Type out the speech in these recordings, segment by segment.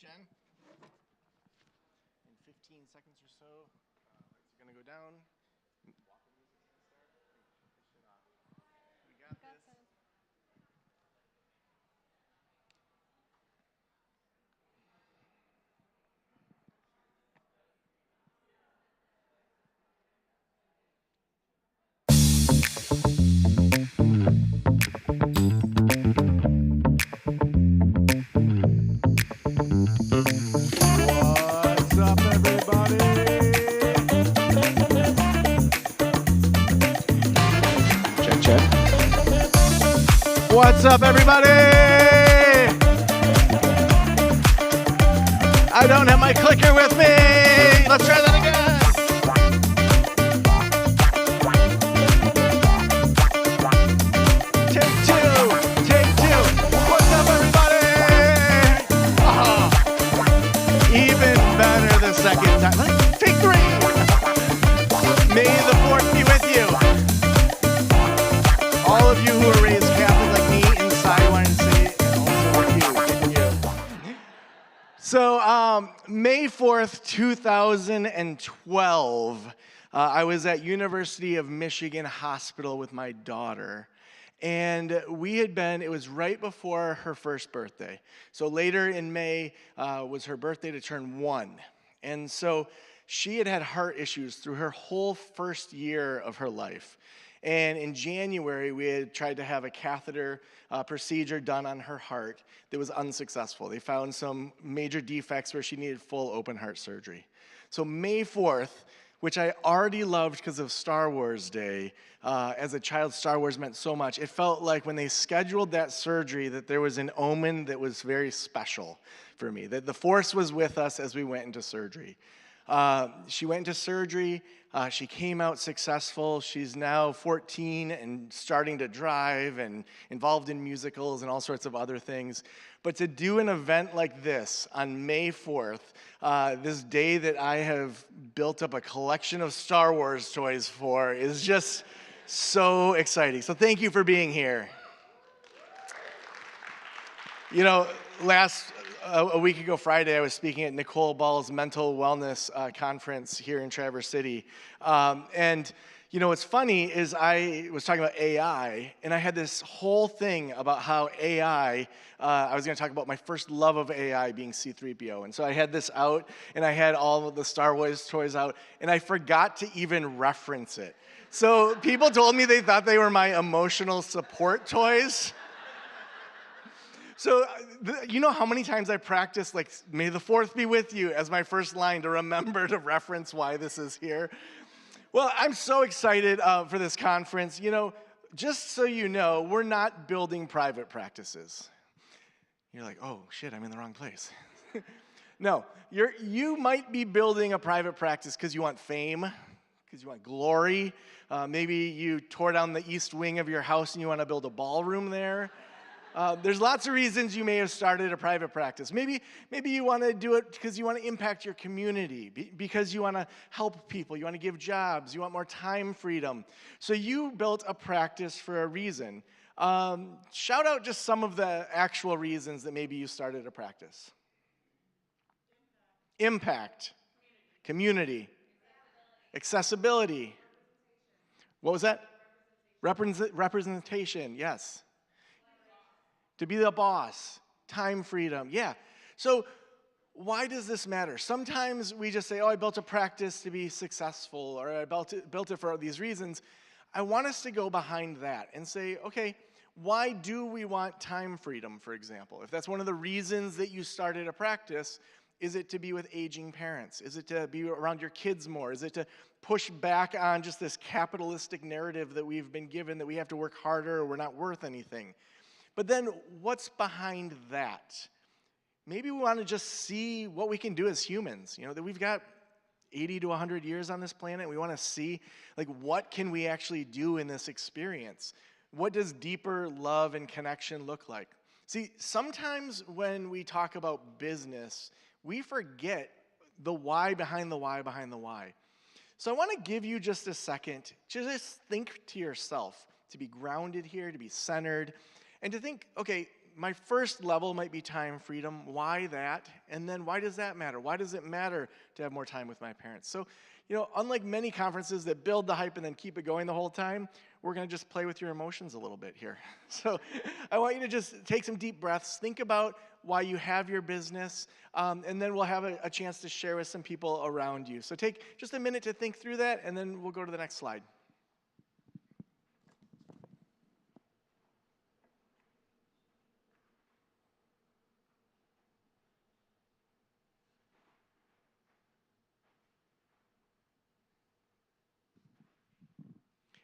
Jen. In 15 seconds or so, lights are going to go down. Walker music's going to start. Push it off. We got this. What's up, everybody? Check, check. What's up, everybody? I don't have my clicker with me. Let's try that again. Take two. Take two. What's up, everybody? Even better the second time. Take three. May the fourth be with you. All of you who are raised Catholic like me inside, I want to say, and also with you. So, May 4th, 2012, I was at University of Michigan Hospital with my daughter. And it was right before her first birthday. So later in May was her birthday to turn 1. And so she had had heart issues through her whole first year of her life. And in January, we had tried to have a catheter procedure done on her heart that was unsuccessful. They found some major defects where she needed full open heart surgery. So May 4th, which I already loved because of Star Wars Day. As a child, Star Wars meant so much. It felt like when they scheduled that surgery that there was an omen that was very special for me, that the Force was with us as we went into surgery. She went into surgery. She came out successful. She's now 14 and starting to drive and involved in musicals and all sorts of other things. But to do an event like this on May 4th, this day that I have built up a collection of Star Wars toys for, is just so exciting. So thank you for being here. You know, a week ago Friday, I was speaking at Nicole Ball's mental wellness conference here in Traverse City. And you know, what's funny is I was talking about AI, and I had this whole thing about how AI, I was going to talk about my first love of AI being C-3PO. And so I had this out, and I had all of the Star Wars toys out, and I forgot to even reference it. So people told me they thought they were my emotional support toys. So, you know how many times I practiced, like, may the fourth be with you as my first line to remember to reference why this is here? Well, I'm so excited for this conference. You know, just so you know, we're not building private practices. You're like, oh, shit, I'm in the wrong place. No, you might be building a private practice because you want fame, because you want glory. Maybe you tore down the east wing of your house and you want to build a ballroom there. There's lots of reasons you may have started a private practice. Maybe you want to do it because you want to impact your community, because you want to help people, you want to give jobs, you want more time freedom. So you built a practice for a reason. Shout out just some of the actual reasons that maybe you started a practice. Impact, community, accessibility. What was that? Representation, yes. To be the boss, time freedom, yeah. So why does this matter? Sometimes we just say, oh, I built a practice to be successful, or I built it for these reasons. I want us to go behind that and say, okay, why do we want time freedom, for example? If that's one of the reasons that you started a practice, is it to be with aging parents? Is it to be around your kids more? Is it to push back on just this capitalistic narrative that we've been given that we have to work harder or we're not worth anything? But then what's behind that? Maybe we want to just see what we can do as humans. You know, that we've got 80 to 100 years on this planet. We want to see, like, what can we actually do in this experience? What does deeper love and connection look like? See, sometimes when we talk about business, we forget the why behind the why behind the why. So I want to give you just a second to just think to yourself, to be grounded here, to be centered, and to think, okay, my first level might be time freedom. Why that? And then why does that matter? Why does it matter to have more time with my parents? So, unlike many conferences that build the hype and then keep it going the whole time, we're going to just play with your emotions a little bit here. So I want you to just take some deep breaths, think about why you have your business, and then we'll have a chance to share with some people around you. So take just a minute to think through that, and then we'll go to the next slide.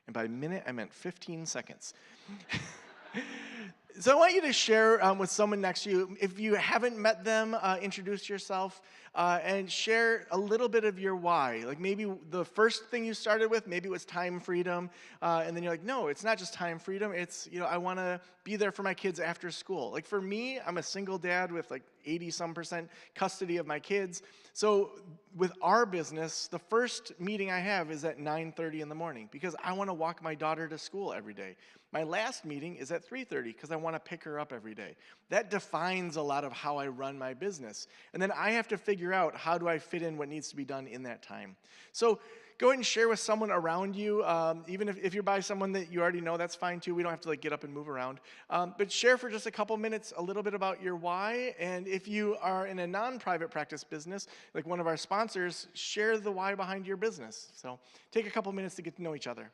And by minute, I meant 15 seconds. So I want you to share with someone next to you. If you haven't met them, introduce yourself and share a little bit of your why. Like maybe the first thing you started with, maybe it was time freedom. And then you're like, no, it's not just time freedom. It's, I want to be there for my kids after school. Like for me, I'm a single dad with like 80% custody of my kids. So with our business, the first meeting I have is at 9:30 in the morning because I want to walk my daughter to school every day. My last meeting is at 3:30 because I want to pick her up every day. That defines a lot of how I run my business. And then I have to figure out how do I fit in what needs to be done in that time. So go ahead and share with someone around you. Even if you're by someone that you already know, that's fine too. We don't have to like get up and move around. But share for just a couple minutes a little bit about your why. And if you are in a non-private practice business, like one of our sponsors, share the why behind your business. So take a couple minutes to get to know each other.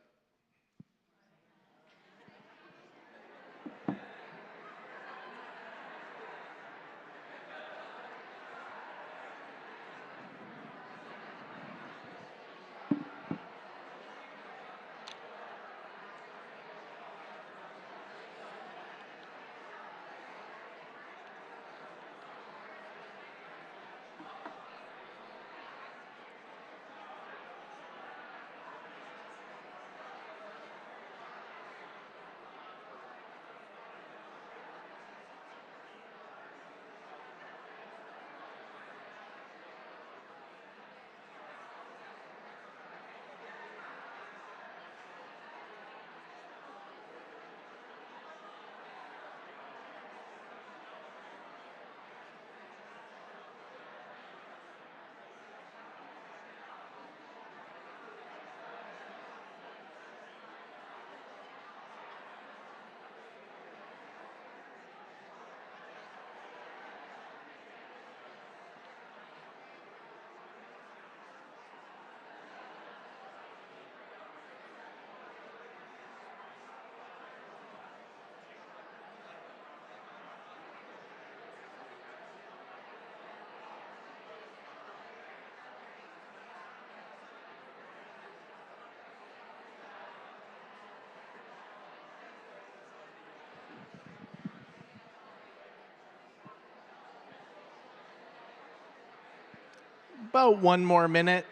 About one more minute.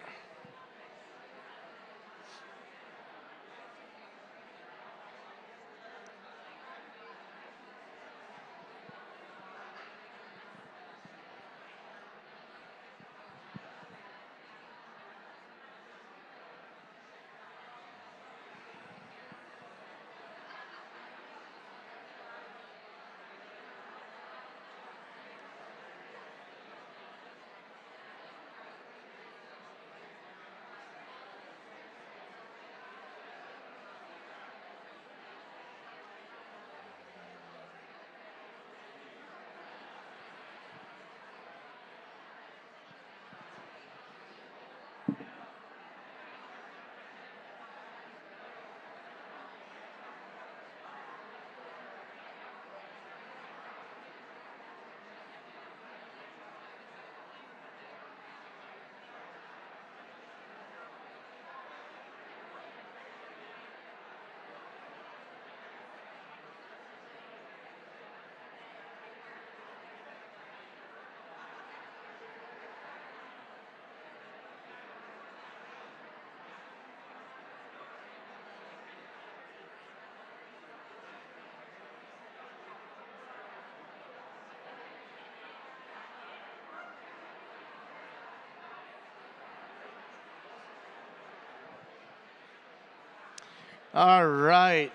All right.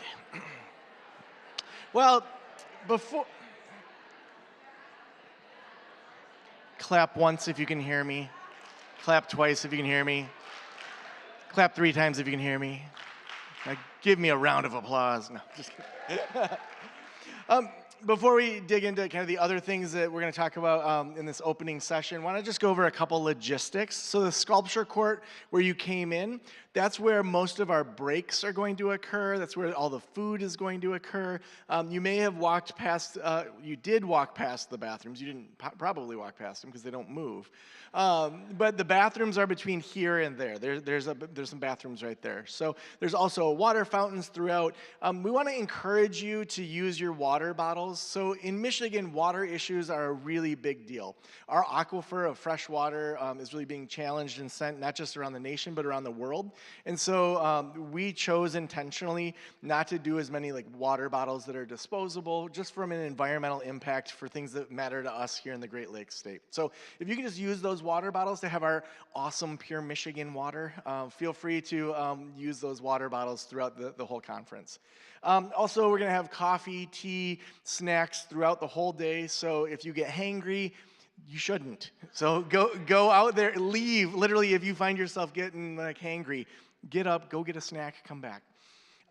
Well, before Clap once if you can hear me. Clap twice if you can hear me. Clap 3 times if you can hear me. Now, give me a round of applause. No, just kidding. Before we dig into kind of the other things that we're going to talk about in this opening session, I want to just go over a couple logistics. So the sculpture court where you came in, that's where most of our breaks are going to occur. That's where all the food is going to occur. You may have walked past, you did walk past the bathrooms. You didn't probably walk past them because they don't move. But the bathrooms are between here and there. There's some bathrooms right there. So there's also water fountains throughout. We want to encourage you to use your water bottles. So in Michigan, water issues are a really big deal. Our aquifer of fresh water is really being challenged and sent not just around the nation, but around the world. And so we chose intentionally not to do as many like water bottles that are disposable, just from an environmental impact for things that matter to us here in the Great Lakes state. So if you can just use those water bottles to have our awesome pure Michigan water, feel free to use those water bottles throughout the whole conference. Also, we're going to have coffee, tea, snacks throughout the whole day. So if you get hangry, you shouldn't. So go out there, leave. Literally, if you find yourself getting like hangry, get up, go get a snack, come back.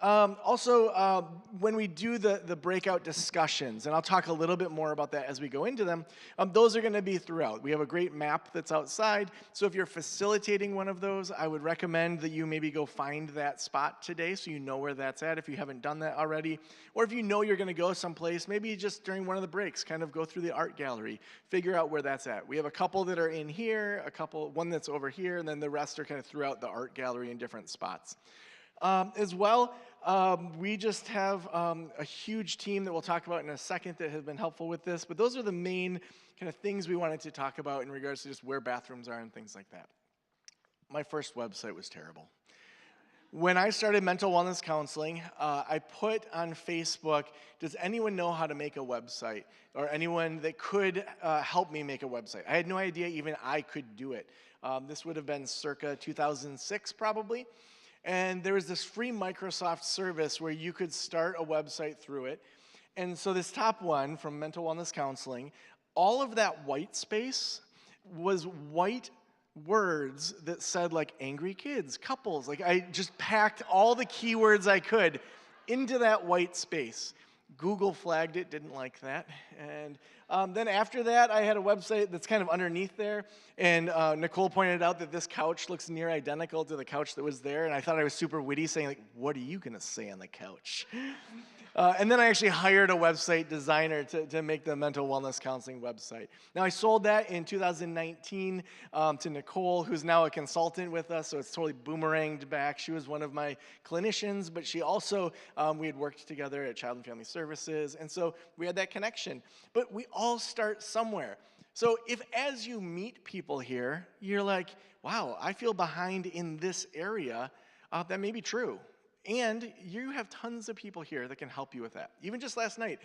Also, when we do the breakout discussions, and I'll talk a little bit more about that as we go into them, those are going to be throughout. We have a great map that's outside, so if you're facilitating one of those, I would recommend that you maybe go find that spot today so you know where that's at if you haven't done that already. Or if you know you're going to go someplace, maybe just during one of the breaks, kind of go through the art gallery, figure out where that's at. We have a couple that are in here, one that's over here, and then the rest are kind of throughout the art gallery in different spots. As well, we just have a huge team that we'll talk about in a second that has been helpful with this, but those are the main kind of things we wanted to talk about in regards to just where bathrooms are and things like that. My first website was terrible. When I started mental wellness counseling, I put on Facebook, does anyone know how to make a website? Or anyone that could help me make a website? I had no idea even I could do it. This would have been circa 2006 probably. And there was this free Microsoft service where you could start a website through it. And so this top one from Mental Wellness Counseling, all of that white space was white words that said like angry kids, couples. Like I just packed all the keywords I could into that white space. Google flagged it, didn't like that. And then after that, I had a website that's kind of underneath there. And Nicole pointed out that this couch looks near identical to the couch that was there. And I thought I was super witty saying, like, what are you going to say on the couch? And then I actually hired a website designer to make the mental wellness counseling website. Now, I sold that in 2019 to Nicole, who's now a consultant with us, so it's totally boomeranged back. She was one of my clinicians, but she also, we had worked together at Child and Family Services, and so we had that connection. But we all start somewhere. So if as you meet people here, you're like, wow, I feel behind in this area, that may be true. And you have tons of people here that can help you with that. Even just last night,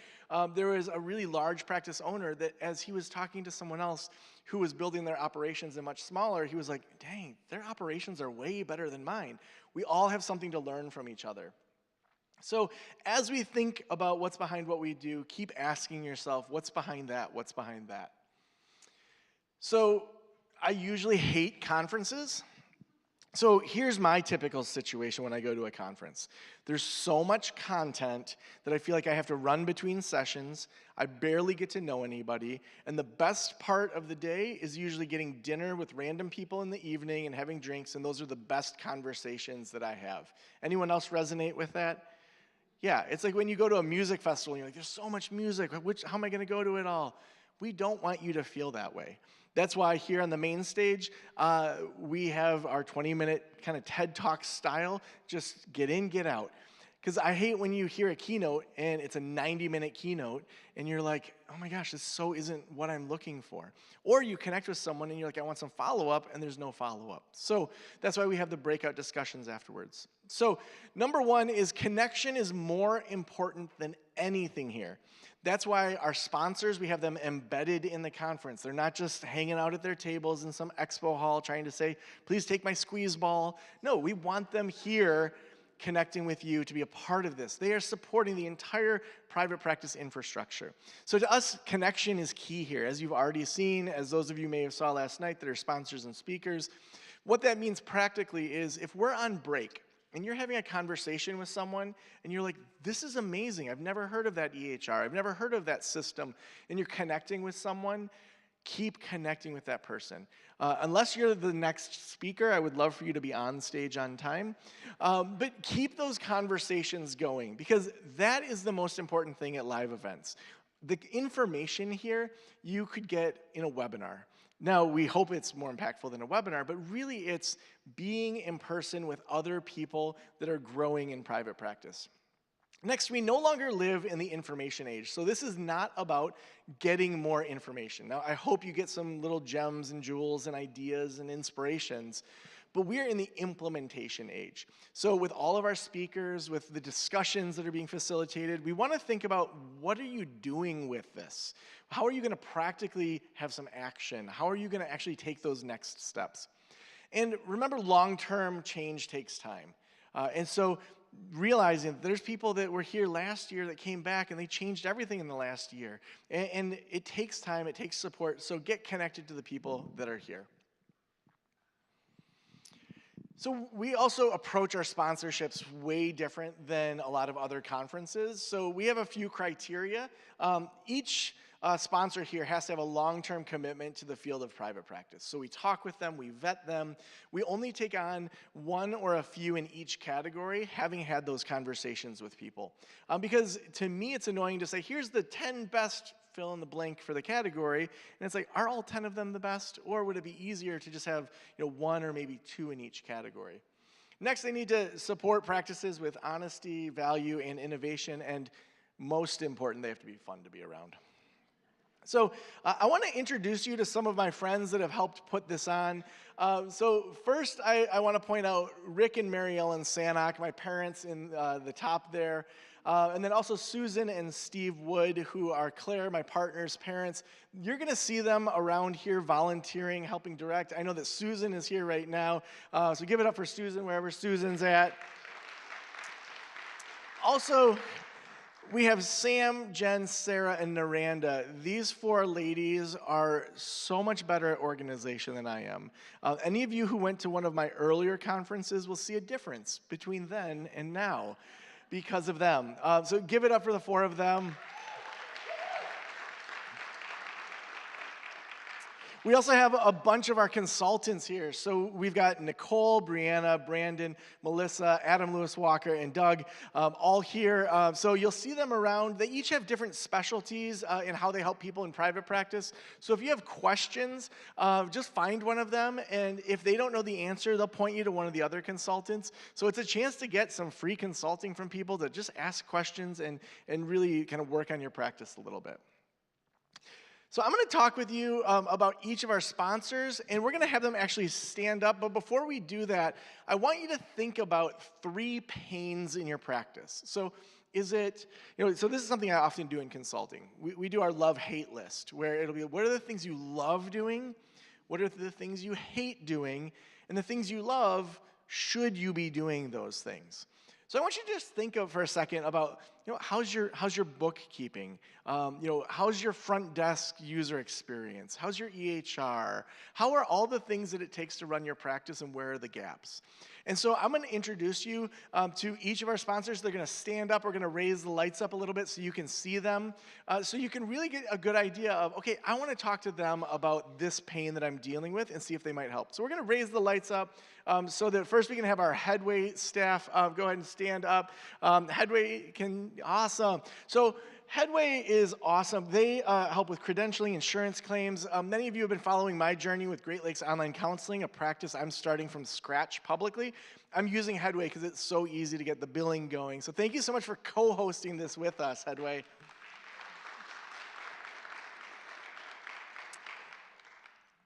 there was a really large practice owner that as he was talking to someone else who was building their operations and much smaller, he was like, dang, their operations are way better than mine. We all have something to learn from each other. So as we think about what's behind what we do, keep asking yourself, what's behind that? What's behind that? So I usually hate conferences. So here's my typical situation when I go to a conference. There's so much content that I feel like I have to run between sessions. I barely get to know anybody. And the best part of the day is usually getting dinner with random people in the evening and having drinks, and those are the best conversations that I have. Anyone else resonate with that? Yeah, it's like when you go to a music festival, and you're like, there's so much music. How am I going to go to it all? We don't want you to feel that way. That's why here on the main stage, we have our 20-minute kind of TED Talk style, just get in, get out. Because I hate when you hear a keynote and it's a 90-minute keynote and you're like, oh my gosh, this so isn't what I'm looking for. Or you connect with someone and you're like, I want some follow-up, and there's no follow-up. So that's why we have the breakout discussions afterwards. So number one is connection is more important than anything here. That's why our sponsors, we have them embedded in the conference. They're not just hanging out at their tables in some expo hall trying to say, please take my squeeze ball. No, we want them here connecting with you to be a part of this. They are supporting the entire private practice infrastructure. So to us, connection is key here. As you've already seen, as those of you may have saw last night that are sponsors and speakers, what that means practically is if we're on break and you're having a conversation with someone and you're like, this is amazing, I've never heard of that EHR, I've never heard of that system, and you're connecting with someone, keep connecting with that person. Unless you're the next speaker, I would love for you to be on stage on time. But keep those conversations going, because that is the most important thing at live events. The information here you could get in a webinar. Now, we hope it's more impactful than a webinar, but really it's being in person with other people that are growing in private practice. Next, we no longer live in the information age. So this is not about getting more information. Now, I hope you get some little gems and jewels and ideas and inspirations, but we're in the implementation age. So with all of our speakers, with the discussions that are being facilitated, we want to think about, what are you doing with this? How are you going to practically have some action? How are you going to actually take those next steps? And remember, long-term change takes time. And so realizing that there's people that were here last year that came back and they changed everything in the last year. And it takes time, it takes support, so get connected to the people that are here. So we also approach our sponsorships way different than a lot of other conferences. So we have a few criteria. Each sponsor here has to have a long-term commitment to the field of private practice. So we talk with them, we vet them. We only take on one or a few in each category, having had those conversations with people. Because to me, it's annoying to say, here's the 10 best fill in the blank for the category, and it's like, are all 10 of them the best, or would it be easier to just have one or maybe two in each category? Next, they need to support practices with honesty, value, and innovation, and most important, they have to be fun to be around. So I want to introduce you to some of my friends that have helped put this on. So first, I want to point out Rick and Mary Ellen Sanok, my parents in the top there. And then also Susan and Steve Wood, who are Claire, my partner's parents. You're going to see them around here volunteering, helping direct. I know that Susan is here right now, so give it up for Susan wherever Susan's at. Also, we have Sam, Jen, Sarah, and Naranda. These four ladies are so much better at organization than I am. Any of you who went to one of my earlier conferences will see a difference between then and now because of them. So give it up for the four of them. We also have a bunch of our consultants here. So we've got Nicole, Brianna, Brandon, Melissa, Adam Lewis Walker, and Doug all here. So you'll see them around. They each have different specialties in how they help people in private practice. So if you have questions, just find one of them. And if they don't know the answer, they'll point you to one of the other consultants. So it's a chance to get some free consulting from people to just ask questions and really kind of work on your practice a little bit. So I'm going to talk with you about each of our sponsors, and we're going to have them actually stand up. But before we do that, I want you to think about 3 pains in your practice. So is it, so this is something I often do in consulting. We do our love-hate list, where it'll be, what are the things you love doing? What are the things you hate doing? And the things you love, should you be doing those things? So I want you to just think of for a second about, how's your bookkeeping? How's your front desk user experience? How's your EHR? How are all the things that it takes to run your practice, and where are the gaps? And so I'm going to introduce you to each of our sponsors. They're going to stand up. We're going to raise the lights up a little bit so you can see them, so you can really get a good idea of, okay, I want to talk to them about this pain that I'm dealing with and see if they might help. So we're going to raise the lights up so that first we can have our Headway staff go ahead and stand up. Headway awesome. So Headway is awesome. They help with credentialing, insurance claims. Many of you have been following my journey with Great Lakes Online Counseling, a practice I'm starting from scratch publicly. I'm using Headway because it's so easy to get the billing going. So thank you so much for co-hosting this with us, Headway.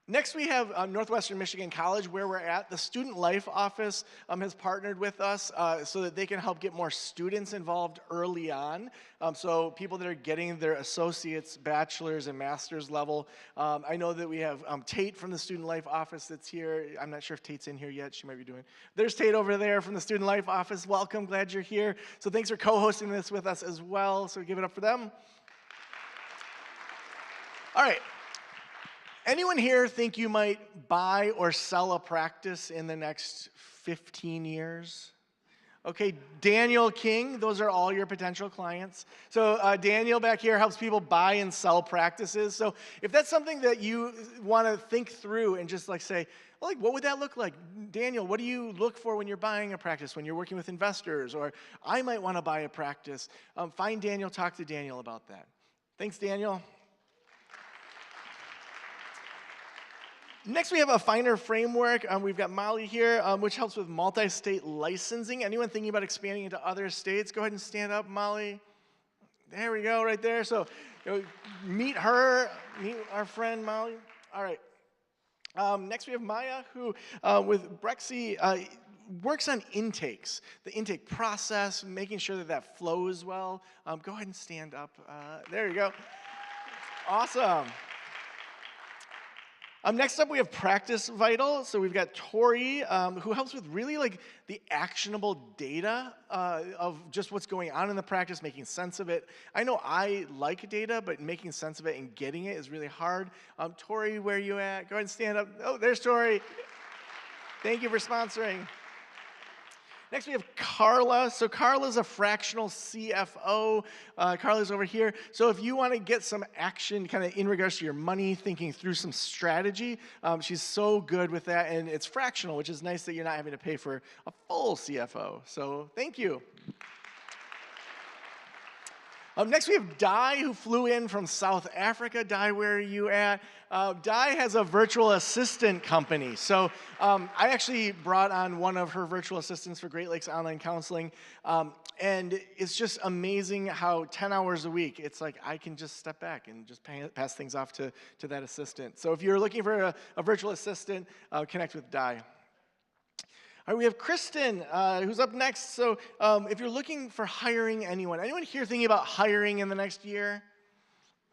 Next, we have Northwestern Michigan College, where we're at. The Student Life Office has partnered with us so that they can help get more students involved early on. So people that are getting their associates, bachelor's, and master's level. I know that we have Tate from the Student Life Office that's here. I'm not sure if Tate's in here yet. She might be doing. There's Tate over there from the Student Life Office. Welcome, glad you're here. So thanks for co-hosting this with us as well. So give it up for them. All right. Anyone here think you might buy or sell a practice in the next 15 years? Okay, Daniel King, those are all your potential clients. So Daniel back here helps people buy and sell practices. So if that's something that you want to think through and just like say, well, like, what would that look like? Daniel, what do you look for when you're buying a practice, when you're working with investors? Or I might want to buy a practice. Find Daniel, talk to Daniel about that. Thanks, Daniel. Next, we have a finer framework. We've got Molly here, which helps with multi-state licensing. Anyone thinking about expanding into other states? Go ahead and stand up, Molly. There we go, right there. So meet her, meet our friend Molly. All right. Next, we have Maya, who with Brexy works on intakes, the intake process, making sure that that flows well. Go ahead and stand up. There you go. Awesome. Next up, we have Practice Vital. So we've got Tori, who helps with really like the actionable data of just what's going on in the practice, making sense of it. I know I like data, but making sense of it and getting it is really hard. Tori, where are you at? Go ahead and stand up. Oh, there's Tori. Thank you for sponsoring. Next, we have Carla. So Carla's a fractional CFO. Carla's over here. So if you want to get some action kind of in regards to your money, thinking through some strategy, she's so good with that. And it's fractional, which is nice that you're not having to pay for a full CFO. So thank you. Next, we have Di, who flew in from South Africa. Di, where are you at? Di has a virtual assistant company. So I actually brought on one of her virtual assistants for Great Lakes Online Counseling. And it's just amazing how 10 hours a week, it's like I can just step back and just pass things off to that assistant. So if you're looking for a virtual assistant, connect with Di. All right, we have Kristen, who's up next. So if you're looking for hiring anyone here thinking about hiring in the next year?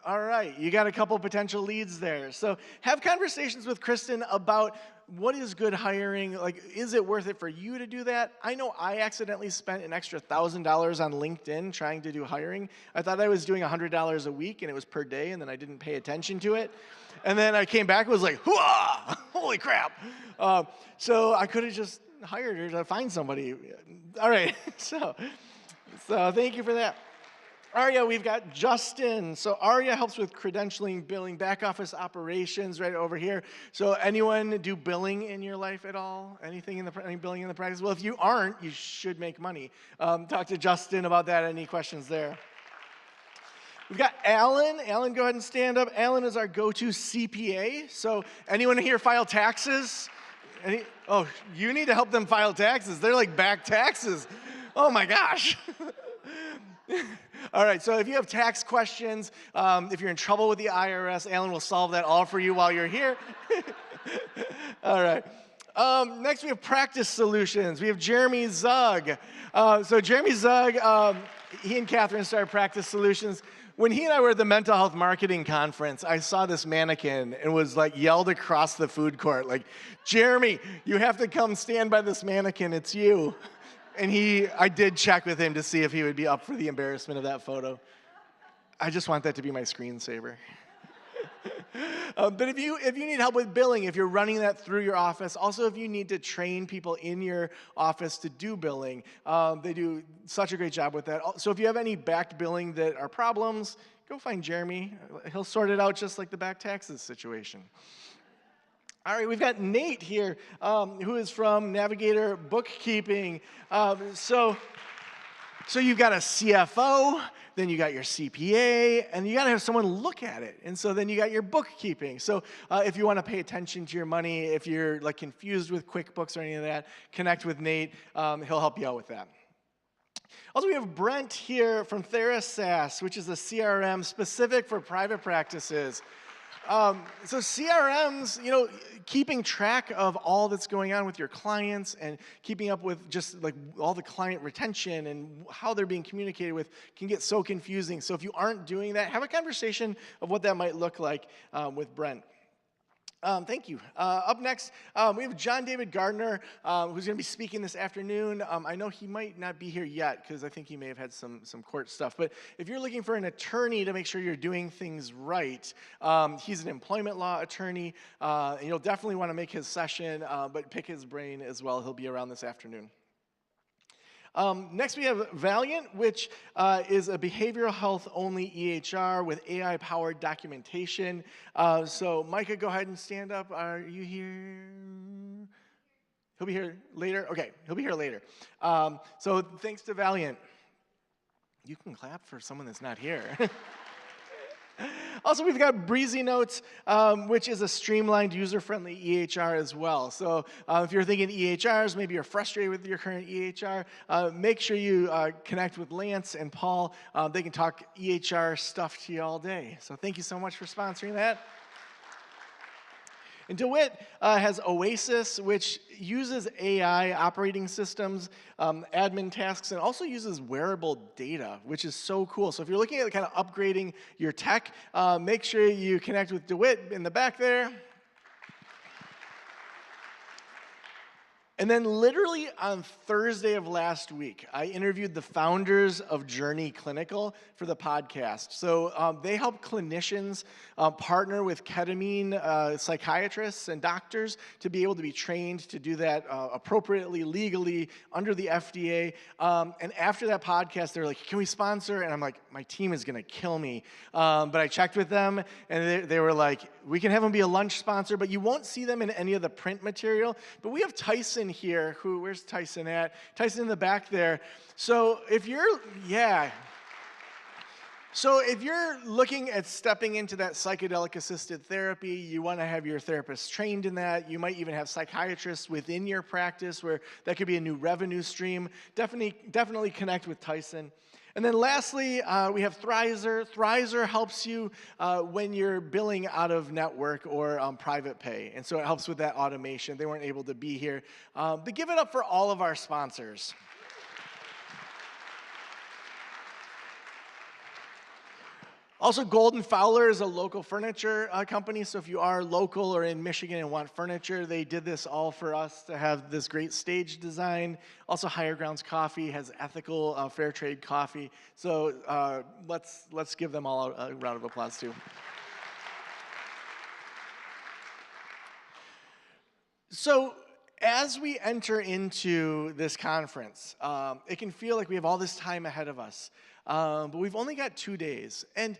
All right, you got a couple potential leads there. So have conversations with Kristen about what is good hiring. Like, is it worth it for you to do that? I know I accidentally spent an extra $1,000 on LinkedIn trying to do hiring. I thought I was doing $100 a week, and it was per day, and then I didn't pay attention to it. And then I came back and was like, hooah, holy crap. So I could have just hired her to find somebody. All right, so thank you for that. Arya, we've got Justin. So Arya helps with credentialing, billing, back office operations right over here. So anyone do billing in your life at all? Any billing in the practice? Well, if you aren't, you should make money. Talk to Justin about that. Any questions there? We've got Alan. Alan, go ahead and stand up. Alan is our go-to CPA. So anyone here file taxes? Oh, you need to help them file taxes. They're like back taxes. Oh my gosh. All right, so if you have tax questions, if you're in trouble with the IRS, Alan will solve that all for you while you're here. All right. Next, we have Practice Solutions. We have Jeremy Zug. So Jeremy Zug, he and Catherine started Practice Solutions. When he and I were at the mental health marketing conference, I saw this mannequin and was like yelled across the food court, like, Jeremy, you have to come stand by this mannequin, it's you. And I did check with him to see if he would be up for the embarrassment of that photo. I just want that to be my screensaver. But if you need help with billing, if you're running that through your office, also if you need to train people in your office to do billing, they do such a great job with that. So if you have any back billing that are problems, go find Jeremy. He'll sort it out just like the back taxes situation. All right, we've got Nate here, who is from Navigator Bookkeeping. So you've got a CFO, then you got your CPA, and you got to have someone look at it. And so then you got your bookkeeping. So if you want to pay attention to your money, if you're like confused with QuickBooks or any of that, connect with Nate. He'll help you out with that. Also, we have Brent here from TheraSAS, which is a CRM specific for private practices. So CRMs, keeping track of all that's going on with your clients and keeping up with just like all the client retention and how they're being communicated with can get so confusing. So if you aren't doing that, have a conversation of what that might look like with Brent. Thank you. Up next, we have John David Gardner, who's going to be speaking this afternoon. I know he might not be here yet because I think he may have had some court stuff. But if you're looking for an attorney to make sure you're doing things right, he's an employment law attorney. And you'll definitely want to make his session, but pick his brain as well. He'll be around this afternoon. Next we have Valiant, which is a behavioral health only EHR with AI-powered documentation. So Micah, go ahead and stand up. Are you here? He'll be here later? Okay, he'll be here later. So thanks to Valiant. You can clap for someone that's not here. Also, we've got Breezy Notes, which is a streamlined, user-friendly EHR as well. So if you're thinking EHRs, maybe you're frustrated with your current EHR, make sure you connect with Lance and Paul. They can talk EHR stuff to you all day. So thank you so much for sponsoring that. And DeWitt has Oasis, which uses AI operating systems, admin tasks, and also uses wearable data, which is so cool. So if you're looking at kind of upgrading your tech, make sure you connect with DeWitt in the back there. And then literally on Thursday of last week, I interviewed the founders of Journey Clinical for the podcast. So they help clinicians partner with ketamine psychiatrists and doctors to be able to be trained to do that appropriately, legally, under the FDA. And after that podcast, they're like, can we sponsor? And I'm like, my team is going to kill me. But I checked with them, and they were like, we can have them be a lunch sponsor, but you won't see them in any of the print material. But we have Tyson here, where's Tyson at? Tyson in the back there. So if you're looking at stepping into that psychedelic-assisted therapy, you want to have your therapist trained in that. You might even have psychiatrists within your practice where that could be a new revenue stream. Definitely connect with Tyson. And then lastly, we have Thrizer. Thrizer helps you when you're billing out of network or private pay. And so it helps with that automation. They weren't able to be here. But give it up for all of our sponsors. Also, Golden Fowler is a local furniture company, so if you are local or in Michigan and want furniture, they did this all for us to have this great stage design. Also, Higher Grounds Coffee has ethical, fair trade coffee. So let's give them all a round of applause, too. So as we enter into this conference, it can feel like we have all this time ahead of us. But we've only got 2 days. And,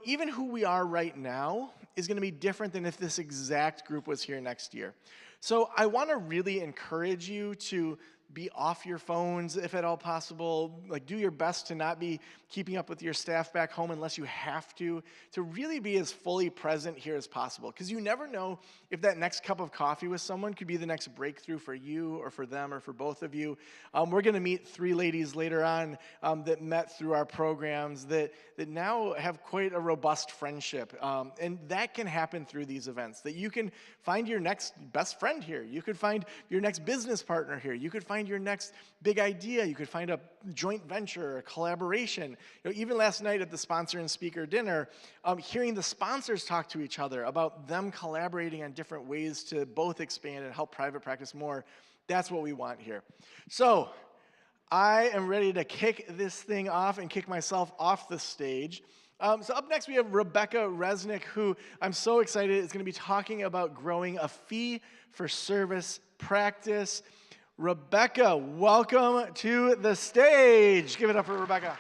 even who we are right now is going to be different than if this exact group was here next year. So I want to really encourage you to be off your phones if at all possible. Like, do your best to not be keeping up with your staff back home unless you have to really be as fully present here as possible. Because you never know if that next cup of coffee with someone could be the next breakthrough for you or for them or for both of you. We're going to meet 3 ladies later on that met through our programs that now have quite a robust friendship. And that can happen through these events, that you can find your next best friend here. You could find your next business partner here. You could find your next big idea. You could find a joint venture or collaboration. Even last night at the sponsor and speaker dinner, hearing the sponsors talk to each other about them collaborating on different ways to both expand and help private practice more, that's what we want here. So I am ready to kick this thing off and kick myself off the stage. So up next we have Rebecca Resnick, who I'm so excited is going to be talking about growing a fee-for-service practice. Rebecca, welcome to the stage. Give it up for Rebecca.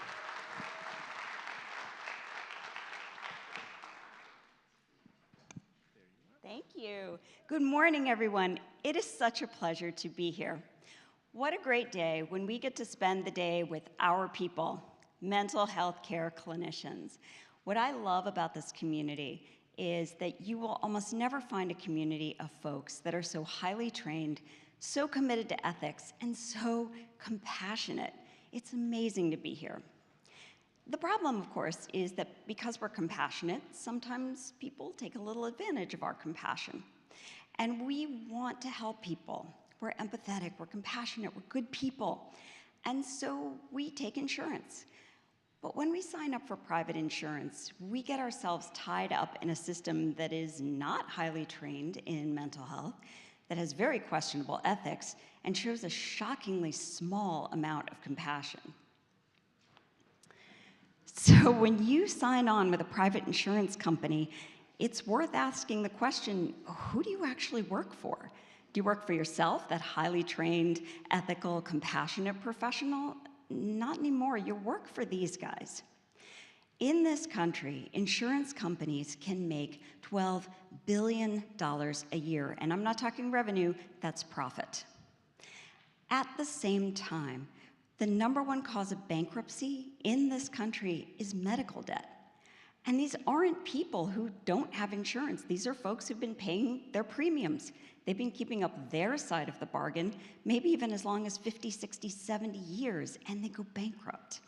Thank you. Good morning, everyone. It is such a pleasure to be here. What a great day when we get to spend the day with our people, mental health care clinicians. What I love about this community is that you will almost never find a community of folks that are so highly trained, so committed to ethics, and so compassionate. It's amazing to be here. The problem, of course, is that because we're compassionate, sometimes people take a little advantage of our compassion. And we want to help people. We're empathetic, we're compassionate, we're good people. And so we take insurance. But when we sign up for private insurance, we get ourselves tied up in a system that is not highly trained in mental health, that has very questionable ethics, and shows a shockingly small amount of compassion. So when you sign on with a private insurance company, it's worth asking the question, who do you actually work for? Do you work for yourself, that highly trained, ethical, compassionate professional? Not anymore. You work for these guys. In this country, insurance companies can make $12 billion a year. And I'm not talking revenue, that's profit. At the same time, the #1 cause of bankruptcy in this country is medical debt. And these aren't people who don't have insurance. These are folks who've been paying their premiums. They've been keeping up their side of the bargain, maybe even as long as 50, 60, 70 years, and they go bankrupt.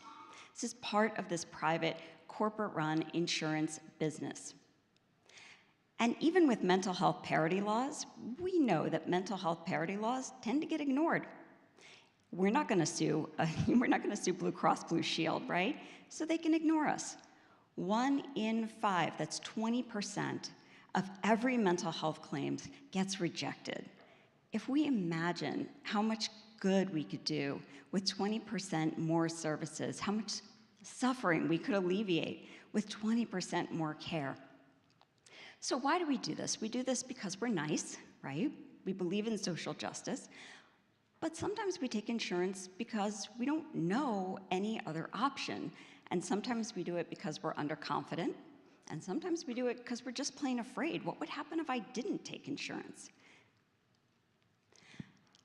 This is part of this private, corporate-run insurance business. And even with mental health parity laws, we know that mental health parity laws tend to get ignored. We're not going to sue Blue Cross Blue Shield, right? So they can ignore us. 1 in 5, that's 20% of every mental health claims gets rejected. If we imagine how much good we could do with 20% more services, how much suffering we could alleviate with 20% more care. So why do we do this? We do this because we're nice, right? We believe in social justice. But sometimes we take insurance because we don't know any other option. And sometimes we do it because we're underconfident. And sometimes we do it because we're just plain afraid. What would happen if I didn't take insurance?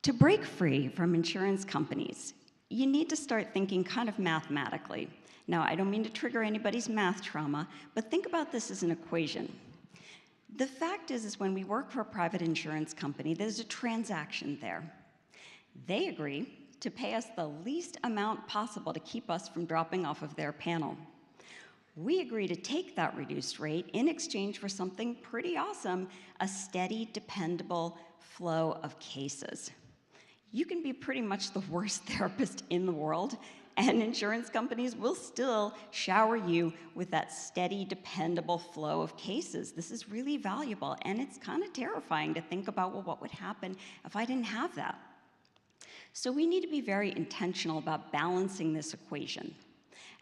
To break free from insurance companies, you need to start thinking kind of mathematically. Now, I don't mean to trigger anybody's math trauma, but think about this as an equation. The fact is when we work for a private insurance company, there's a transaction there. They agree to pay us the least amount possible to keep us from dropping off of their panel. We agree to take that reduced rate in exchange for something pretty awesome, a steady, dependable flow of cases. You can be pretty much the worst therapist in the world, and insurance companies will still shower you with that steady, dependable flow of cases. This is really valuable, and it's kind of terrifying to think about, well, what would happen if I didn't have that? So we need to be very intentional about balancing this equation.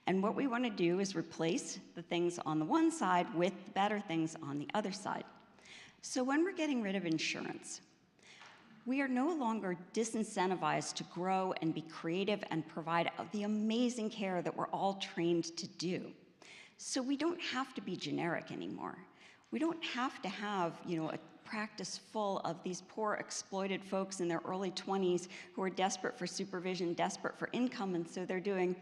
And what we want to do is replace the things on the one side with the better things on the other side. So when we're getting rid of insurance, we are no longer disincentivized to grow and be creative and provide the amazing care that we're all trained to do. So we don't have to be generic anymore. We don't have to have, a practice full of these poor exploited folks in their early 20s who are desperate for supervision, desperate for income, and so they're doing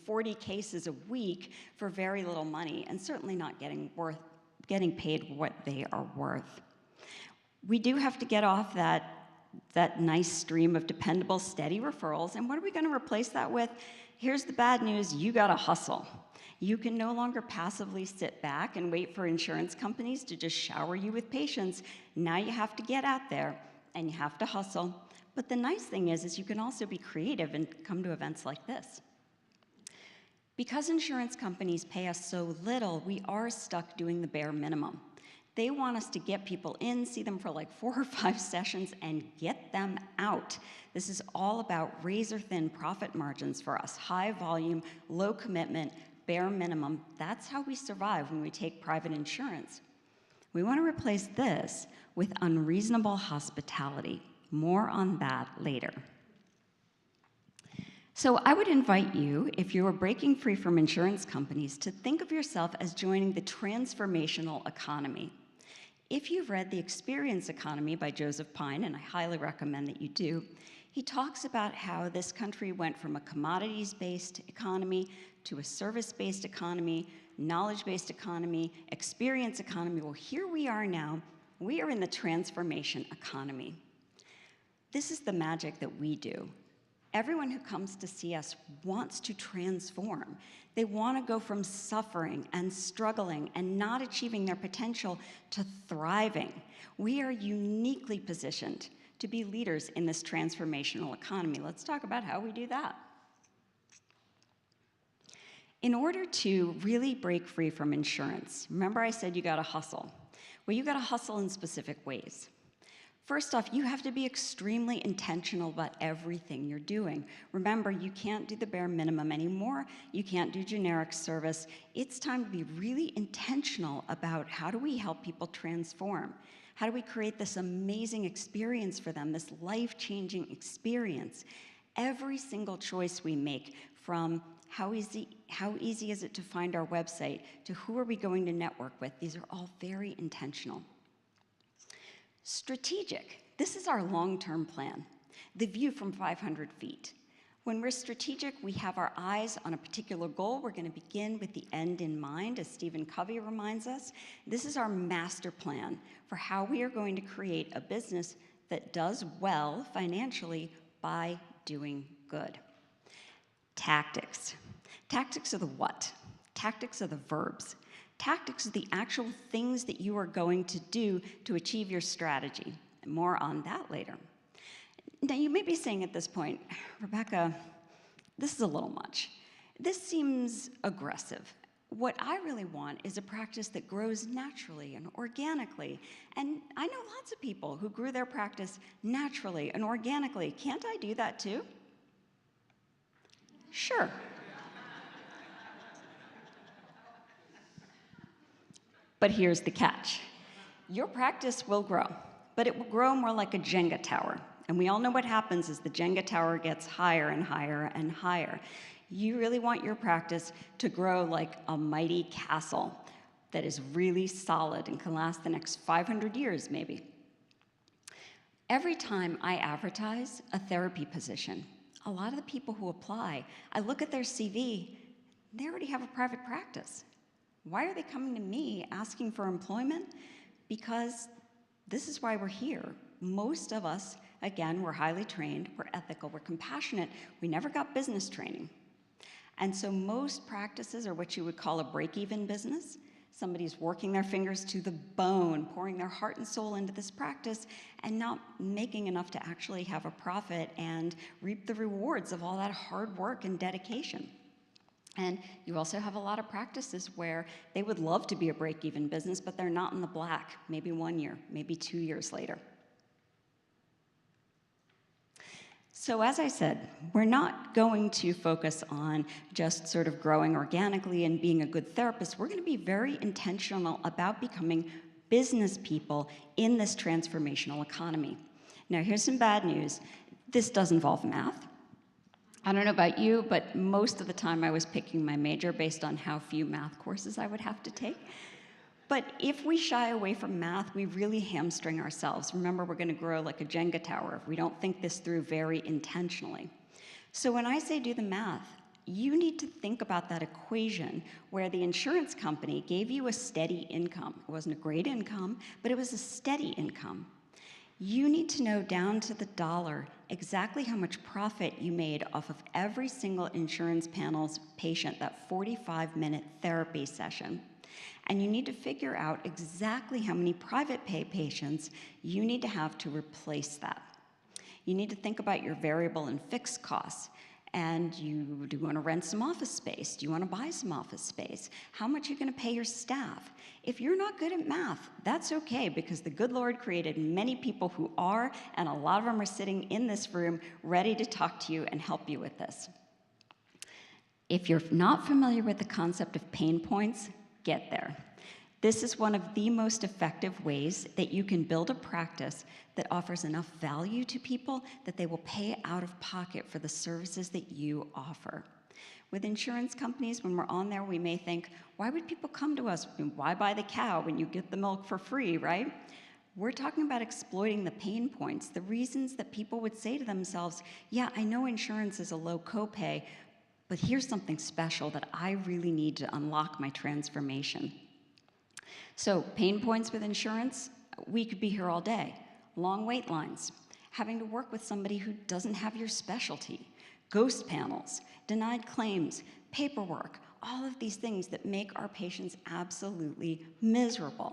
40 cases a week for very little money, and certainly not getting paid what they are worth. We do have to get off that nice stream of dependable, steady referrals, and what are we going to replace that with? Here's the bad news: you got to hustle. You can no longer passively sit back and wait for insurance companies to just shower you with patients. Now you have to get out there and you have to hustle. But the nice thing is you can also be creative and come to events like this. Because insurance companies pay us so little, we are stuck doing the bare minimum. They want us to get people in, see them for like 4 or 5 sessions, and get them out. This is all about razor-thin profit margins for us. High volume, low commitment, bare minimum. That's how we survive when we take private insurance. We want to replace this with unreasonable hospitality. More on that later. So I would invite you, if you are breaking free from insurance companies, to think of yourself as joining the transformational economy. If you've read The Experience Economy by Joseph Pine, and I highly recommend that you do, he talks about how this country went from a commodities-based economy to a service-based economy, knowledge-based economy, experience economy. Well, here we are now. We are in the transformation economy. This is the magic that we do. Everyone who comes to see us wants to transform. They want to go from suffering and struggling and not achieving their potential to thriving. We are uniquely positioned to be leaders in this transformational economy. Let's talk about how we do that. In order to really break free from insurance, remember I said you gotta hustle. Well, you gotta hustle in specific ways. First off, you have to be extremely intentional about everything you're doing. Remember, you can't do the bare minimum anymore. You can't do generic service. It's time to be really intentional about how do we help people transform? How do we create this amazing experience for them, this life-changing experience? Every single choice we make, from how easy is it to find our website, to who are we going to network with, these are all very intentional. Strategic. This is our long-term plan, the view from 500 feet. When we're strategic, we have our eyes on a particular goal. We're going to begin with the end in mind, as Stephen Covey reminds us. This is our master plan for how we are going to create a business that does well financially by doing good. Tactics. Tactics are the what? Tactics are the verbs. Tactics are the actual things that you are going to do to achieve your strategy. More on that later. Now, you may be saying at this point, Rebecca, this is a little much. This seems aggressive. What I really want is a practice that grows naturally and organically. And I know lots of people who grew their practice naturally and organically. Can't I do that too? Sure. But here's the catch. Your practice will grow, but it will grow more like a Jenga tower. And we all know what happens as the Jenga tower gets higher and higher and higher. You really want your practice to grow like a mighty castle that is really solid and can last the next 500 years, maybe. Every time I advertise a therapy position, a lot of the people who apply, I look at their CV, they already have a private practice. Why are they coming to me asking for employment? Because this is why we're here. Most of us, again, we're highly trained, we're ethical, we're compassionate, we never got business training. And so most practices are what you would call a break-even business. Somebody's working their fingers to the bone, pouring their heart and soul into this practice, and not making enough to actually have a profit and reap the rewards of all that hard work and dedication. And you also have a lot of practices where they would love to be a break-even business, but they're not in the black, maybe 1 year, maybe 2 years later. So as I said, we're not going to focus on just sort of growing organically and being a good therapist. We're going to be very intentional about becoming business people in this transformational economy. Now, here's some bad news. This does involve math. I don't know about you, but most of the time I was picking my major based on how few math courses I would have to take. But if we shy away from math, we really hamstring ourselves. Remember, we're going to grow like a Jenga tower if we don't think this through very intentionally. So when I say do the math, you need to think about that equation where the insurance company gave you a steady income. It wasn't a great income, but it was a steady income. You need to know down to the dollar exactly how much profit you made off of every single insurance panel's patient, that 45-minute therapy session. And you need to figure out exactly how many private pay patients you need to have to replace that. You need to think about your variable and fixed costs. And do you want to rent some office space? Do you want to buy some office space? How much are you going to pay your staff? If you're not good at math, that's okay, because the good Lord created many people who are, and a lot of them are sitting in this room ready to talk to you and help you with this. If you're not familiar with the concept of pain points, get there. This is one of the most effective ways that you can build a practice that offers enough value to people that they will pay out of pocket for the services that you offer. With insurance companies, when we're on there, we may think, why would people come to us? Why buy the cow when you get the milk for free, right? We're talking about exploiting the pain points, the reasons that people would say to themselves, yeah, I know insurance is a low copay, but here's something special that I really need to unlock my transformation. So pain points with insurance, we could be here all day. Long wait lines, having to work with somebody who doesn't have your specialty, ghost panels, denied claims, paperwork, all of these things that make our patients absolutely miserable.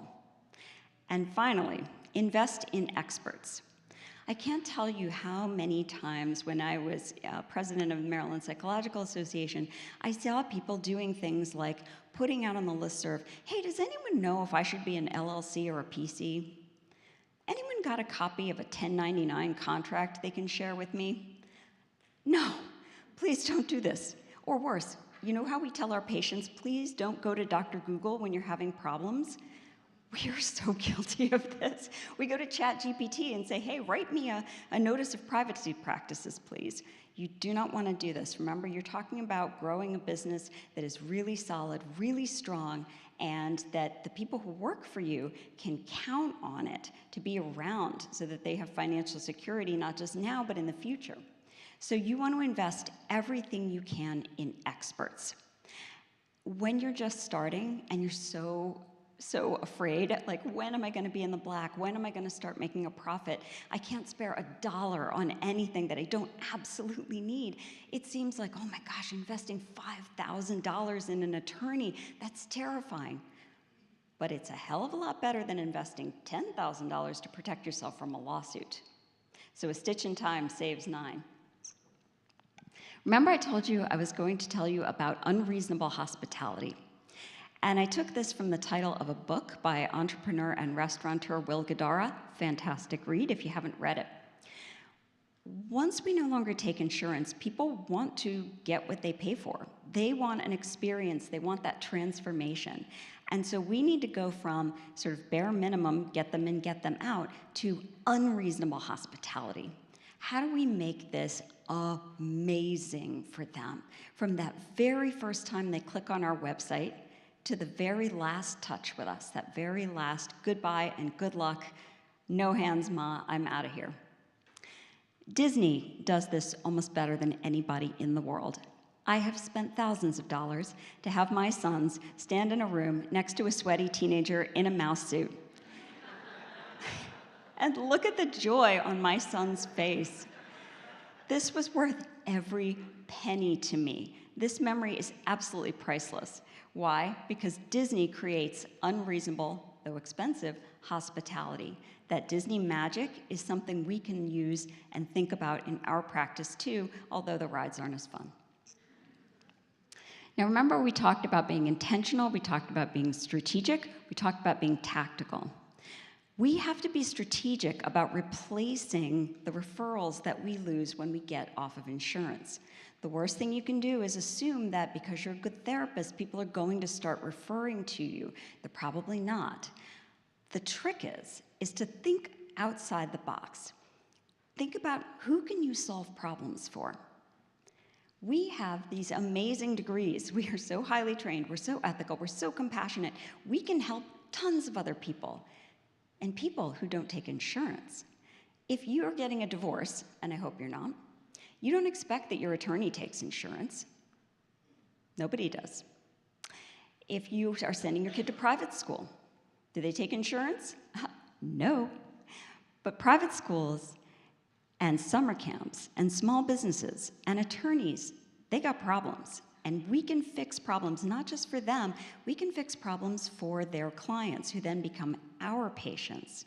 And finally, invest in experts. I can't tell you how many times when I was president of the Maryland Psychological Association, I saw people doing things like putting out on the listserv, hey, does anyone know if I should be an LLC or a PC? Anyone got a copy of a 1099 contract they can share with me? No, please don't do this. Or worse, you know how we tell our patients, please don't go to Dr. Google when you're having problems? We are so guilty of this. We go to ChatGPT and say, hey, write me a notice of privacy practices, please. You do not want to do this. Remember, you're talking about growing a business that is really solid, really strong, and that the people who work for you can count on it to be around so that they have financial security, not just now, but in the future. So you want to invest everything you can in experts. When you're just starting and you're so afraid, like, when am I going to be in the black? When am I going to start making a profit? I can't spare $1 on anything that I don't absolutely need. It seems like, oh my gosh, investing $5,000 in an attorney, that's terrifying. But it's a hell of a lot better than investing $10,000 to protect yourself from a lawsuit. So a stitch in time saves 9. Remember I told you I was going to tell you about unreasonable hospitality. And I took this from the title of a book by entrepreneur and restaurateur Will Guidara. Fantastic read if you haven't read it. Once we no longer take insurance, people want to get what they pay for. They want an experience. They want that transformation. And so we need to go from sort of bare minimum, get them in, get them out, to unreasonable hospitality. How do we make this amazing for them? From that very first time they click on our website, to the very last touch with us, that very last goodbye and good luck, no hands, ma, I'm out of here. Disney does this almost better than anybody in the world. I have spent thousands of dollars to have my sons stand in a room next to a sweaty teenager in a mouse suit. And look at the joy on my son's face. This was worth every penny to me. This memory is absolutely priceless. Why? Because Disney creates unreasonable, though expensive, hospitality. That Disney magic is something we can use and think about in our practice too, although the rides aren't as fun. Now remember, we talked about being intentional, we talked about being strategic, we talked about being tactical. We have to be strategic about replacing the referrals that we lose when we get off of insurance. The worst thing you can do is assume that because you're a good therapist, people are going to start referring to you. They're probably not. The trick is to think outside the box. Think about who can you solve problems for? We have these amazing degrees. We are so highly trained, we're so ethical, we're so compassionate. We can help tons of other people and people who don't take insurance. If you're getting a divorce, and I hope you're not, you don't expect that your attorney takes insurance. Nobody does. If you are sending your kid to private school, do they take insurance? No. But private schools and summer camps and small businesses and attorneys, they got problems. And we can fix problems, not just for them, we can fix problems for their clients who then become our patients.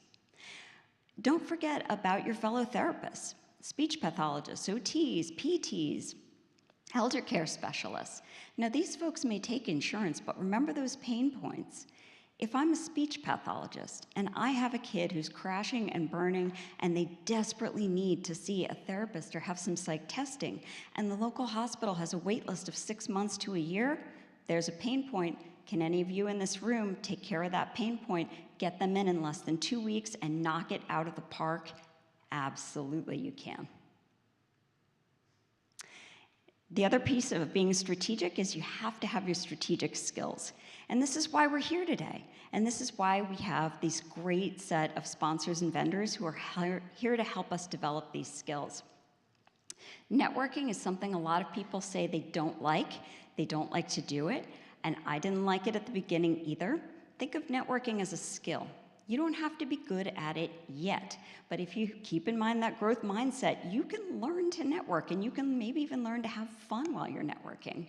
Don't forget about your fellow therapists. Speech pathologists, OTs, PTs, elder care specialists. Now, these folks may take insurance, but remember those pain points. If I'm a speech pathologist and I have a kid who's crashing and burning and they desperately need to see a therapist or have some psych testing, and the local hospital has a wait list of 6 months to a year, there's a pain point. Can any of you in this room take care of that pain point, get them in less than 2 weeks and knock it out of the park? Absolutely, you can. The other piece of being strategic is you have to have your strategic skills. And this is why we're here today. And this is why we have these great set of sponsors and vendors who are here to help us develop these skills. Networking is something a lot of people say they don't like. They don't like to do it. And I didn't like it at the beginning either. Think of networking as a skill. You don't have to be good at it yet, but if you keep in mind that growth mindset, you can learn to network, and you can maybe even learn to have fun while you're networking.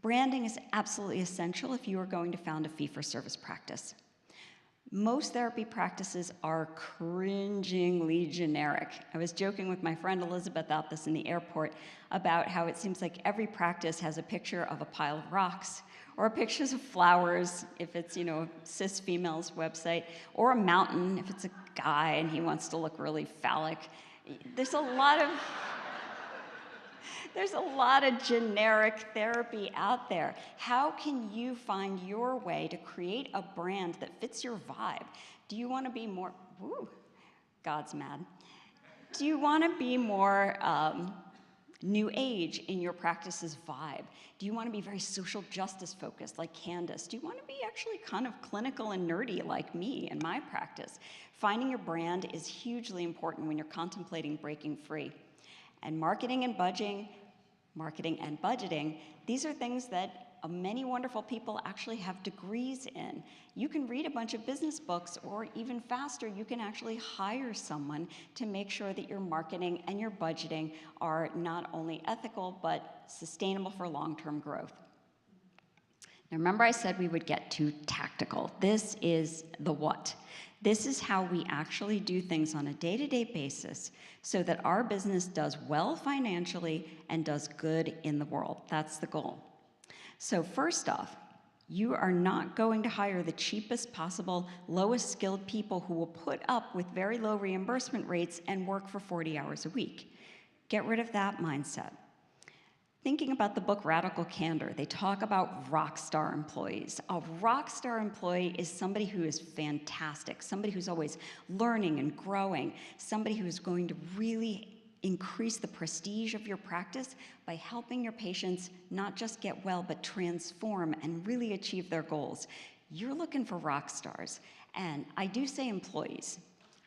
Branding is absolutely essential if you are going to found a fee-for-service practice. Most therapy practices are cringingly generic. I was joking with my friend Elizabeth out this in the airport about how it seems like every practice has a picture of a pile of rocks, or pictures of flowers if it's, a cis female's website, or a mountain if it's a guy and he wants to look really phallic. There's a lot of generic therapy out there. How can you find your way to create a brand that fits your vibe? Do you want to be more, God's mad. Do you want to be more new age in your practice's vibe? Do you want to be very social justice focused like Candace? Do you want to be actually kind of clinical and nerdy like me in my practice? Finding your brand is hugely important when you're contemplating breaking free. And marketing and budgeting, these are things that many wonderful people actually have degrees in. You can read a bunch of business books, or even faster, you can actually hire someone to make sure that your marketing and your budgeting are not only ethical, but sustainable for long-term growth. Now remember I said we would get too tactical. This is the what. This is how we actually do things on a day-to-day basis so that our business does well financially and does good in the world. That's the goal. So first off, you are not going to hire the cheapest possible, lowest skilled people who will put up with very low reimbursement rates and work for 40 hours a week. Get rid of that mindset. Thinking about the book Radical Candor, they talk about rock star employees. A rock star employee is somebody who is fantastic, somebody who's always learning and growing, somebody who is going to really increase the prestige of your practice by helping your patients not just get well, but transform and really achieve their goals. You're looking for rock stars. And I do say employees.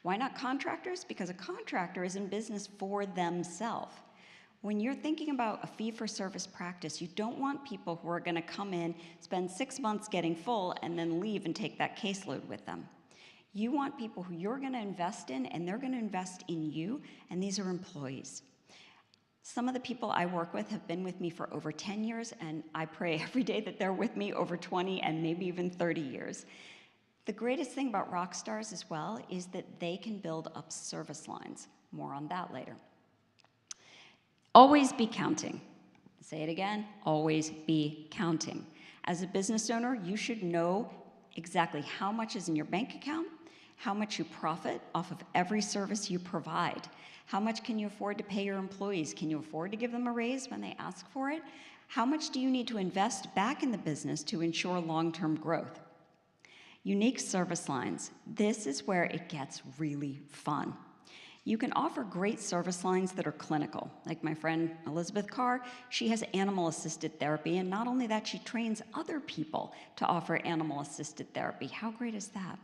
Why not contractors? Because a contractor is in business for themselves. When you're thinking about a fee-for-service practice, you don't want people who are going to come in, spend 6 months getting full, and then leave and take that caseload with them. You want people who you're going to invest in, and they're going to invest in you, and these are employees. Some of the people I work with have been with me for over 10 years, and I pray every day that they're with me over 20 and maybe even 30 years. The greatest thing about rock stars as well is that they can build up service lines. More on that later. Always be counting. Say it again, always be counting. As a business owner, you should know exactly how much is in your bank account, how much you profit off of every service you provide. How much can you afford to pay your employees? Can you afford to give them a raise when they ask for it? How much do you need to invest back in the business to ensure long-term growth? Unique service lines. This is where it gets really fun. You can offer great service lines that are clinical. Like my friend Elizabeth Carr, she has animal-assisted therapy, and not only that, she trains other people to offer animal-assisted therapy. How great is that?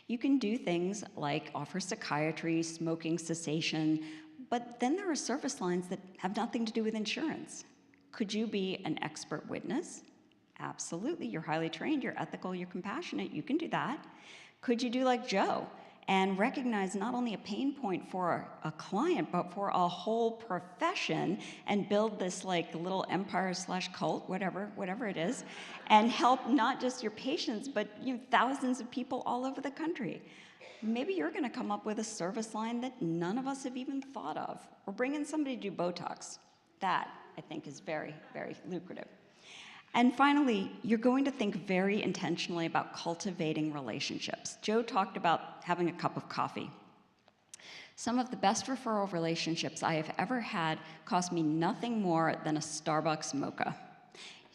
You can do things like offer psychiatry, smoking cessation, but then there are service lines that have nothing to do with insurance. Could you be an expert witness? Absolutely. You're highly trained, you're ethical, you're compassionate. You can do that. Could you do like Joe and recognize not only a pain point for a client, but for a whole profession, and build this like little empire/cult, whatever it is, and help not just your patients, but thousands of people all over the country? Maybe you're going to come up with a service line that none of us have even thought of. Or bring in somebody to do Botox. That, I think, is very, very lucrative. And finally, you're going to think very intentionally about cultivating relationships. Joe talked about having a cup of coffee. Some of the best referral relationships I have ever had cost me nothing more than a Starbucks mocha.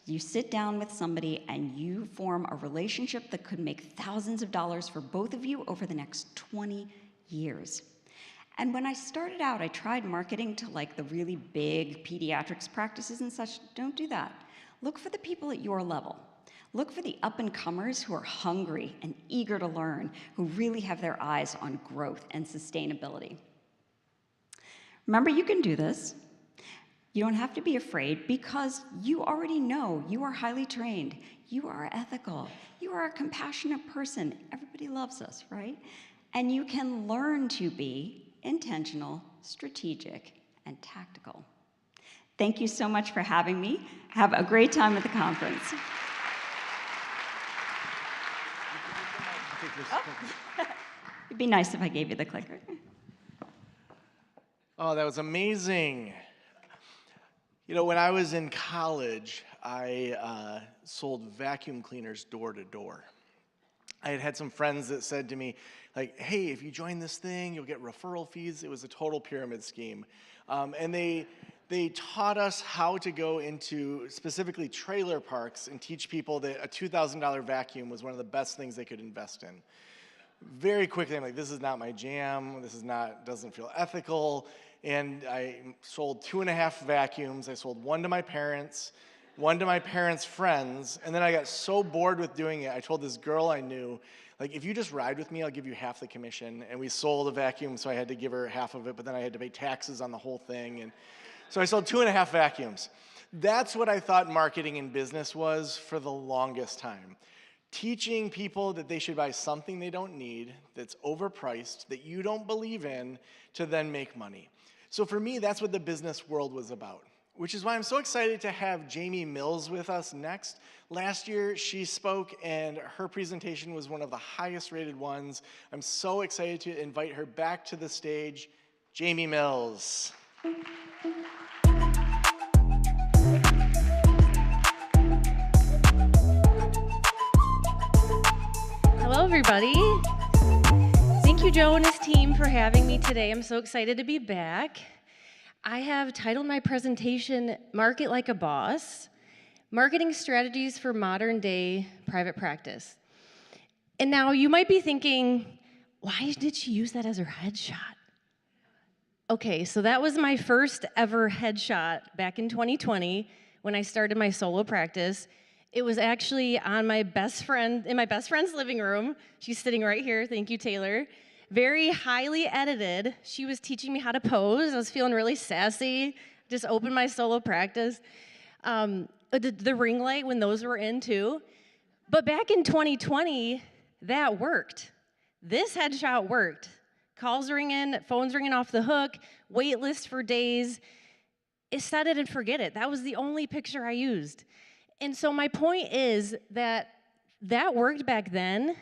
You sit down with somebody and you form a relationship that could make thousands of dollars for both of you over the next 20 years. And when I started out, I tried marketing to like the really big pediatrics practices and such. Don't do that. Look for the people at your level. Look for the up-and-comers who are hungry and eager to learn, who really have their eyes on growth and sustainability. Remember, you can do this. You don't have to be afraid because you already know you are highly trained, you are ethical, you are a compassionate person. Everybody loves us, right? And you can learn to be intentional, strategic, and tactical. Thank you so much for having me. Have a great time at the conference. It'd be nice if I gave you the clicker. Oh, that was amazing. You know, when I was in college, I sold vacuum cleaners door to door. I had some friends that said to me, like, hey, if you join this thing, you'll get referral fees. It was a total pyramid scheme. And they taught us how to go into specifically trailer parks and teach people that a $2,000 vacuum was one of the best things they could invest in. Very quickly, I'm like, this is not my jam. This is not, doesn't feel ethical. And I sold 2.5 vacuums. I sold one to my parents, one to my parents' friends, and then I got so bored with doing it, I told this girl I knew, like, if you just ride with me, I'll give you half the commission. And we sold a vacuum, so I had to give her half of it, but then I had to pay taxes on the whole thing. And so I sold 2.5 vacuums. That's what I thought marketing and business was for the longest time. Teaching people that they should buy something they don't need, that's overpriced, that you don't believe in, to then make money. So for me, that's what the business world was about, which is why I'm so excited to have Jamie Mills with us next. Last year, she spoke, and her presentation was one of the highest rated ones. I'm so excited to invite her back to the stage. Jamie Mills. Hello, everybody. Thank you, Joe and his team, for having me today. I'm so excited to be back. I have titled my presentation, Market Like a Boss, Marketing Strategies for Modern Day Private Practice. And now you might be thinking, why did she use that as her headshot? Okay, so that was my first ever headshot back in 2020 when I started my solo practice. It was actually on my best friend, in my best friend's living room. She's sitting right here, thank you, Taylor. Very highly edited. She was teaching me how to pose. I was feeling really sassy, just opened my solo practice. The ring light, when those were in too. But back in 2020, that worked. This headshot worked. Calls ringing, phones ringing off the hook, wait list for days. It set it and forget it. That was the only picture I used. And so my point is that worked back then,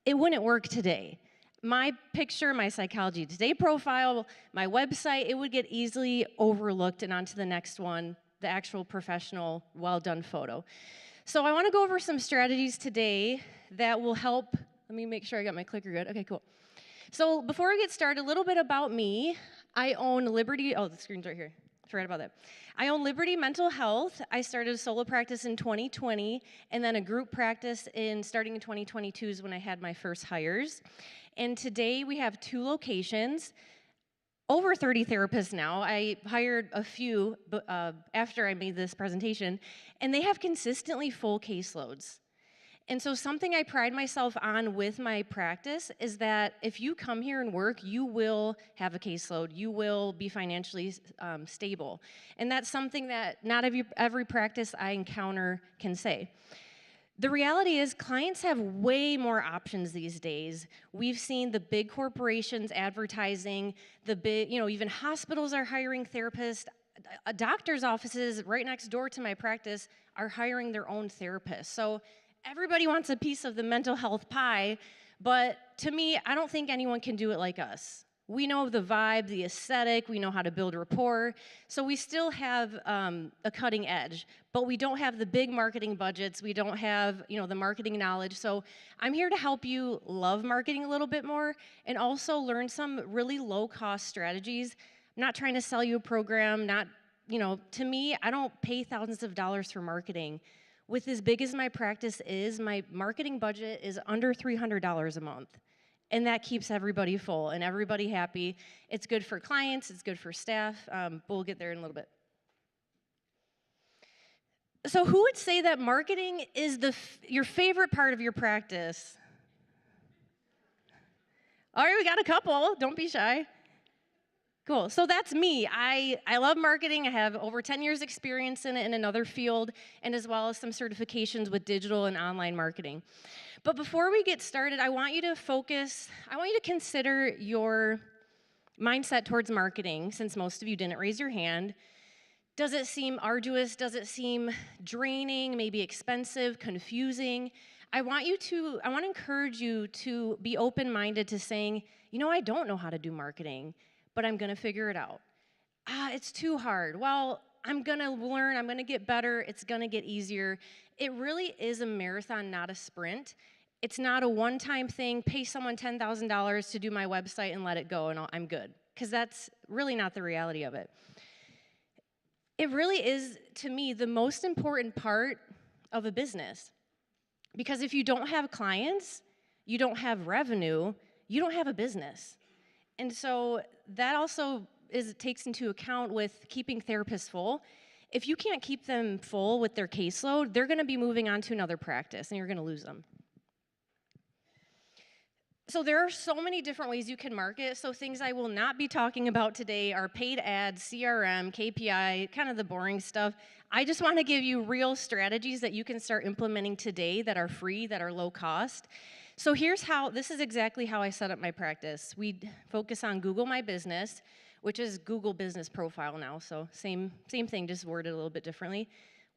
it wouldn't work today. My picture, my Psychology Today profile, my website, it would get easily overlooked and onto the next one, the actual professional, well-done photo. So I wanna go over some strategies today that will help. Let me make sure I got my clicker good. Okay, cool. So before I get started, a little bit about me. I own Liberty, oh, the screen's right here. Forgot about that. I own Liberty Mental Health. I started a solo practice in 2020, and then a group practice starting in 2022 is when I had my first hires. And today we have 2 locations, over 30 therapists now. I hired a few after I made this presentation, and they have consistently full caseloads. And so something I pride myself on with my practice is that if you come here and work, you will have a caseload. You will be financially stable. And that's something that not every practice I encounter can say. The reality is clients have way more options these days. We've seen the big corporations advertising, even hospitals are hiring therapists. Doctor's offices right next door to my practice are hiring their own therapists. So everybody wants a piece of the mental health pie, but to me, I don't think anyone can do it like us. We know the vibe, the aesthetic, we know how to build rapport, so we still have a cutting edge, but we don't have the big marketing budgets, we don't have the marketing knowledge, so I'm here to help you love marketing a little bit more and also learn some really low-cost strategies. I'm not trying to sell you a program, to me, I don't pay thousands of dollars for marketing. With as big as my practice is, my marketing budget is under $300 a month. And that keeps everybody full and everybody happy. It's good for clients, it's good for staff, but we'll get there in a little bit. So who would say that marketing is your favorite part of your practice? All right, we got a couple, don't be shy. Cool. So that's me. I love marketing. I have over 10 years experience in it in another field, and as well as some certifications with digital and online marketing. But before we get started, I want you to consider your mindset towards marketing, since most of you didn't raise your hand. Does it seem arduous? Does it seem draining, maybe expensive, confusing? I want to encourage you to be open-minded to saying, I don't know how to do marketing, but I'm going to figure it out. It's too hard. Well, I'm going to learn. I'm going to get better. It's going to get easier. It really is a marathon, not a sprint. It's not a one-time thing, pay someone $10,000 to do my website and let it go and I'm good, because that's really not the reality of it. It really is, to me, the most important part of a business. Because if you don't have clients, you don't have revenue, you don't have a business. And so that also takes into account with keeping therapists full. If you can't keep them full with their caseload, they're going to be moving on to another practice, and you're going to lose them. So there are so many different ways you can market. So things I will not be talking about today are paid ads, CRM, KPI, kind of the boring stuff. I just want to give you real strategies that you can start implementing today that are free, that are low cost. So this is exactly how I set up my practice. We focus on Google My Business, which is Google Business Profile now. So same thing, just worded a little bit differently.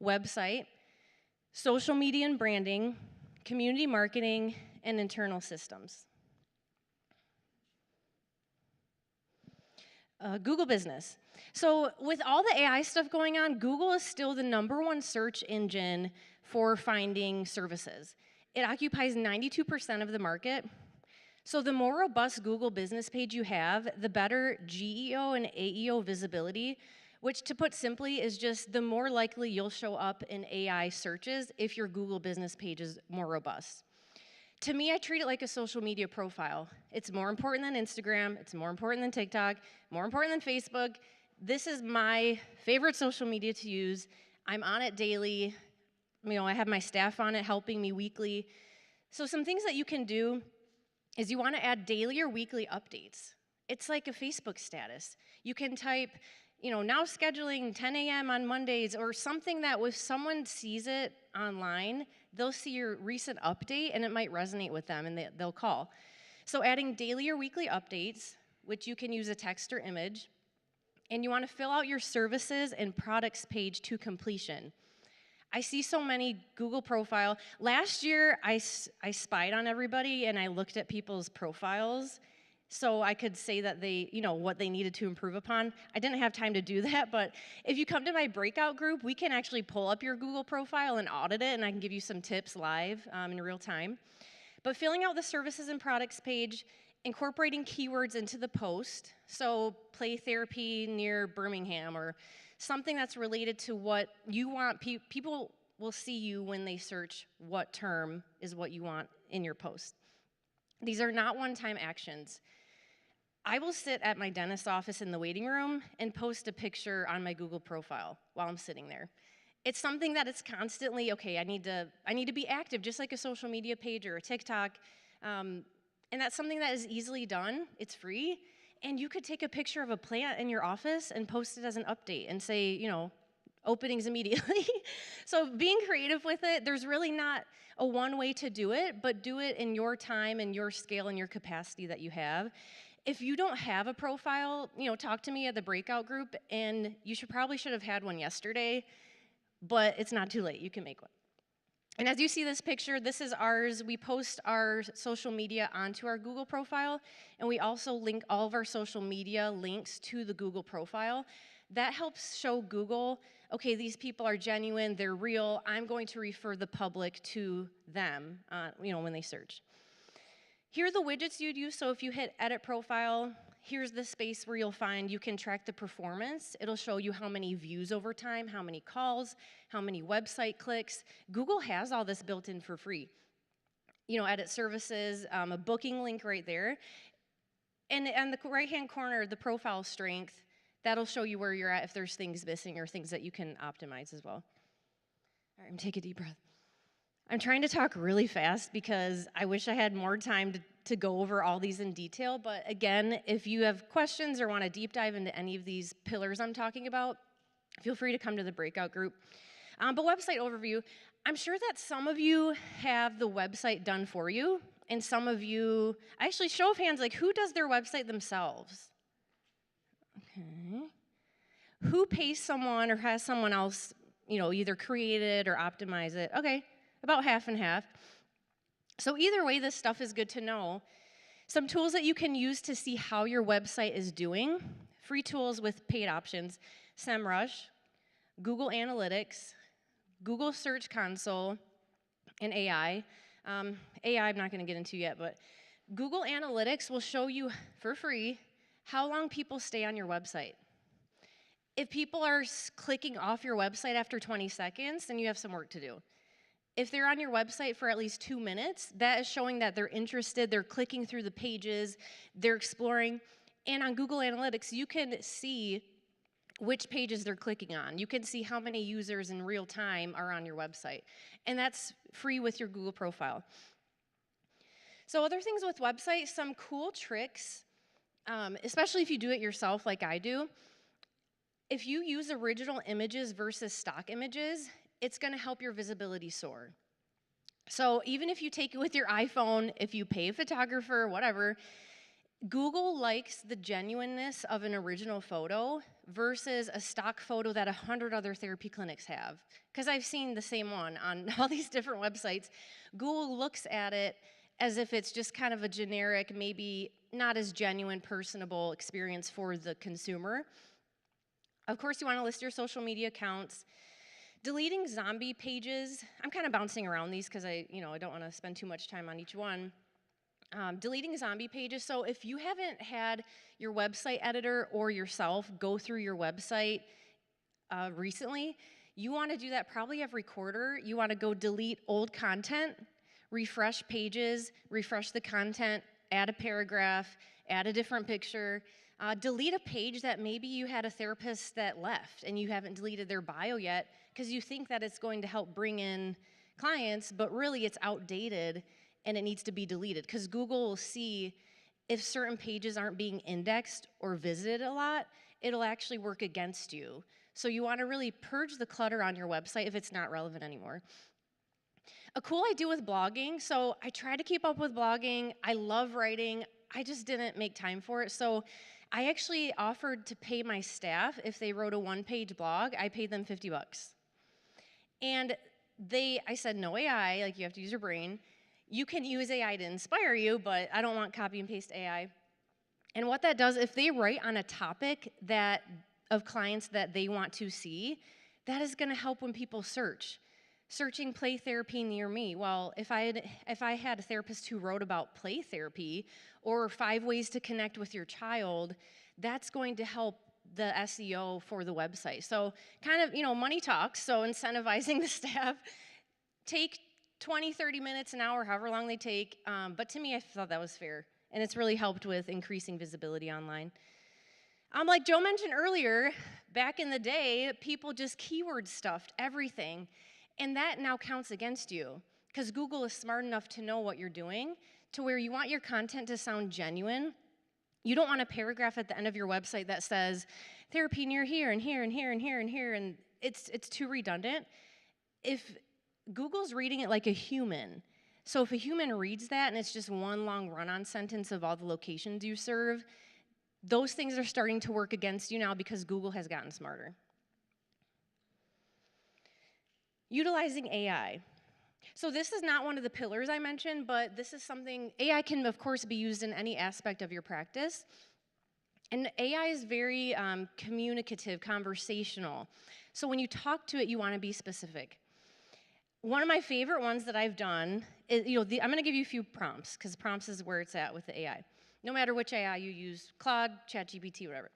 Website, social media and branding, community marketing, and internal systems. Google Business. So with all the AI stuff going on, Google is still the #1 search engine for finding services. It occupies 92% of the market. So the more robust Google business page you have, the better GEO and AEO visibility, which to put simply is just the more likely you'll show up in AI searches if your Google business page is more robust. To me, I treat it like a social media profile. It's more important than Instagram, it's more important than TikTok, more important than Facebook. This is my favorite social media to use. I'm on it daily. I have my staff on it helping me weekly. So some things that you can do is you want to add daily or weekly updates. It's like a Facebook status. You can type, now scheduling 10 a.m. on Mondays, or something that if someone sees it online, they'll see your recent update and it might resonate with them and they'll call. So adding daily or weekly updates, which you can use a text or image, and you want to fill out your services and products page to completion. I see so many Google profile. Last year, I spied on everybody and I looked at people's profiles so I could say that what they needed to improve upon. I didn't have time to do that, but if you come to my breakout group, we can actually pull up your Google profile and audit it, and I can give you some tips live in real time. But filling out the services and products page, incorporating keywords into the post, so play therapy near Birmingham, or something that's related to what you want. People will see you when they search what term is what you want in your post. These are not one-time actions. I will sit at my dentist's office in the waiting room and post a picture on my Google profile while I'm sitting there. It's something that it's constantly, okay, I need to be active, just like a social media page or a TikTok. And that's something that is easily done. It's free. And you could take a picture of a plant in your office and post it as an update and say, openings immediately. So being creative with it, there's really not a one way to do it, but do it in your time and your scale and your capacity that you have. If you don't have a profile, talk to me at the breakout group, and you probably should have had one yesterday, but it's not too late. You can make one. And as you see this picture, this is ours. We post our social media onto our Google profile, and we also link all of our social media links to the Google profile. That helps show Google, okay, these people are genuine, they're real. I'm going to refer the public to them, when they search. Here are the widgets you'd use. So if you hit Edit Profile, here's the space where you can track the performance. It'll show you how many views over time, how many calls, how many website clicks. Google has all this built in for free. Edit services, a booking link right there. And on the right-hand corner, the profile strength, that'll show you where you're at if there's things missing or things that you can optimize as well. All right, take a deep breath. I'm trying to talk really fast because I wish I had more time to go over all these in detail, but again, if you have questions or want to deep dive into any of these pillars I'm talking about, feel free to come to the breakout group. But website overview, I'm sure that some of you have the website done for you, and some of you, actually show of hands, like who does their website themselves? Okay. Who pays someone or has someone else, either create it or optimize it? Okay, about half and half. So either way, this stuff is good to know. Some tools that you can use to see how your website is doing, free tools with paid options, SEMrush, Google Analytics, Google Search Console, and AI. AI I'm not going to get into yet, but Google Analytics will show you for free how long people stay on your website. If people are clicking off your website after 20 seconds, then you have some work to do. If they're on your website for at least 2 minutes, that is showing that they're interested, they're clicking through the pages, they're exploring. And on Google Analytics, you can see which pages they're clicking on. You can see how many users in real time are on your website. And that's free with your Google profile. So other things with websites, some cool tricks, especially if you do it yourself like I do. If you use original images versus stock images, it's going to help your visibility soar. So even if you take it with your iPhone, if you pay a photographer, whatever, Google likes the genuineness of an original photo versus a stock photo that 100 other therapy clinics have. Because I've seen the same one on all these different websites. Google looks at it as if it's just kind of a generic, maybe not as genuine, personable experience for the consumer. Of course, you want to list your social media accounts. Deleting zombie pages, I'm kind of bouncing around these because I don't want to spend too much time on each one. Deleting zombie pages, so if you haven't had your website editor or yourself go through your website recently, you want to do that probably every quarter. You want to go delete old content, refresh pages, refresh the content, add a paragraph, add a different picture. Delete a page that maybe you had a therapist that left and you haven't deleted their bio yet because you think that it's going to help bring in clients, but really it's outdated and it needs to be deleted because Google will see if certain pages aren't being indexed or visited a lot, it'll actually work against you. So you want to really purge the clutter on your website if it's not relevant anymore. A cool idea with blogging, so I try to keep up with blogging. I love writing. I just didn't make time for it. So I actually offered to pay my staff if they wrote a one-page blog. I paid them $50. And I said, no AI, like you have to use your brain. You can use AI to inspire you, but I don't want copy and paste AI. And what that does, if they write on a topic of clients that they want to see, that is going to help when people search. Searching play therapy near me. Well, if I had a therapist who wrote about play therapy or 5 ways to connect with your child, that's going to help the SEO for the website. So kind of, money talks, so incentivizing the staff. Take 20, 30 minutes, an hour, however long they take. But to me, I thought that was fair. And it's really helped with increasing visibility online. Like Joe mentioned earlier, back in the day, people just keyword stuffed everything. And that now counts against you because Google is smart enough to know what you're doing to where you want your content to sound genuine. You don't want a paragraph at the end of your website that says, therapy near here and here and here and here and here, and it's too redundant. If Google's reading it like a human, so if a human reads that and it's just one long run-on sentence of all the locations you serve, those things are starting to work against you now because Google has gotten smarter. Utilizing AI. So this is not one of the pillars I mentioned, but this is something, AI can of course be used in any aspect of your practice. And AI is very communicative, conversational. So when you talk to it, you want to be specific. One of my favorite ones that I've done is, I'm going to give you a few prompts, because prompts is where it's at with the AI. No matter which AI you use, Claude, ChatGPT, whatever.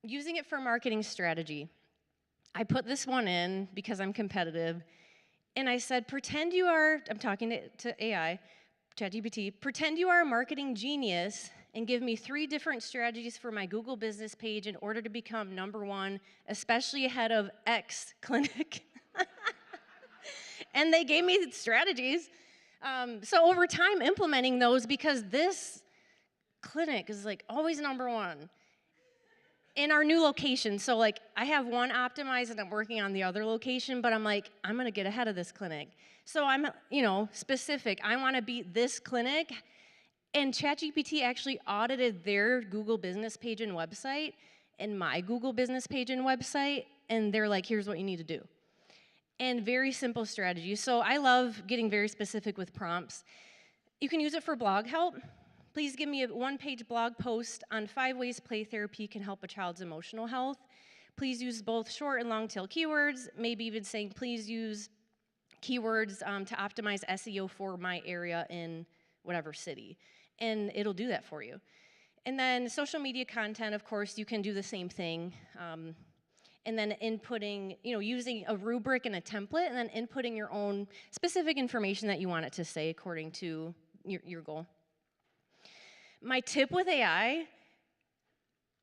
Using it for marketing strategy. I put this one in because I'm competitive, and I said, pretend you are, I'm talking to AI, ChatGPT, pretend you are a marketing genius and give me 3 different strategies for my Google business page in order to become #1, especially ahead of X clinic. And they gave me strategies. So over time, implementing those, because this clinic is like always number one in our new location. So like I have one optimized and I'm working on the other location, but I'm like, I'm gonna get ahead of this clinic. So I'm, specific. I wanna beat this clinic. And ChatGPT actually audited their Google business page and website and my Google business page and website. And they're like, here's what you need to do. And very simple strategy. So I love getting very specific with prompts. You can use it for blog help. Please give me a one-page blog post on 5 ways play therapy can help a child's emotional health. Please use both short and long tail keywords, maybe even saying please use keywords to optimize SEO for my area in whatever city. And it'll do that for you. And then social media content, of course, you can do the same thing. And then inputting, using a rubric and a template, and then inputting your own specific information that you want it to say according to your goal. My tip with AI,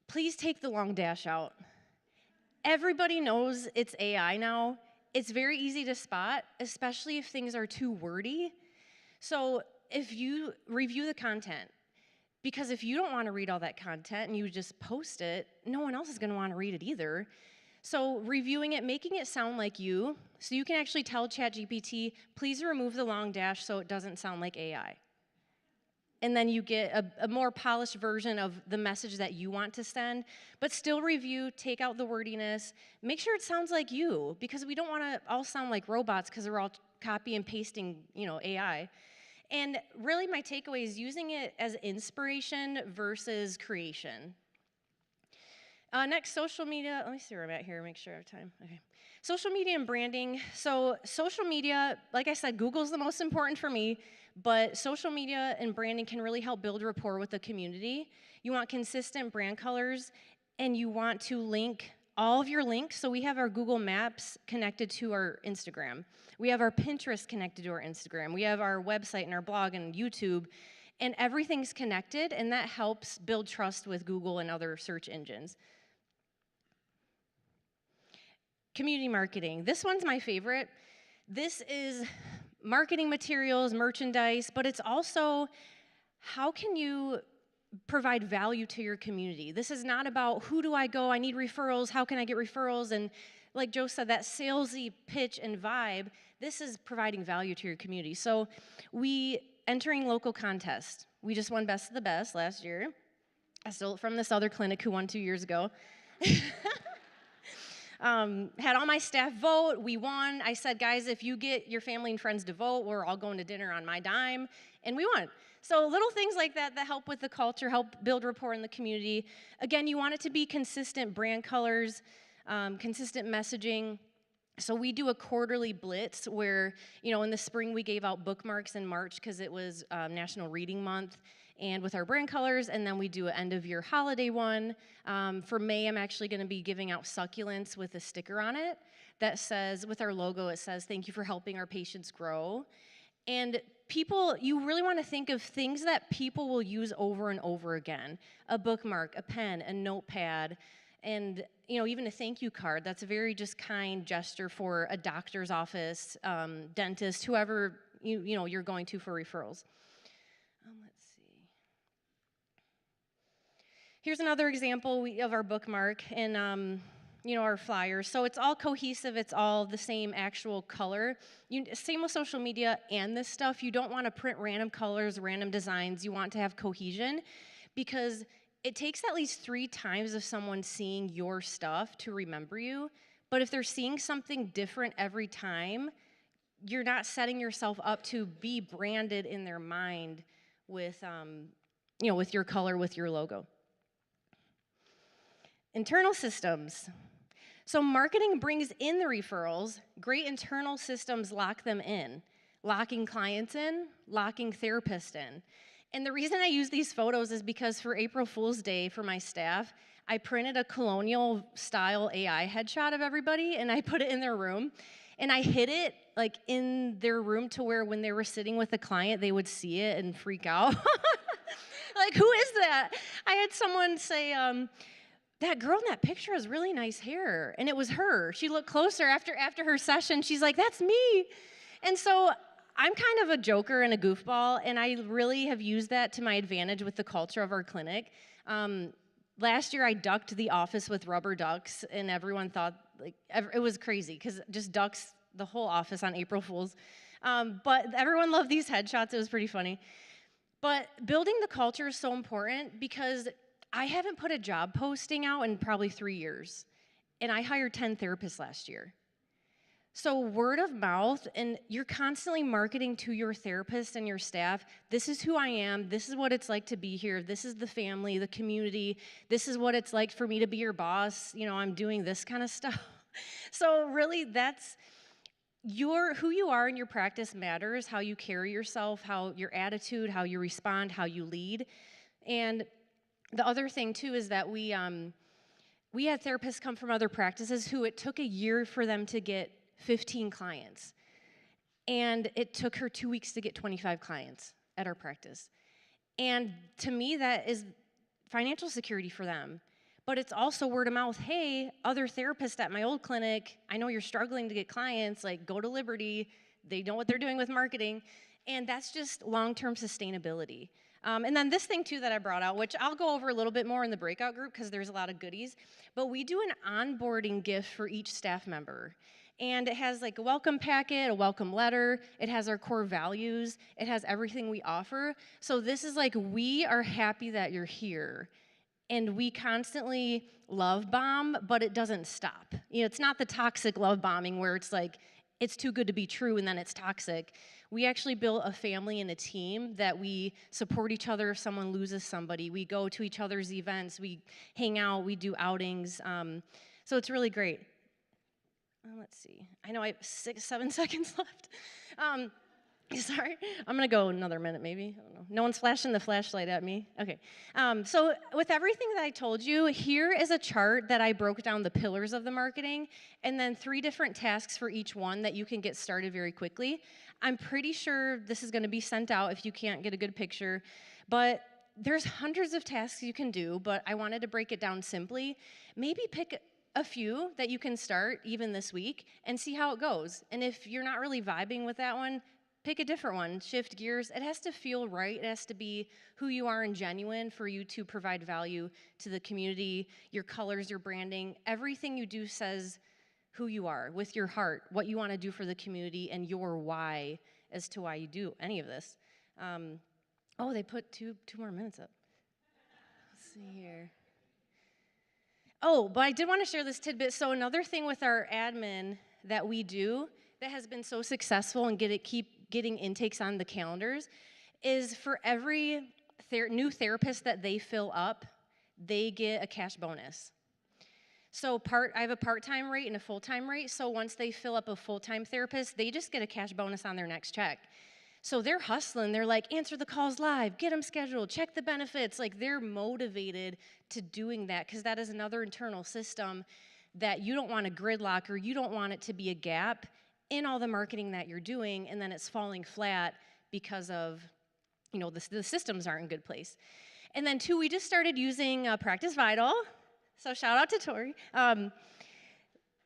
please take the long dash out. Everybody knows it's AI now. It's very easy to spot, especially if things are too wordy. So if you review the content, because if you don't want to read all that content and you just post it, no one else is going to want to read it either. So reviewing it, making it sound like you, so you can actually tell ChatGPT, please remove the long dash so it doesn't sound like AI. And then you get a more polished version of the message that you want to send, but still review, take out the wordiness, make sure it sounds like you, because we don't want to all sound like robots because we're all copy and pasting, AI. And really my takeaway is using it as inspiration versus creation. Next, social media. Let me see where I'm at here, make sure I have time. Okay. Social media and branding. So social media, like I said, Google's the most important for me, but social media and branding can really help build rapport with the community. You want consistent brand colors, and you want to link all of your links. So we have our Google Maps connected to our Instagram. We have our Pinterest connected to our Instagram. We have our website and our blog and YouTube, and everything's connected, and that helps build trust with Google and other search engines. Community marketing. This one's my favorite. This is marketing materials, merchandise, but it's also how can you provide value to your community. This is not about who do I go, I need referrals, how can I get referrals, and like Joe said, that salesy pitch and vibe, this is providing value to your community. So we entering local contests. We just won Best of the Best last year. I stole it from this other clinic who won 2 years ago. Had all my staff vote, we won. I said, guys, if you get your family and friends to vote, we're all going to dinner on my dime, and we won. So little things like that that help with the culture, help build rapport in the community. Again, you want it to be consistent brand colors, consistent messaging. So we do a quarterly blitz where, in the spring we gave out bookmarks in March because it was National Reading Month, and with our brand colors, and then we do an end-of-year holiday one. For May, I'm actually going to be giving out succulents with a sticker on it that says, with our logo, it says, thank you for helping our patients grow. And people, you really want to think of things that people will use over and over again. A bookmark, a pen, a notepad, and even a thank you card. That's a very just kind gesture for a doctor's office, dentist, whoever you're going to for referrals. Let's see. Here's another example of our bookmark and our flyers. So it's all cohesive. It's all the same actual color. Same with social media and this stuff. You don't want to print random colors, random designs. You want to have cohesion because it takes at least 3 times of someone seeing your stuff to remember you. But if they're seeing something different every time, you're not setting yourself up to be branded in their mind with, with your color, with your logo. Internal systems. So marketing brings in the referrals. Great internal systems lock them in, locking clients in, locking therapists in. And the reason I use these photos is because for April Fool's Day for my staff, I printed a colonial style AI headshot of everybody and I put it in their room. And I hid it like in their room to where when they were sitting with a client, they would see it and freak out. Like, who is that? I had someone say, that girl in that picture has really nice hair. And it was her. She looked closer after her session. She's like, that's me. And so I'm kind of a joker and a goofball, and I really have used that to my advantage with the culture of our clinic. Last year, I ducked the office with rubber ducks, and everyone thought, like, it was crazy, because just ducks the whole office on April Fools. But everyone loved these headshots. It was pretty funny. But building the culture is so important because I haven't put a job posting out in probably 3 years, and I hired 10 therapists last year. So word of mouth, and you're constantly marketing to your therapist and your staff, this is who I am, this is what it's like to be here, this is the family, the community, this is what it's like for me to be your boss, I'm doing this kind of stuff. So really that's who you are in your practice matters, how you carry yourself, how your attitude, how you respond, how you lead. And the other thing too is that we had therapists come from other practices who it took a year for them to get 15 clients. And it took her 2 weeks to get 25 clients at our practice. And to me, that is financial security for them. But it's also word of mouth. Hey, other therapists at my old clinic, I know you're struggling to get clients, like go to Liberty. They know what they're doing with marketing. And that's just long-term sustainability. And then this thing too that I brought out, which I'll go over a little bit more in the breakout group because there's a lot of goodies, but we do an onboarding gift for each staff member. And it has like a welcome packet, a welcome letter, it has our core values, it has everything we offer. So this is like, we are happy that you're here. And we constantly love bomb, but it doesn't stop. It's not the toxic love bombing where it's like, it's too good to be true and then it's toxic. We actually built a family and a team that we support each other if someone loses somebody. We go to each other's events, we hang out, we do outings. So it's really great. Let's see. I know I have 7 seconds left. Sorry. I'm going to go another minute maybe. I don't know. No one's flashing the flashlight at me. Okay. So with everything that I told you, here is a chart that I broke down the pillars of the marketing and then 3 different tasks for each one that you can get started very quickly. I'm pretty sure this is going to be sent out if you can't get a good picture, but there's hundreds of tasks you can do, but I wanted to break it down simply. Maybe pick a few that you can start even this week and see how it goes. And if you're not really vibing with that one, pick a different one, shift gears. It has to feel right. It has to be who you are and genuine for you to provide value to the community, your colors, your branding. Everything you do says who you are with your heart, what you want to do for the community, and your why as to why you do any of this. Oh, they put two more minutes up. Let's see here. Oh, but I did want to share this tidbit. So another thing with our admin that we do that has been so successful and keep getting intakes on the calendars is for every new therapist that they fill up, they get a cash bonus. So I have a part-time rate and a full-time rate. So once they fill up a full-time therapist, they just get a cash bonus on their next check. So they're hustling. They're like, answer the calls live, get them scheduled, check the benefits. Like they're motivated to doing that because that is another internal system that you don't want to gridlock or you don't want it to be a gap in all the marketing that you're doing and then it's falling flat because of, the systems aren't in good place. And then 2, we just started using Practice Vital. So shout out to Tori.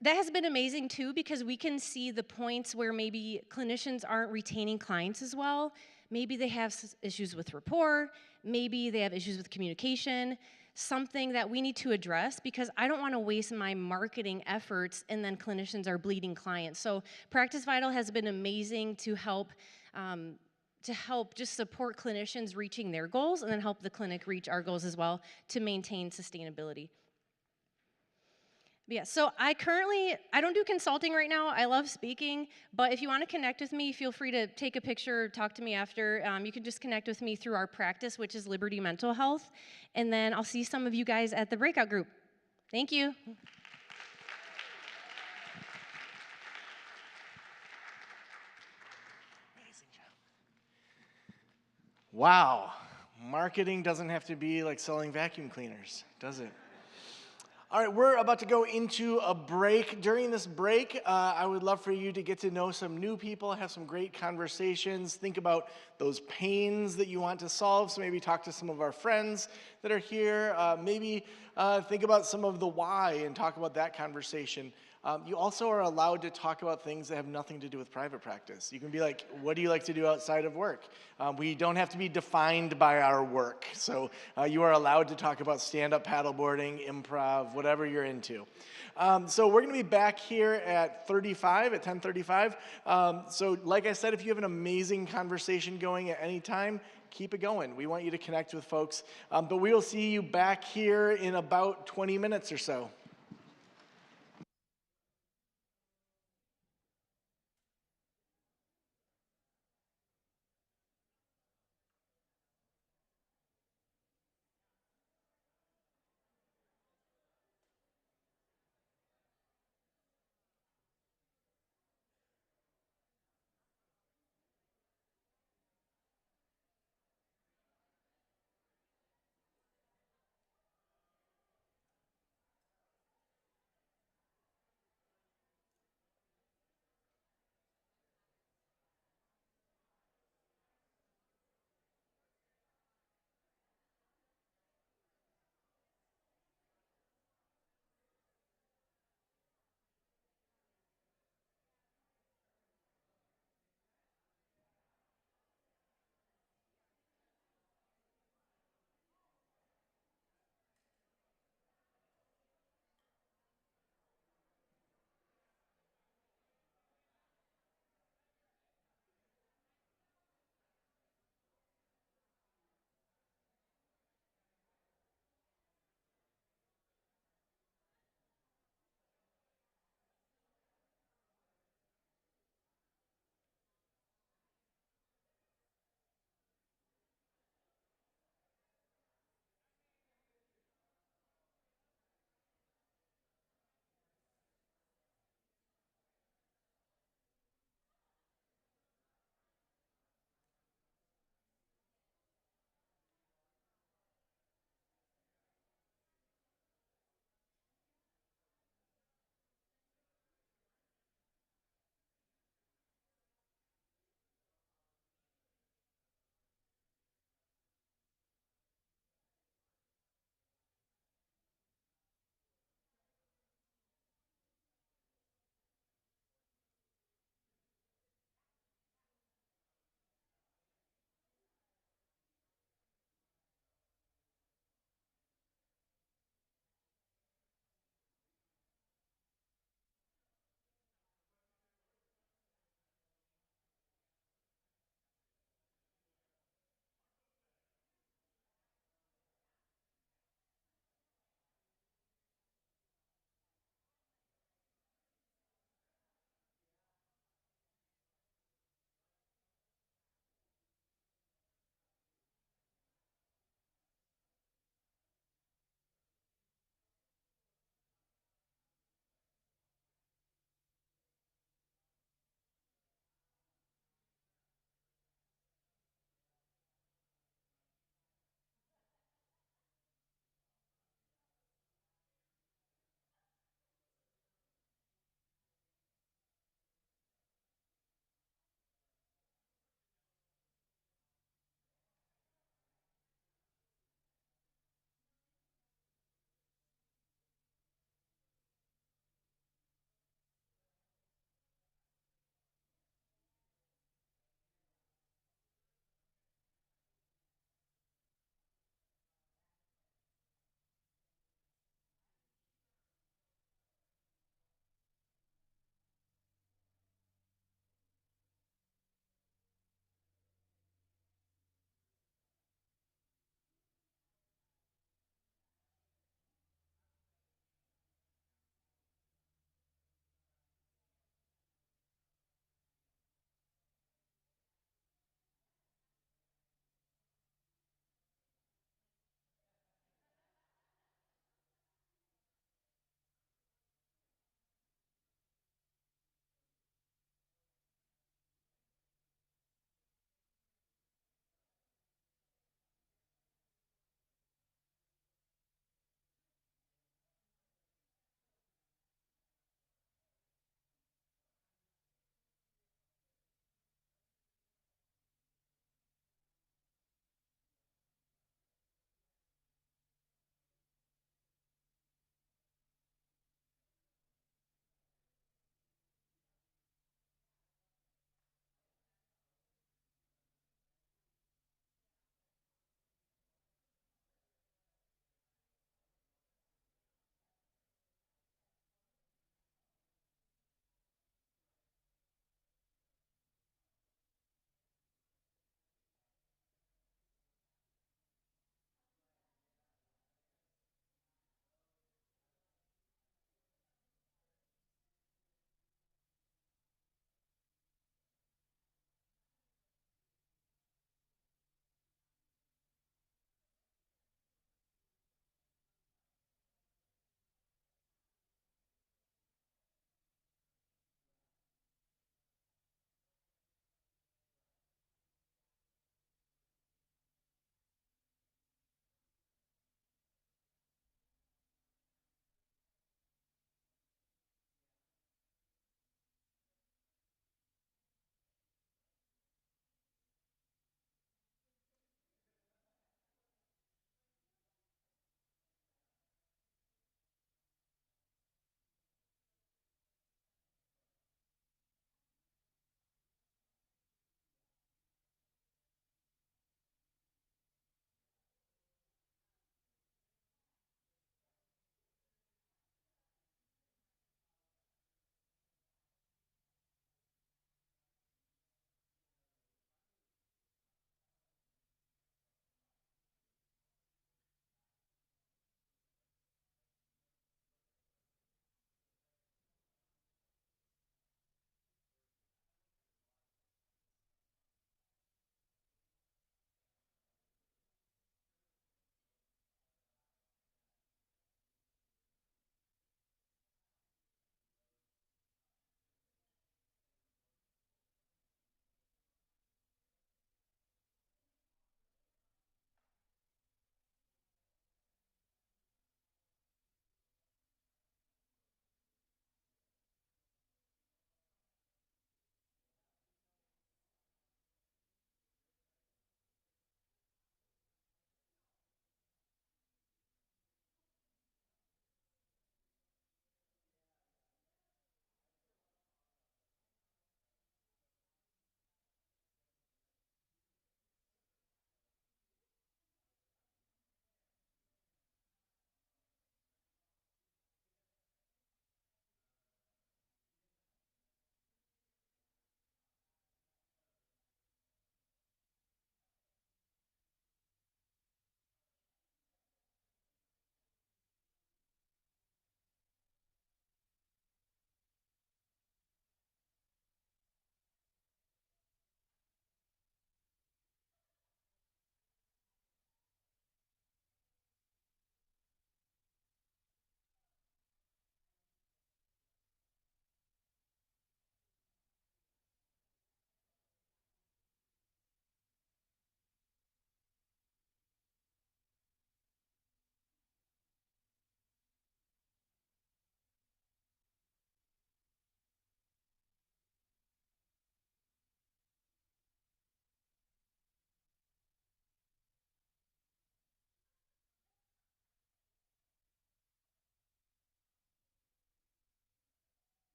That has been amazing too because we can see the points where maybe clinicians aren't retaining clients as well. Maybe they have issues with rapport, maybe they have issues with communication, something that we need to address because I don't want to waste my marketing efforts and then clinicians are bleeding clients. So Practice Vital has been amazing to help just support clinicians reaching their goals and then help the clinic reach our goals as well to maintain sustainability. Yeah, so I don't do consulting right now. I love speaking, but if you want to connect with me, feel free to take a picture, talk to me after. You can just connect with me through our practice, which is Liberty Mental Health, and then I'll see some of you guys at the breakout group. Thank you. Amazing job. Wow, marketing doesn't have to be like selling vacuum cleaners, does it? All right, we're about to go into a break. During this break, I would love for you to get to know some new people, have some great conversations, think about those pains that you want to solve. So maybe talk to some of our friends that are here. Maybe think about some of the why and talk about that conversation. You also are allowed to talk about things that have nothing to do with private practice. You can be like, what do you like to do outside of work? We don't have to be defined by our work. So you are allowed to talk about stand-up paddleboarding, improv, whatever you're into. So we're going to be back here at 10:35. So like I said, if you have an amazing conversation going at any time, keep it going. We want you to connect with folks. But we will see you back here in about 20 minutes or so.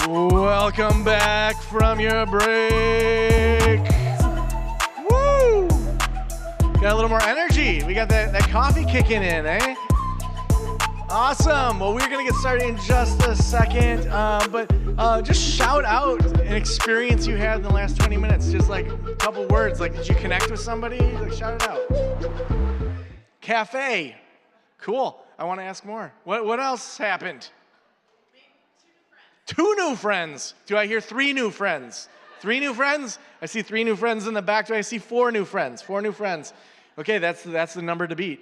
Welcome back from your break. Woo! Got a little more energy. We got that coffee kicking in, eh? Awesome. Well, we're going to get started in just a second, but just shout out an experience you had in the last 20 minutes. Just like a couple words. Like, did you connect with somebody? Like, shout it out. Cafe. Cool. I want to ask more. What else happened? Two new friends. Do I hear 3 new friends? 3 new friends? I see 3 new friends in the back. Do I see 4 new friends? 4 new friends. Okay, that's the number to beat.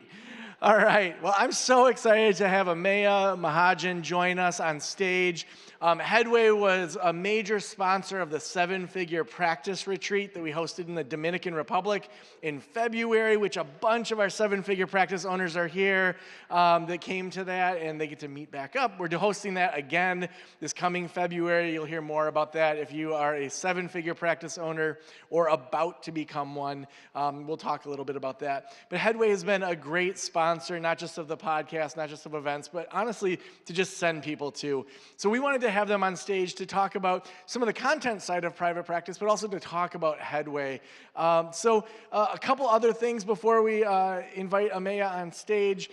All right. Well, I'm so excited to have Amaya Mahajan join us on stage. Headway was a major sponsor of the 7-figure practice retreat that we hosted in the Dominican Republic in February, which a bunch of our 7-figure practice owners are here that came to that, and they get to meet back up. We're hosting that again this coming February. You'll hear more about that if you are a 7-figure practice owner or about to become one. We'll talk a little bit about that. But Headway has been a great sponsor, not just of the podcast, not just of events, but honestly, to just send people to. So we wanted to have them on stage to talk about some of the content side of private practice, but also to talk about Headway. So a couple other things before we invite Amaya on stage.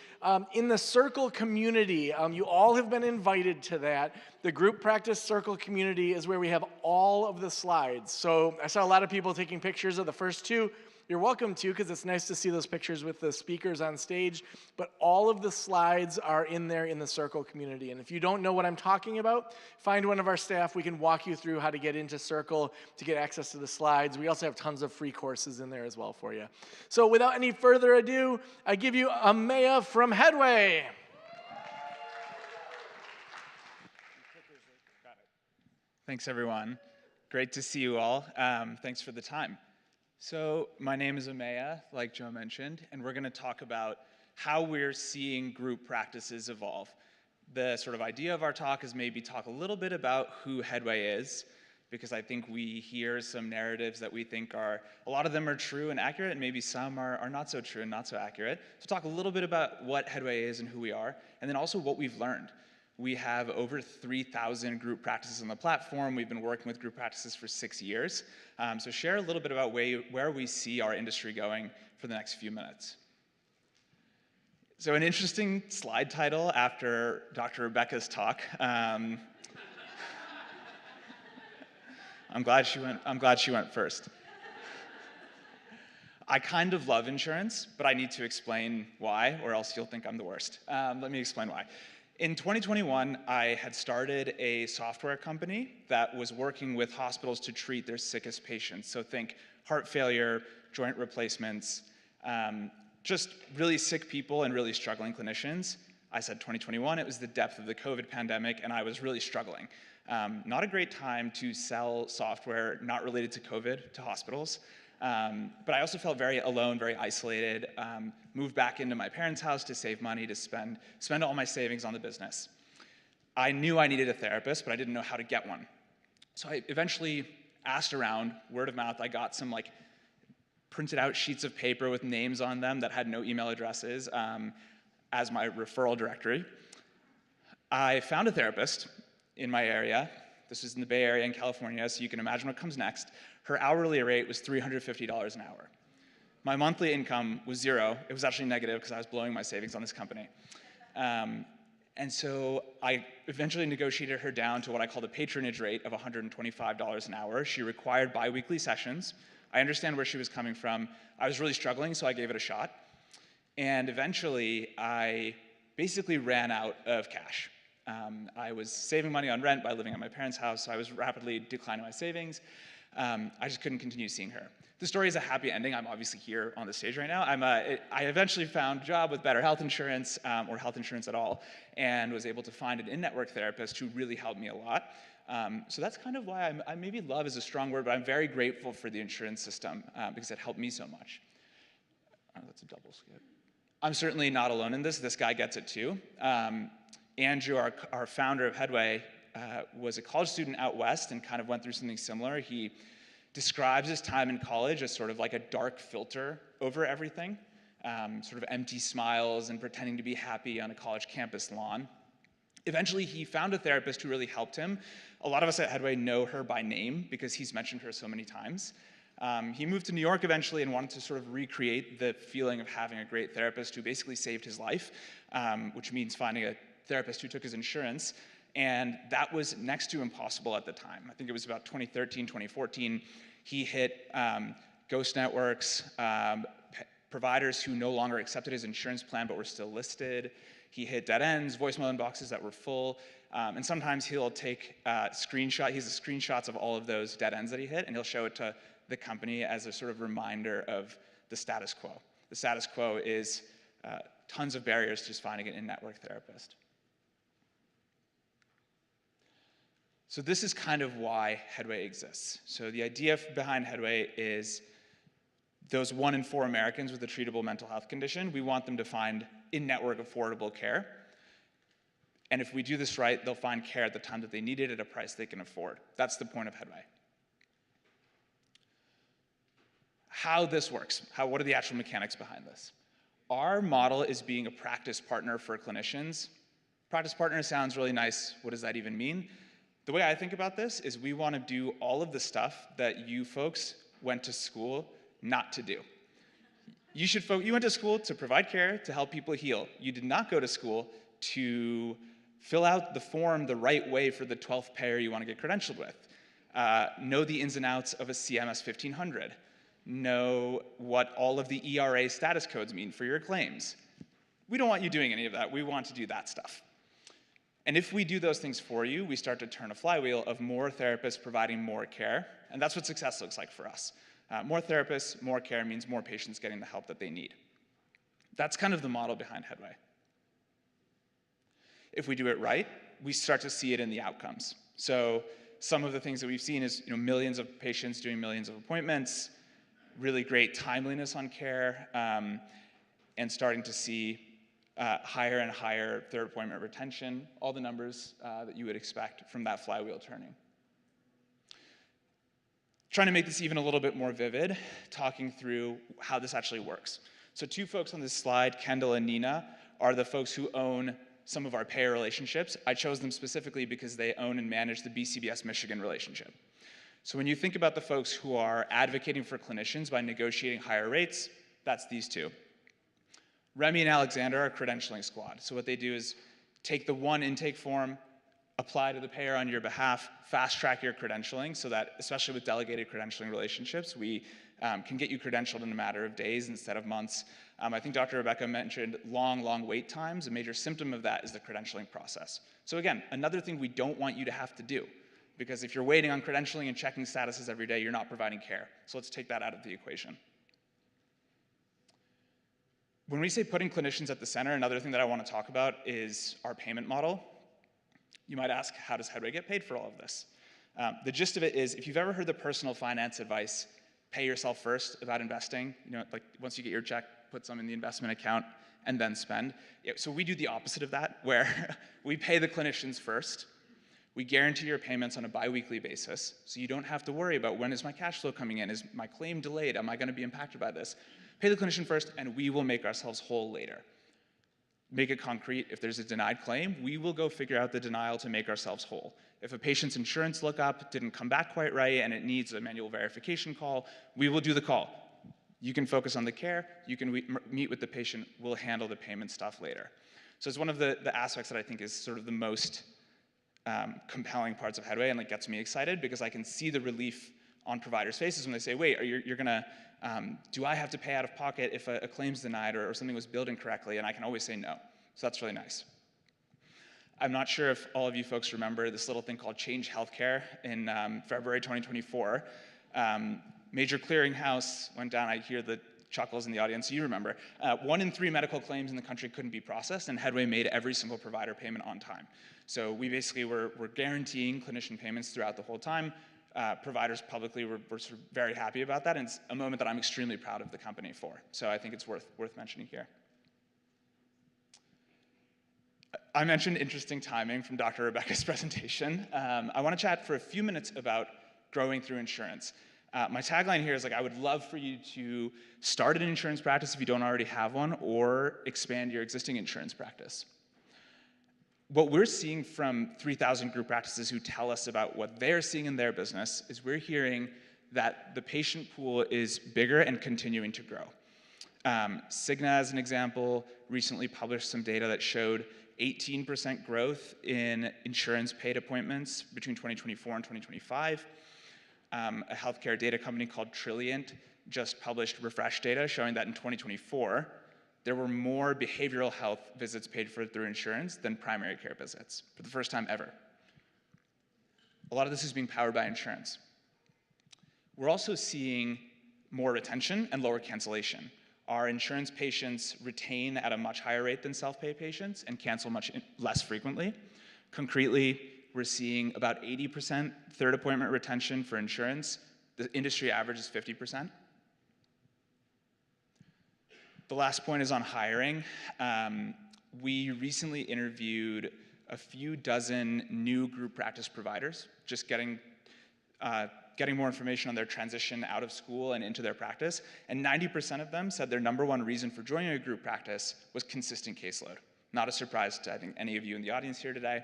In the Circle community, you all have been invited to that. The group practice Circle community is where we have all of the slides. So I saw a lot of people taking pictures of the first 2. You're welcome to, because it's nice to see those pictures with the speakers on stage, but all of the slides are in there in the Circle community. And if you don't know what I'm talking about, find one of our staff. We can walk you through how to get into Circle to get access to the slides. We also have tons of free courses in there as well for you. So without any further ado, I give you Amaya from Headway. Thanks, everyone. Great to see you all. Thanks for the time. So my name is Amaya, like Joe mentioned, and we're going to talk about how we're seeing group practices evolve. The sort of idea of our talk is maybe talk a little bit about who Headway is, because I think we hear some narratives that we think a lot of them are true and accurate, and maybe some are not so true and not so accurate. So talk a little bit about what Headway is and who we are, and then also what we've learned. We have over 3,000 group practices on the platform. We've been working with group practices for 6 years. So share a little bit about where we see our industry going for the next few minutes. So an interesting slide title after Dr. Rebecca's talk. I'm glad she went first. I kind of love insurance, but I need to explain why, or else you'll think I'm the worst. Let me explain why. In 2021, I had started a software company that was working with hospitals to treat their sickest patients. So think heart failure, joint replacements, just really sick people and really struggling clinicians. I said 2021, it was the depth of the COVID pandemic, and I was really struggling. Not a great time to sell software not related to COVID to hospitals. But I also felt very alone, very isolated, moved back into my parents' house to save money, to spend all my savings on the business. I knew I needed a therapist, but I didn't know how to get one. So I eventually asked around, word of mouth. I got some printed out sheets of paper with names on them that had no email addresses as my referral directory. I found a therapist in my area. This is in the Bay Area in California, so you can imagine what comes next. Her hourly rate was $350 an hour. My monthly income was 0. It was actually negative because I was blowing my savings on this company. And so I eventually negotiated her down to what I call the patronage rate of $125 an hour. She required biweekly sessions. I understand where she was coming from. I was really struggling, so I gave it a shot. And eventually, I basically ran out of cash. I was saving money on rent by living at my parents' house, so I was rapidly declining my savings. I just couldn't continue seeing her. The story is a happy ending. I'm obviously here on the stage right now. I eventually found a job with better health insurance, or health insurance at all, and was able to find an in-network therapist who really helped me a lot. So that's kind of why I maybe love is a strong word, but I'm very grateful for the insurance system because it helped me so much. Oh, that's a double skip. I'm certainly not alone in this. This guy gets it too. Andrew, our founder of Headway, was a college student out west and kind of went through something similar. He describes his time in college as sort of like a dark filter over everything. sort of empty smiles and pretending to be happy on a college campus lawn. Eventually, he found a therapist who really helped him. A lot of us at Headway know her by name because he's mentioned her so many times. He moved to New York eventually and wanted to sort of recreate the feeling of having a great therapist who basically saved his life, which means finding a therapist who took his insurance. And that was next to impossible at the time. I think it was about 2013, 2014. He hit ghost networks, providers who no longer accepted his insurance plan but were still listed. He hit dead ends, voicemail inboxes that were full, and sometimes he'll take screenshots of all of those dead ends that he hit, and he'll show it to the company as a sort of reminder of the status quo. The status quo is tons of barriers to just finding an in-network therapist. So this is kind of why Headway exists. So the idea behind Headway is those 1 in 4 Americans with a treatable mental health condition, we want them to find in-network affordable care. And if we do this right, they'll find care at the time that they need it at a price they can afford. That's the point of Headway. How this works, what are the actual mechanics behind this? Our model is being a practice partner for clinicians. Practice partner sounds really nice. What does that even mean? The way I think about this is we want to do all of the stuff that you folks went to school not to do. You went to school to provide care, to help people heal. You did not go to school to fill out the form the right way for the 12th payer you want to get credentialed with. Know the ins and outs of a CMS 1500. Know what all of the ERA status codes mean for your claims. We don't want you doing any of that. We want to do that stuff. And if we do those things for you, we start to turn a flywheel of more therapists providing more care, and that's what success looks like for us. More therapists, more care means more patients getting the help that they need. That's kind of the model behind Headway. If we do it right, we start to see it in the outcomes. So some of the things that we've seen is millions of patients doing millions of appointments, really great timeliness on care, and starting to see higher and higher third appointment retention, all the numbers that you would expect from that flywheel turning. Trying to make this even a little bit more vivid, talking through how this actually works. So 2 folks on this slide, Kendall and Nina, are the folks who own some of our payer relationships. I chose them specifically because they own and manage the BCBS Michigan relationship. So when you think about the folks who are advocating for clinicians by negotiating higher rates, that's these 2. Remy and Alexander are credentialing squad. So what they do is take the one intake form, apply to the payer on your behalf, fast track your credentialing so that, especially with delegated credentialing relationships, we can get you credentialed in a matter of days instead of months. I think Dr. Rebecca mentioned long wait times. A major symptom of that is the credentialing process. So again, another thing we don't want you to have to do, because if you're waiting on credentialing and checking statuses every day, you're not providing care. So let's take that out of the equation. When we say putting clinicians at the center, another thing that I want to talk about is our payment model. You might ask, how does Headway get paid for all of this? The gist of it is, if you've ever heard the personal finance advice, pay yourself first about investing, like once you get your check, put some in the investment account and then spend. So we do the opposite of that, where we pay the clinicians first. We guarantee your payments on a biweekly basis, so you don't have to worry about when is my cash flow coming in, is my claim delayed, am I going to be impacted by this? Pay the clinician first, and we will make ourselves whole later. Make it concrete. If there's a denied claim, we will go figure out the denial to make ourselves whole. If a patient's insurance lookup didn't come back quite right and it needs a manual verification call, we will do the call. You can focus on the care, you can meet with the patient, we'll handle the payment stuff later. So it's one of the aspects that I think is sort of the most compelling parts of Headway, and it gets me excited because I can see the relief on providers' faces when they say, wait, you're gonna, do I have to pay out of pocket if a claim's denied or something was billed incorrectly? And I can always say no. So that's really nice. I'm not sure if all of you folks remember this little thing called Change Healthcare in February 2024. Major clearinghouse went down. I hear the chuckles in the audience. You remember. 1 in 3 medical claims in the country couldn't be processed, and Headway made every single provider payment on time. So we basically were guaranteeing clinician payments throughout the whole time. Providers publicly were sort of very happy about that, and it's a moment that I'm extremely proud of the company for. So I think it's worth mentioning here. I mentioned interesting timing from Dr. Rebecca's presentation. I want to chat for a few minutes about growing through insurance. My tagline here is like, I would love for you to start an insurance practice if you don't already have one, or expand your existing insurance practice. What we're seeing from 3,000 group practices who tell us about what they're seeing in their business is we're hearing that the patient pool is bigger and continuing to grow. Cigna, as an example, recently published some data that showed 18% growth in insurance paid appointments between 2024 and 2025. A healthcare data company called Trilliant just published refresh data showing that in 2024, there were more behavioral health visits paid for through insurance than primary care visits for the first time ever. A lot of this is being powered by insurance. We're also seeing more retention and lower cancellation. Our insurance patients retain at a much higher rate than self-pay patients and cancel much less frequently. Concretely, we're seeing about 80% third appointment retention for insurance. The industry average is 50%. The last point is on hiring. We recently interviewed a few dozen new group practice providers, just getting more information on their transition out of school and into their practice, and 90% of them said their number one reason for joining a group practice was consistent caseload. Not a surprise to, I think, any of you in the audience here today.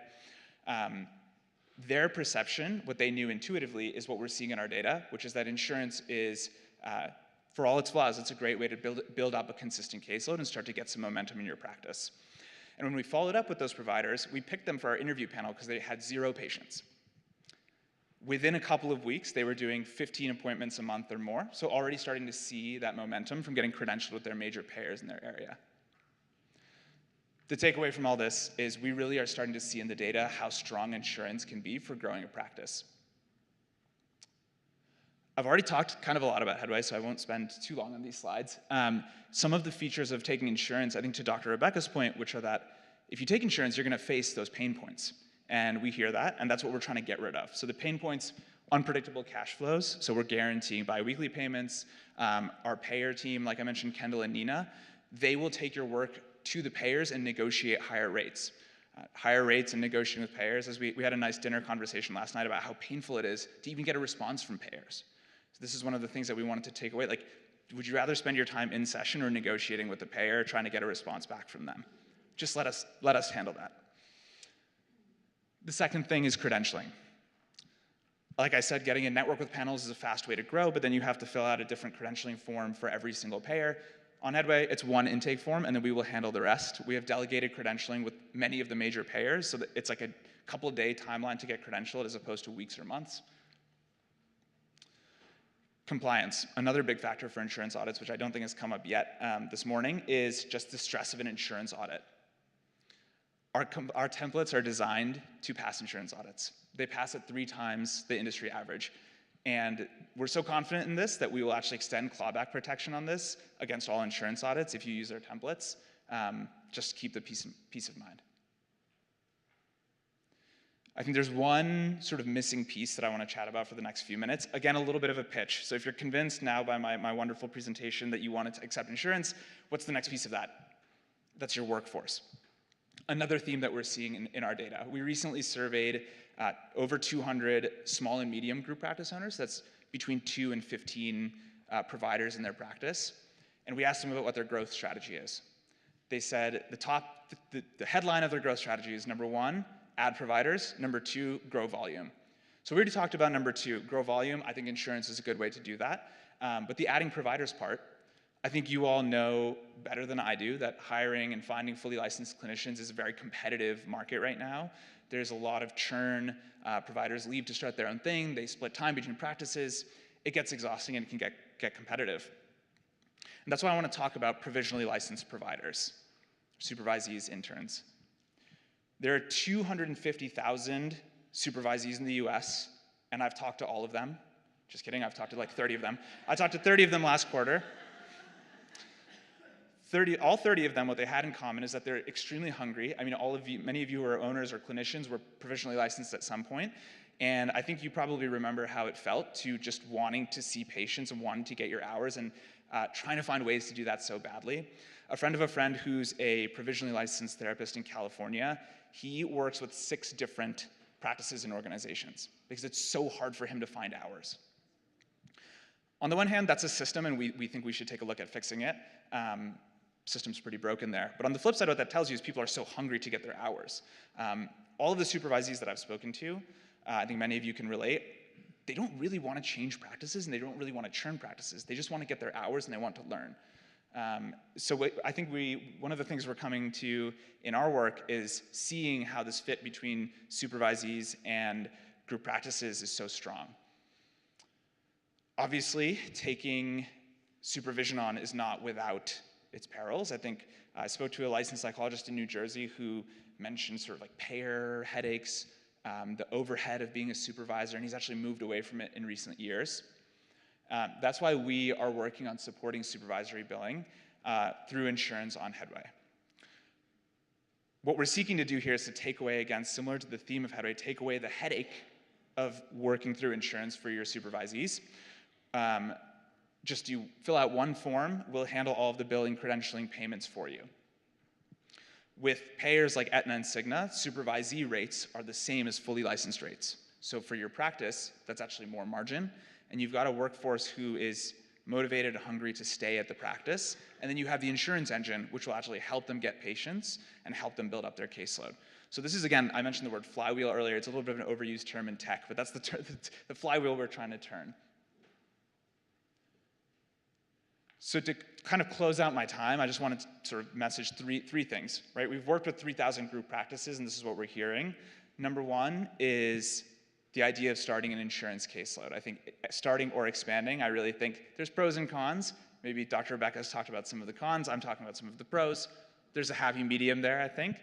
Their perception, what they knew intuitively, is what we're seeing in our data, which is that insurance is, for all its flaws, it's a great way to build up a consistent caseload and start to get some momentum in your practice. And when we followed up with those providers, we picked them for our interview panel because they had 0 patients. Within a couple of weeks, they were doing 15 appointments a month or more, so already starting to see that momentum from getting credentialed with their major payers in their area. The takeaway from all this is we really are starting to see in the data how strong insurance can be for growing a practice. I've already talked kind of a lot about Headway, so I won't spend too long on these slides. Some of the features of taking insurance, I think to Dr. Rebecca's point, which are that if you take insurance, you're gonna face those pain points. And we hear that, and that's what we're trying to get rid of. So the pain points, unpredictable cash flows, so we're guaranteeing biweekly payments. Our payer team, like I mentioned, Kendall and Nina, they will take your work to the payers and negotiate higher rates. Higher rates and negotiating with payers, as we had a nice dinner conversation last night about how painful it is to even get a response from payers. So this is one of the things that we wanted to take away. Like, would you rather spend your time in session or negotiating with the payer, trying to get a response back from them? Just let us handle that. The second thing is credentialing. Like I said, getting a network with panels is a fast way to grow, but then you have to fill out a different credentialing form for every single payer. On Headway, it's one intake form, and then we will handle the rest. We have delegated credentialing with many of the major payers, so that it's like a couple of day timeline to get credentialed as opposed to weeks or months. Compliance, another big factor for insurance audits, which I don't think has come up yet this morning, is just the stress of an insurance audit. Our templates are designed to pass insurance audits. They pass at 3 times the industry average. And we're so confident in this that we will actually extend clawback protection on this against all insurance audits if you use our templates, just to keep the peace of mind. I think there's one sort of missing piece that I want to chat about for the next few minutes. Again, a little bit of a pitch. So if you're convinced now by my wonderful presentation that you wanted to accept insurance, what's the next piece of that? That's your workforce. Another theme that we're seeing in our data. We recently surveyed over 200 small and medium group practice owners. That's between 2 and 15 providers in their practice. And we asked them about what their growth strategy is. They said the headline of their growth strategy is number 1, add providers, number 2, grow volume. So we already talked about number 2, grow volume. I think insurance is a good way to do that. But the adding providers part, I think you all know better than I do that hiring and finding fully licensed clinicians is a very competitive market right now. There's a lot of churn. Providers leave to start their own thing. They split time between practices. It gets exhausting and it can get competitive. And that's why I want to talk about provisionally licensed providers, supervisees, interns. There are 250,000 supervisees in the US, and I've talked to all of them. Just kidding, I've talked to like 30 of them. I talked to 30 of them last quarter. All 30 of them, what they had in common is that they're extremely hungry. I mean, many of you who are owners or clinicians were provisionally licensed at some point, and I think you probably remember how it felt to just wanting to see patients and wanting to get your hours and trying to find ways to do that so badly. A friend of a friend who's a provisionally licensed therapist in California, he works with 6 different practices and organizations because it's so hard for him to find hours. On the one hand, that's a system, and we think we should take a look at fixing it. System's pretty broken there. But on the flip side, what that tells you is people are so hungry to get their hours. All of the supervisees that I've spoken to, I think many of you can relate, they don't really want to change practices, and they don't really want to churn practices. They just want to get their hours, and they want to learn. I think one of the things we're coming to in our work is seeing how this fit between supervisees and group practices is so strong. Obviously, taking supervision on is not without its perils. I think I spoke to a licensed psychologist in New Jersey who mentioned sort of like payer headaches, the overhead of being a supervisor, and he's actually moved away from it in recent years. That's why we are working on supporting supervisory billing through insurance on Headway. What we're seeking to do here is to take away, again, similar to the theme of Headway, take away the headache of working through insurance for your supervisees. Just you fill out one form, we'll handle all of the billing, credentialing, payments for you. With payers like Aetna and Cigna, supervisee rates are the same as fully licensed rates. So for your practice, that's actually more margin, and you've got a workforce who is motivated and hungry to stay at the practice, and then you have the insurance engine, which will actually help them get patients and help them build up their caseload. So this is, again, I mentioned the word flywheel earlier. It's a little bit of an overused term in tech, but that's the flywheel we're trying to turn. So to kind of close out my time, I just wanted to sort of message three things, right? We've worked with 3,000 group practices, and this is what we're hearing. Number one is the idea of starting an insurance caseload. I think starting or expanding, I really think there's pros and cons. Maybe Dr. Rebecca has talked about some of the cons. I'm talking about some of the pros. There's a happy medium there, I think.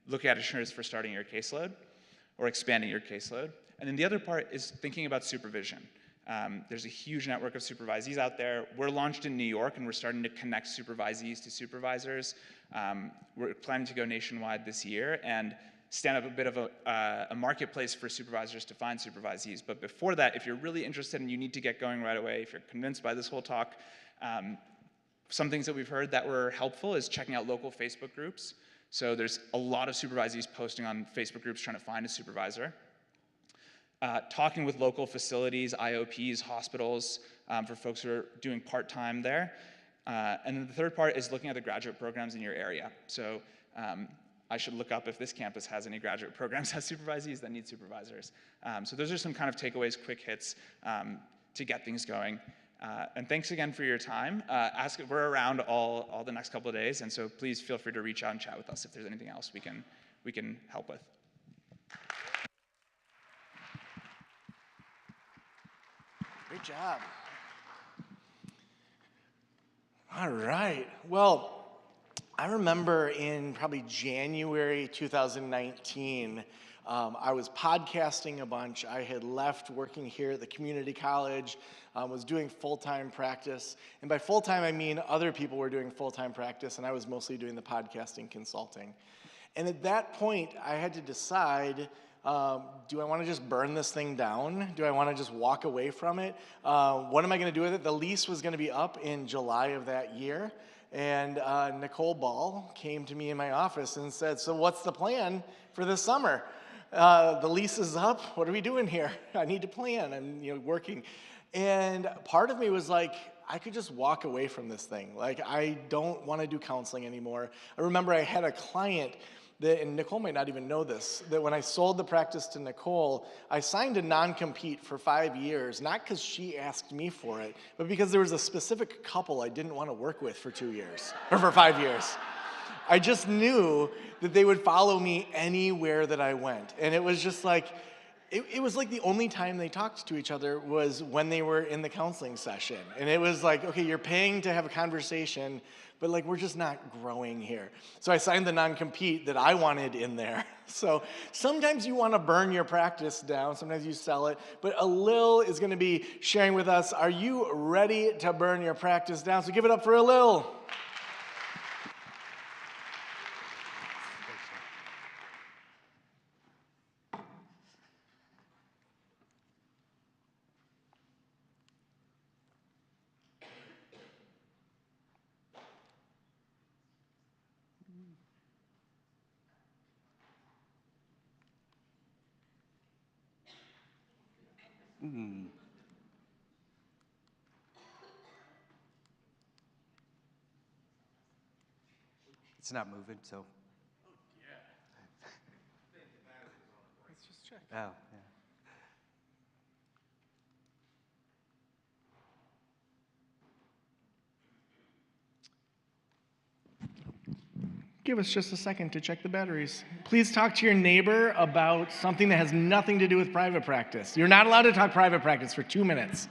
Look at insurance for starting your caseload or expanding your caseload. And then the other part is thinking about supervision. There's a huge network of supervisees out there. We're launched in New York, and we're starting to connect supervisees to supervisors. We're planning to go nationwide this year and stand up a bit of a marketplace for supervisors to find supervisees. But before that, if you're really interested and you need to get going right away, if you're convinced by this whole talk, some things that we've heard that were helpful is checking out local Facebook groups. So there's a lot of supervisees posting on Facebook groups trying to find a supervisor. Talking with local facilities, IOPs, hospitals, for folks who are doing part-time there. And then the third part is looking at the graduate programs in your area. So I should look up if this campus has any graduate programs as supervisees that need supervisors. So those are some kind of takeaways, quick hits to get things going. And thanks again for your time. We're around all the next couple of days, and so please feel free to reach out and chat with us if there's anything else we can help with. Great job. All right. Well, I remember in probably January 2019, I was podcasting a bunch. I had left working here at the community college, was doing full-time practice. And by full-time, I mean other people were doing full-time practice, and I was mostly doing the podcasting consulting. And at that point, I had to decide, do I want to just burn this thing down? Do I want to just walk away from it? What am I going to do with it? The lease was going to be up in July of that year. And Nicole Ball came to me in my office and said, so what's the plan for this summer? The lease is up. What are we doing here? I need to plan. I'm working. And part of me was like, I could just walk away from this thing. Like, I don't want to do counseling anymore. I remember I had a client and Nicole might not even know this, that when I sold the practice to Nicole, I signed a non-compete for 5 years, not because she asked me for it, but because there was a specific couple I didn't want to work with for 2 years, or for 5 years. I just knew that they would follow me anywhere that I went. And it was just like, it was like the only time they talked to each other was when they were in the counseling session. And it was like, okay, you're paying to have a conversation, but like, we're just not growing here. So I signed the non-compete that I wanted in there. So sometimes you want to burn your practice down, sometimes you sell it, but Alil is going to be sharing with us, are you ready to burn your practice down? So give it up for Alil. It's not moving, so. Let's just check. Oh, yeah. Give us just a second to check the batteries. Please talk to your neighbor about something that has nothing to do with private practice. You're not allowed to talk private practice for 2 minutes.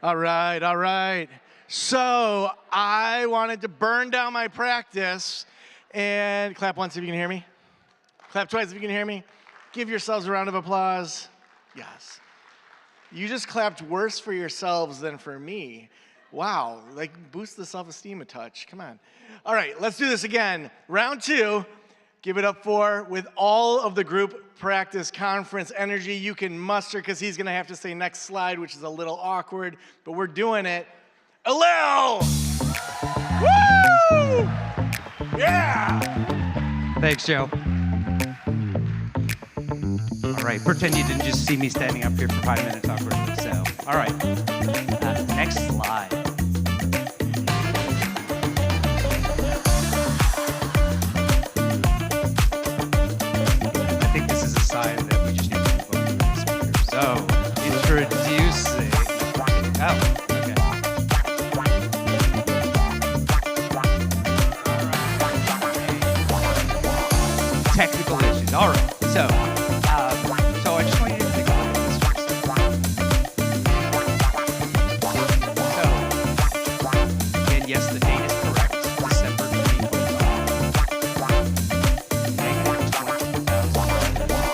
All right, all right. So I wanted to burn down my practice and clap once if you can hear me. Clap twice if you can hear me. Give yourselves a round of applause. Yes. You just clapped worse for yourselves than for me. Wow, like boost the self-esteem a touch. Come on. All right, let's do this again. Round 2. Give it up for, with all of the group practice conference energy you can muster, because he's going to have to say next slide, which is a little awkward, but we're doing it. Alil! Woo! Yeah! Thanks, Joe. All right, pretend you didn't just see me standing up here for 5 minutes awkwardly. So, all right, next slide. I think this is a sign that we just need to move on to the speaker. So, introducing. Oh, okay. Technical issues. All right. So I just want you to think about this for a second. So, again, yes, the date is correct. December 2025. Negative $20,000 for our business.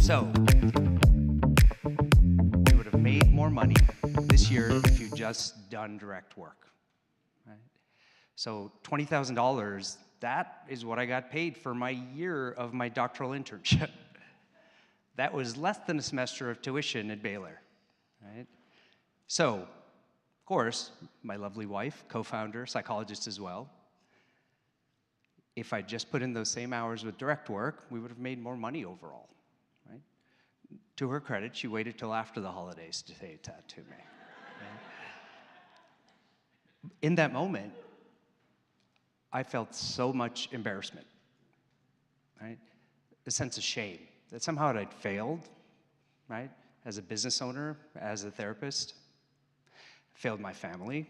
So, we would have made more money this year if you'd just done direct work. Right? So, $20,000. That is what I got paid for my year of my doctoral internship. That was less than a semester of tuition at Baylor, right? So, of course, my lovely wife, co-founder, psychologist as well, if I just put in those same hours with direct work, we would have made more money overall, right? To her credit, she waited till after the holidays to say that to me. Right? In that moment, I felt so much embarrassment, right? A sense of shame that somehow I'd failed, right? As a business owner, as a therapist. failed my family.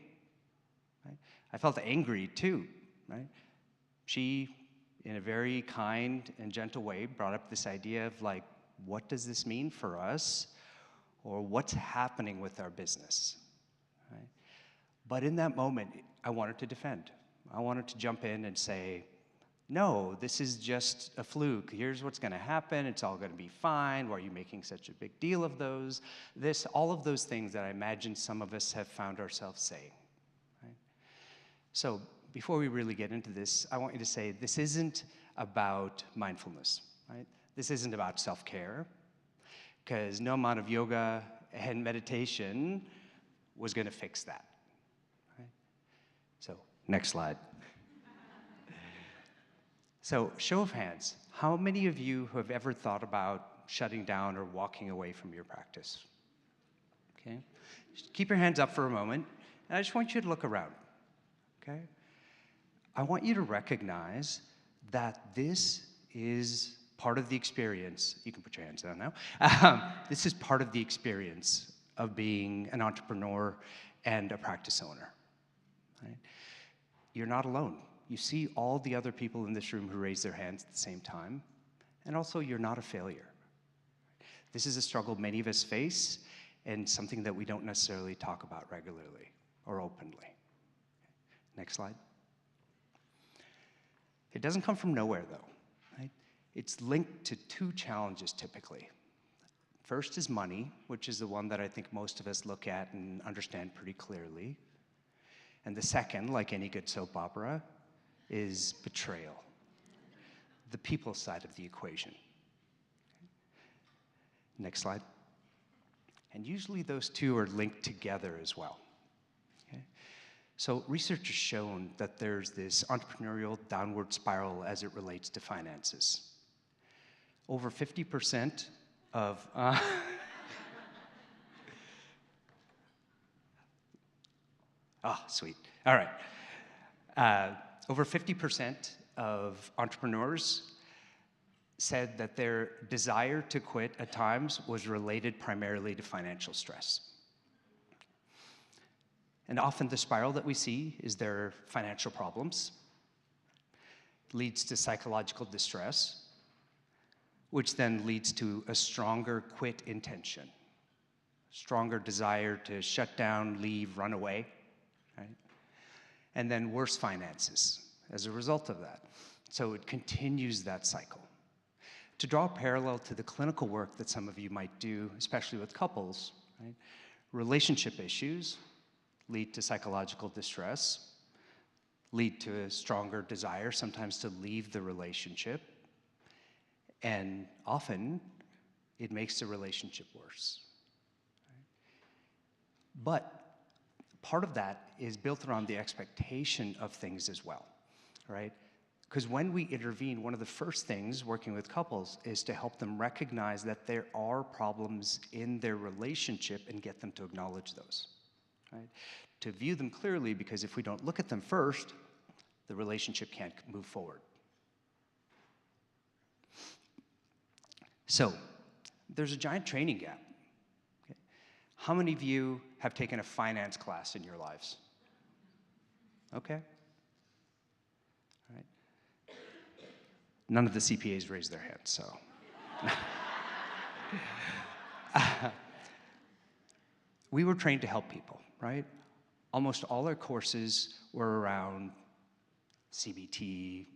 Right? I felt angry too, right? She, in a very kind and gentle way, brought up this idea of like, what does this mean for us? Or what's happening with our business? Right? But in that moment, I wanted to defend. I wanted to jump in and say, no, this is just a fluke. Here's what's going to happen. It's all going to be fine. Why are you making such a big deal of those? All of those things that I imagine some of us have found ourselves saying. Right? So before we really get into this, I want you to say this isn't about mindfulness. Right? This isn't about self-care, because no amount of yoga and meditation was going to fix that. Right? So next slide. So, show of hands, how many of you have ever thought about shutting down or walking away from your practice? Okay? Just keep your hands up for a moment, and I just want you to look around. Okay? I want you to recognize that this is part of the experience. You can put your hands down now. This is part of the experience of being an entrepreneur and a practice owner. Right? You're not alone. You see all the other people in this room who raise their hands at the same time, and also you're not a failure. This is a struggle many of us face, and something that we don't necessarily talk about regularly or openly. Next slide. It doesn't come from nowhere, though. Right? It's linked to two challenges typically. First is money, which is the one that I think most of us look at and understand pretty clearly. And the second, like any good soap opera, is betrayal, the people side of the equation. Next slide. And usually those two are linked together as well. Okay? So research has shown that there's this entrepreneurial downward spiral as it relates to finances. Over 50% of oh, sweet. All right. Over 50% of entrepreneurs said that their desire to quit at times was related primarily to financial stress. And often the spiral that we see is their financial problems, leads to psychological distress, which then leads to a stronger quit intention, stronger desire to shut down, leave, run away. Right? And then worse finances as a result of that. So it continues that cycle. To draw a parallel to the clinical work that some of you might do, especially with couples, right? Relationship issues lead to psychological distress, lead to a stronger desire sometimes to leave the relationship, and often it makes the relationship worse. Right? But part of that is built around the expectation of things as well, right? Because when we intervene, one of the first things working with couples is to help them recognize that there are problems in their relationship and get them to acknowledge those, right? To view them clearly, because if we don't look at them first, the relationship can't move forward. So, there's a giant training gap. Okay? How many of you have taken a finance class in your lives? Okay. All right. None of the CPAs raised their hands, so. We were trained to help people, right? Almost all our courses were around CBT,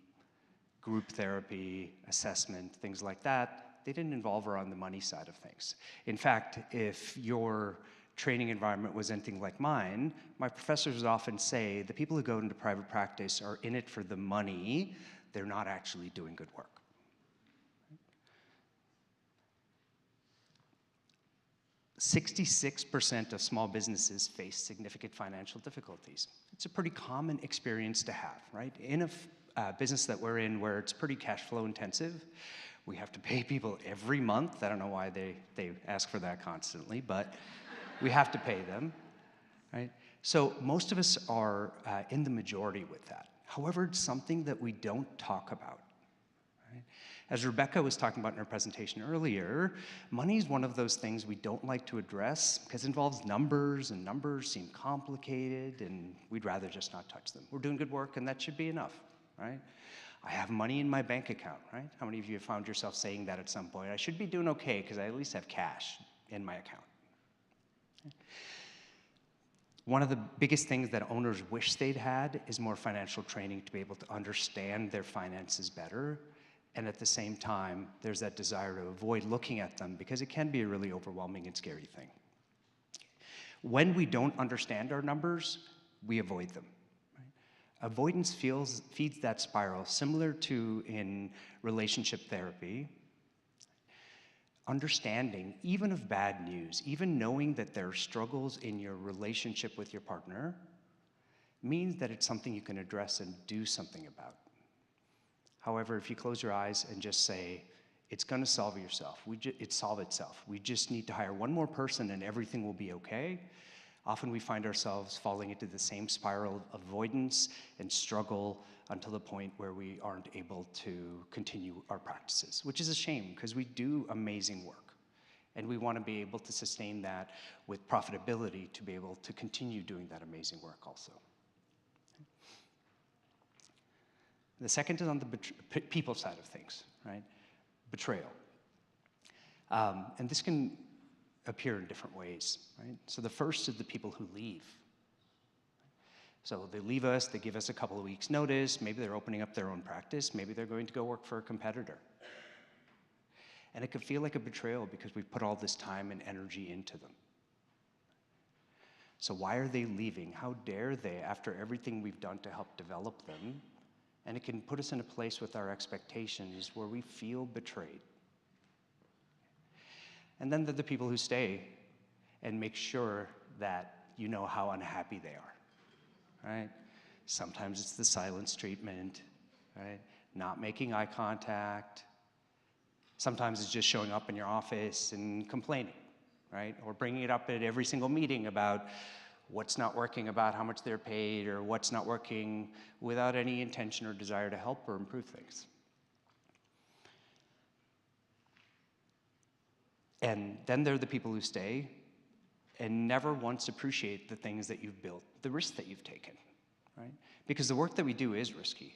group therapy, assessment, things like that. They didn't involve around the money side of things. In fact, if your training environment was anything like mine, my professors would often say the people who go into private practice are in it for the money, they're not actually doing good work. 66% of small businesses face significant financial difficulties. It's a pretty common experience to have, right? In a business that we're in where it's pretty cash flow intensive, we have to pay people every month. I don't know why they ask for that constantly, but we have to pay them, right? So most of us are in the majority with that. However, it's something that we don't talk about. right? As Rebecca was talking about in her presentation earlier, money is one of those things we don't like to address because it involves numbers, and numbers seem complicated, and we'd rather just not touch them. We're doing good work, and that should be enough, right? I have money in my bank account, right? How many of you have found yourself saying that at some point? I should be doing okay because I at least have cash in my account. One of the biggest things that owners wish they'd had is more financial training to be able to understand their finances better. And at the same time, there's that desire to avoid looking at them because it can be a really overwhelming and scary thing. When we don't understand our numbers, we avoid them. Avoidance feeds that spiral, similar to in relationship therapy. Understanding, even of bad news, even knowing that there are struggles in your relationship with your partner, means that it's something you can address and do something about. However, if you close your eyes and just say, it's going to solve itself, we just need to hire one more person and everything will be okay, often we find ourselves falling into the same spiral of avoidance and struggle until the point where we aren't able to continue our practices, which is a shame because we do amazing work. And we want to be able to sustain that with profitability to be able to continue doing that amazing work also. The second is on the people side of things, right? Betrayal. And this can appear in different ways, right? So the first is the people who leave. So they leave us, they give us a couple of weeks notice, maybe they're opening up their own practice, maybe they're going to go work for a competitor. And it can feel like a betrayal because we've put all this time and energy into them. So why are they leaving? How dare they after everything we've done to help develop them? And it can put us in a place with our expectations where we feel betrayed. And then there are the people who stay and make sure that you know how unhappy they are, right? Sometimes it's the silence treatment, right? Not making eye contact. Sometimes it's just showing up in your office and complaining, right? Or bringing it up at every single meeting about what's not working, about how much they're paid, or what's not working without any intention or desire to help or improve things. And then there are the people who stay and never once appreciate the things that you've built, the risks that you've taken, right? Because the work that we do is risky.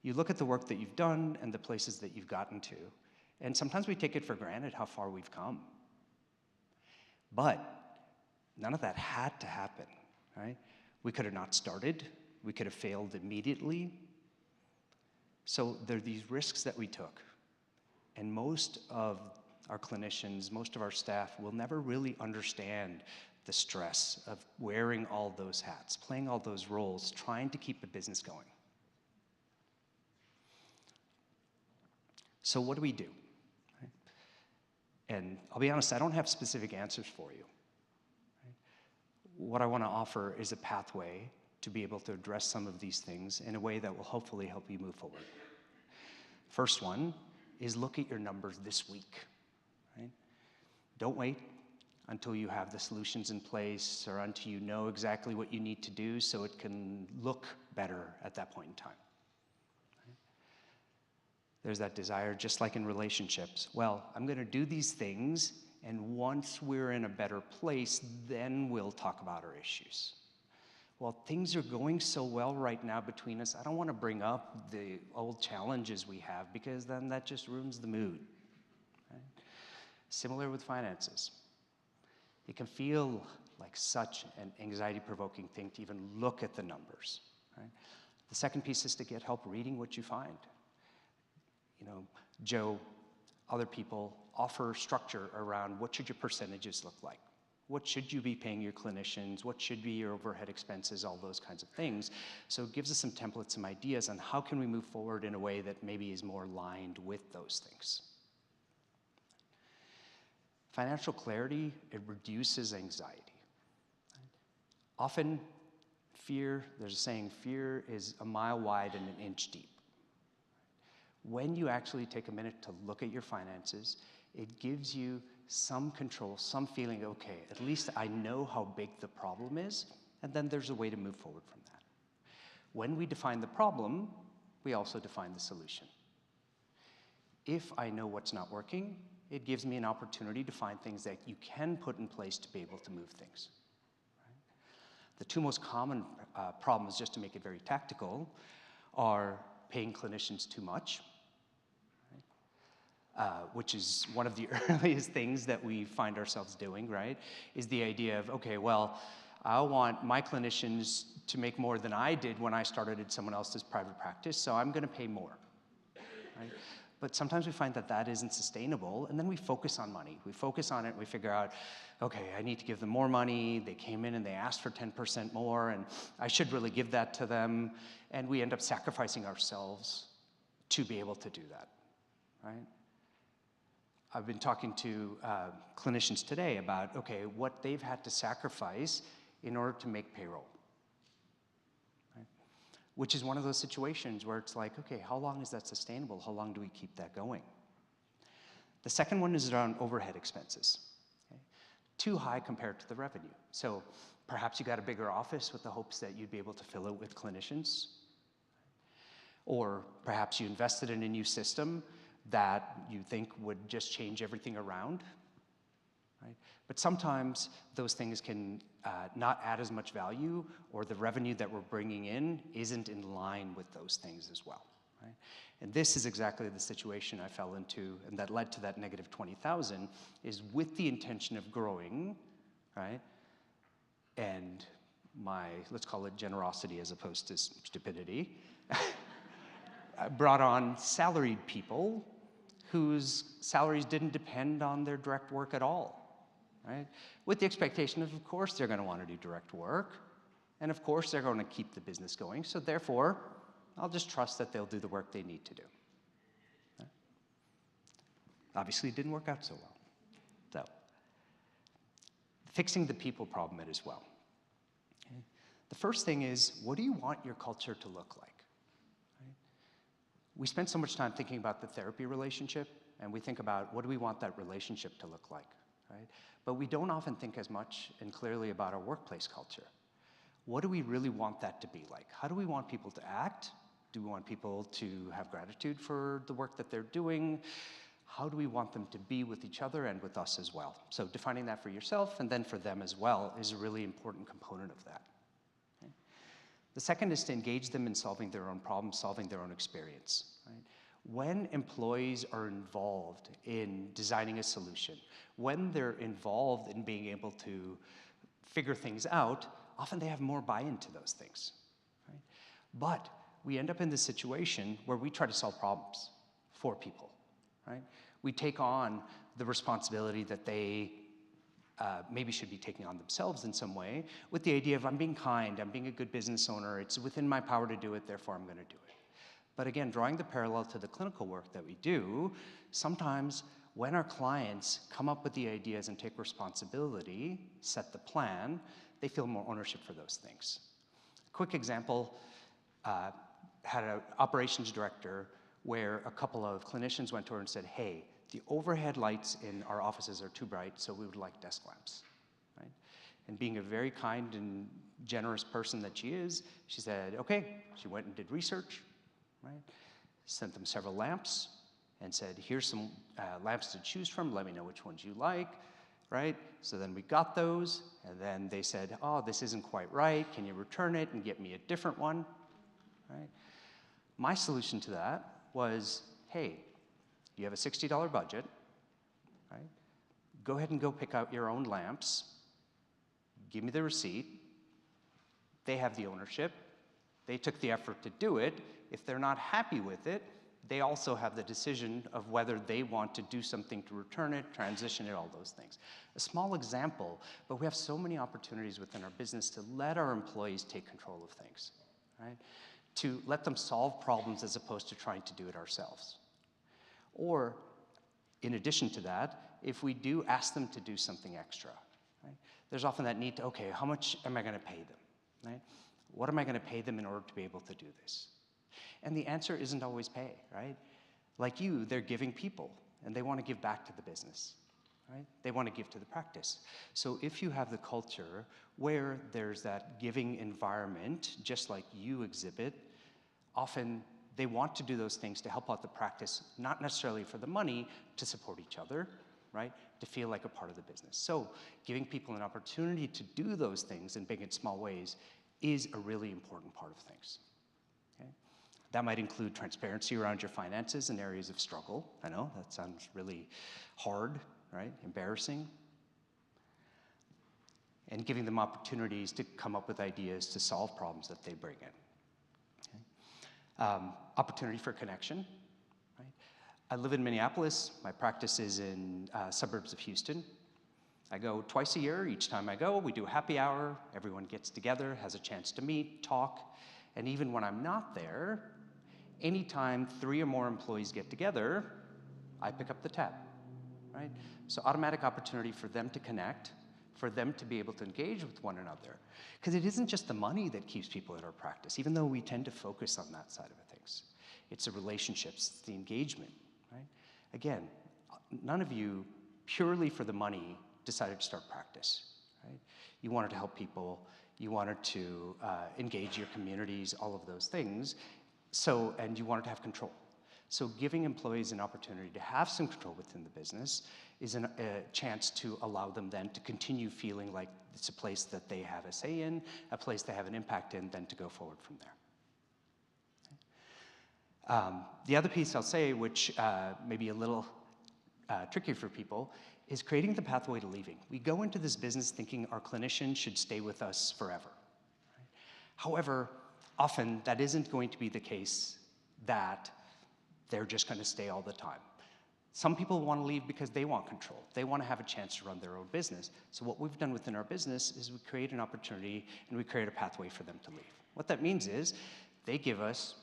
You look at the work that you've done and the places that you've gotten to, and sometimes we take it for granted how far we've come. But none of that had to happen, right? We could have not started. We could have failed immediately. So there are these risks that we took. And most of our clinicians, most of our staff will never really understand the stress of wearing all those hats, playing all those roles, trying to keep the business going. So what do we do? And I'll be honest, I don't have specific answers for you. What I want to offer is a pathway to be able to address some of these things in a way that will hopefully help you move forward. First one is look at your numbers this week. Right? Don't wait until you have the solutions in place or until you know exactly what you need to do so it can look better at that point in time. Right? There's that desire, just like in relationships. Well, I'm going to do these things, and once we're in a better place, then we'll talk about our issues. Well, things are going so well right now between us, I don't want to bring up the old challenges we have because then that just ruins the mood. Right? Similar with finances. It can feel like such an anxiety-provoking thing to even look at the numbers. Right? The second piece is to get help reading what you find. You know, Joe, other people offer structure around what should your percentages look like. What should you be paying your clinicians? What should be your overhead expenses? All those kinds of things. So it gives us some templates, some ideas on how can we move forward in a way that maybe is more aligned with those things. Financial clarity, it reduces anxiety. Often, fear, there's a saying, fear is a mile wide and an inch deep. When you actually take a minute to look at your finances, it gives you some control, some feeling, okay, at least I know how big the problem is, and then there's a way to move forward from that. When we define the problem, we also define the solution. If I know what's not working, it gives me an opportunity to find things that you can put in place to be able to move things. The two most common problems, just to make it very tactical, are paying clinicians too much, which is one of the earliest things that we find ourselves doing, right? Is the idea of, okay, well, I want my clinicians to make more than I did when I started at someone else's private practice, so I'm gonna pay more, right? But sometimes we find that that isn't sustainable, and then we focus on money. We focus on it, and we figure out, okay, I need to give them more money. They came in and they asked for 10% more, and I should really give that to them. And we end up sacrificing ourselves to be able to do that, right? I've been talking to clinicians today about, okay, what they've had to sacrifice in order to make payroll. Which is one of those situations where it's like, okay, how long is that sustainable? How long do we keep that going? The second one is around overhead expenses. Okay? Too high compared to the revenue. So perhaps you got a bigger office with the hopes that you'd be able to fill it with clinicians. Or perhaps you invested in a new system that you think would just change everything around. Right? But sometimes those things can not add as much value, or the revenue that we're bringing in isn't in line with those things as well. Right? And this is exactly the situation I fell into, and that led to that negative 20,000, is with the intention of growing, right? And my, let's call it generosity as opposed to stupidity, I brought on salaried people whose salaries didn't depend on their direct work at all. Right? With the expectation of course, they're going to want to do direct work, and of course, they're going to keep the business going, so therefore, I'll just trust that they'll do the work they need to do. Right? Obviously, it didn't work out so well. So, fixing the people problem as well. Okay? The first thing is, what do you want your culture to look like? Right? We spend so much time thinking about the therapy relationship, and we think about what do we want that relationship to look like? Right? But we don't often think as much and clearly about our workplace culture. What do we really want that to be like? How do we want people to act? Do we want people to have gratitude for the work that they're doing? How do we want them to be with each other and with us as well? So defining that for yourself and then for them as well is a really important component of that. Okay? The second is to engage them in solving their own problems, solving their own experience. Right? When employees are involved in designing a solution, when they're involved in being able to figure things out, often they have more buy-in to those things. Right? But we end up in this situation where we try to solve problems for people. Right? We take on the responsibility that they maybe should be taking on themselves in some way, with the idea of I'm being kind, I'm being a good business owner, it's within my power to do it, therefore I'm going to do it. But again, drawing the parallel to the clinical work that we do, sometimes when our clients come up with the ideas and take responsibility, set the plan, they feel more ownership for those things. Quick example, had an operations director where a couple of clinicians went to her and said, hey, the overhead lights in our offices are too bright, so we would like desk lamps. Right? And being a very kind and generous person that she is, she said, okay. She went and did research. Right? Sent them several lamps and said, here's some lamps to choose from, let me know which ones you like, right? So then we got those, and then they said, oh, this isn't quite right, can you return it and get me a different one, right? My solution to that was, hey, you have a $60 budget, right? Go ahead and go pick out your own lamps, give me the receipt, they have the ownership, they took the effort to do it. If they're not happy with it, they also have the decision of whether they want to do something to return it, transition it, all those things. A small example, but we have so many opportunities within our business to let our employees take control of things, right? To let them solve problems as opposed to trying to do it ourselves. Or, in addition to that, if we do ask them to do something extra, right? There's often that need to, okay, how much am I going to pay them, right? What am I going to pay them in order to be able to do this? And the answer isn't always pay, right? Like you, they're giving people, and they want to give back to the business, right? They want to give to the practice. So if you have the culture where there's that giving environment, just like you exhibit, often They want to do those things to help out the practice, not necessarily for the money, to support each other, right? To feel like a part of the business. So giving people an opportunity to do those things in big and small ways is a really important part of things. Okay? That might include transparency around your finances in areas of struggle. I know, that sounds really hard, right? Embarrassing. And giving them opportunities to come up with ideas to solve problems that they bring in. Opportunity for connection. Right? I live in Minneapolis. My practice is in suburbs of Houston. I go twice a year. Each time I go, we do a happy hour. Everyone gets together, has a chance to meet, talk. And even when I'm not there, anytime 3 or more employees get together, I pick up the tab. Right? So automatic opportunity for them to connect, for them to be able to engage with one another. Because it isn't just the money that keeps people at our practice, even though we tend to focus on that side of things. It's the relationships, it's the engagement, right? Again, none of you, purely for the money, decided to start practice, right? You wanted to help people, you wanted to engage your communities, all of those things, and you wanted to have control. So giving employees an opportunity to have some control within the business is a chance to allow them then to continue feeling like it's a place that they have a say in, a place they have an impact in, then to go forward from there. The other piece I'll say, which may be a little tricky for people, is creating the pathway to leaving. We go into this business thinking our clinicians should stay with us forever. Right? However, often that isn't going to be the case, that they're just going to stay all the time. Some people want to leave because they want control. They want to have a chance to run their own business. So what we've done within our business is we create an opportunity and we create a pathway for them to leave. What that means is they give us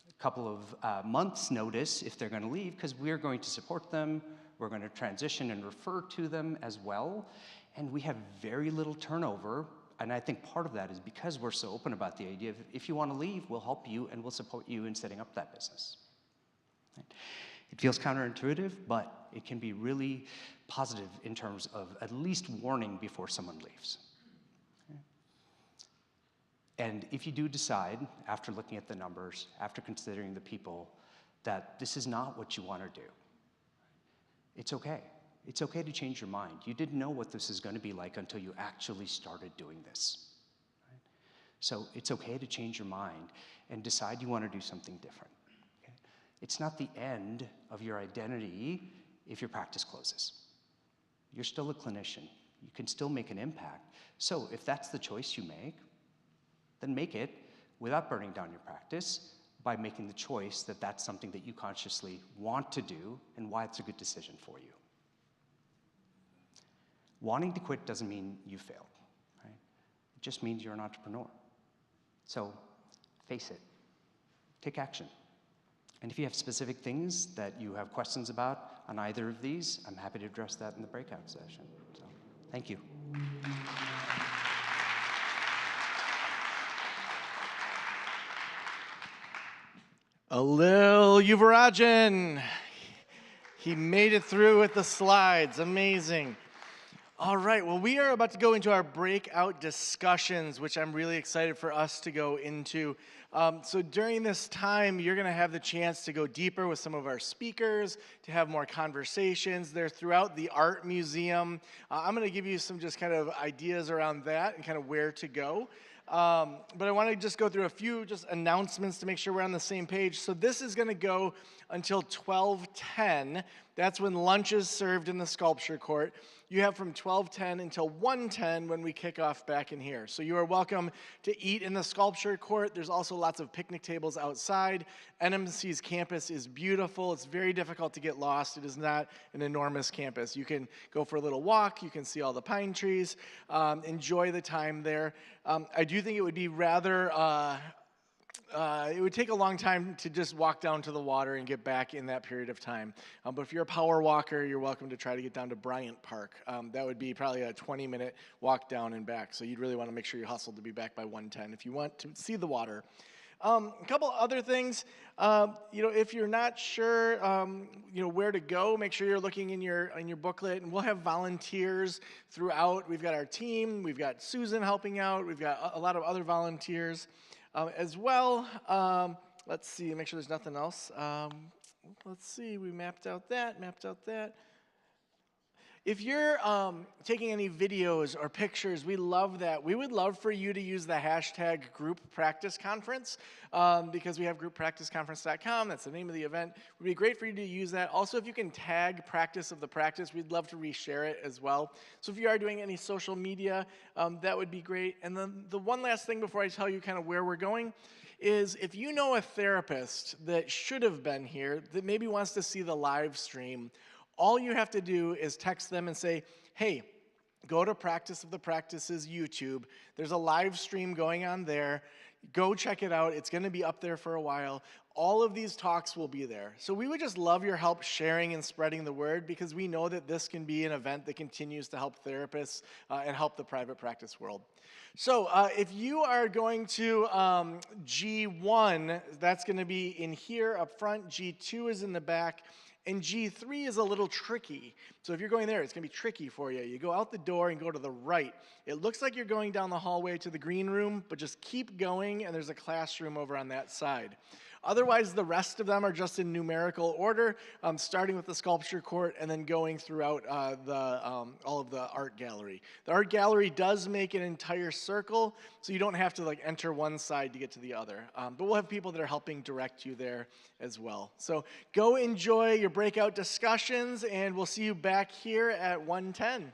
a couple of months notice if they're going to leave, because we're going to support them. We're going to transition and refer to them as well. And we have very little turnover. And I think part of that is because we're so open about the idea of, if you want to leave, we'll help you and we'll support you in setting up that business. Right? It feels counterintuitive, but it can be really positive in terms of at least warning before someone leaves. Okay? And if you do decide, after looking at the numbers, after considering the people, that this is not what you want to do, it's okay. It's okay to change your mind. You didn't know what this is going to be like until you actually started doing this. Right? So it's okay to change your mind and decide you want to do something different. It's not the end of your identity if your practice closes. You're still a clinician. You can still make an impact. So if that's the choice you make, then make it without burning down your practice, by making the choice that that's something that you consciously want to do and why it's a good decision for you. Wanting to quit doesn't mean you failed, right? It just means you're an entrepreneur. So face it. Take action. And if you have specific things that you have questions about on either of these, I'm happy to address that in the breakout session. So, thank you. Alil Yuvarajan. He made it through with the slides. Amazing. All right, well, we are about to go into our breakout discussions, which I'm really excited for us to go into. So during this time, you're going to have the chance to go deeper with some of our speakers, to have more conversations. They're throughout the art museum. I'm going to give you some just kind of ideas around that and kind of where to go. But I want to just go through a few just announcements to make sure we're on the same page. So this is going to go until 12:10. That's when lunch is served in the sculpture court. You have from 12:10 until 1:10 when we kick off back in here. So you are welcome to eat in the sculpture court. There's also lots of picnic tables outside. NMC's campus is beautiful. It's very difficult to get lost. It is not an enormous campus. You can go for a little walk. You can see all the pine trees. Enjoy the time there. I do think it would be rather... it would take a long time to just walk down to the water and get back in that period of time. But if you're a power walker, you're welcome to try to get down to Bryant Park. That would be probably a 20-minute walk down and back. So you'd really want to make sure you hustle to be back by 1:10 if you want to see the water. A couple other things, if you're not sure, where to go, make sure you're looking in your booklet, and we'll have volunteers throughout. We've got our team, we've got Susan helping out, we've got a lot of other volunteers. As well, let's see, make sure there's nothing else. Let's see, we mapped out that, mapped out that. If you're taking any videos or pictures, we love that. We would love for you to use the hashtag group practice conference because we have grouppracticeconference.com. That's the name of the event. It would be great for you to use that. Also, if you can tag practice of the practice, we'd love to reshare it as well. So if you are doing any social media, that would be great. And then the one last thing before I tell you kind of where we're going is if you know a therapist that should have been here that maybe wants to see the live stream, all you have to do is text them and say, hey, go to Practice of the Practices YouTube. There's a live stream going on there. Go check it out. It's going to be up there for a while. All of these talks will be there. So we would just love your help sharing and spreading the word because we know that this can be an event that continues to help therapists and help the private practice world. So if you are going to G1, that's going to be in here up front. G2 is in the back. And G3 is a little tricky. So if you're going there, it's going to be tricky for you. You go out the door and go to the right. It looks like you're going down the hallway to the green room, but just keep going, and there's a classroom over on that side. Otherwise, the rest of them are just in numerical order, starting with the sculpture court and then going throughout all of the art gallery. The art gallery does make an entire circle, so you don't have to enter one side to get to the other. But we'll have people that are helping direct you there as well. So go enjoy your breakout discussions, and we'll see you back here at 1:10.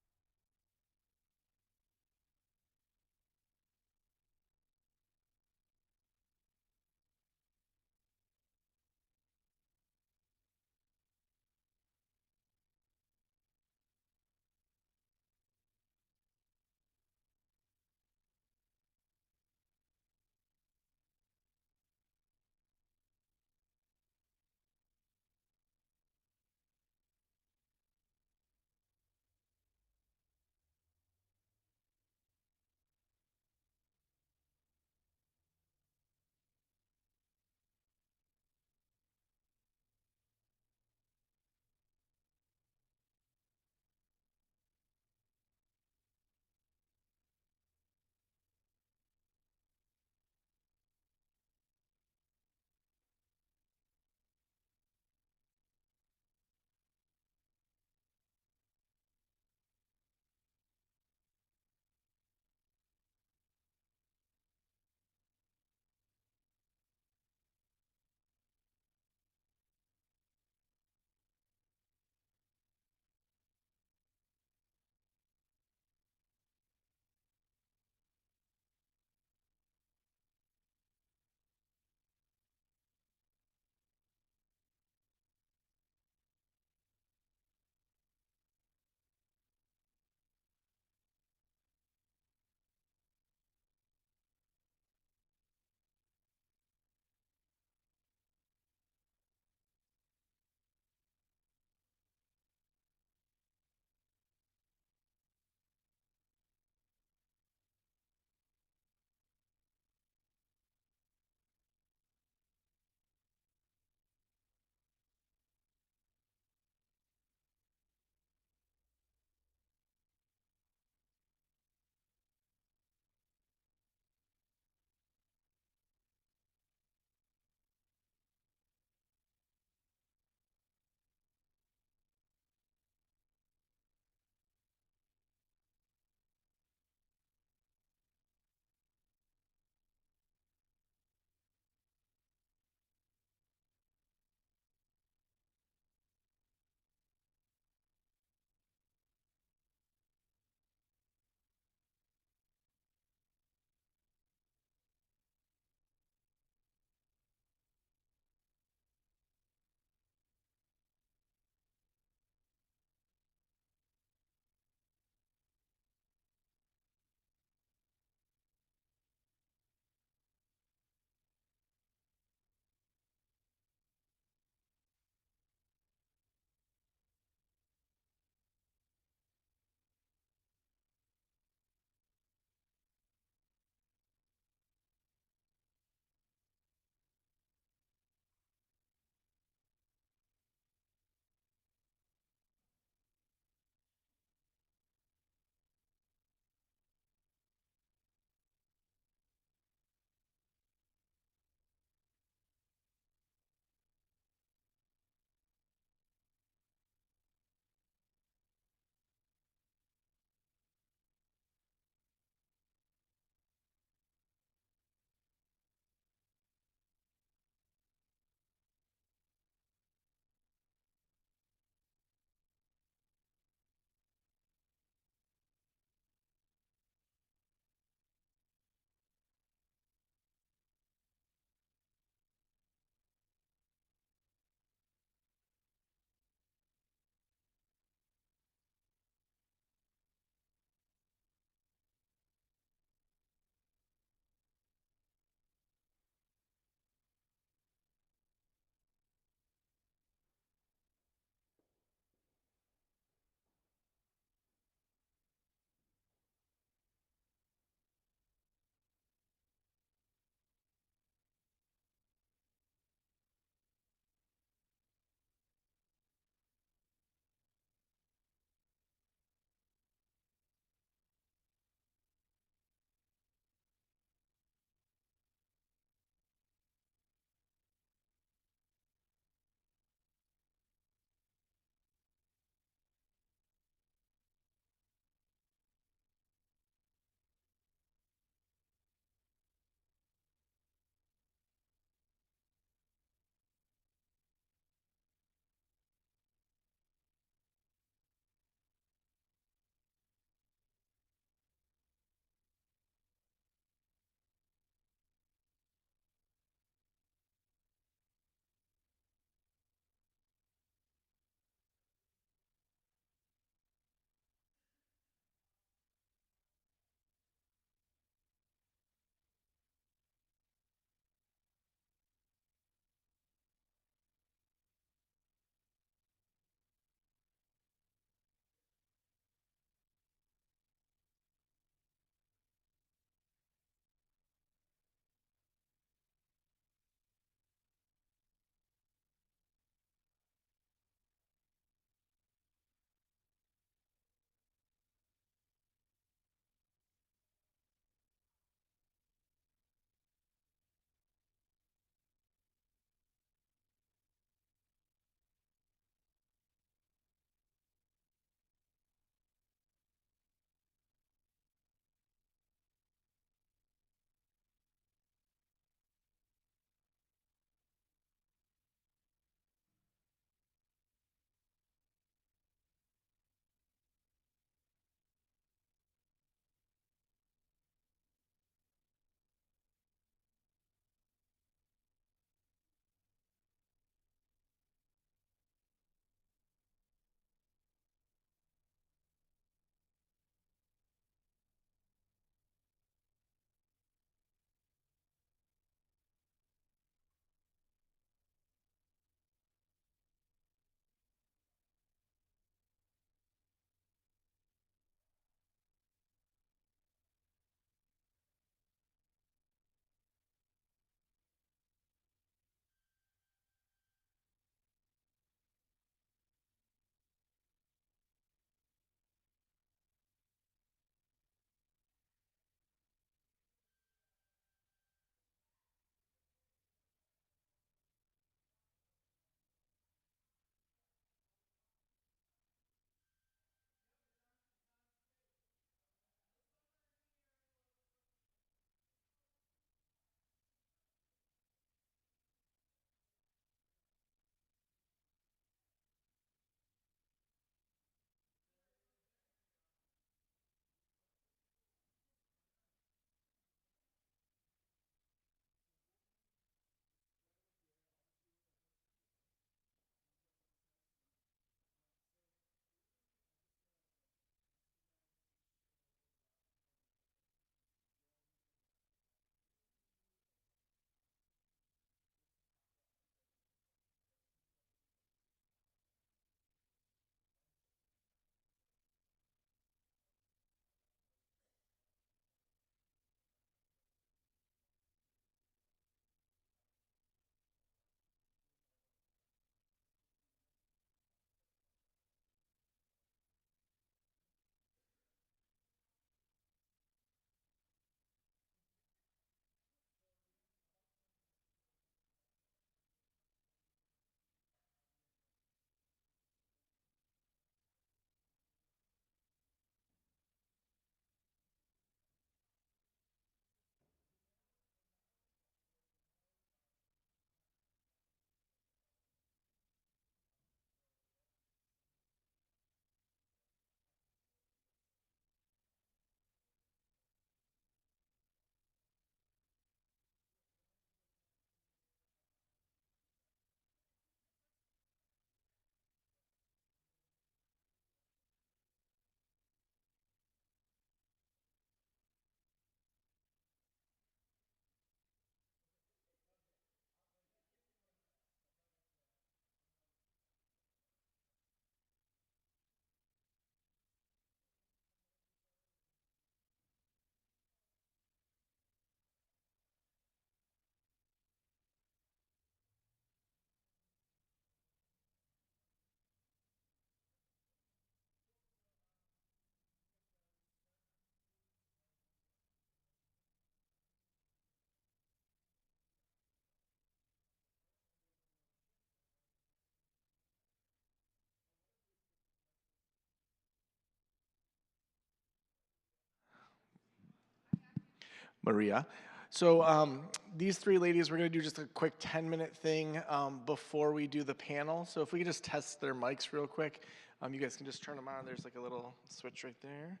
Maria. So these three ladies, we're going to do just a quick 10-minute thing before we do the panel. So if we could just test their mics real quick, you guys can just turn them on. There's like a little switch right there.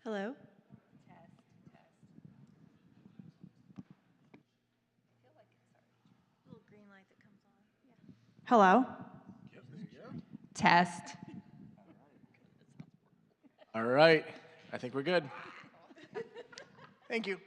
Hello? Hello? Test. All right, I think we're good. Thank you.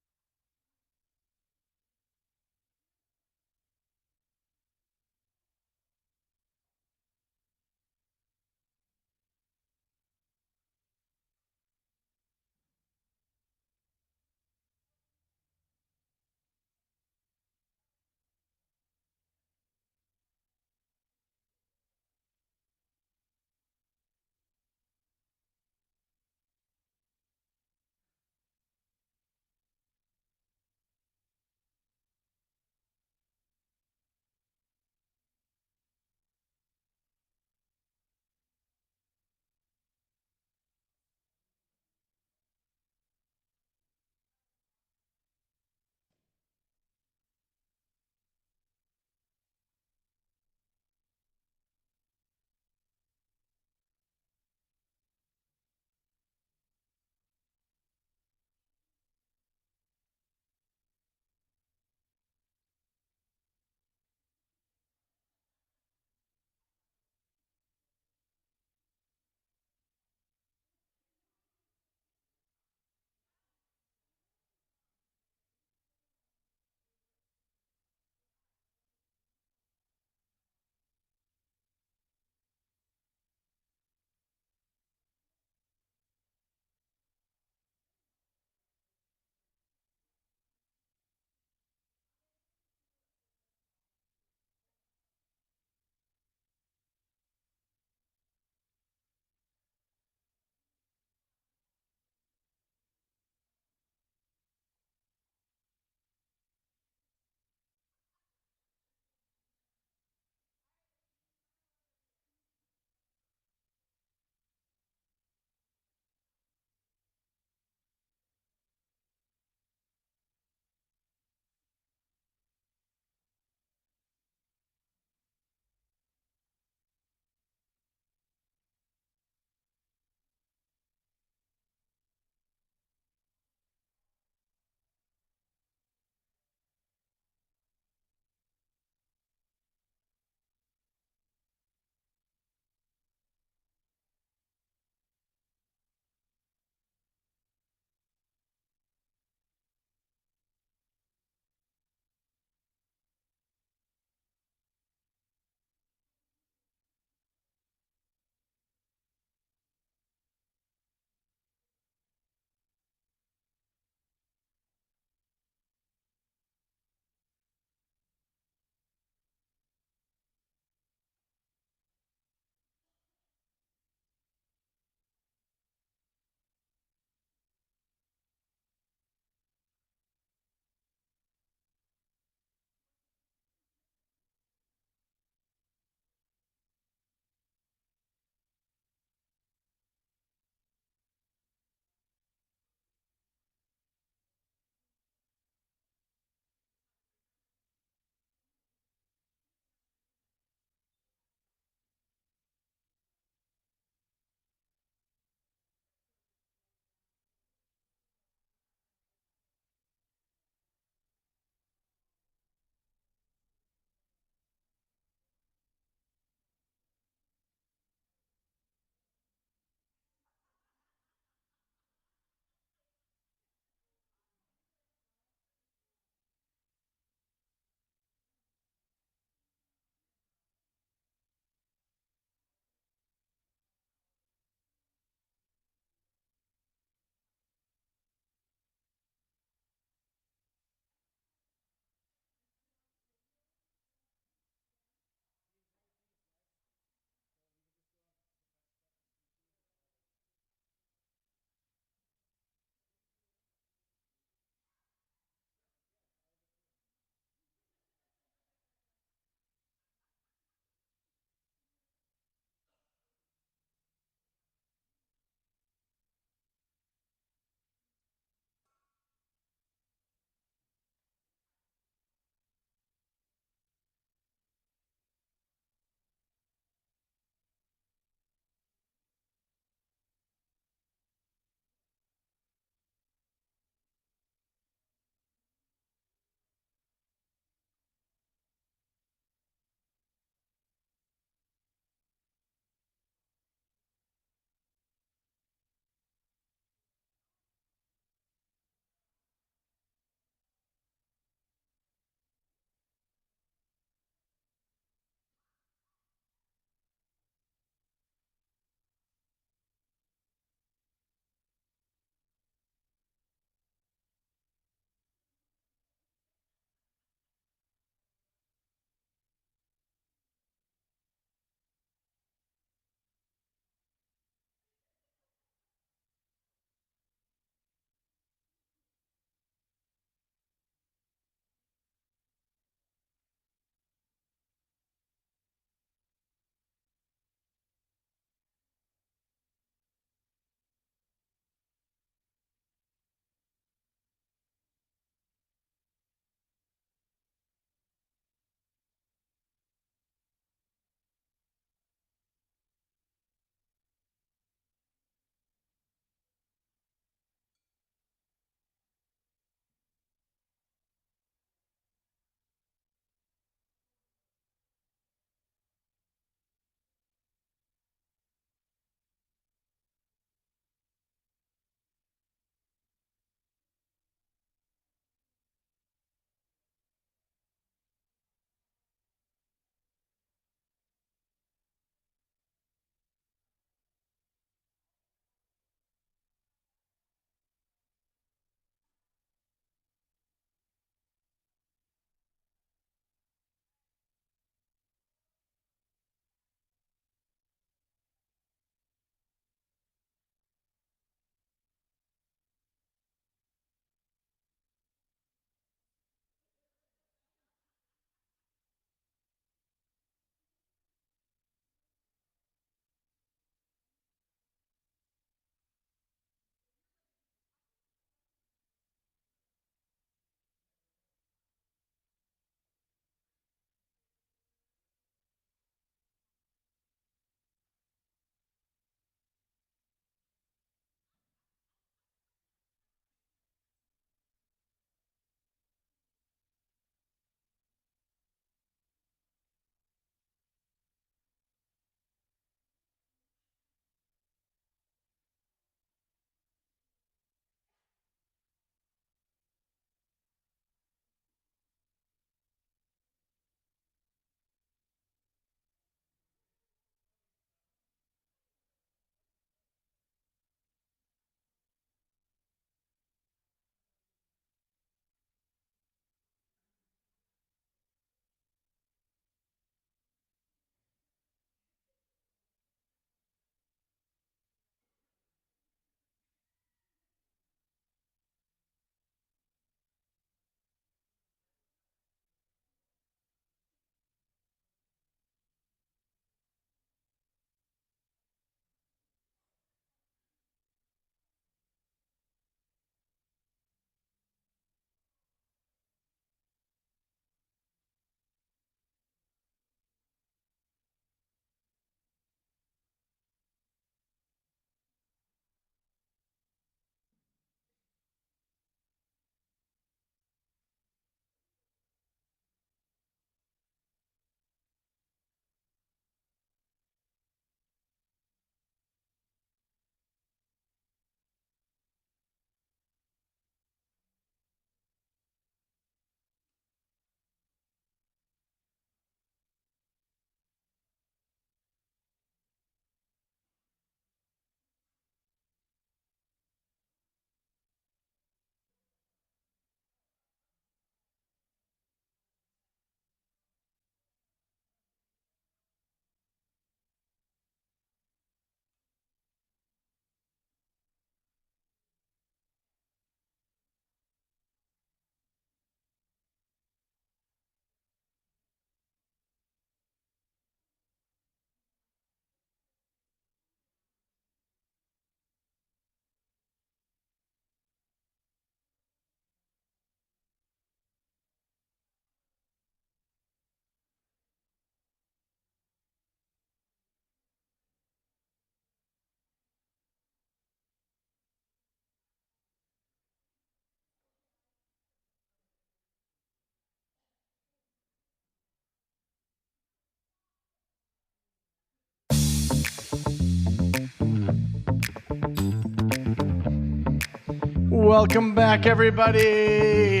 Welcome back, everybody.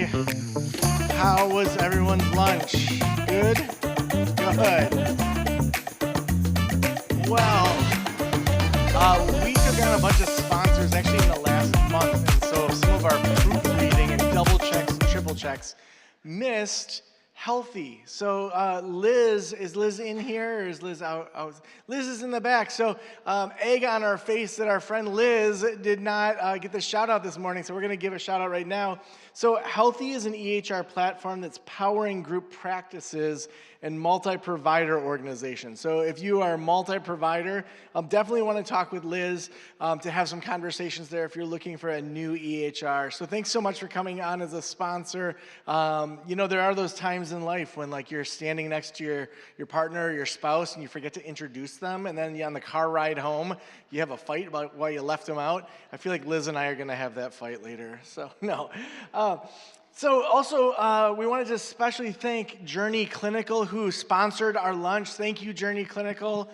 How was everyone's lunch? Good? Good. Well, we took on a bunch of sponsors actually in the last month, and so some of our proofreading and double checks and triple checks missed healthy. So Liz, is Liz in here or is Liz out? Liz is in the back. So egg on our face that our friend Liz did not get the shout out this morning. So we're going to give a shout out right now. So Healthy is an EHR platform that's powering group practices and multi-provider organizations. So if you are multi-provider, definitely want to talk with Liz to have some conversations there if you're looking for a new EHR. So thanks so much for coming on as a sponsor. You know, there are those times in life when like you're standing next to your partner or your spouse and you forget to introduce them, and then on the car ride home, you have a fight about why you left them out. I feel like Liz and I are going to have that fight later. So no. So also, we wanted to especially thank Journey Clinical, who sponsored our lunch. Thank you, Journey Clinical.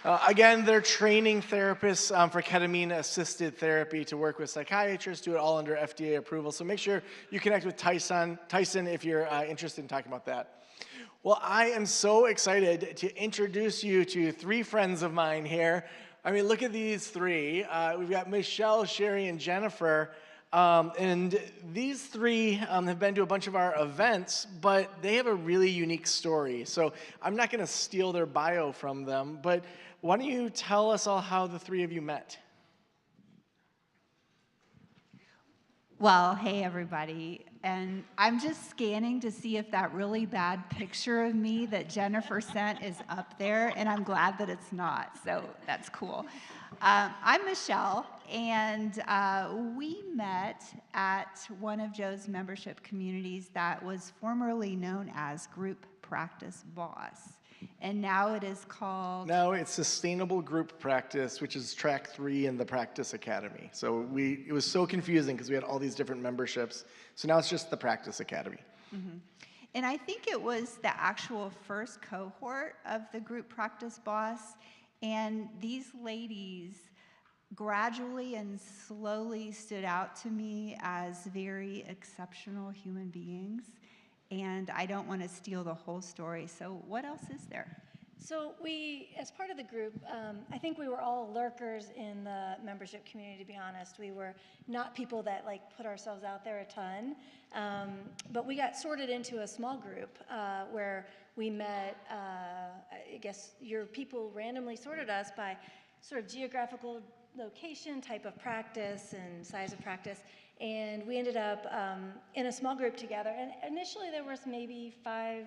Again, they're training therapists for ketamine-assisted therapy to work with psychiatrists, do it all under FDA approval. So make sure you connect with Tyson if you're interested in talking about that. Well, I am so excited to introduce you to three friends of mine here. I mean, look at these three. We've got Michelle, Sherry, and Jennifer. And these three have been to a bunch of our events, but they have a really unique story. So I'm not going to steal their bio from them, but why don't you tell us all how the three of you met? Well, hey everybody, and I'm just scanning to see if that really bad picture of me that Jennifer sent is up there, and I'm glad that it's not, so that's cool. I'm Michelle, and we met at one of Joe's membership communities that was formerly known as Group Practice Boss, and now it is called... Now it's Sustainable Group Practice, which is track 3 in the Practice Academy. So it was so confusing because we had all these different memberships. So now it's just the Practice Academy. Mm-hmm. And I think it was the actual first cohort of the Group Practice Boss, and these ladies gradually and slowly stood out to me as very exceptional human beings. And I don't want to steal the whole story, so what else is there? So we, as part of the group, I think we were all lurkers in the membership community, to be honest. We were not people that like put ourselves out there a ton, but we got sorted into a small group where we met, I guess your people randomly sorted us by sort of geographical location, type of practice, and size of practice. And we ended up in a small group together. And initially there was maybe 5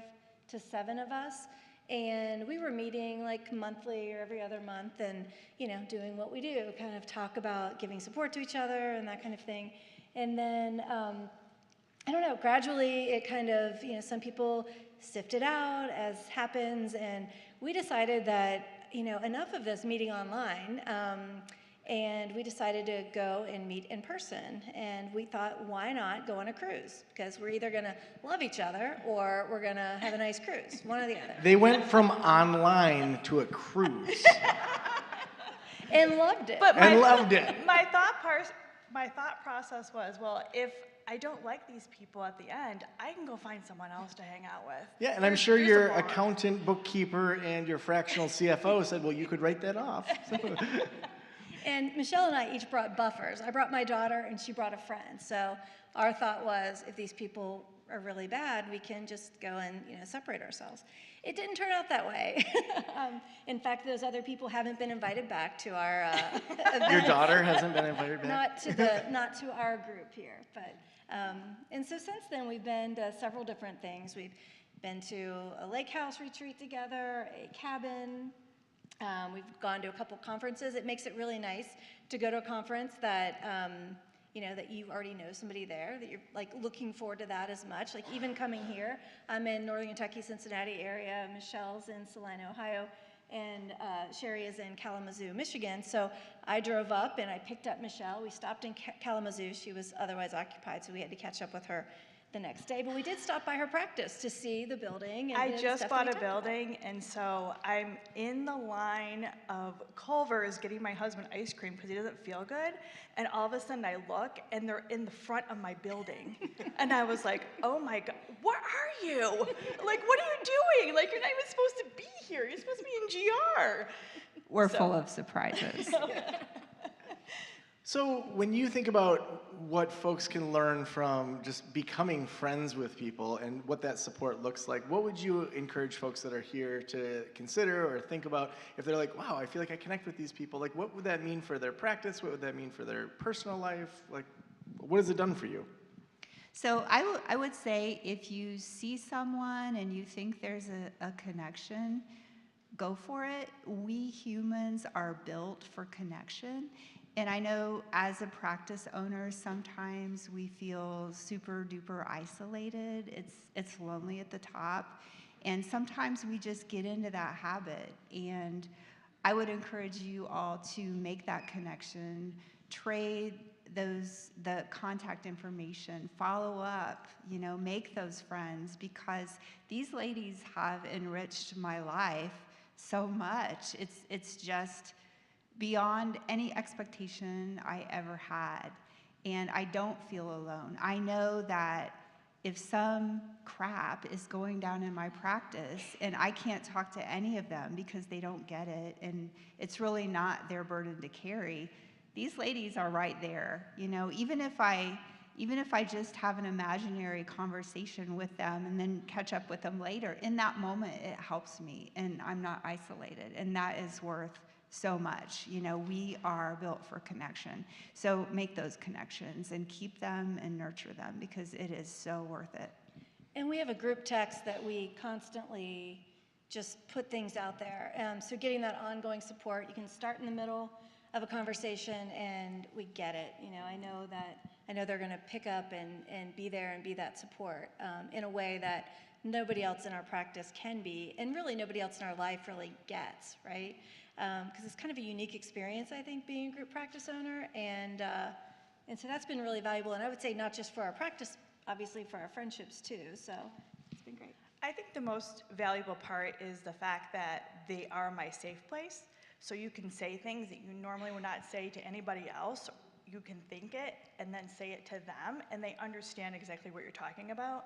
to 7 of us. And we were meeting like monthly or every other month and, you know, doing what we do, kind of talk about giving support to each other and that kind of thing. And then, I don't know, gradually it kind of, you know, some people sifted out as happens. And we decided that, you know, enough of this meeting online. And we decided to go and meet in person. And we thought, why not go on a cruise? Because we're either going to love each other or we're going to have a nice cruise, one or the other. They went from online to a cruise. And loved it. But loved it. My thought process was, well, if I don't like these people at the end, I can go find someone else to hang out with. Yeah, and I'm sure your accountant, bookkeeper, and your fractional CFO said, well, you could write that off. And Michelle and I each brought buffers. I brought my daughter and she brought a friend. So our thought was, if these people are really bad, we can just go and, you know, separate ourselves. It didn't turn out that way. In fact, those other people haven't been invited back to our event. Your daughter hasn't been invited back? Not to our group here. But and so since then, we've been to several different things. We've been to a lake house retreat together, a cabin. We've gone to a couple conferences. It makes it really nice to go to a conference that, you know, that you already know somebody there, that you're like looking forward to that as much. Like even coming here, I'm in Northern Kentucky, Cincinnati area. Michelle's in Salina, Ohio, and Sherry is in Kalamazoo, Michigan. So I drove up and I picked up Michelle. We stopped in Kalamazoo. She was otherwise occupied, so we had to catch up with her the next day, but we did stop by her practice to see the building. And I the just stuff bought that a we talked about. building, and so I'm in the line of Culver's getting my husband ice cream because he doesn't feel good. And all of a sudden I look, and they're in the front of my building. And I was like, oh my God, where are you? Like, what are you doing? Like, you're not even supposed to be here. You're supposed to be in GR. We're full of surprises. So when you think about what folks can learn from just becoming friends with people and what that support looks like, what would you encourage folks that are here to consider or think about if they're like, wow, I feel like I connect with these people? Like, what would that mean for their practice? What would that mean for their personal life? Like, what has it done for you? So I would say if you see someone and you think there's a connection, go for it. We humans are built for connection. And I know as a practice owner, sometimes we feel super duper isolated. It's lonely at the top. And sometimes we just get into that habit. And I would encourage you all to make that connection, trade the contact information, follow up, make those friends, because these ladies have enriched my life so much. It's just beyond any expectation I ever had. And I don't feel alone. I know that if some crap is going down in my practice and I can't talk to any of them because they don't get it and it's really not their burden to carry, these ladies are right there. Even if I just have an imaginary conversation with them and then catch up with them later, in that moment it helps me and I'm not isolated, and that is worth so much. We are built for connection. So make those connections and keep them and nurture them because it is so worth it. And we have a group text that we constantly just put things out there. So getting that ongoing support, you can start in the middle of a conversation and we get it. I know they're going to pick up and be there and be that support in a way that nobody else in our practice can be, and really nobody else in our life really gets, right? Because it's kind of a unique experience, I think, being a group practice owner, and so that's been really valuable. And I would say not just for our practice, obviously for our friendships too. So it's been great. I think the most valuable part is the fact that they are my safe place. So you can say things that you normally would not say to anybody else. You can think it and then say it to them, and they understand exactly what you're talking about,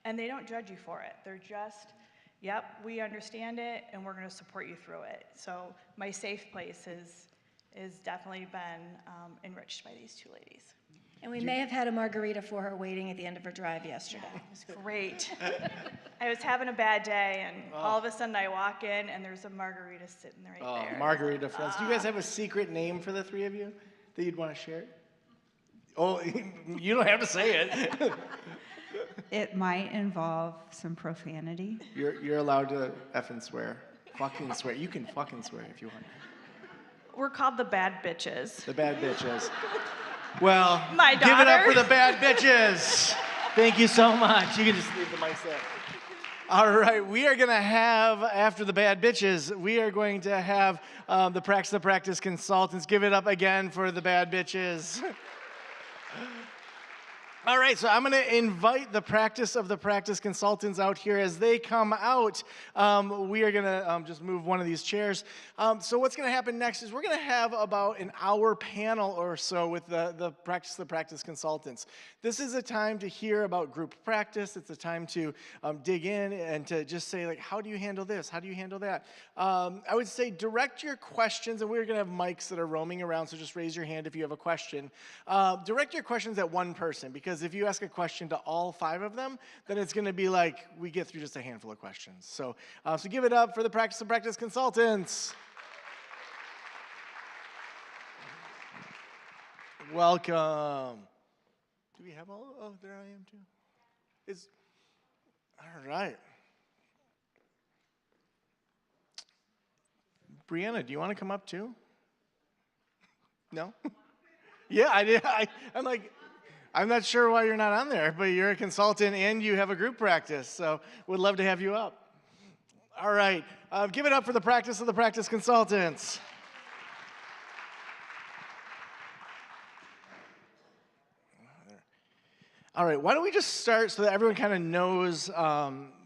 and they don't judge you for it. They're just, yep, we understand it, and we're going to support you through it. So my safe place is definitely been enriched by these two ladies. And we may have had a margarita for her waiting at the end of her drive yesterday. It was great. I was having a bad day, and all of a sudden I walk in, and there's a margarita sitting right there. Margarita friends. Do you guys have a secret name for the three of you that you'd want to share? Oh, you don't have to say it. It might involve some profanity. You're allowed to effing swear. Fucking swear. You can fucking swear if you want. We're called the bad bitches. The bad bitches. Well, My give it up daughter. for the bad bitches. Thank you so much. You can just leave the mic there. All right, we are going to have, after the bad bitches, we are going to have the practice consultants. Give it up again for the bad bitches. All right, so I'm going to invite the practice consultants out here. As they come out, we are going to just move one of these chairs. So what's going to happen next is we're going to have about an hour panel or so with the practice consultants. This is a time to hear about group practice. It's a time to dig in and to just say, like, how do you handle this? How do you handle that? I would say direct your questions, and we're going to have mics that are roaming around, so just raise your hand if you have a question. Direct your questions at one person, because if you ask a question to all 5 of them, then it's going to be like we get through just a handful of questions. So give it up for the practice consultants. Welcome. Do we have all? Oh, there I am too. All right. Brianna, do you want to come up too? No? Yeah, I did. I'm like, I'm not sure why you're not on there, but you're a consultant and you have a group practice, so would love to have you up. All right, give it up for the practice consultants. All right, why don't we just start so that everyone kind of knows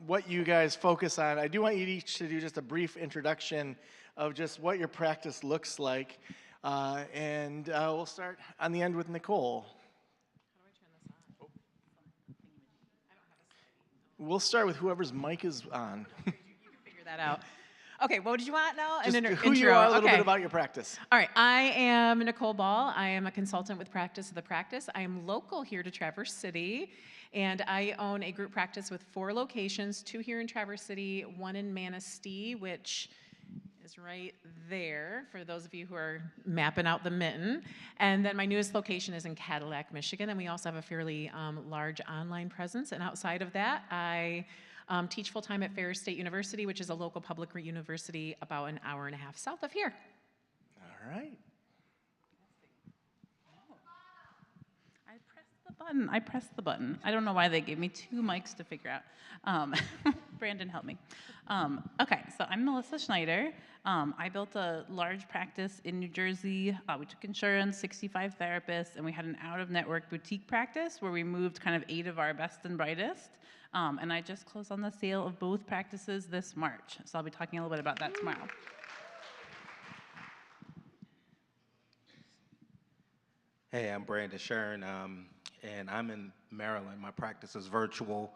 what you guys focus on. I do want you each to do just a brief introduction of just what your practice looks like. And we'll start on the end with Nicole. We'll start with whoever's mic is on. You can figure that out. Okay, what did you want now? Just An who you intro. are, a little Okay. bit about your practice. All right, I am Nicole Ball. I am a consultant with Practice of the Practice. I am local here to Traverse City, and I own a group practice with 4 locations, 2 here in Traverse City, 1 in Manistee, which is right there for those of you who are mapping out the mitten. And then my newest location is in Cadillac, Michigan, and we also have a fairly large online presence. And outside of that, I teach full-time at Ferris State University, which is a local public university about an hour and a half south of here. All right. I pressed the button. I don't know why they gave me 2 mics to figure out. Brandon, help me. Okay, so I'm Melissa Schneider. I built a large practice in New Jersey. We took insurance, 65 therapists, and we had an out-of-network boutique practice where we moved kind of 8 of our best and brightest. And I just closed on the sale of both practices this March. So I'll be talking a little bit about that tomorrow. Hey, I'm Brandon Shern, and I'm in Maryland. My practice is virtual,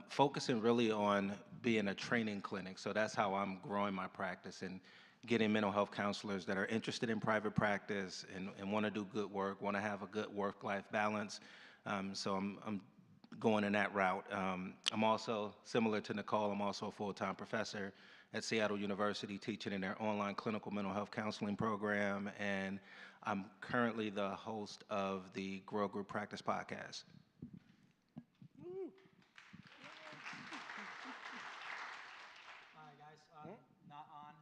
focusing really on being a training clinic. So that's how I'm growing my practice and getting mental health counselors that are interested in private practice and want to do good work, want to have a good work-life balance. So I'm going in that route. I'm also, similar to Nicole, I'm also a full-time professor at Seattle University teaching in their online clinical mental health counseling program, and I'm currently the host of the Grow Group Practice podcast. Hi guys, not on.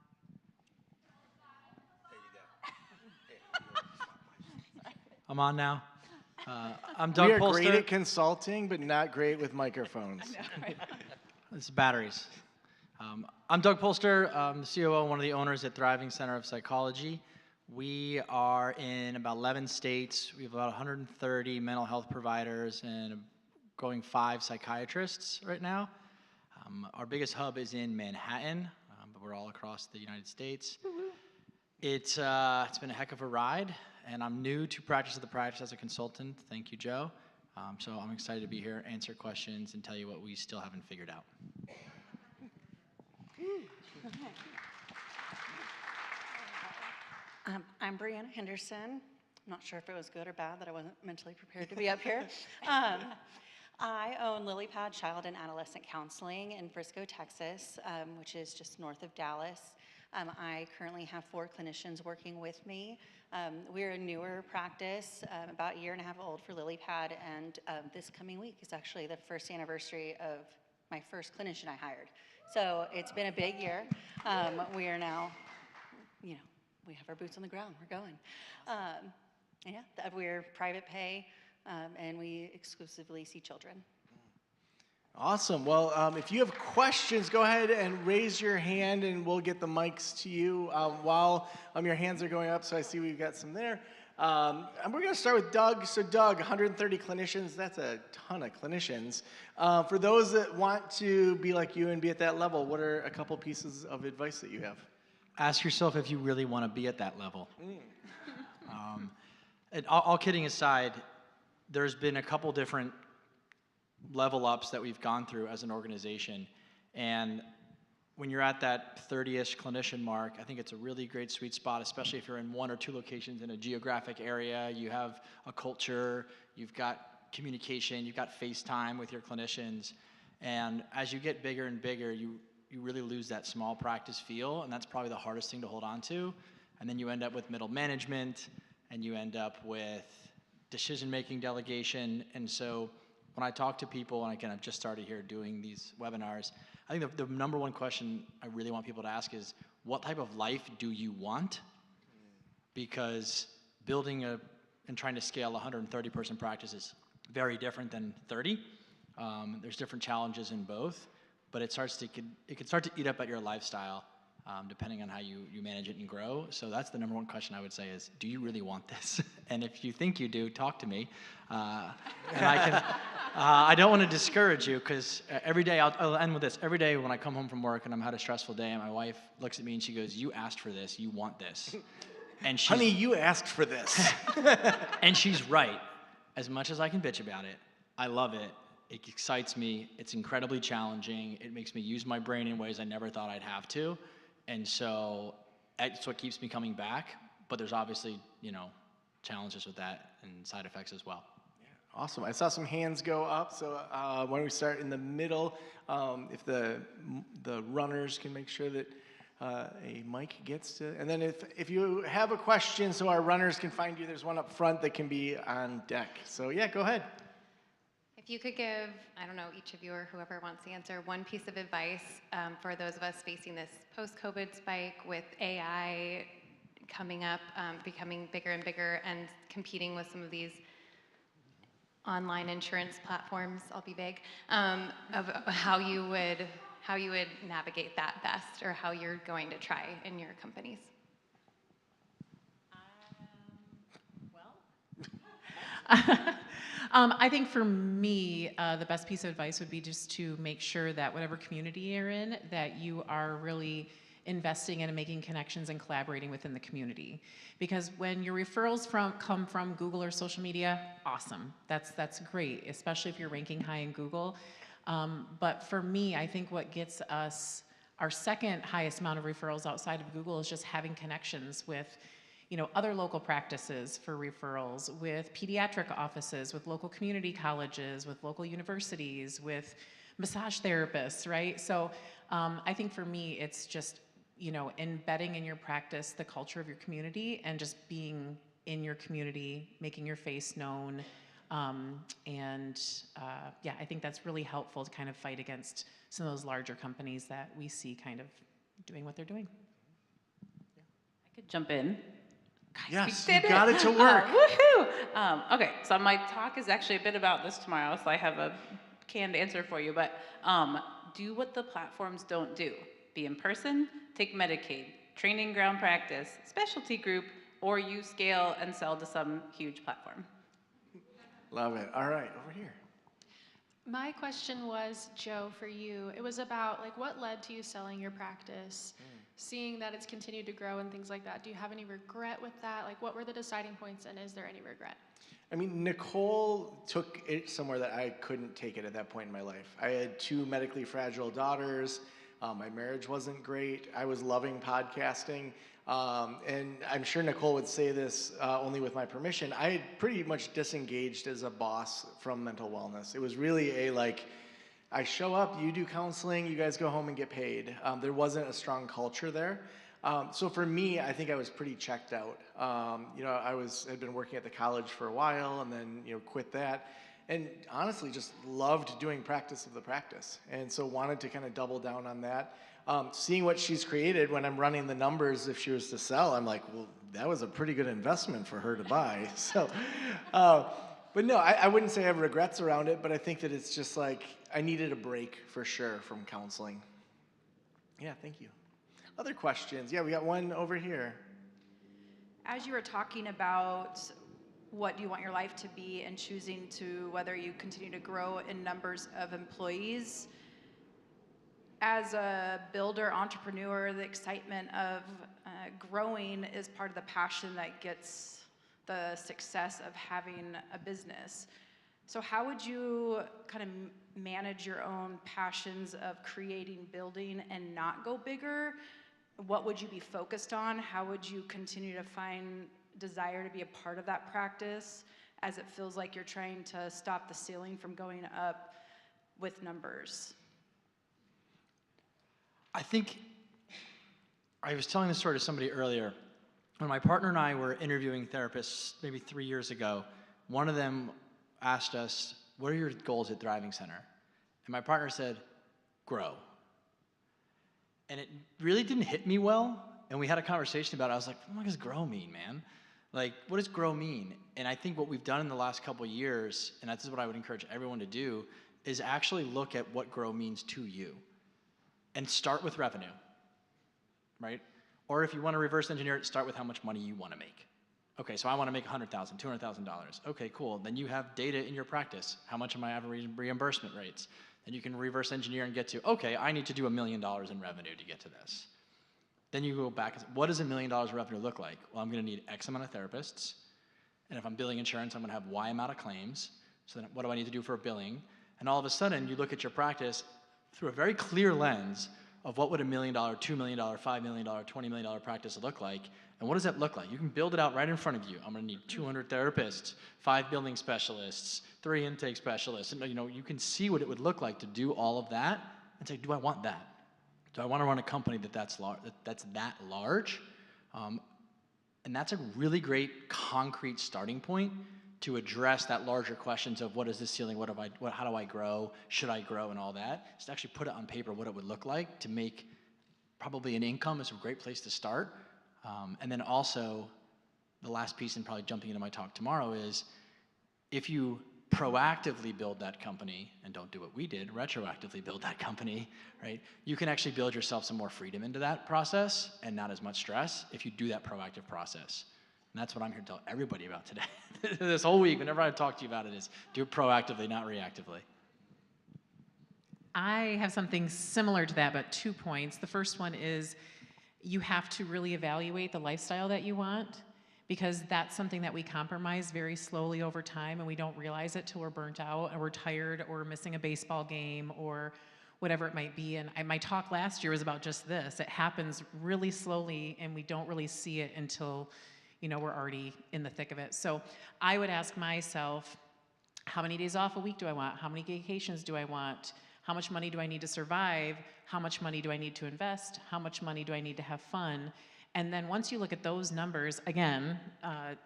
There you go. I'm on now. I'm Doug We are Polster. great at consulting, but not great with microphones. It's batteries. I'm Doug Polster. I'm the COO and one of the owners at Thriving Center of Psychology. We are in about 11 states. We have about 130 mental health providers and going 5 psychiatrists right now. Our biggest hub is in Manhattan, but we're all across the United States. It's been a heck of a ride, and I'm new to Practice of the Practice as a consultant. Thank you, Joe. So I'm excited to be here, answer questions, and tell you what we still haven't figured out. I'm Brianna Henderson. I'm not sure if it was good or bad that I wasn't mentally prepared to be up here. I own Lily Pad Child and Adolescent Counseling in Frisco, Texas, which is just north of Dallas. I currently have 4 clinicians working with me. We're a newer practice, about a year and a half old for Lily Pad, and this coming week is actually the first anniversary of my first clinician I hired. So it's been a big year. We are now, we have our boots on the ground. We're going. We're private pay, and we exclusively see children. Awesome. Well, if you have questions, go ahead and raise your hand, and we'll get the mics to you while your hands are going up. So I see we've got some there. And we're going to start with Doug. So Doug, 130 clinicians, that's a ton of clinicians. For those that want to be like you and be at that level, what are a couple pieces of advice that you have? Ask yourself if you really want to be at that level. And all kidding aside, there's been a couple different level ups that we've gone through as an organization. And when you're at that 30-ish clinician mark, I think it's a really great sweet spot, especially if you're in 1 or 2 locations in a geographic area. You have a culture, you've got communication, you've got FaceTime with your clinicians. And as you get bigger and bigger, you really lose that small practice feel, and that's probably the hardest thing to hold on to. And then you end up with middle management, and you end up with decision-making delegation. And so when I talk to people, and again, I've just started here doing these webinars, I think the number one question I really want people to ask is, what type of life do you want? Because building and trying to scale a 130-person practice is very different than 30. There's different challenges in both, but it can start to eat up at your lifestyle. depending on how you manage it and grow. So that's the number one question I would say is, do you really want this? And if you think you do, talk to me. And I can, I don't want to discourage you, because every day, I'll end with this. Every day when I come home from work and I've had a stressful day, and my wife looks at me and she goes, you asked for this, you want this. And she's, Honey, you asked for this. and she's right. As much as I can bitch about it, I love it. It excites me. It's incredibly challenging. It makes me use my brain in ways I never thought I'd have to. And so that's what keeps me coming back. But there's obviously, challenges with that and side effects as well. Yeah, awesome. I saw some hands go up. So why don't we start in the middle? If the runners can make sure that a mic gets to, and then if you have a question so our runners can find you, there's one up front that can be on deck. So yeah, go ahead. If you could give, I don't know, each of you or whoever wants to answer, one piece of advice for those of us facing this post-COVID spike with AI coming up, becoming bigger and bigger, and competing with some of these online insurance platforms, I'll be vague, of how you would navigate that best, or how you're going to try in your companies. I think for me, the best piece of advice would be just to make sure that whatever community you're in, that you are really investing in and making connections and collaborating within the community. Because when your referrals come from Google or social media, awesome. That's great, especially if you're ranking high in Google. But for me, I think what gets us our second highest amount of referrals outside of Google is just having connections with other local practices for referrals, with pediatric offices, with local community colleges, with local universities, with massage therapists, right? So I think for me, it's just, embedding in your practice the culture of your community and just being in your community, making your face known. Yeah, I think that's really helpful to kind of fight against some of those larger companies that we see kind of doing what they're doing. I could jump in. Yes, you got it to work. Woohoo! Okay, so my talk is actually a bit about this tomorrow, so I have a canned answer for you, but do what the platforms don't do. Be in person, take Medicaid, training ground practice, specialty group, or you scale and sell to some huge platform. Love it. All right, over here. My question was, Joe, for you. It was about what led to you selling your practice, seeing that it's continued to grow and things like that. Do you have any regret with that? What were the deciding points, and is there any regret? I mean, Nicole took it somewhere that I couldn't take it at that point in my life. I had 2 medically fragile daughters. My marriage wasn't great. I was loving podcasting. And I'm sure Nicole would say this only with my permission. I had pretty much disengaged as a boss from mental wellness. It was really I show up, you do counseling, you guys go home and get paid. There wasn't a strong culture there. So for me, I think I was pretty checked out. Had been working at the college for a while and then quit that. And honestly, just loved doing practice of the practice. And so wanted to kind of double down on that. Seeing what she's created when I'm running the numbers, if she was to sell, I'm like, well, that was a pretty good investment for her to buy. So, but no, I wouldn't say I have regrets around it, but I think that it's just I needed a break for sure from counseling. Yeah, thank you. Other questions? Yeah, we got one over here. As you were talking about what you want your life to be and choosing to whether you continue to grow in numbers of employees, as a builder, entrepreneur, the excitement of growing is part of the passion that gets the success of having a business. So how would you kind of manage your own passions of creating, building, and not go bigger? What would you be focused on? How would you continue to find desire to be a part of that practice as it feels like you're trying to stop the ceiling from going up with numbers? I think I was telling this story to somebody earlier. When my partner and I were interviewing therapists maybe 3 years ago, one of them asked us, what are your goals at Thriving Center? And my partner said, grow. And it really didn't hit me well. And we had a conversation about it. I was like, what does grow mean, man? What does grow mean? And I think what we've done in the last couple of years, and that's what I would encourage everyone to do, is actually look at what grow means to you. And start with revenue. right? Or if you want to reverse engineer it, start with how much money you want to make. Okay, so I want to make $100,000, $200,000. Okay, cool. Then you have data in your practice. How much are my average reimbursement rates? Then you can reverse engineer and get to, okay, I need to do $1 million in revenue to get to this. Then you go back and say, what does $1 million revenue look like? Well, I'm going to need X amount of therapists. And if I'm billing insurance, I'm going to have Y amount of claims. So then what do I need to do for billing? And all of a sudden, you look at your practice through a very clear lens of what would $1 million, $2 million, $5 million, $20 million practice look like, and what does that look like? You can build it out right in front of you. I'm going to need 200 therapists, 5 billing specialists, 3 intake specialists, and you can see what it would look like to do all of that and say, do I want that? Do I want to run a company that's that large? And that's a really great concrete starting point to address that larger questions of what is the ceiling, how do I grow, should I grow, and all that. Just actually put it on paper what it would look like to make probably an income is a great place to start. And then also, the last piece, and probably jumping into my talk tomorrow, is if you proactively build that company, and don't do what we did, retroactively build that company, right? You can actually build yourself some more freedom into that process and not as much stress if you do that proactive process. And that's what I'm here to tell everybody about today. This whole week, whenever I talk to you about it, is do it proactively, not reactively. I have something similar to that, but 2 points. The first one is you have to really evaluate the lifestyle that you want, because that's something that we compromise very slowly over time, and we don't realize it till we're burnt out and we're tired or missing a baseball game or whatever it might be. And my talk last year was about just this. It happens really slowly, and we don't really see it until we're already in the thick of it. So I would ask myself, how many days off a week do I want? How many vacations do I want? How much money do I need to survive? How much money do I need to invest? How much money do I need to have fun? And then once you look at those numbers, again,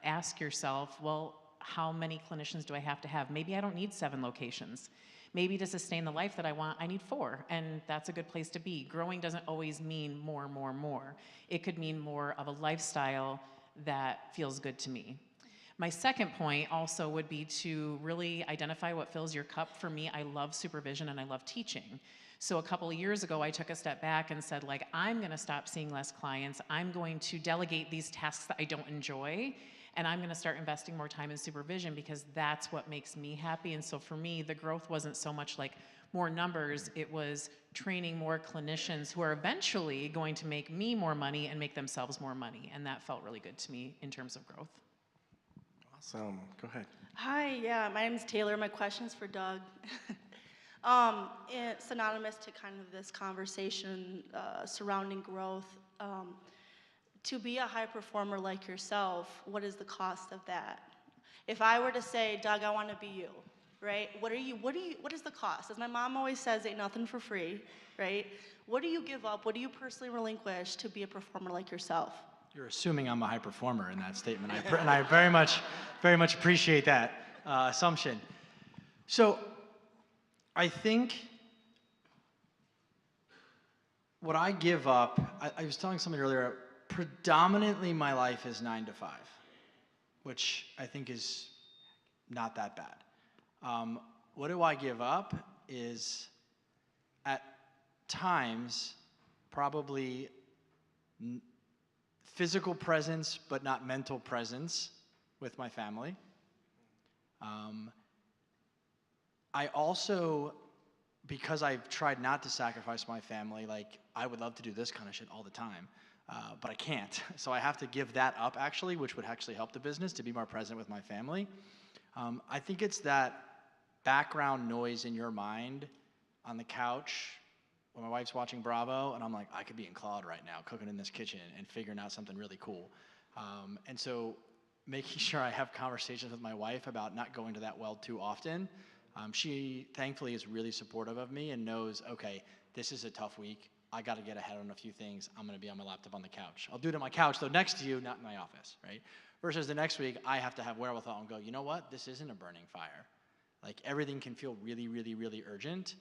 ask yourself, well, how many clinicians do I have to have? Maybe I don't need 7 locations. Maybe to sustain the life that I want, I need 4, and that's a good place to be. Growing doesn't always mean more, more, more. It could mean more of a lifestyle that feels good to me. My second point also would be to really identify what fills your cup. For me, I love supervision and I love teaching. So a couple of years ago, I took a step back and said, I'm gonna stop seeing less clients. I'm going to delegate these tasks that I don't enjoy, and I'm gonna start investing more time in supervision because that's what makes me happy. And so for me, the growth wasn't so much like more numbers, it was training more clinicians who are eventually going to make me more money and make themselves more money. And that felt really good to me in terms of growth. Awesome. Go ahead. Hi, yeah, my name is Taylor. My question is for Doug. It's synonymous to kind of this conversation surrounding growth. To be a high performer like yourself, what is the cost of that? If I were to say, Doug, I want to be you, right? What is the cost? As my mom always says, ain't nothing for free, right? What do you give up? What do you personally relinquish to be a performer like yourself? You're assuming I'm a high performer in that statement, and I very much appreciate that assumption. So I think what I give up, I was telling somebody earlier, predominantly my life is 9 to 5, which I think is not that bad. What do I give up is, at times, probably physical presence, but not mental presence with my family. I also, because I've tried not to sacrifice my family, I would love to do this kind of shit all the time, but I can't. So I have to give that up, actually, which would actually help the business to be more present with my family. I think it's that background noise in your mind on the couch when my wife's watching Bravo, and I'm like, I could be in Claude right now, cooking in this kitchen and figuring out something really cool. And so making sure I have conversations with my wife about not going to that well too often. She, thankfully, is really supportive of me and knows, okay, this is a tough week. I got to get ahead on a few things. I'm going to be on my laptop on the couch. I'll do it on my couch, though, next to you, not in my office, right? Versus the next week, I have to have wherewithal and go, you know what? This isn't a burning fire. Everything can feel really, really, really urgent,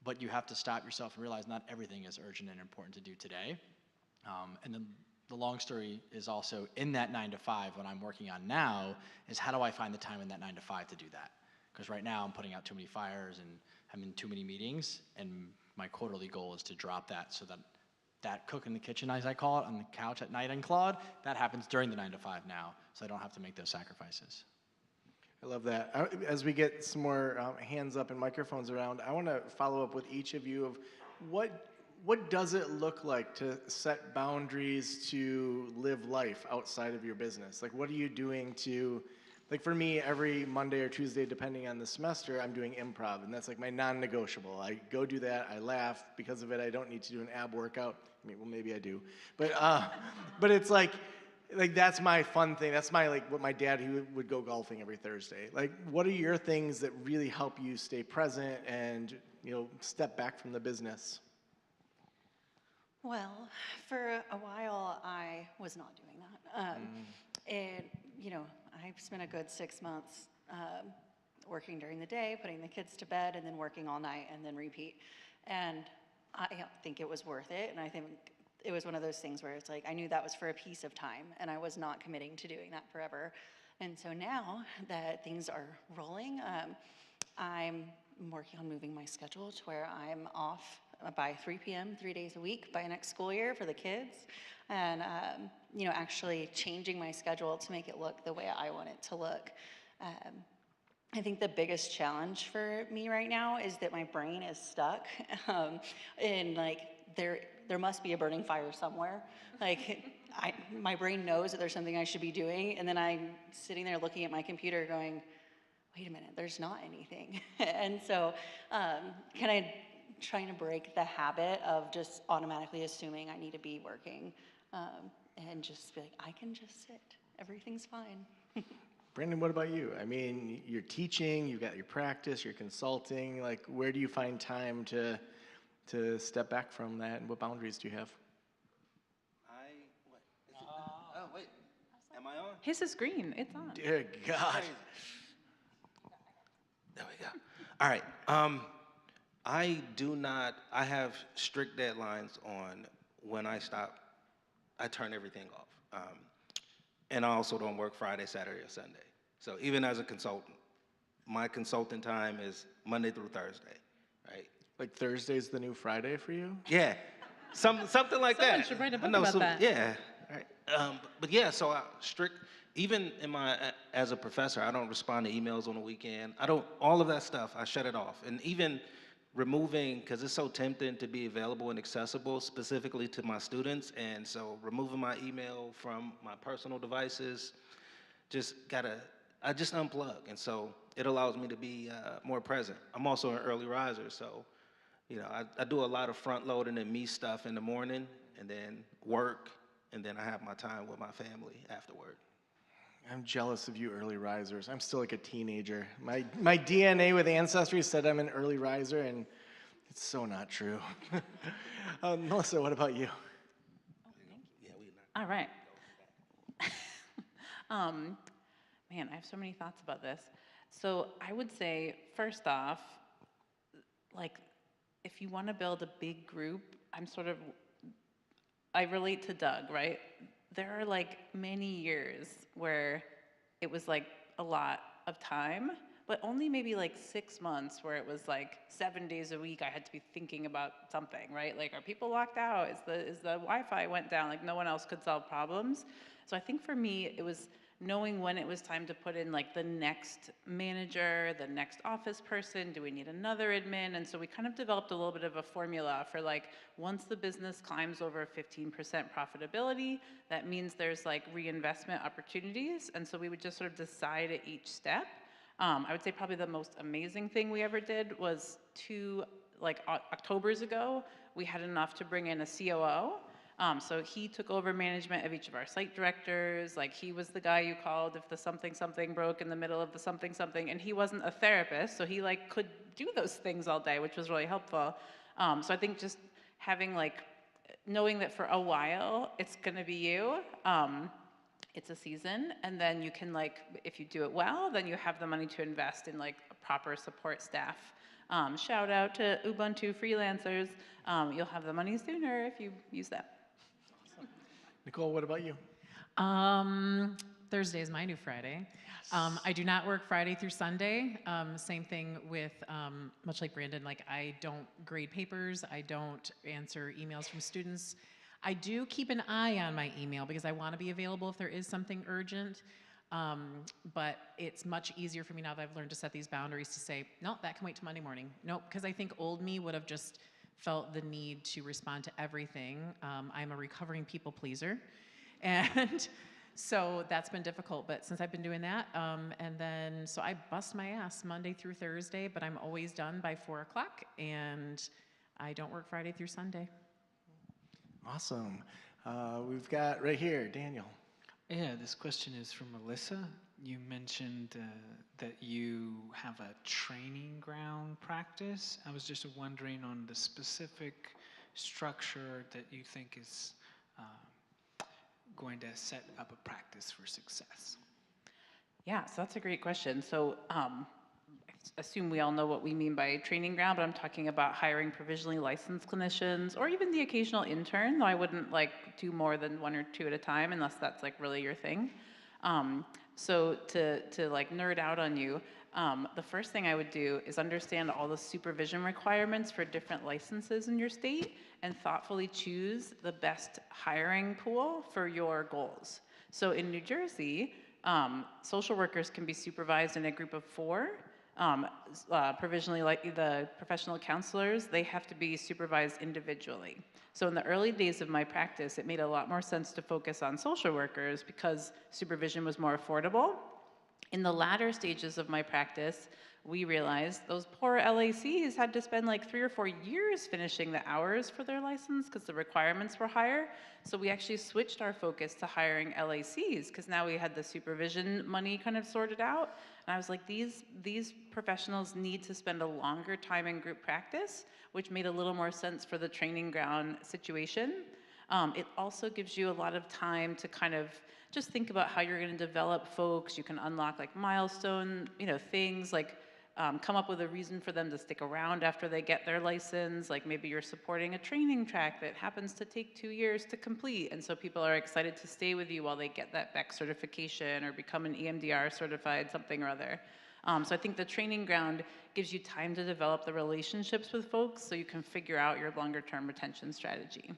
but you have to stop yourself and realize not everything is urgent and important to do today. And then the long story is also in that 9 to 5, what I'm working on now is how do I find the time in that 9 to 5 to do that? Because right now I'm putting out too many fires and having too many meetings, and my quarterly goal is to drop that so that that cook in the kitchen, as I call it, on the couch at night in Claude, that happens during the 9 to 5 now, so I don't have to make those sacrifices. I love that. As we get some more hands up and microphones around, I want to follow up with each of you of what does it look like to set boundaries to live life outside of your business? Like, what are you doing to, like for me, every Monday or Tuesday, depending on the semester, I'm doing improv, and that's like my non-negotiable. I go do that, I laugh. Because of it, I don't need to do an ab workout. I mean, well, maybe I do. But it's like that's my fun thing. That's my, like, what my dad, he would go golfing every Thursday. Like, what are your things that really help you stay present and, step back from the business? Well, for a while, I was not doing that. And, I spent a good 6 months working during the day, putting the kids to bed, and then working all night, and then repeat. And I don't think it was worth it. And I think it was one of those things where it's like, I knew that was for a piece of time, and I was not committing to doing that forever. And so now that things are rolling, I'm working on moving my schedule to where I'm off by 3 p.m. 3 days a week by next school year for the kids, and actually changing my schedule to make it look the way I want it to look. I think the biggest challenge for me right now is that my brain is stuck, and like there must be a burning fire somewhere. Like my brain knows that there's something I should be doing, and then I'm sitting there looking at my computer going, wait a minute, there's not anything. And so kind of trying to break the habit of just automatically assuming I need to be working, and just be like, I can just sit. Everything's fine. Brandon, what about you? I mean, you're teaching, you've got your practice, you're consulting. Like, where do you find time to step back from that, and what boundaries do you have? Oh, wait. Am I on? His is green. It's on. Dear God. There we go. All right. I have strict deadlines on when I stop. I turn everything off. And I also don't work Friday, Saturday, or Sunday. So even as a consultant, my consulting time is Monday through Thursday, right? Like Thursday's the new Friday for you? Yeah, something like that. Someone should write a book about that. Yeah, right. But yeah, so even as a professor, I don't respond to emails on the weekend. All of that stuff, I shut it off. And even removing, because it's so tempting to be available and accessible specifically to my students, and so removing my email from my personal devices, I just unplug, and so it allows me to be more present. I'm also an early riser, so I do a lot of front loading and me stuff in the morning, and then work, and then I have my time with my family afterward. I'm jealous of you early risers. I'm still like a teenager. My DNA with Ancestry said I'm an early riser, and it's so not true. Melissa, what about you? All right. Man, I have so many thoughts about this. So I would say, first off, like, if you want to build a big group, I relate to Doug, right? There are like many years where it was like a lot of time, but only maybe like 6 months where it was like 7 days a week I had to be thinking about something, right? Like, are people locked out? Is the Wi-Fi went down? Like, no one else could solve problems. So I think for me, it was knowing when it was time to put in like the next manager, the next office person, do we need another admin? And so we kind of developed a little bit of a formula for like, once the business climbs over 15% profitability, that means there's like reinvestment opportunities. And so we would just sort of decide at each step. I would say probably the most amazing thing we ever did was Octobers ago, we had enough to bring in a COO. So he took over management of each of our site directors. Like, he was the guy you called if the something broke in the middle of the something, and he wasn't a therapist, so he like could do those things all day, which was really helpful. So I think just having knowing that for a while it's gonna be you, it's a season, and then you can if you do it well, then you have the money to invest in a proper support staff. Shout out to Ubuntu freelancers. You'll have the money sooner if you use that. Nicole, what about you? Thursday is my new Friday. I do not work Friday through Sunday. Same thing with, much like Brandon, I don't grade papers, I don't answer emails from students. I do keep an eye on my email because I want to be available if there is something urgent. But it's much easier for me now that I've learned to set these boundaries to say, no, that can wait till Monday morning. Nope, because I think old me would have just felt the need to respond to everything. I'm a recovering people pleaser. And so that's been difficult, but since I've been doing that, so I bust my ass Monday through Thursday, but I'm always done by 4 o'clock, and I don't work Friday through Sunday. Awesome. We've got right here, Daniel. Yeah, this question is from Melissa. You mentioned that you have a training ground practice. I was just wondering on the specific structure that you think is going to set up a practice for success. Yeah, so that's a great question. So I assume we all know what we mean by training ground, but I'm talking about hiring provisionally licensed clinicians or even the occasional intern, though I wouldn't like do more than 1 or 2 at a time unless that's like really your thing. So to like nerd out on you, the first thing I would do is understand all the supervision requirements for different licenses in your state and thoughtfully choose the best hiring pool for your goals. So in New Jersey, social workers can be supervised in a group of 4. Provisionally, like the professional counselors, they have to be supervised individually. So in the early days of my practice, it made a lot more sense to focus on social workers because supervision was more affordable. In the latter stages of my practice, we realized those poor LACs had to spend like 3 or 4 years finishing the hours for their license because the requirements were higher. So we actually switched our focus to hiring LACs because now we had the supervision money kind of sorted out. And I was like, these professionals need to spend a longer time in group practice, which made a little more sense for the training ground situation. It also gives you a lot of time to kind of just think about how you're going to develop folks. You can unlock like milestone, things like come up with a reason for them to stick around after they get their license. Like maybe you're supporting a training track that happens to take 2 years to complete. And so people are excited to stay with you while they get that BEC certification or become an EMDR certified something or other. So I think the training ground gives you time to develop the relationships with folks so you can figure out your longer term retention strategy.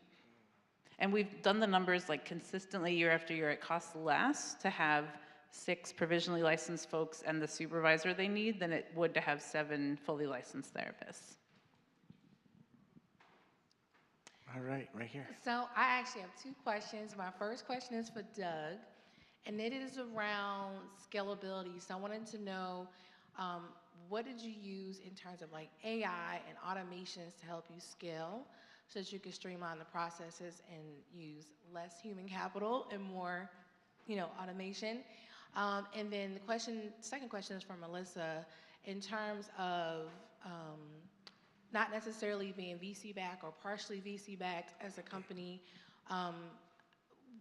And we've done the numbers like consistently year after year. It costs less to have 6 provisionally licensed folks and the supervisor they need than it would to have 7 fully licensed therapists. All right here. So I actually have 2 questions. My first question is for Doug, and it is around scalability. So I wanted to know, what did you use in terms of like AI and automations to help you scale so that you can streamline the processes and use less human capital and more, automation? And then second question is for Melissa, in terms of not necessarily being VC backed or partially VC backed as a company,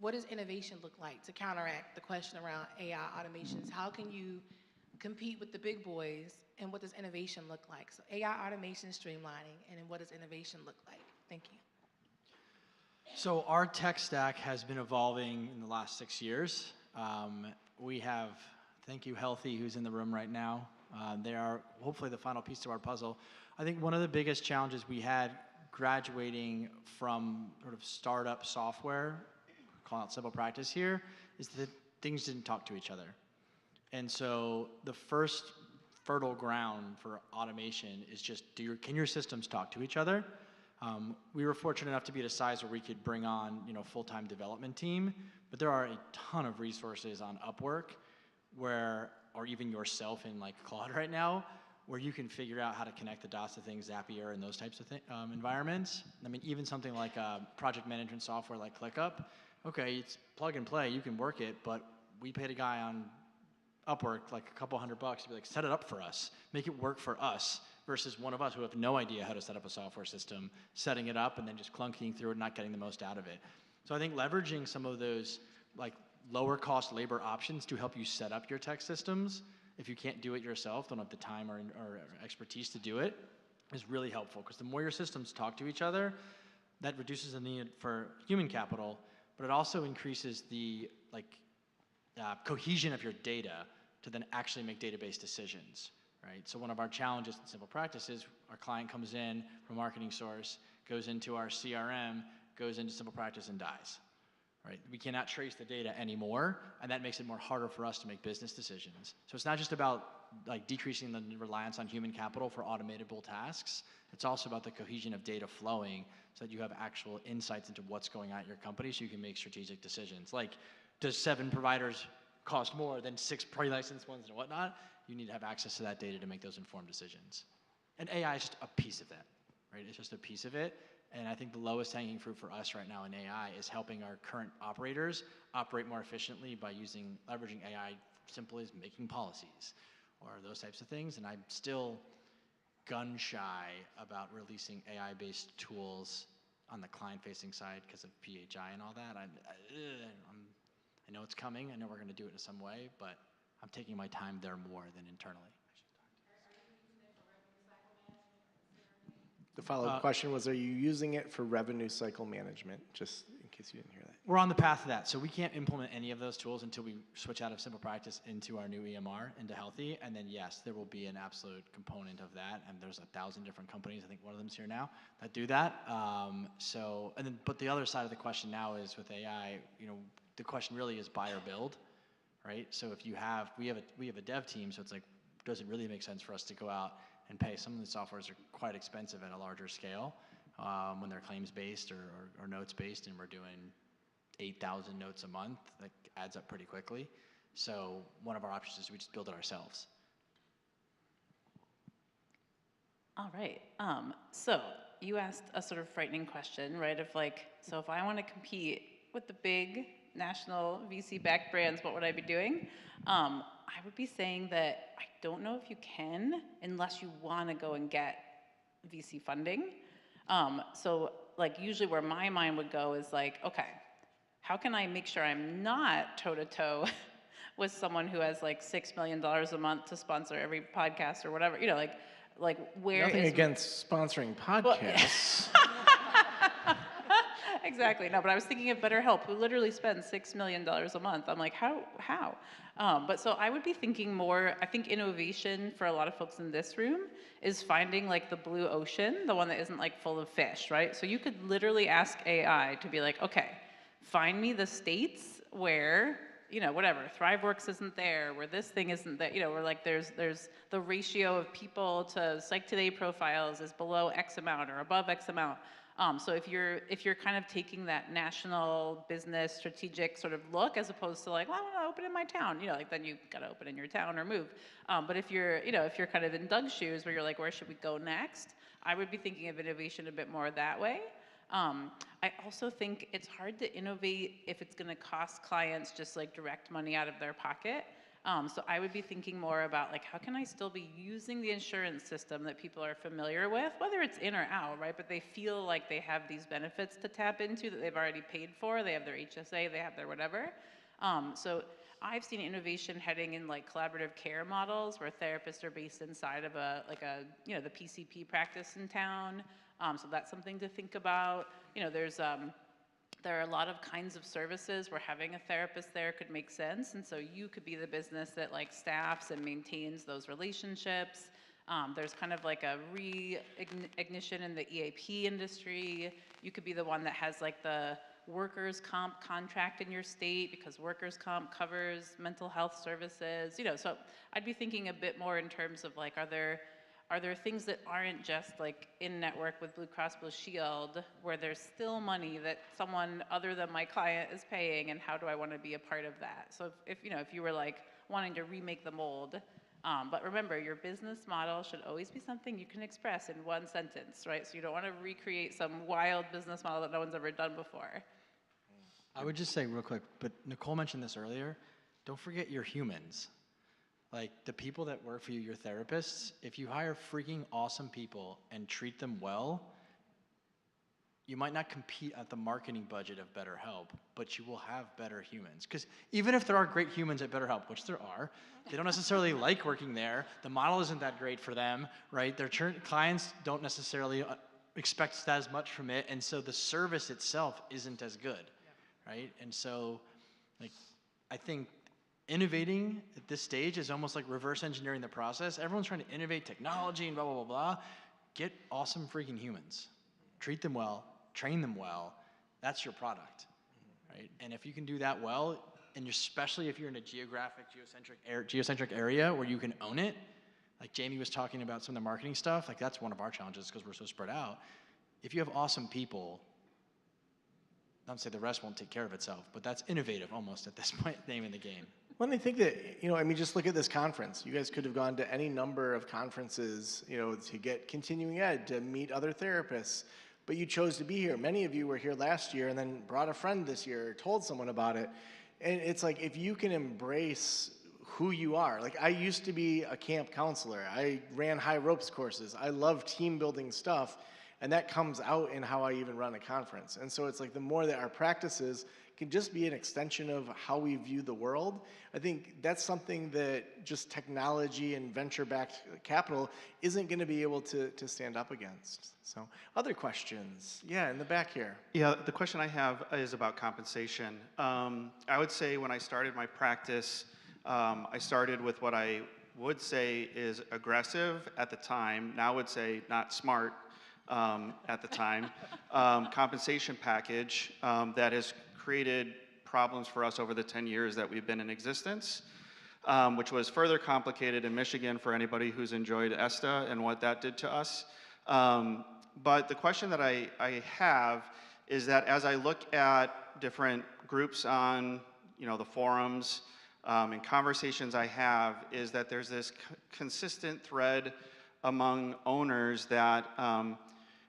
what does innovation look like to counteract the question around AI automations? How can you compete with the big boys, and what does innovation look like? So AI automation streamlining, and then what does innovation look like? Thank you. So our tech stack has been evolving in the last 6 years. We have, thank you, Healthy, who's in the room right now. They are hopefully the final piece to our puzzle. I think one of the biggest challenges we had graduating from sort of startup software, call it simple practice here, is that things didn't talk to each other. And so the first fertile ground for automation is just, can your systems talk to each other? We were fortunate enough to be at a size where we could bring on, full-time development team, but there are a ton of resources on Upwork or even yourself in like Claude right now, where you can figure out how to connect the dots to things, Zapier and those types of environments. I mean, even something like project management software like ClickUp, okay, it's plug and play, you can work it, but we paid a guy on Upwork like a couple $100 to be like, set it up for us, make it work for us, versus one of us who have no idea how to set up a software system, setting it up and then just clunking through it, not getting the most out of it. So I think leveraging some of those like lower cost labor options to help you set up your tech systems, if you can't do it yourself, don't have the time or expertise to do it, is really helpful, because the more your systems talk to each other, that reduces the need for human capital, but it also increases the cohesion of your data to then actually make database decisions, right? So one of our challenges in simple practice is our client comes in from a marketing source, goes into our CRM, goes into Simple Practice and dies. Right? We cannot trace the data anymore, and that makes it more harder for us to make business decisions. So it's not just about like decreasing the reliance on human capital for automatable tasks. It's also about the cohesion of data flowing so that you have actual insights into what's going on at your company so you can make strategic decisions. Like, does 7 providers cost more than 6 pre-licensed ones and whatnot? You need to have access to that data to make those informed decisions. And AI is just a piece of that, right? It's just a piece of it. And I think the lowest hanging fruit for us right now in AI is helping our current operators operate more efficiently by leveraging AI simply as making policies or those types of things. And I'm still gun shy about releasing AI-based tools on the client-facing side because of PHI and all that. I know it's coming. I know we're going to do it in some way, but I'm taking my time there more than internally. The follow-up question was, are you using it for revenue cycle management, just in case you didn't hear that? We're on the path to that. So we can't implement any of those tools until we switch out of Simple Practice into our new EMR, into Healthy. And then, yes, there will be an absolute component of that. And there's 1,000 different companies, I think one of them's here now, that do that. But the other side of the question now is with AI, the question really is buy or build, right? So if we have a dev team, so it's like, does it really make sense for us to go out and pay? Some of the softwares are quite expensive at a larger scale when they're claims-based or notes-based, and we're doing 8,000 notes a month. That adds up pretty quickly. So one of our options is we just build it ourselves. All right. So you asked a sort of frightening question, right? Of like, so if I want to compete with the big national VC-backed brands, what would I be doing? I would be saying that I don't know if you can unless you want to go and get VC funding. So like usually where my mind would go is like, okay, how can I make sure I'm not toe-to-toe with someone who has like $6 million a month to sponsor every podcast or whatever, like where Nothing is against sponsoring podcasts. Exactly. No, but I was thinking of BetterHelp, who literally spends $6 million a month. I'm like, how? But so I would be thinking more, I think innovation for a lot of folks in this room is finding like the blue ocean, the one that isn't like full of fish, right? So you could literally ask AI to be like, okay, find me the states where, whatever, ThriveWorks isn't there, where this thing isn't there, where like there's the ratio of people to Psych Today profiles is below X amount or above X amount. So if you're kind of taking that national business strategic sort of look, as opposed to like, well, I want to open in my town, then you got to open in your town or move. But if you're kind of in Doug's shoes, where you're like, where should we go next? I would be thinking of innovation a bit more that way. I also think it's hard to innovate if it's going to cost clients just like direct money out of their pocket. So I would be thinking more about like, how can I still be using the insurance system that people are familiar with, whether it's in or out, right? But they feel like they have these benefits to tap into that they've already paid for. They have their HSA, they have their whatever. So I've seen innovation heading in like collaborative care models where therapists are based inside of the PCP practice in town. So that's something to think about. There are a lot of kinds of services where having a therapist there could make sense. And so you could be the business that like staffs and maintains those relationships. There's kind of like a re-ignition in the EAP industry. You could be the one that has like the workers' comp contract in your state because workers' comp covers mental health services. So I'd be thinking a bit more in terms of like, are there things that aren't just like in network with Blue Cross Blue Shield where there's still money that someone other than my client is paying, and how do I want to be a part of that? So if you were like wanting to remake the mold, but remember your business model should always be something you can express in one sentence, right? So you don't want to recreate some wild business model that no one's ever done before. I would just say real quick, but Nicole mentioned this earlier, don't forget your humans. Like the people that work for you, your therapists, if you hire freaking awesome people and treat them well, you might not compete at the marketing budget of BetterHelp, but you will have better humans. Because even if there are great humans at BetterHelp, which there are, they don't necessarily like working there. The model isn't that great for them, right? Their clients don't necessarily expect as much from it, and so the service itself isn't as good, right? And so, like, I think innovating at this stage is almost like reverse engineering the process. Everyone's trying to innovate technology and blah, blah, blah, blah. Get awesome freaking humans. Treat them well, train them well, That's your product, right? And if you can do that well, and especially if you're in a geocentric area where you can own it, like Jamie was talking about some of the marketing stuff, like that's one of our challenges because we're so spread out. If you have awesome people, not to say the rest won't take care of itself, but that's innovative almost at this point, name in the game. Well, I think that, I mean, just look at this conference. You guys could have gone to any number of conferences, to get continuing ed, to meet other therapists, but you chose to be here. Many of you were here last year and then brought a friend this year, or told someone about it. And it's like, if you can embrace who you are. Like, I used to be a camp counselor. I ran high ropes courses. I love team building stuff. And that comes out in how I even run a conference. And so it's like, the more that our practices can just be an extension of how we view the world, I think that's something that just technology and venture-backed capital isn't going to be able to stand up against. So, other questions? Yeah, in the back here. Yeah, the question I have is about compensation. I would say when I started my practice, I started with what I would say is aggressive at the time. Now I would say not smart at the time. Compensation package that has created problems for us over the 10 years that we've been in existence, which was further complicated in Michigan for anybody who's enjoyed ESTA and what that did to us. But the question that I have is that as I look at different groups on the forums and conversations I have, is that there's this consistent thread among owners that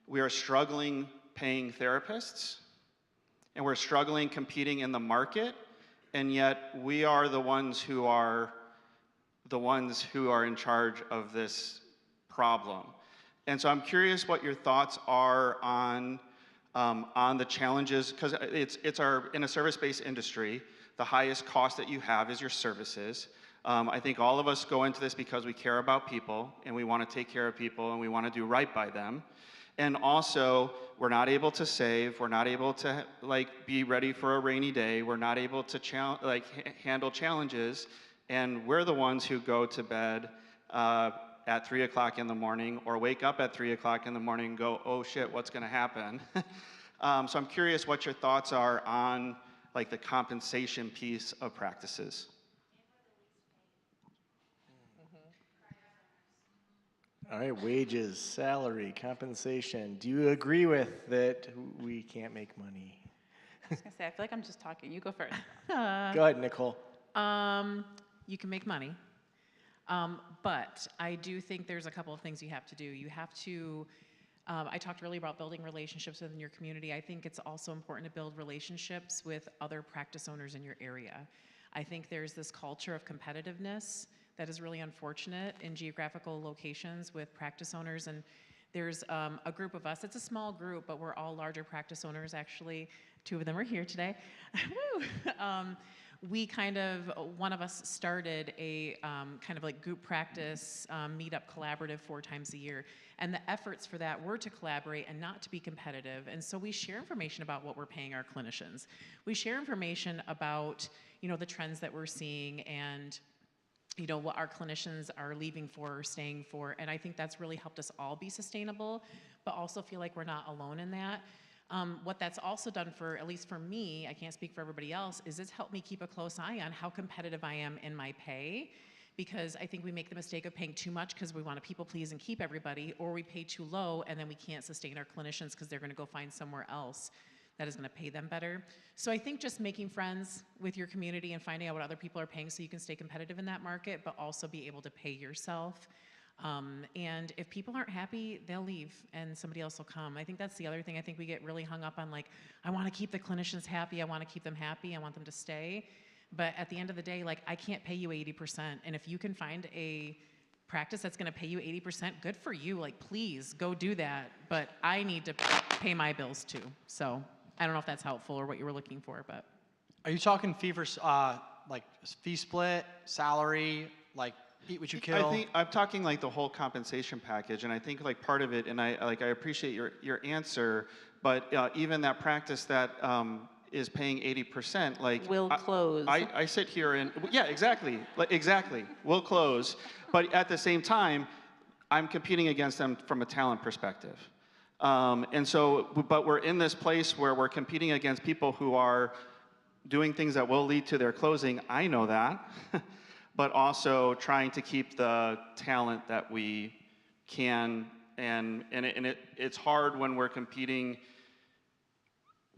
we are struggling paying therapists, and we're struggling competing in the market, and yet we are the ones who are in charge of this problem. And so I'm curious what your thoughts are on the challenges, because in a service-based industry, the highest cost that you have is your services. I think all of us go into this because we care about people, and we want to take care of people, and we want to do right by them. And also, we're not able to save. We're not able to be ready for a rainy day. We're not able to handle challenges. And we're the ones who go to bed at 3 o'clock in the morning, or wake up at 3 o'clock in the morning and go, oh shit, what's going to happen? So I'm curious what your thoughts are on the compensation piece of practices. All right, wages, salary, compensation. Do you agree with that we can't make money? I was going to say, I feel like I'm just talking. You go first. Go ahead, Nicole. You can make money. But I do think there's a couple of things you have to do. You have to, I talked really about building relationships within your community. I think it's also important to build relationships with other practice owners in your area. I think there's this culture of competitiveness that is really unfortunate in geographical locations with practice owners. And there's a group of us, it's a small group, but we're all larger practice owners actually. 2 of them are here today. We one of us started a group practice meetup collaborative 4 times a year. And the efforts for that were to collaborate and not to be competitive. And so we share information about what we're paying our clinicians. We share information about, the trends that we're seeing and what our clinicians are leaving for or staying for. And I think that's really helped us all be sustainable, but also feel like we're not alone in that. What that's also done for, at least for me, I can't speak for everybody else, is it's helped me keep a close eye on how competitive I am in my pay, because I think we make the mistake of paying too much because we want to people please and keep everybody, or we pay too low and then we can't sustain our clinicians because they're going to go find somewhere else that is going to pay them better. So I think just making friends with your community and finding out what other people are paying so you can stay competitive in that market, but also be able to pay yourself. And if people aren't happy, they'll leave and somebody else will come. I think that's the other thing. I think we get really hung up on I want to keep the clinicians happy. I want to keep them happy. I want them to stay. But at the end of the day, I can't pay you 80%. And if you can find a practice that's going to pay you 80%, good for you. Please go do that. But I need to pay my bills too. So I don't know if that's helpful or what you were looking for, but. Are you talking fee split, salary, eat what you kill? I think I'm talking the whole compensation package, and I think part of it, and I appreciate your answer, but even that practice that is paying 80%, will close. I sit here and yeah, exactly, will close, but at the same time, I'm competing against them from a talent perspective. But we're in this place where we're competing against people who are doing things that will lead to their closing. I know that. But also trying to keep the talent that we can, it's hard when we're competing.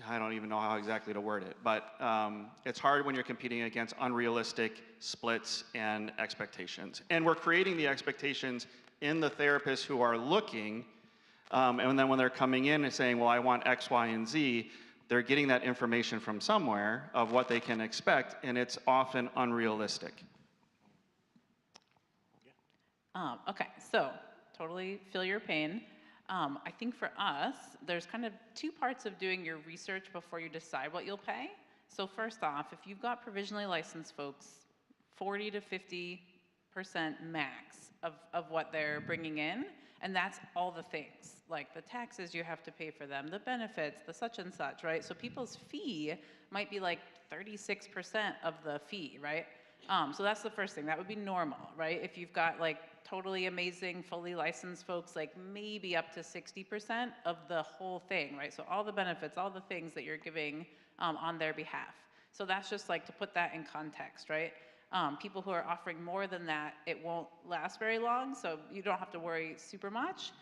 I don't even know how exactly to word it, but it's hard when you're competing against unrealistic splits and expectations. And we're creating the expectations in the therapists who are looking, and then when they're coming in and saying, well, I want X, Y, and Z, they're getting that information from somewhere of what they can expect, and it's often unrealistic. Okay, so totally feel your pain. I think for us, there's kind of two parts of doing your research before you decide what you'll pay. So first off, if you've got provisionally licensed folks, 40 to 50% max of what they're bringing in, and that's all the things, like the taxes you have to pay for them, the benefits, the such and such, right? So people's fee might be like 36% of the fee, right? So that's the first thing. That would be normal, right? If you've got like totally amazing, fully licensed folks, like maybe up to 60% of the whole thing, right? So all the benefits, all the things that you're giving on their behalf. So that's just like to put that in context, right? People who are offering more than that, it won't last very long, so you don't have to worry super much.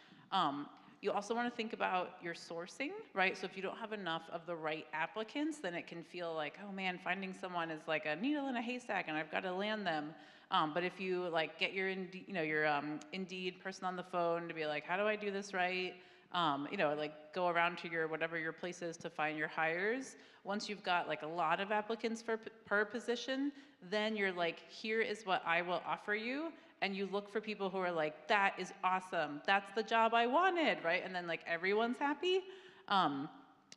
You also want to think about your sourcing, right? So if you don't have enough of the right applicants, then it can feel like, oh man, finding someone is like a needle in a haystack and I've got to land them. But if you like get your Indeed person on the phone to be like, how do I do this right? Like go around to your whatever your place is to find your hires. Once you've got like a lot of applicants per position, then you're like, here is what I will offer you. And you look for people who are like, that is awesome. That's the job I wanted, right? And then like everyone's happy. I'll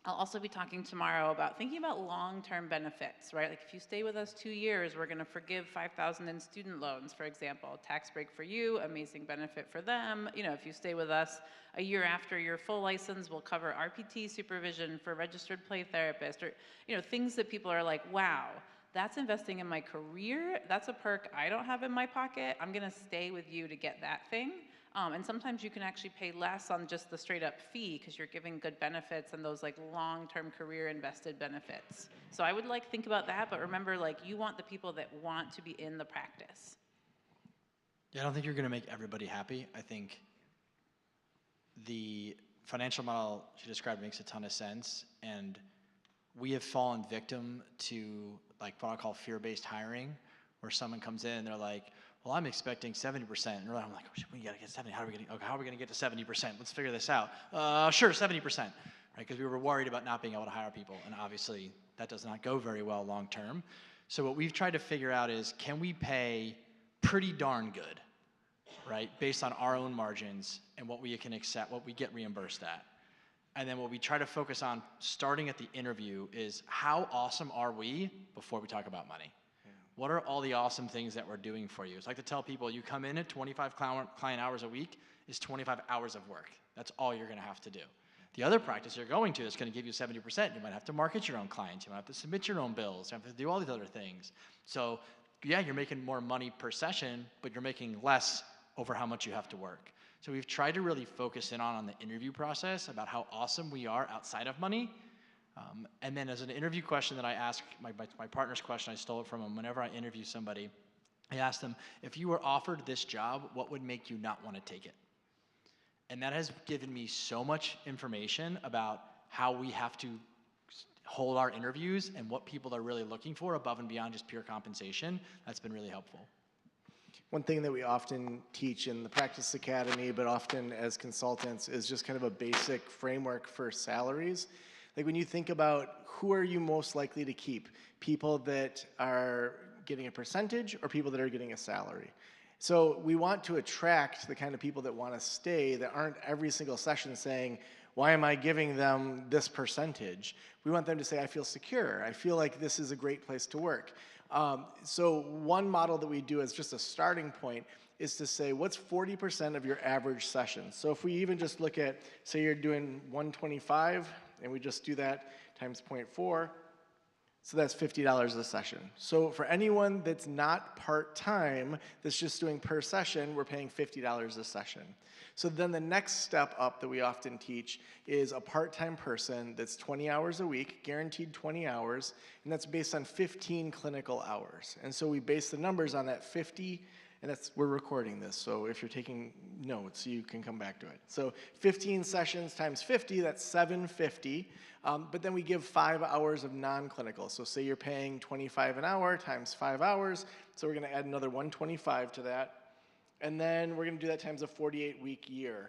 also be talking tomorrow about thinking about long-term benefits, right? Like if you stay with us 2 years, we're gonna forgive $5,000 in student loans, for example. Tax break for you, amazing benefit for them. If you stay with us a year after your full license, we'll cover RPT supervision for registered play therapist, or things that people are like, wow, that's investing in my career. That's a perk I don't have in my pocket. I'm gonna stay with you to get that thing. And sometimes you can actually pay less on just the straight up fee because you're giving good benefits and those like long-term career invested benefits. So I would like think about that, but remember like you want the people that want to be in the practice. Yeah, I don't think you're gonna make everybody happy. I think the financial model she described makes a ton of sense, and we have fallen victim to like what I call fear-based hiring, where someone comes in and they're like, well, I'm expecting 70%. And I'm like, oh, we gotta get 70. How are we gonna get to 70%? Let's figure this out. Sure, 70%, right? Because we were worried about not being able to hire people, and obviously that does not go very well long term. So what we've tried to figure out is, can we pay pretty darn good, right? Based on our own margins and what we can accept, what we get reimbursed at. And then what we try to focus on starting at the interview is how awesome are we before we talk about money? What are all the awesome things that we're doing for you? It's like to tell people you come in at 25 client hours a week is 25 hours of work. That's all you're gonna have to do. The other practice you're going to is gonna give you 70%. You might have to market your own clients. You might have to submit your own bills. You have to do all these other things. So yeah, you're making more money per session, but you're making less over how much you have to work. So we've tried to really focus in on the interview process about how awesome we are outside of money. And then as an interview question that I ask, my partner's question, I stole it from him. Whenever I interview somebody, I ask them, if you were offered this job, what would make you not want to take it? And that has given me so much information about how we have to hold our interviews and what people are really looking for above and beyond just pure compensation. That's been really helpful. One thing that we often teach in the Practice Academy, but often as consultants, is just kind of a basic framework for salaries. Like when you think about who are you most likely to keep? People that are getting a percentage or people that are getting a salary? So we want to attract the kind of people that want to stay, that aren't every single session saying, why am I giving them this percentage? We want them to say, I feel secure. I feel like this is a great place to work. So one model that we do as just a starting point is to say, what's 40% of your average session? So if we even just look at, say you're doing 125, and we just do that times 0.4, So that's $50 a session. So for anyone that's not part-time, that's just doing per session, we're paying $50 a session. So then the next step up that we often teach is a part-time person that's 20 hours a week, guaranteed 20 hours, and that's based on 15 clinical hours. And so we base the numbers on that 50, and we're recording this, so if you're taking notes, you can come back to it. So 15 sessions times 50, that's 750. But then we give 5 hours of non-clinical. So say you're paying $25 an hour times 5 hours, so we're gonna add another $125 to that. And then we're gonna do that times a 48-week year.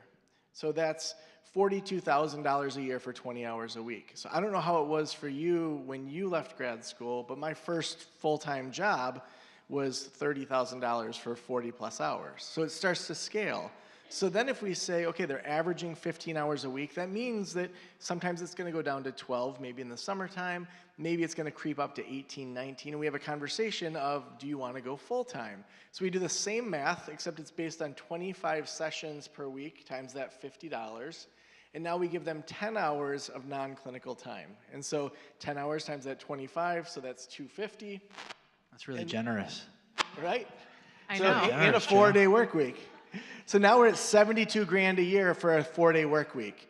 So that's $42,000 a year for 20 hours a week. So I don't know how it was for you when you left grad school, but my first full-time job was $30,000 for 40 plus hours. So it starts to scale. So then if we say, okay, they're averaging 15 hours a week, that means that sometimes it's gonna go down to 12, maybe in the summertime, maybe it's gonna creep up to 18, 19, and we have a conversation of, do you wanna go full-time? So we do the same math, except it's based on 25 sessions per week times that $50, and now we give them 10 hours of non-clinical time. And so 10 hours times that 25, so that's $250. That's really generous. Right? I So, know. and a 4-day work week. So now we're at 72 grand a year for a 4-day work week.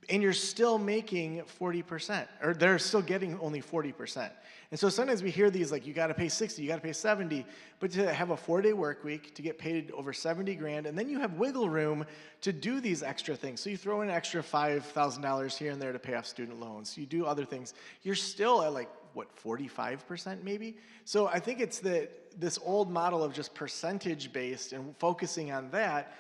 And you're still making 40%, or they're still getting only 40%. And so sometimes we hear these like, you gotta pay 60, you gotta pay 70, but to have a 4-day work week, to get paid over 70 grand, and then you have wiggle room to do these extra things. So you throw in an extra $5,000 here and there to pay off student loans. You do other things. You're still at like, what, 45% maybe? So I think it's this old model of just percentage-based and focusing on that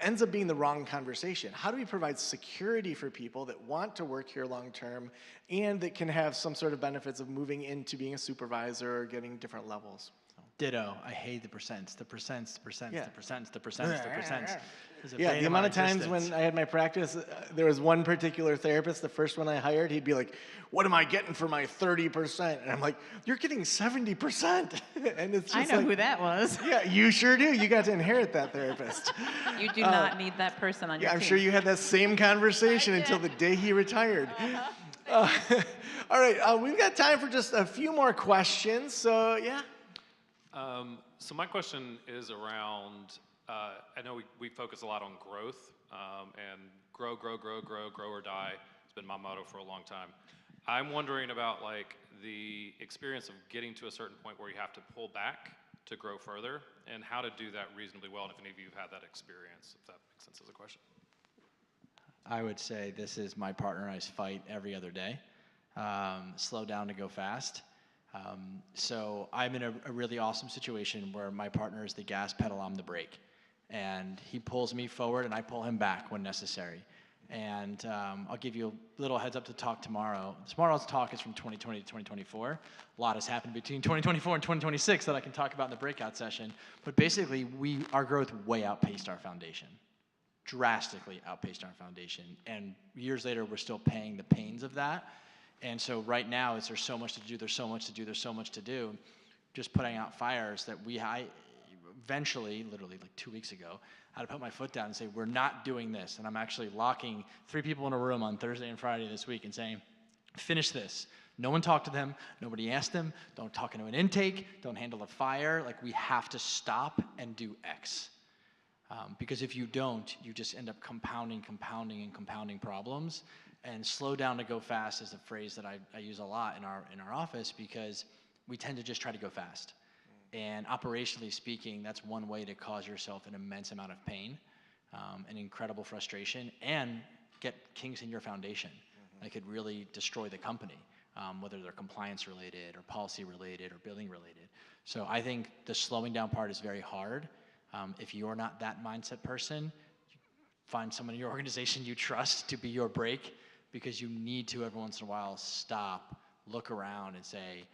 ends up being the wrong conversation. How do we provide security for people that want to work here long-term and that can have some sort of benefits of moving into being a supervisor or getting different levels? Ditto. I hate the percents, the percents, the percents, Yeah. the percents, the percents, the percents. There's a Yeah, bane the of amount our of times existence. when I had my practice, there was one particular therapist, the first one I hired, he'd be like, what am I getting for my 30%? And I'm like, you're getting 70%. And it's just I know like, who that was. Yeah, you sure do. You got to inherit that therapist. You do not need that person on your Yeah, I'm team. sure you had that same conversation until the day he retired. All right, we've got time for just a few more questions. So, yeah. So my question is around, I know we focus a lot on growth, and grow or die. It's been my motto for a long time. I'm wondering about like the experience of getting to a certain point where you have to pull back to grow further, and how to do that reasonably well, and if any of you have had that experience, if that makes sense as a question. I would say this is my partner and I's fight every other day. Slow down to go fast. So I'm in a really awesome situation where my partner is the gas pedal, I'm the brake. And he pulls me forward and I pull him back when necessary. And I'll give you a little heads up to talk tomorrow. Tomorrow's talk is from 2020 to 2024. A lot has happened between 2024 and 2026 that I can talk about in the breakout session. But basically, our growth way outpaced our foundation. Drastically outpaced our foundation. And years later, we're still paying the pains of that. And so right now, there's so much to do, there's so much to do, there's so much to do. Just putting out fires that I eventually, literally like 2 weeks ago, I had to put my foot down and say, we're not doing this. And I'm actually locking 3 people in a room on Thursday and Friday this week and saying, finish this. No one talked to them. Nobody asked them. Don't talk into an intake. Don't handle a fire. Like, we have to stop and do X. Because if you don't, you just end up compounding problems. And slow down to go fast is a phrase that I use a lot in our office, because we tend to just try to go fast. And operationally speaking, that's one way to cause yourself an immense amount of pain, an incredible frustration, and get kinks in your foundation that could really destroy the company, whether they're compliance related or policy related or billing related. So I think the slowing down part is very hard. If you're not that mindset person, find someone in your organization you trust to be your brake, because you need to every once in a while stop, look around and say,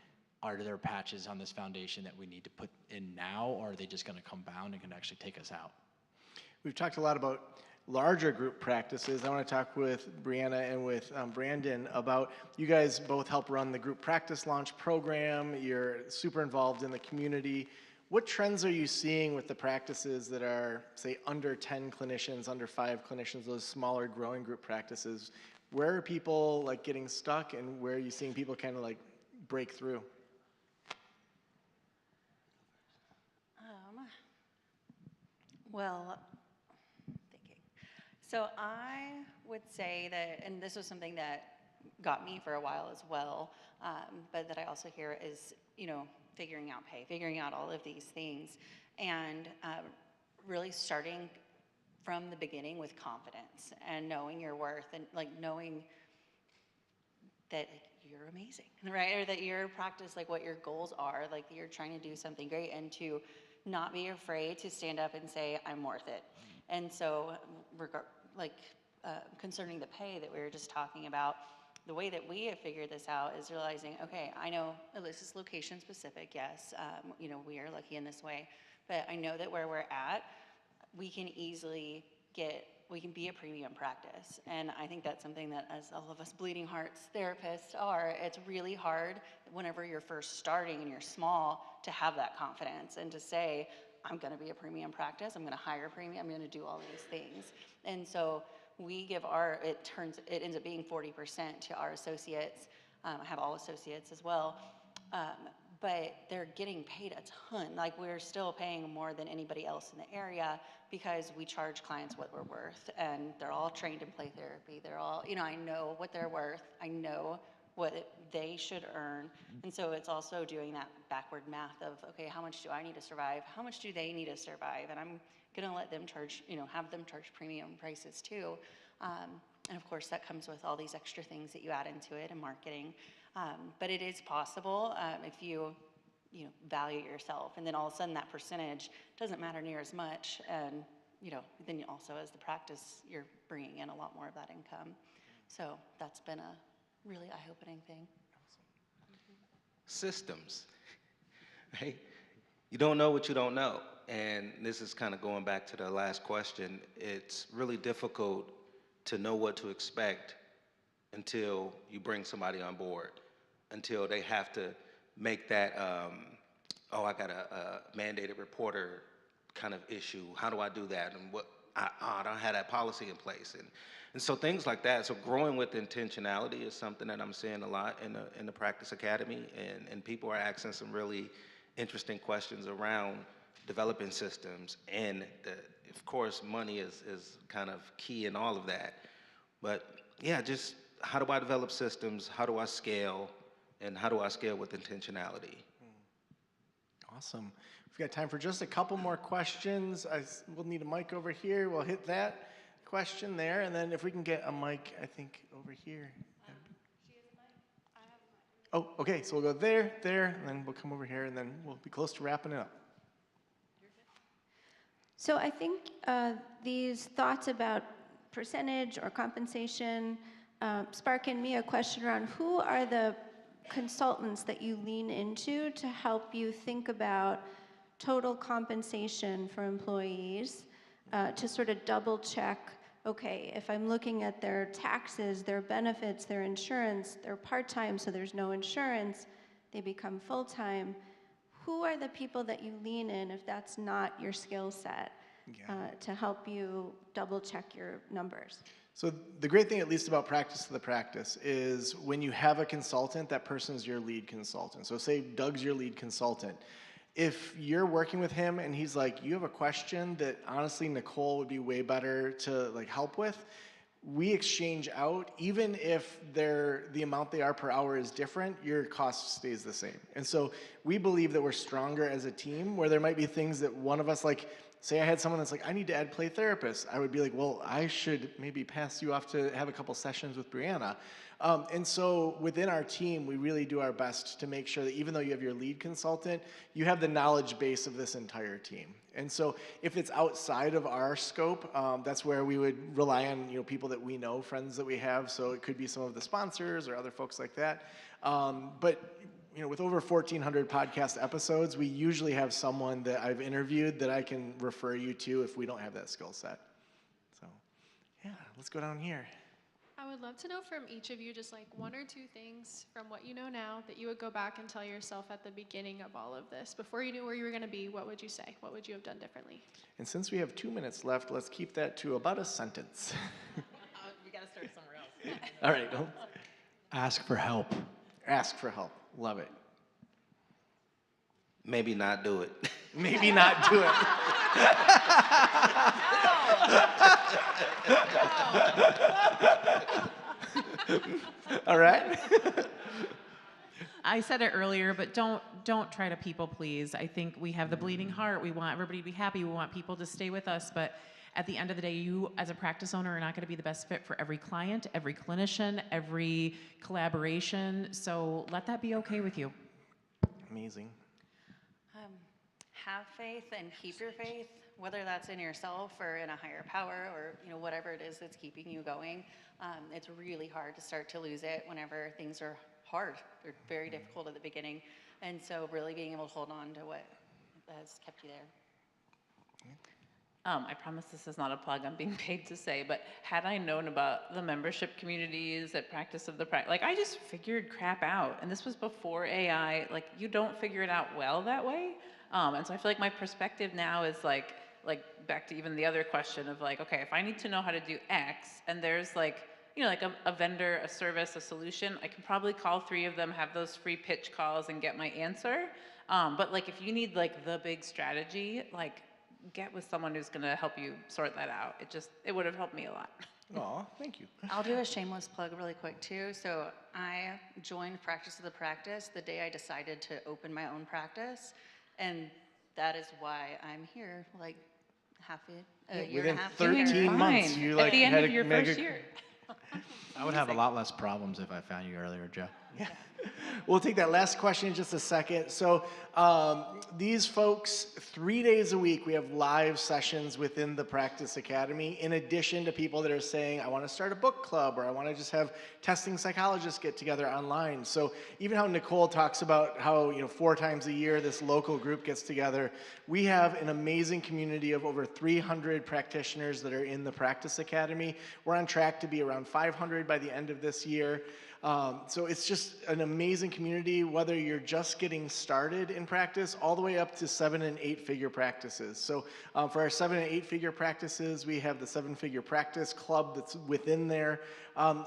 are there patches on this foundation that we need to put in now, or are they just gonna compound and can actually take us out? We've talked a lot about larger group practices. I want to talk with Brianna and with Brandon about, you guys both help run the group practice launch program. You're super involved in the community. What trends are you seeing with the practices that are, say, under 10 clinicians, under 5 clinicians, those smaller growing group practices? Where are people like getting stuck, and where are you seeing people kind of like break through? Well, thinking. So I would say that, and this was something that got me for a while as well, but that I also hear is, figuring out pay, figuring out all of these things, and really starting from the beginning with confidence and knowing your worth and knowing that you're amazing, right? Or that your practice, what your goals are, that you're trying to do something great, and to not be afraid to stand up and say, I'm worth it. And so, concerning the pay that we were just talking about, the way that we have figured this out is realizing, okay, I know this is location specific, yes, we are lucky in this way, but I know that where we're at, we can easily we can be a premium practice. And I think that's something that, as all of us bleeding hearts therapists are, it's really hard whenever you're first starting and you're small to have that confidence and to say, I'm gonna be a premium practice, I'm gonna hire premium, I'm gonna do all these things. And so we give it ends up being 40% to our associates. I have all associates as well. But they're getting paid a ton. We're still paying more than anybody else in the area because we charge clients what we're worth, and they're all trained in play therapy. They're all, I know what they're worth. I know what they should earn. And so it's also doing that backward math of, okay, how much do I need to survive? How much do they need to survive? And I'm gonna let them charge, have them charge premium prices too. And of course that comes with all these extra things that you add into it and marketing. But it is possible if you value yourself, and then all of a sudden that percentage doesn't matter near as much, and then also as the practice you're bringing in a lot more of that income. So that's been a really eye-opening thing. Systems, right? You don't know what you don't know, and this is kind of going back to the last question. It's really difficult to know what to expect until you bring somebody on board, until they have to make that, I got a mandated reporter kind of issue. How do I do that? And I don't have that policy in place. And so things like that. So growing with intentionality is something that I'm seeing a lot in the Practice Academy, and people are asking some really interesting questions around developing systems. And of course, money is kind of key in all of that. But yeah, just how do I develop systems? How do I scale? And how do I scale with intentionality? Awesome. We've got time for just a couple more questions. We'll need a mic over here. We'll hit that question there, and then if we can get a mic, I think over here. Oh, okay, so we'll go there, and then we'll come over here, and then we'll be close to wrapping it up. So I think these thoughts about percentage or compensation spark in me a question around who are the consultants that you lean into to help you think about total compensation for employees, to sort of double check, okay, if I'm looking at their taxes, their benefits, their insurance, they're part-time, so there's no insurance, they become full-time. Who are the people that you lean in if that's not your skill set to help you double check your numbers? So the great thing, at least about Practice to the Practice, is when you have a consultant, that person is your lead consultant. So say Doug's your lead consultant. If you're working with him and he's like, you have a question that honestly Nicole would be way better to help with, we exchange out. Even if the amount they are per hour is different, your cost stays the same. And so we believe that we're stronger as a team, where there might be things that one of us, say I had someone that's like, I need to add play therapists. I would be like, well, I should maybe pass you off to have a couple sessions with Brianna. And so within our team, we really do our best to make sure that even though you have your lead consultant, you have the knowledge base of this entire team. And so if it's outside of our scope, that's where we would rely on people that we know, friends that we have. So it could be some of the sponsors or other folks like that. But with over 1,400 podcast episodes, we usually have someone that I've interviewed that I can refer you to if we don't have that skill set. So, yeah, let's go down here. I would love to know from each of you just one or two things from what you know now that you would go back and tell yourself at the beginning of all of this. Before you knew where you were going to be, what would you say? What would you have done differently? And since we have 2 minutes left, let's keep that to about a sentence. You got to start somewhere else. All right. Ask for help. Ask for help. Love it. Maybe not do it. Maybe not do it. All right. I said it earlier, but don't try to people please. I think we have the bleeding heart. We want everybody to be happy. We want people to stay with us, but at the end of the day, you as a practice owner are not going to be the best fit for every client, every clinician, every collaboration. So let that be okay with you. Amazing. Have faith and keep your faith, whether that's in yourself or in a higher power or whatever it is that's keeping you going. It's really hard to start to lose it whenever things are hard. They're very difficult at the beginning. And so really being able to hold on to what has kept you there. I promise this is not a plug I'm being paid to say, but had I known about the membership communities at Practice of the Practice, like I just figured crap out. And this was before AI, like you don't figure it out well that way. And so I feel like my perspective now is like back to even the other question of like, okay, if I need to know how to do X and there's like, like a vendor, a service, a solution, I can probably call 3 of them, have those free pitch calls and get my answer. But like if you need like the big strategy, like get with someone who's gonna help you sort that out. It would have helped me a lot. Aw, thank you. I'll do a shameless plug really quick too. So I joined Practice of the Practice the day I decided to open my own practice. And that is why I'm here, like a year and a half. Within 13 months, you like at the end had of your mega. first year. I would have a lot less problems if I found you earlier, Joe. Yeah. We'll take that last question in just a second. So these folks, 3 days a week, we have live sessions within the Practice Academy, in addition to people that are saying, I want to start a book club, or I want to just have testing psychologists get together online. So even how Nicole talks about how 4 times a year this local group gets together, we have an amazing community of over 300 practitioners that are in the Practice Academy. We're on track to be around 500 by the end of this year. So it's just an amazing community, whether you're just getting started in practice all the way up to 7- and 8-figure practices. So for our 7- and 8-figure practices, we have the 7-figure practice club that's within there.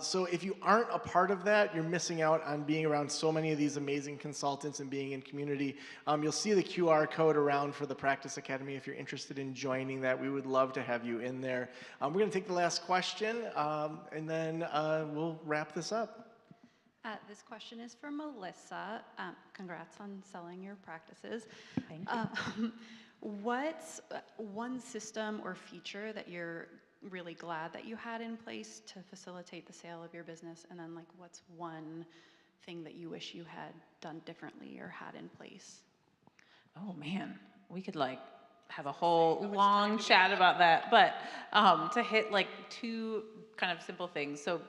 So if you aren't a part of that, you're missing out on being around so many of these amazing consultants and being in community. You'll see the QR code around for the Practice Academy if you're interested in joining that. We would love to have you in there. We're going to take the last question, and then we'll wrap this up. This question is for Melissa. Congrats on selling your practices. Thank you. What's one system or feature that you're really glad that you had in place to facilitate the sale of your business? And then what's one thing that you wish you had done differently or had in place? Oh man, we could have a whole long chat about that. But to hit 2 kind of simple things. So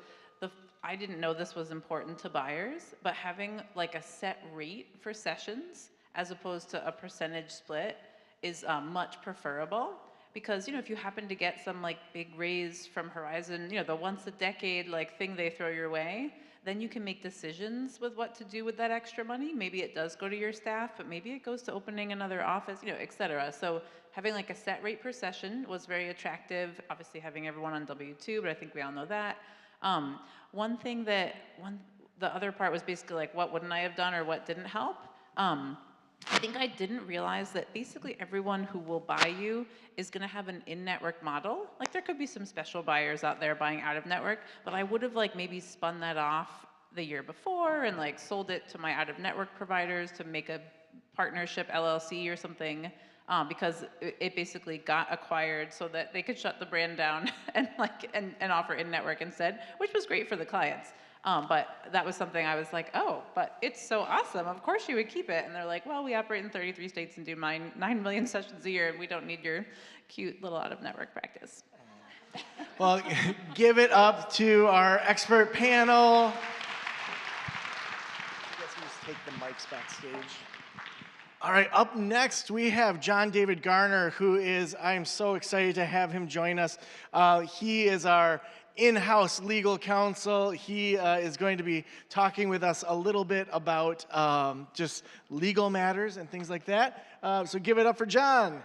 I didn't know this was important to buyers, but having a set rate for sessions as opposed to a percentage split is much preferable. Because if you happen to get some big raise from Horizon, the once a decade thing they throw your way, then you can make decisions with what to do with that extra money. Maybe it does go to your staff, but maybe it goes to opening another office, et cetera. So having a set rate per session was very attractive. Obviously having everyone on W-2, but I think we all know that. The other part was basically what wouldn't I have done or what didn't help? I think I didn't realize that basically everyone who will buy you is gonna have an in-network model. There could be some special buyers out there buying out of network, but I would have maybe spun that off the year before and sold it to my out of network providers to make a partnership LLC or something. Because it basically got acquired so that they could shut the brand down and offer in-network instead, which was great for the clients. But that was something I was like, oh, but it's so awesome. Of course you would keep it. And they're like, well, we operate in 33 states and do 9 million sessions a year, and we don't need your cute little out-of-network practice. Well, give it up to our expert panel. I guess we just take the mics backstage. All right, up next, we have John David Garner, who is, I'm so excited to have him join us. He is our in-house legal counsel. He is going to be talking with us a little bit about just legal matters and things like that. So give it up for John.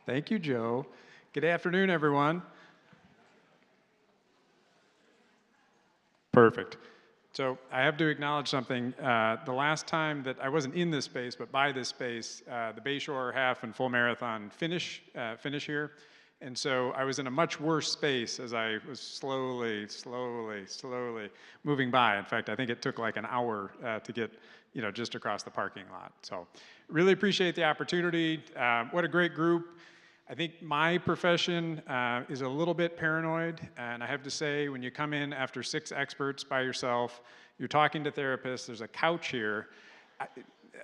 Thank you, Joe. Good afternoon, everyone. Perfect. So I have to acknowledge something. The last time that I wasn't in this space, but by this space, the Bayshore Half and Full Marathon finish here. And so I was in a much worse space as I was slowly moving by. In fact, I think it took like an hour to get, just across the parking lot. So really appreciate the opportunity. What a great group. I think my profession is a little bit paranoid, and I have to say, when you come in after 6 experts by yourself, you're talking to therapists, there's a couch here,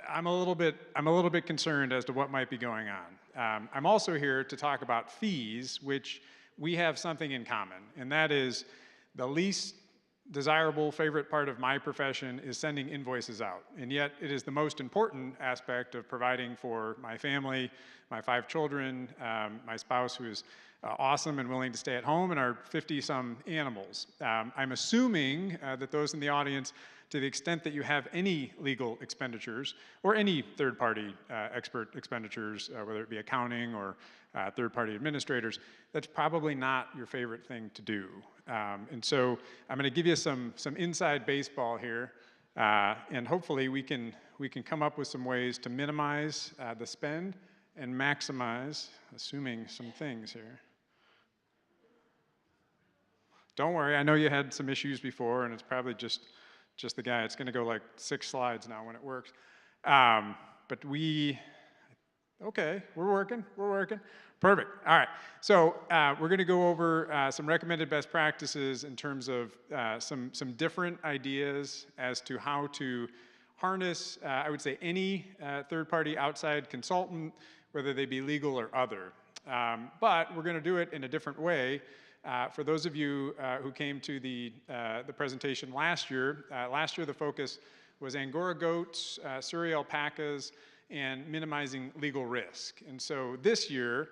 I'm a little bit concerned as to what might be going on. I'm also here to talk about fees, which we have something in common, and that is the least desirable favorite part of my profession is sending invoices out. And yet it is the most important aspect of providing for my family, my 5 children, my spouse who is awesome and willing to stay at home, and our 50-some animals. I'm assuming that those in the audience, to the extent that you have any legal expenditures or any third-party expert expenditures, whether it be accounting or third-party administrators, that's probably not your favorite thing to do. And so I'm going to give you some inside baseball here, and hopefully we can come up with some ways to minimize the spend and maximize, assuming some things here. Don't worry, I know you had some issues before, and it's probably just the guy. It's going to go like 6 slides now when it works. But okay, we're working. Perfect. All right. So we're going to go over some recommended best practices in terms of some different ideas as to how to harness, I would say, any third-party outside consultant, whether they be legal or other. But we're going to do it in a different way. For those of you who came to the presentation last year the focus was Angora goats, Surrey alpacas, and minimizing legal risk. And so this year,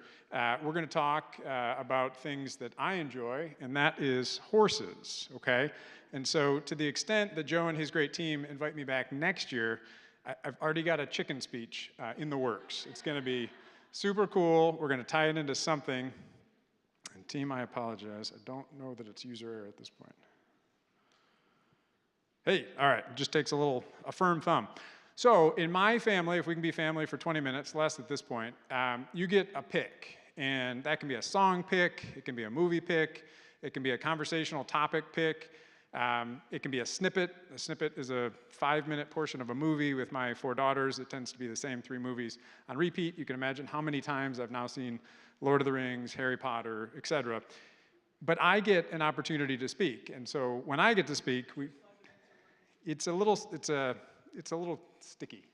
we're going to talk about things that I enjoy, and that is horses, okay? And so to the extent that Joe and his great team invite me back next year, I've already got a chicken speech in the works. It's going to be super cool. We're going to tie it into something. And team, I apologize. I don't know that it's user error at this point. Hey, all right, it just takes a firm thumb. So in my family, if we can be family for 20 minutes, less at this point, you get a pick. And that can be a song pick, it can be a movie pick, it can be a conversational topic pick, it can be a snippet. A snippet is a 5-minute portion of a movie with my 4 daughters. It tends to be the same 3 movies on repeat. You can imagine how many times I've now seen Lord of the Rings, Harry Potter, etc. But I get an opportunity to speak. And so when I get to speak, it's a little sticky.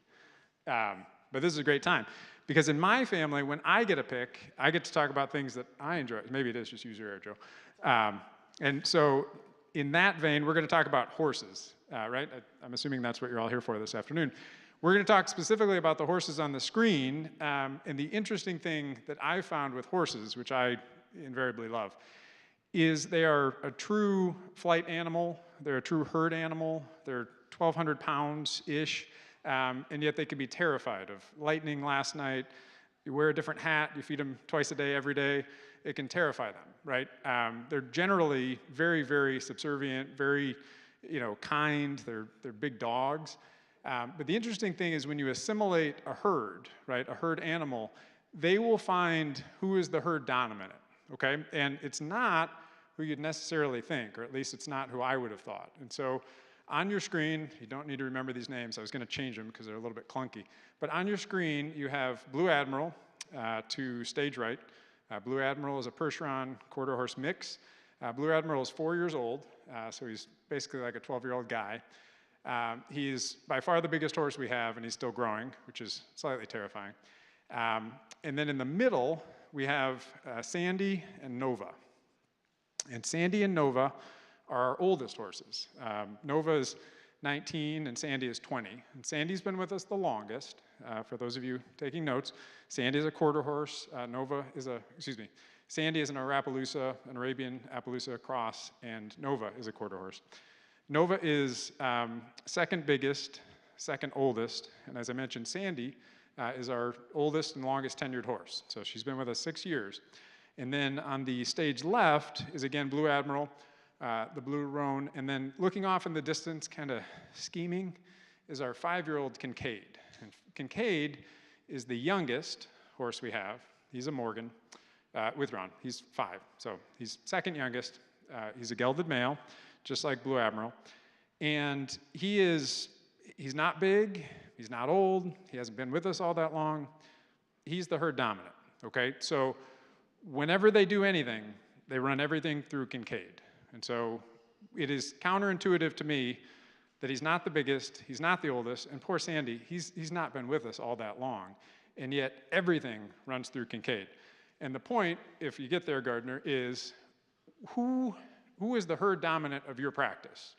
But this is a great time. Because in my family, when I get a pick, I get to talk about things that I enjoy. Maybe it is just user error, Joe. And so in that vein, we're going to talk about horses, right? I'm assuming that's what you're all here for this afternoon. We're going to talk specifically about the horses on the screen. And the interesting thing that I've found with horses, which I invariably love, is they are a true flight animal. They're a true herd animal. They're 1,200 pounds-ish. And yet they can be terrified of lightning last night. You wear a different hat, you feed them twice a day, every day, it can terrify them, right? They're generally very, very subservient, very, kind. They're big dogs. But the interesting thing is when you assimilate a herd, right, a herd animal, they will find who is the herd dominant, okay? And it's not who you'd necessarily think, or at least it's not who I would have thought. And so on your screen, you don't need to remember these names. I was going to change them because they're a little bit clunky. But on your screen, you have Blue Admiral to stage right. Blue Admiral is a Percheron quarter horse mix. Blue Admiral is 4 years old, so he's basically like a 12-year-old guy. He's by far the biggest horse we have, and he's still growing, which is slightly terrifying. And then in the middle, we have Sandy and Nova. And Sandy and Nova are our oldest horses. Nova is 19 and Sandy is 20. And Sandy's been with us the longest. For those of you taking notes, Sandy is a quarter horse. Sandy is an Arapalusa, an Arabian Appaloosa cross, and Nova is a quarter horse. Nova is second biggest, second oldest, and as I mentioned, Sandy is our oldest and longest tenured horse. So she's been with us 6 years. And then on the stage left is again Blue Admiral, the Blue Roan, and then looking off in the distance, kind of scheming, is our 5-year-old Kincaid. And Kincaid is the youngest horse we have. He's a Morgan with Ron. He's 5, so he's second youngest. He's a gelded male, just like Blue Admiral. And he's not big, he's not old, he hasn't been with us all that long. He's the herd dominant, okay? So whenever they do anything, they run everything through Kincaid. And so it is counterintuitive to me that he's not the biggest, he's not the oldest, and poor Sandy, he's not been with us all that long, and yet everything runs through Kincaid. And the point, if you get there, Gardner, is who is the herd dominant of your practice?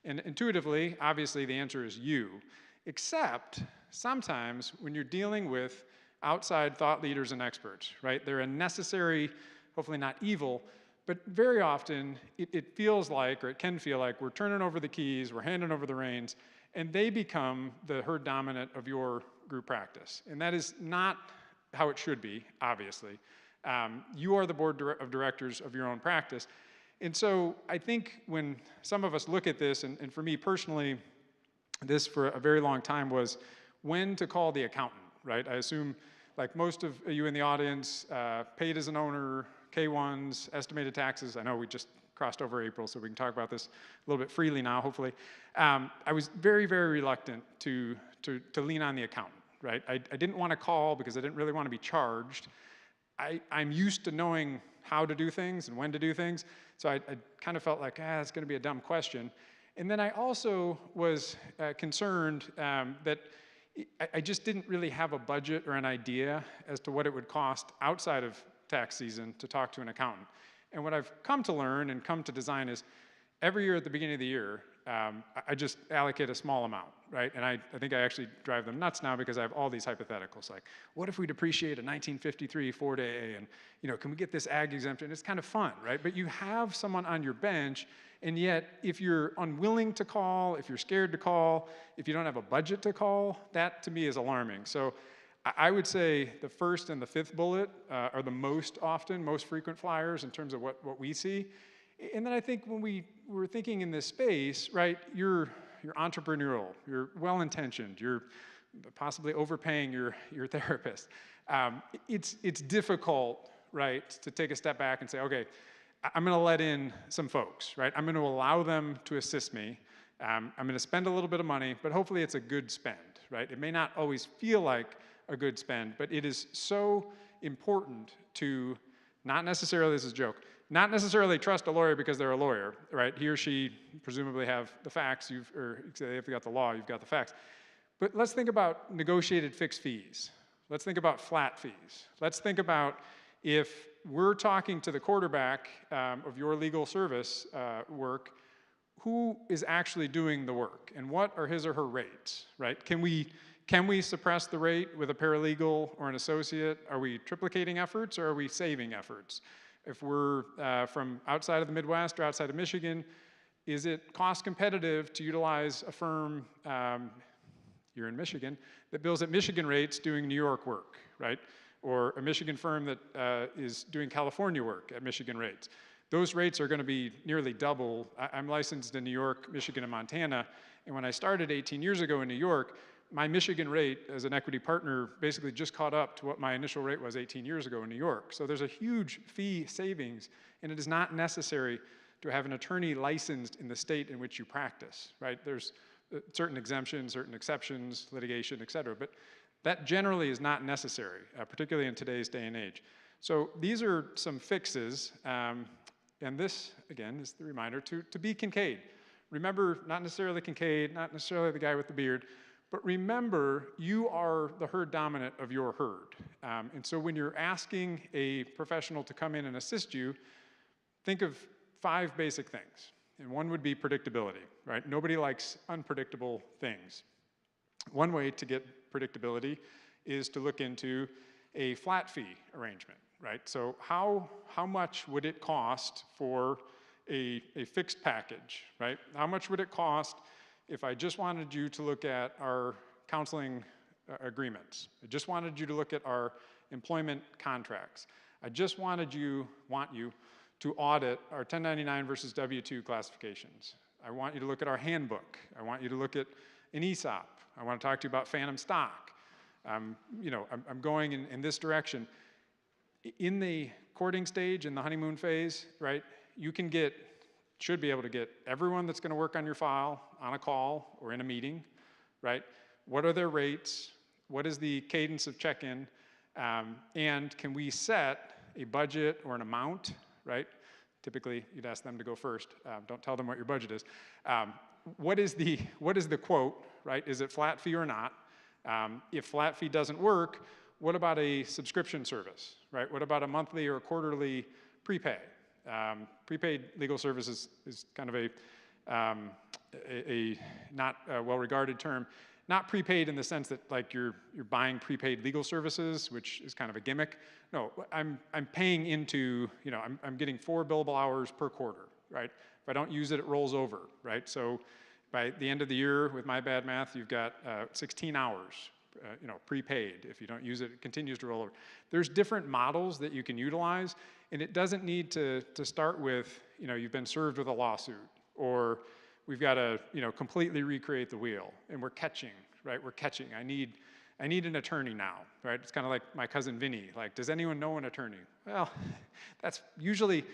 And intuitively, obviously, the answer is you, except sometimes when you're dealing with outside thought leaders and experts, right? They're a necessary, hopefully not evil, but very often it feels like, or it can feel like, we're turning over the keys, we're handing over the reins, and they become the herd dominant of your group practice. And that is not how it should be, obviously. You are the board of directors of your own practice. And so I think when some of us look at this, and for me personally, this for a very long time was when to call the accountant, right? I assume, like most of you in the audience, paid as an owner, K-1s, estimated taxes. I know we just crossed over April, so we can talk about this a little bit freely now, hopefully. I was very, very reluctant to lean on the accountant, right? I didn't want to call because I didn't really want to be charged. I'm used to knowing how to do things and when to do things, so I kind of felt like, it's going to be a dumb question. And then I also was concerned that I just didn't really have a budget or an idea as to what it would cost outside of tax season to talk to an accountant. And what I've come to learn and come to design is every year at the beginning of the year, I just allocate a small amount, right? And I think I actually drive them nuts now because I have all these hypotheticals, like, what if we depreciate a 1953 Ford AA, and can we get this ag exemption? It's kind of fun, right? But you have someone on your bench, and yet if you're unwilling to call, if you're scared to call, if you don't have a budget to call, that to me is alarming. So I would say the first and the fifth bullet are the most frequent flyers in terms of what we see. And then I think when we were thinking in this space, right, you're entrepreneurial, you're well-intentioned, you're possibly overpaying your therapist. It's difficult, right, to take a step back and say, okay, I'm going to let in some folks, right? I'm going to allow them to assist me. I'm going to spend a little bit of money, but hopefully it's a good spend, right? It may not always feel like a good spend, but it is so important to not necessarily, this is a joke, not necessarily trust a lawyer because they're a lawyer, right? He or she presumably have the facts, or if they got the law, you've got the facts. But let's think about negotiated fixed fees. Let's think about flat fees. Let's think about if we're talking to the quarterback of your legal service work, who is actually doing the work and what are his or her rates, right? Can we suppress the rate with a paralegal or an associate? Are we triplicating efforts or are we saving efforts? If we're from outside of the Midwest or outside of Michigan, is it cost competitive to utilize a firm, you're in Michigan, that bills at Michigan rates doing New York work, right? Or a Michigan firm that is doing California work at Michigan rates. Those rates are going to be nearly double. I'm licensed in New York, Michigan, and Montana, and when I started 18 years ago in New York, my Michigan rate as an equity partner basically just caught up to what my initial rate was 18 years ago in New York. So there's a huge fee savings, and it is not necessary to have an attorney licensed in the state in which you practice, right? There's certain exemptions, certain exceptions, litigation, et cetera, but that generally is not necessary, particularly in today's day and age. So these are some fixes, and this, again, is the reminder to be Kincaid. Remember, not necessarily Kincaid, not necessarily the guy with the beard, but remember, you are the herd dominant of your herd. And so when you're asking a professional to come in and assist you, think of 5 basic things. And one would be predictability, right? Nobody likes unpredictable things. One way to get predictability is to look into a flat fee arrangement, right? So how much would it cost for a fixed package, right? How much would it cost if I just wanted you to look at our counseling agreements? I just wanted you to look at our employment contracts. I just want you to audit our 1099 versus W-2 classifications. I want you to look at our handbook. I want you to look at an ESOP. I want to talk to you about phantom stock. I'm going in this direction. In the courting stage, in the honeymoon phase, right, you should be able to get everyone that's going to work on your file on a call or in a meeting, right? What are their rates? What is the cadence of check-in? And can we set a budget or an amount, right? Typically, you'd ask them to go first. Don't tell them what your budget is. What is the quote, right? Is it flat fee or not? If flat fee doesn't work, what about a subscription service, right? What about a monthly or a quarterly prepay? Prepaid legal services is kind of a not well-regarded term. Not prepaid in the sense that like you're buying prepaid legal services, which is kind of a gimmick. No, I'm paying into, I'm getting 4 billable hours per quarter, right? If I don't use it, it rolls over, right? So by the end of the year, with my bad math, you've got 16 hours, prepaid. If you don't use it, it continues to roll over. There's different models that you can utilize, and it doesn't need to start with, you've been served with a lawsuit, or we've got to, completely recreate the wheel, and we're catching, right? We're catching. I need an attorney now, right? It's kind of like my cousin Vinny. Like, does anyone know an attorney? Well, that's usually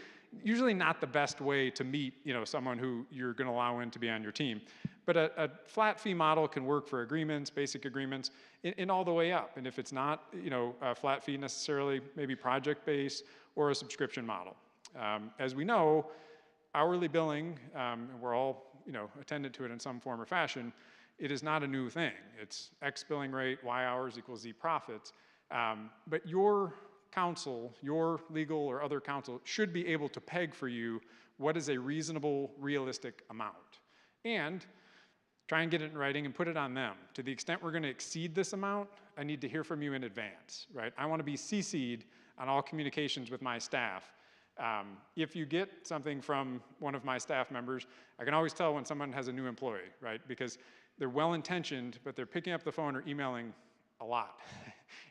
not the best way to meet, someone who you're going to allow in to be on your team. But a flat fee model can work for agreements, basic agreements, and all the way up. And if it's not, a flat fee necessarily, maybe project-based or a subscription model. As we know, hourly billing, and we're all, attendant to it in some form or fashion, it is not a new thing. It's X billing rate, Y hours equals Z profits. But your counsel, your legal or other counsel, should be able to peg for you what is a reasonable, realistic amount. And try and get it in writing and put it on them. To the extent we're going to exceed this amount, I need to hear from you in advance, right? I want to be CC'd on all communications with my staff. If you get something from one of my staff members, I can always tell when someone has a new employee, right? Because they're well-intentioned, but they're picking up the phone or emailing a lot.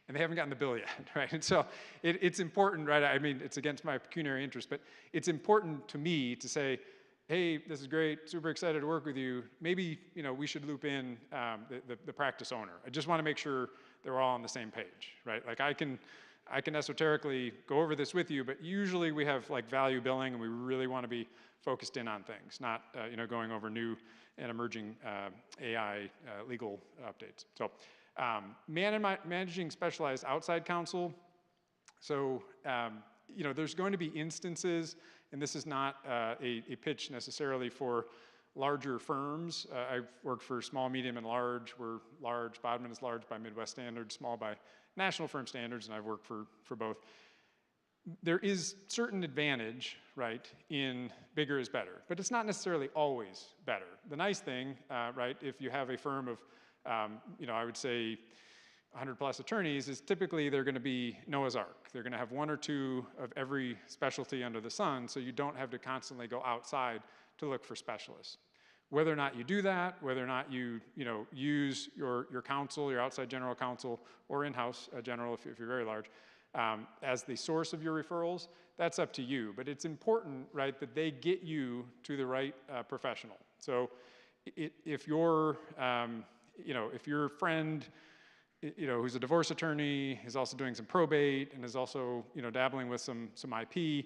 And they haven't gotten the bill yet, right? And so it's important, right? I mean, it's against my pecuniary interest, but it's important to me to say, hey, this is great, super excited to work with you. Maybe, we should loop in the practice owner. I just want to make sure they're all on the same page, right? Like I can esoterically go over this with you, but usually we have like value billing and we really want to be focused in on things, not, going over new and emerging AI legal updates. So managing specialized outside counsel. So, there's going to be instances, and this is not a pitch necessarily for larger firms. I've worked for small, medium, and large. We're large. Bodman is large by Midwest standards, small by national firm standards, and I've worked for both. There is certain advantage, right, in bigger is better, but it's not necessarily always better. The nice thing, right, if you have a firm of, I would say 100 plus attorneys, is typically they're going to be Noah's Ark. They're going to have 1 or 2 of every specialty under the sun, so you don't have to constantly go outside to look for specialists. Whether or not you do that, whether or not you use your counsel, your outside general counsel, or in-house general if you're very large, as the source of your referrals, that's up to you. But it's important, right, that they get you to the right professional. So if your friend, who's a divorce attorney, is also doing some probate and is also, dabbling with some IP,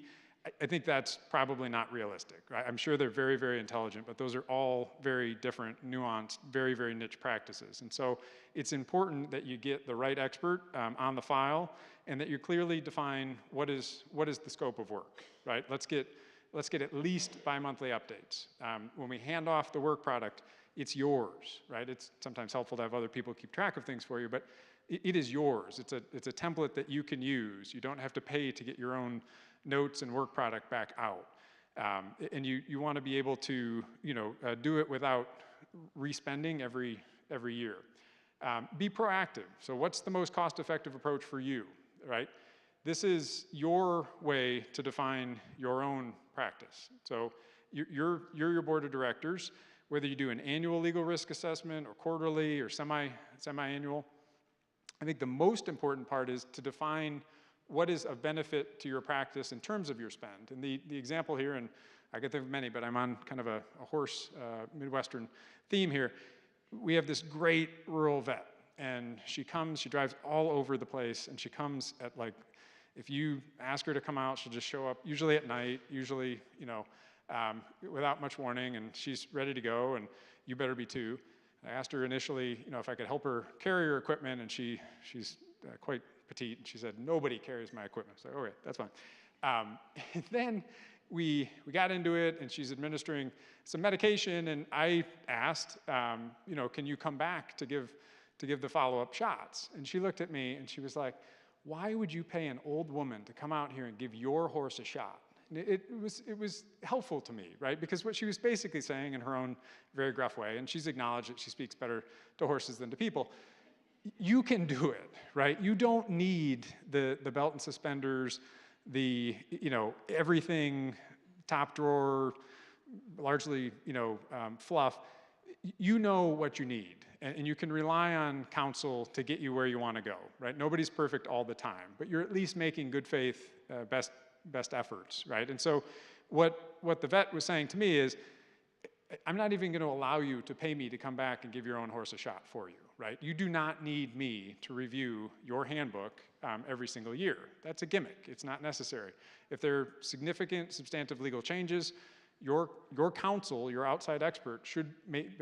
I think that's probably not realistic, right? I'm sure they're very, very intelligent, but those are all very different, nuanced, very, very niche practices. And so it's important that you get the right expert on the file and that you clearly define what is the scope of work, right? Let's get at least bi-monthly updates. When we hand off the work product, it's yours, right? It's sometimes helpful to have other people keep track of things for you, but it is yours. It's a template that you can use. You don't have to pay to get your own notes and work product back out. And you want to be able to, do it without respending every year. Be proactive. So what's the most cost-effective approach for you, right? This is your way to define your own practice. So you're your board of directors, whether you do an annual legal risk assessment or quarterly or semi-annual. I think the most important part is to define what is of benefit to your practice in terms of your spend. And the example here, and I could think of many, but I'm on kind of a horse Midwestern theme here. We have this great rural vet, and she drives all over the place, and she comes at like, if you ask her to come out, she'll just show up, usually at night, usually, without much warning, and she's ready to go, and you better be too. I asked her initially, if I could help her carry her equipment, and she's quite petite, and she said, nobody carries my equipment. So, okay, that's fine. And then we got into it, and she's administering some medication, and I asked, can you come back to give the follow-up shots? And she looked at me, and she was like, why would you pay an old woman to come out here and give your horse a shot? And it was helpful to me, right? Because what she was basically saying in her own very gruff way, and she's acknowledged that she speaks better to horses than to people, you can do it, right? You don't need the belt and suspenders, the everything top drawer, largely fluff. You know what you need, and you can rely on counsel to get you where you want to go, right? Nobody's perfect all the time, but you're at least making good faith, best efforts, right? And so what the vet was saying to me is, I'm not even going to allow you to pay me to come back and give your own horse a shot for you, right? You do not need me to review your handbook every single year. That's a gimmick. It's not necessary. If there are significant substantive legal changes, your counsel, your outside expert, should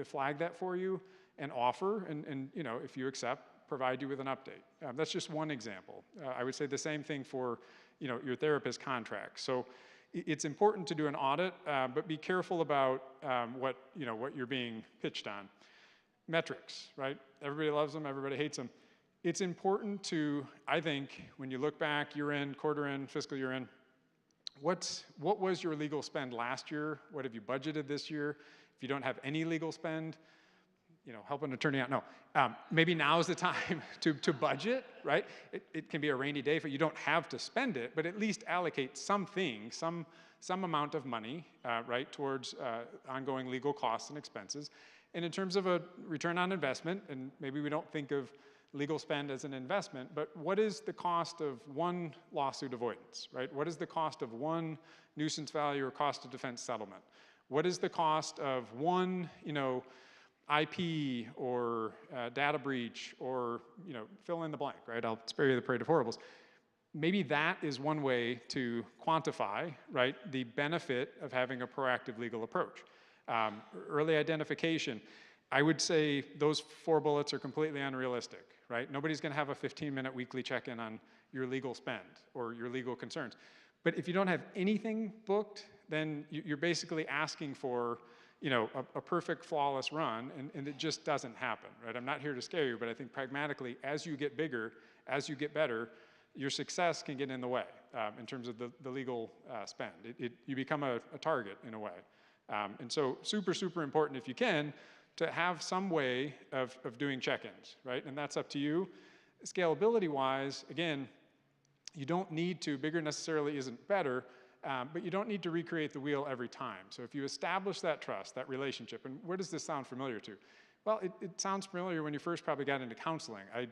flag that for you and offer, and if you accept, provide you with an update. That's just one example. I would say the same thing for your therapist contracts. So it's important to do an audit, but be careful about what you're being pitched on. Metrics, right? Everybody loves them, everybody hates them. It's important to, I think, when you look back year end, quarter end, fiscal year end, what was your legal spend last year? What have you budgeted this year? If you don't have any legal spend, help an attorney out. No, maybe now's the time to budget, right? It can be a rainy day, but you don't have to spend it, but at least allocate something, some amount of money, right, towards ongoing legal costs and expenses. And in terms of a return on investment, and maybe we don't think of legal spend as an investment, but what is the cost of one lawsuit avoidance, right? What is the cost of one nuisance value or cost of defense settlement? What is the cost of one, IP or data breach or, fill in the blank, right? I'll spare you the parade of horribles. Maybe that is one way to quantify, right, the benefit of having a proactive legal approach. Early identification, I would say those 4 bullets are completely unrealistic, right? Nobody's going to have a 15-minute weekly check-in on your legal spend or your legal concerns. But if you don't have anything booked, then you're basically asking for a perfect, flawless run, and it just doesn't happen, right? I'm not here to scare you, but I think pragmatically, as you get bigger, as you get better, your success can get in the way in terms of the legal spend. You become a target in a way. And so super, super important, if you can, to have some way of doing check-ins, right? And that's up to you. Scalability-wise, again, you don't need to, bigger necessarily isn't better, but you don't need to recreate the wheel every time. So if you establish that trust, that relationship, and where does this sound familiar to? Well, it sounds familiar when you first probably got into counseling. I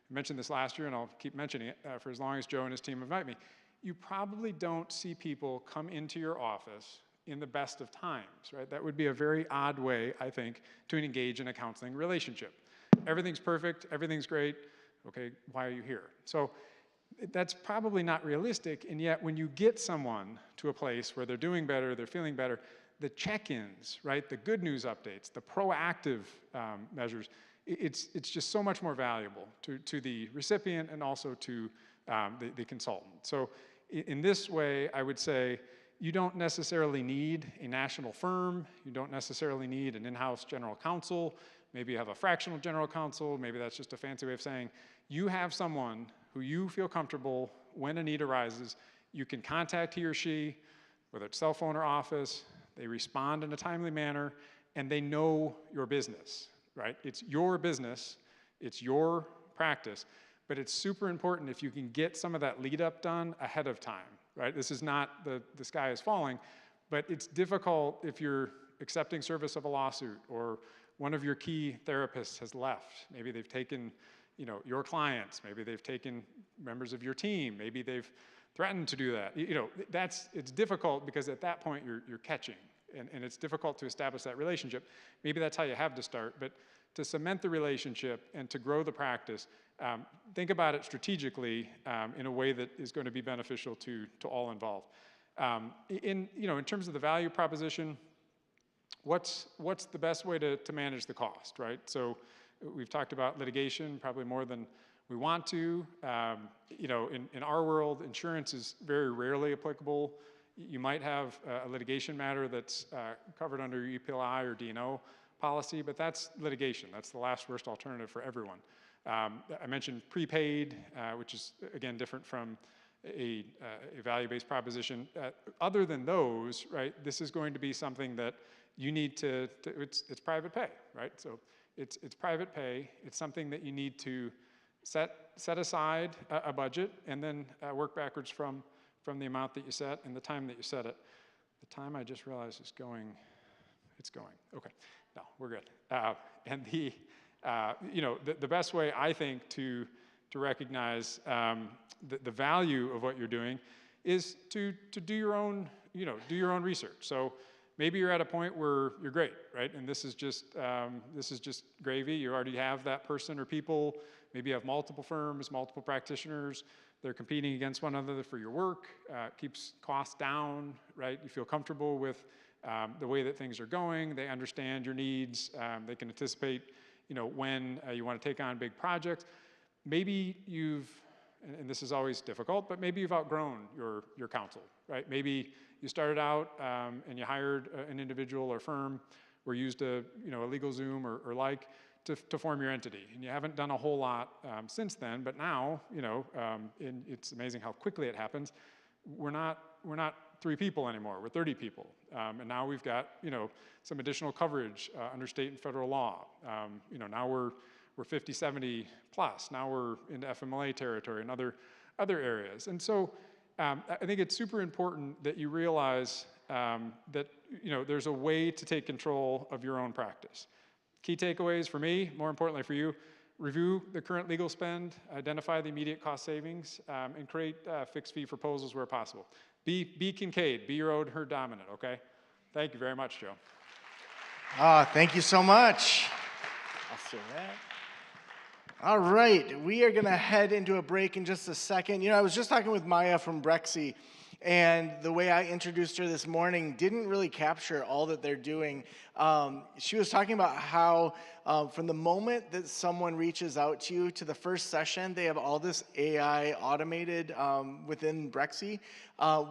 mentioned this last year, and I'll keep mentioning it for as long as Joe and his team invite me. You probably don't see people come into your office in the best of times, right? That would be a very odd way, I think, to engage in a counseling relationship. Everything's perfect, everything's great, okay, why are you here? So that's probably not realistic, and yet when you get someone to a place where they're doing better, they're feeling better, the check-ins, right, the good news updates, the proactive measures, it's just so much more valuable to the recipient and also to the consultant. So in this way, I would say you don't necessarily need a national firm, you don't necessarily need an in-house general counsel, maybe you have a fractional general counsel, maybe that's just a fancy way of saying you have someone who you feel comfortable when a need arises, you can contact he or she, whether it's cell phone or office, they respond in a timely manner, and they know your business, right? It's your business, it's your practice, but it's super important if you can get some of that lead up done ahead of time, right? This is not the sky is falling, but it's difficult if you're accepting service of a lawsuit or one of your key therapists has left. Maybe they've taken your clients. Maybe they've taken members of your team. Maybe they've threatened to do that. It's difficult because at that point you're catching, and it's difficult to establish that relationship. Maybe that's how you have to start, but to cement the relationship and to grow the practice, think about it strategically in a way that is going to be beneficial to all involved. In terms of the value proposition, what's the best way to manage the cost, right? So we've talked about litigation probably more than we want to. In our world, insurance is very rarely applicable. You might have a litigation matter that's covered under your EPLI or D&O policy, but that's litigation. That's the last worst alternative for everyone. I mentioned prepaid, which is, again, different from a value-based proposition. Other than those, right, this is going to be something that you need it's private pay, right? So it's private pay. It's something that you need to set aside a budget and then work backwards from the amount that you set and the time that you set it. The time I just realized is going, it's going. Okay, no, we're good. And the best way I think to recognize the value of what you're doing is to do your own research. So maybe you're at a point where you're great, right? And this is just gravy. You already have that person or people. Maybe you have multiple firms, multiple practitioners. They're competing against one another for your work. Keeps costs down, right? You feel comfortable with the way that things are going. They understand your needs. They can anticipate, when you want to take on big projects. Maybe and this is always difficult, but maybe you've outgrown your counsel, right? Maybe you started out and you hired an individual or firm or used a LegalZoom or like to form your entity, and you haven't done a whole lot since then. But now, and it's amazing how quickly it happens. We're not 3 people anymore. We're 30 people, and now we've got some additional coverage under state and federal law. Now we're 50, 70 plus. Now we're into FMLA territory and other areas. And so I think it's super important that you realize that there's a way to take control of your own practice. Key takeaways for me, more importantly for you: review the current legal spend, identify the immediate cost savings, and create fixed fee proposals where possible. Be Kincaid, be your own herd dominant, okay? Thank you very much, Joe. Thank you so much. I'll say that. All right, we are going to head into a break in just a second. I was just talking with Maya from Brexy, and the way I introduced her this morning didn't really capture all that they're doing. She was talking about how from the moment that someone reaches out to you to the first session, they have all this AI automated within Brexy,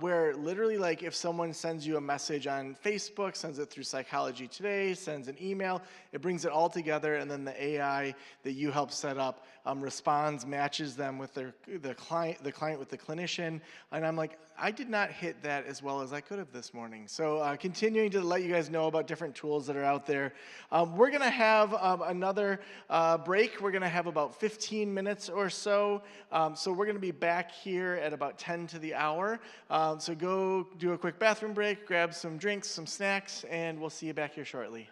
where literally, like, if someone sends you a message on Facebook, sends it through Psychology Today, sends an email, it brings it all together, and then the AI that you help set up responds, matches them with the client with the clinician. And I'm like, I did not hit that as well as I could have this morning. So continuing to let you guys know about different tools that are out there. We're going to have another break. We're going to have about 15 minutes or so. So we're going to be back here at about 10 to the hour. So go do a quick bathroom break, grab some drinks, some snacks, and we'll see you back here shortly.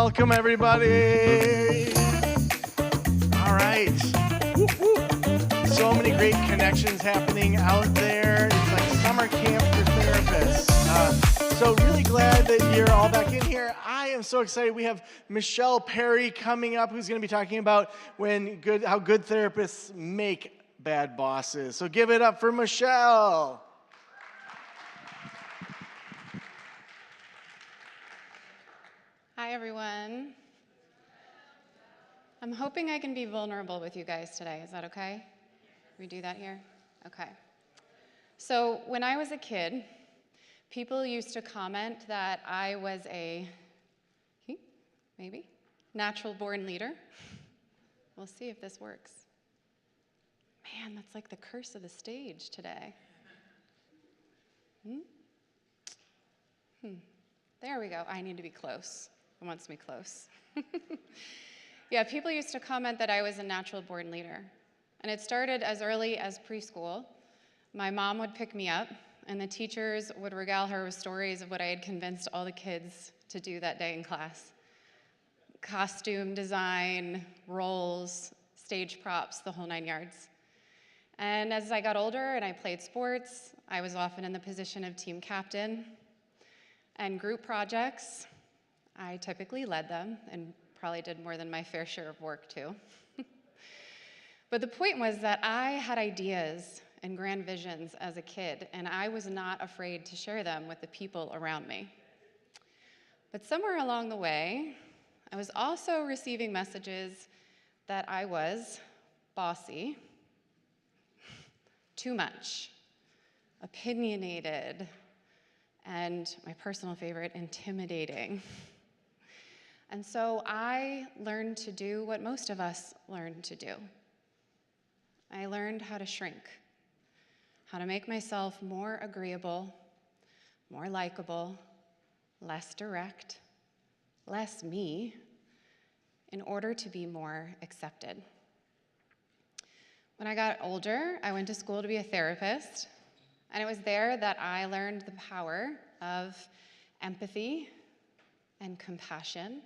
Welcome, everybody. All right. So many great connections happening out there. It's like summer camp for therapists. So really glad that you're all back in here. I am so excited. We have Michelle Perry coming up, who's going to be talking about how good therapists make bad bosses. So give it up for Michelle. Hi, everyone. I'm hoping I can be vulnerable with you guys today. Is that okay? We do that here? Okay. So when I was a kid, people used to comment that I was a, maybe, natural-born leader. We'll see if this works. Man, that's like the curse of the stage today. There we go. I need to be close. It wants me close. Yeah, people used to comment that I was a natural-born leader. And it started as early as preschool. My mom would pick me up, and the teachers would regale her with stories of what I had convinced all the kids to do that day in class. Costume design, roles, stage props, the whole 9 yards. And as I got older and I played sports, I was often in the position of team captain. And group projects, I typically led them and probably did more than my fair share of work too. But the point was that I had ideas and grand visions as a kid, and I was not afraid to share them with the people around me. But somewhere along the way, I was also receiving messages that I was bossy, too much, opinionated, and my personal favorite, intimidating. And so I learned to do what most of us learn to do. I learned how to shrink, how to make myself more agreeable, more likable, less direct, less me, in order to be more accepted. When I got older, I went to school to be a therapist, and it was there that I learned the power of empathy and compassion,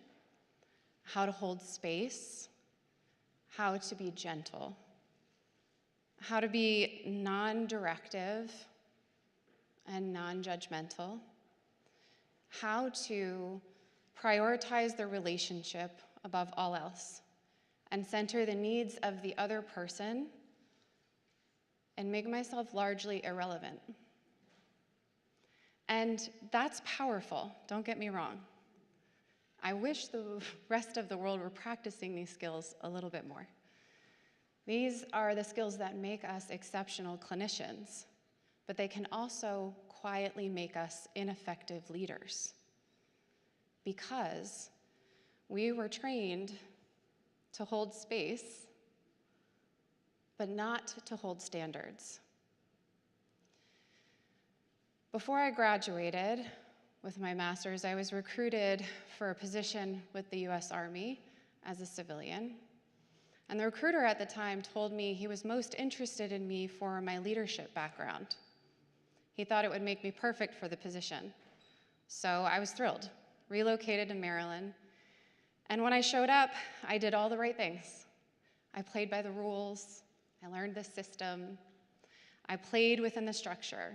how to hold space, how to be gentle, how to be non-directive and non-judgmental, how to prioritize the relationship above all else and center the needs of the other person and make myself largely irrelevant. And that's powerful, don't get me wrong. I wish the rest of the world were practicing these skills a little bit more. These are the skills that make us exceptional clinicians, but they can also quietly make us ineffective leaders because we were trained to hold space, but not to hold standards. Before I graduated with my master's, I was recruited for a position with the US Army as a civilian. And the recruiter at the time told me he was most interested in me for my leadership background. He thought it would make me perfect for the position. So I was thrilled, relocated to Maryland. And when I showed up, I did all the right things. I played by the rules. I learned the system. I played within the structure.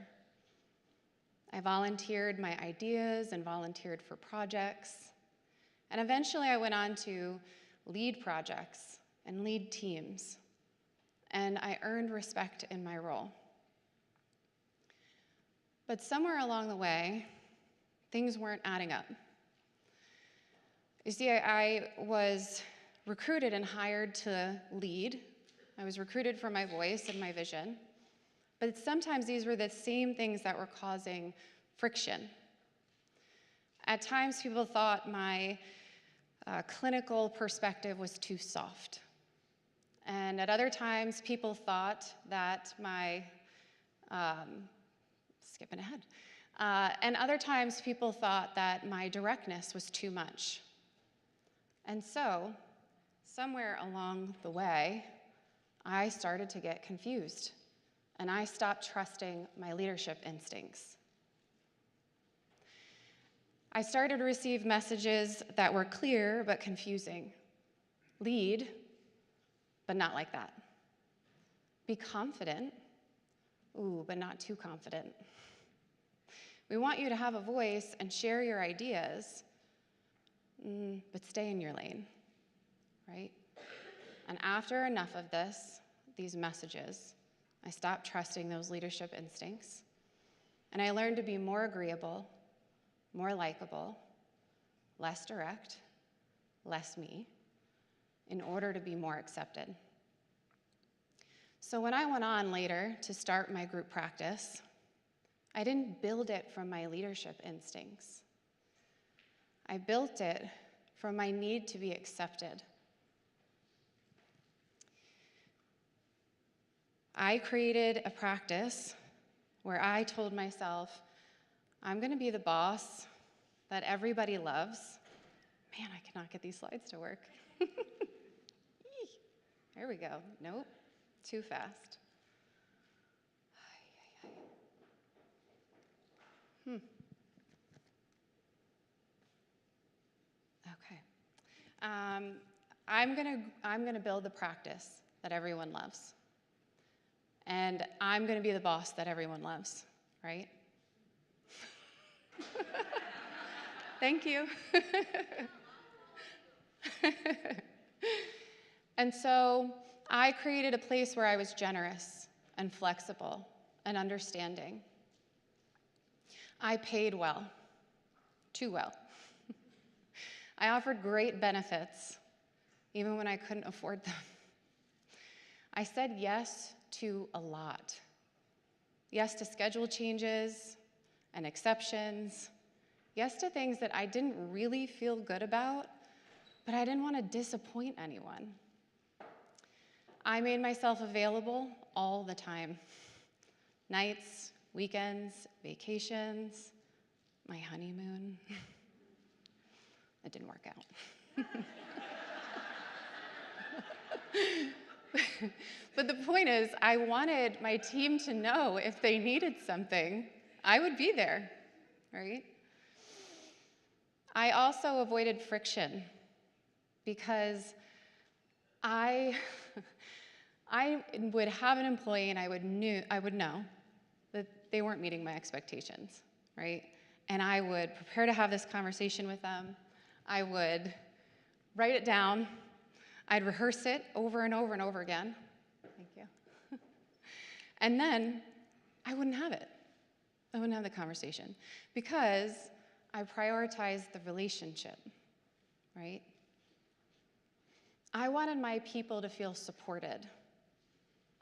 I volunteered my ideas and volunteered for projects. And eventually I went on to lead projects and lead teams. And I earned respect in my role. But somewhere along the way, things weren't adding up. You see, I was recruited and hired to lead. I was recruited for my voice and my vision. But sometimes these were the same things that were causing friction. At times, people thought my clinical perspective was too soft. And at other times, people thought that my, skipping ahead. And other times, people thought that my directness was too much. And so, somewhere along the way, I started to get confused. And I stopped trusting my leadership instincts. I started to receive messages that were clear but confusing. Lead, but not like that. Be confident, ooh, but not too confident. We want you to have a voice and share your ideas, but stay in your lane, right? And after enough of these messages, I stopped trusting those leadership instincts, and I learned to be more agreeable, more likable, less direct, less me, in order to be more accepted. So when I went on later to start my group practice, I didn't build it from my leadership instincts. I built it from my need to be accepted. I created a practice where I told myself, I'm going to be the boss that everybody loves. Man, I cannot get these slides to work. There we go. Nope, too fast. Okay. I'm gonna build the practice that everyone loves. And I'm gonna be the boss that everyone loves, right? Thank you. And so I created a place where I was generous and flexible and understanding. I paid well, too well. I offered great benefits, even when I couldn't afford them. I said yes to a lot. Yes to schedule changes and exceptions. Yes to things that I didn't really feel good about, but I didn't want to disappoint anyone. I made myself available all the time. Nights, weekends, vacations, my honeymoon. It didn't work out. But the point is, I wanted my team to know if they needed something, I would be there, right? I also avoided friction because I would have an employee and I would know that they weren't meeting my expectations, right? And I would prepare to have this conversation with them. I would write it down. I'd rehearse it over and over and over again. Thank you. And then I wouldn't have it. I wouldn't have the conversation because I prioritized the relationship, right? I wanted my people to feel supported.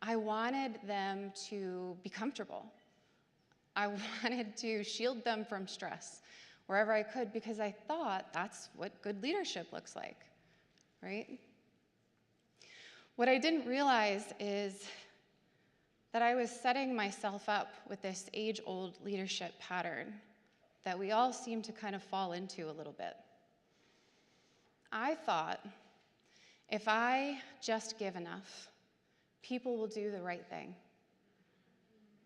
I wanted them to be comfortable. I wanted to shield them from stress wherever I could because I thought that's what good leadership looks like, right? What I didn't realize is that I was setting myself up with this age-old leadership pattern that we all seem to kind of fall into a little bit. I thought if I just give enough, people will do the right thing.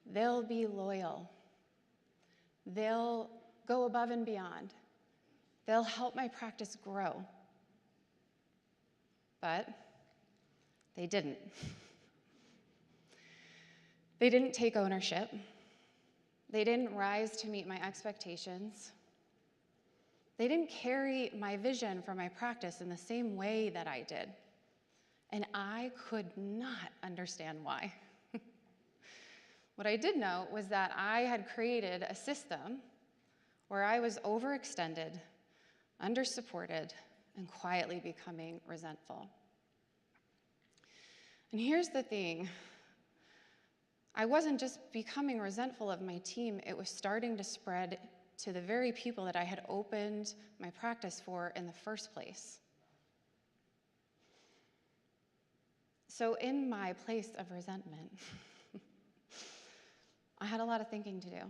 They'll be loyal. They'll go above and beyond. They'll help my practice grow. But they didn't. They didn't take ownership. They didn't rise to meet my expectations. They didn't carry my vision for my practice in the same way that I did. And I could not understand why. What I did know was that I had created a system where I was overextended, undersupported, and quietly becoming resentful. And here's the thing. I wasn't just becoming resentful of my team, it was starting to spread to the very people that I had opened my practice for in the first place. So in my place of resentment, I had a lot of thinking to do.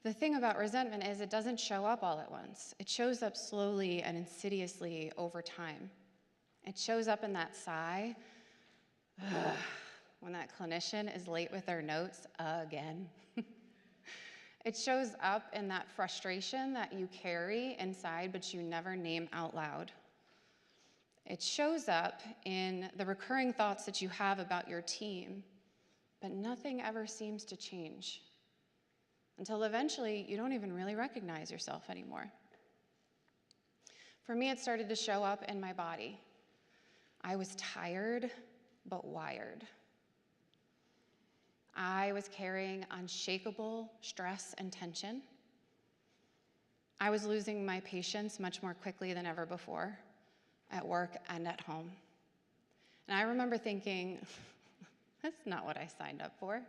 The thing about resentment is it doesn't show up all at once. It shows up slowly and insidiously over time. It shows up in that sigh, when that clinician is late with their notes again. It shows up in that frustration that you carry inside, but you never name out loud. It shows up in the recurring thoughts that you have about your team, but nothing ever seems to change until eventually you don't even really recognize yourself anymore. For me, it started to show up in my body. I was tired, but wired. I was carrying unshakable stress and tension. I was losing my patience much more quickly than ever before, at work and at home. And I remember thinking, that's not what I signed up for.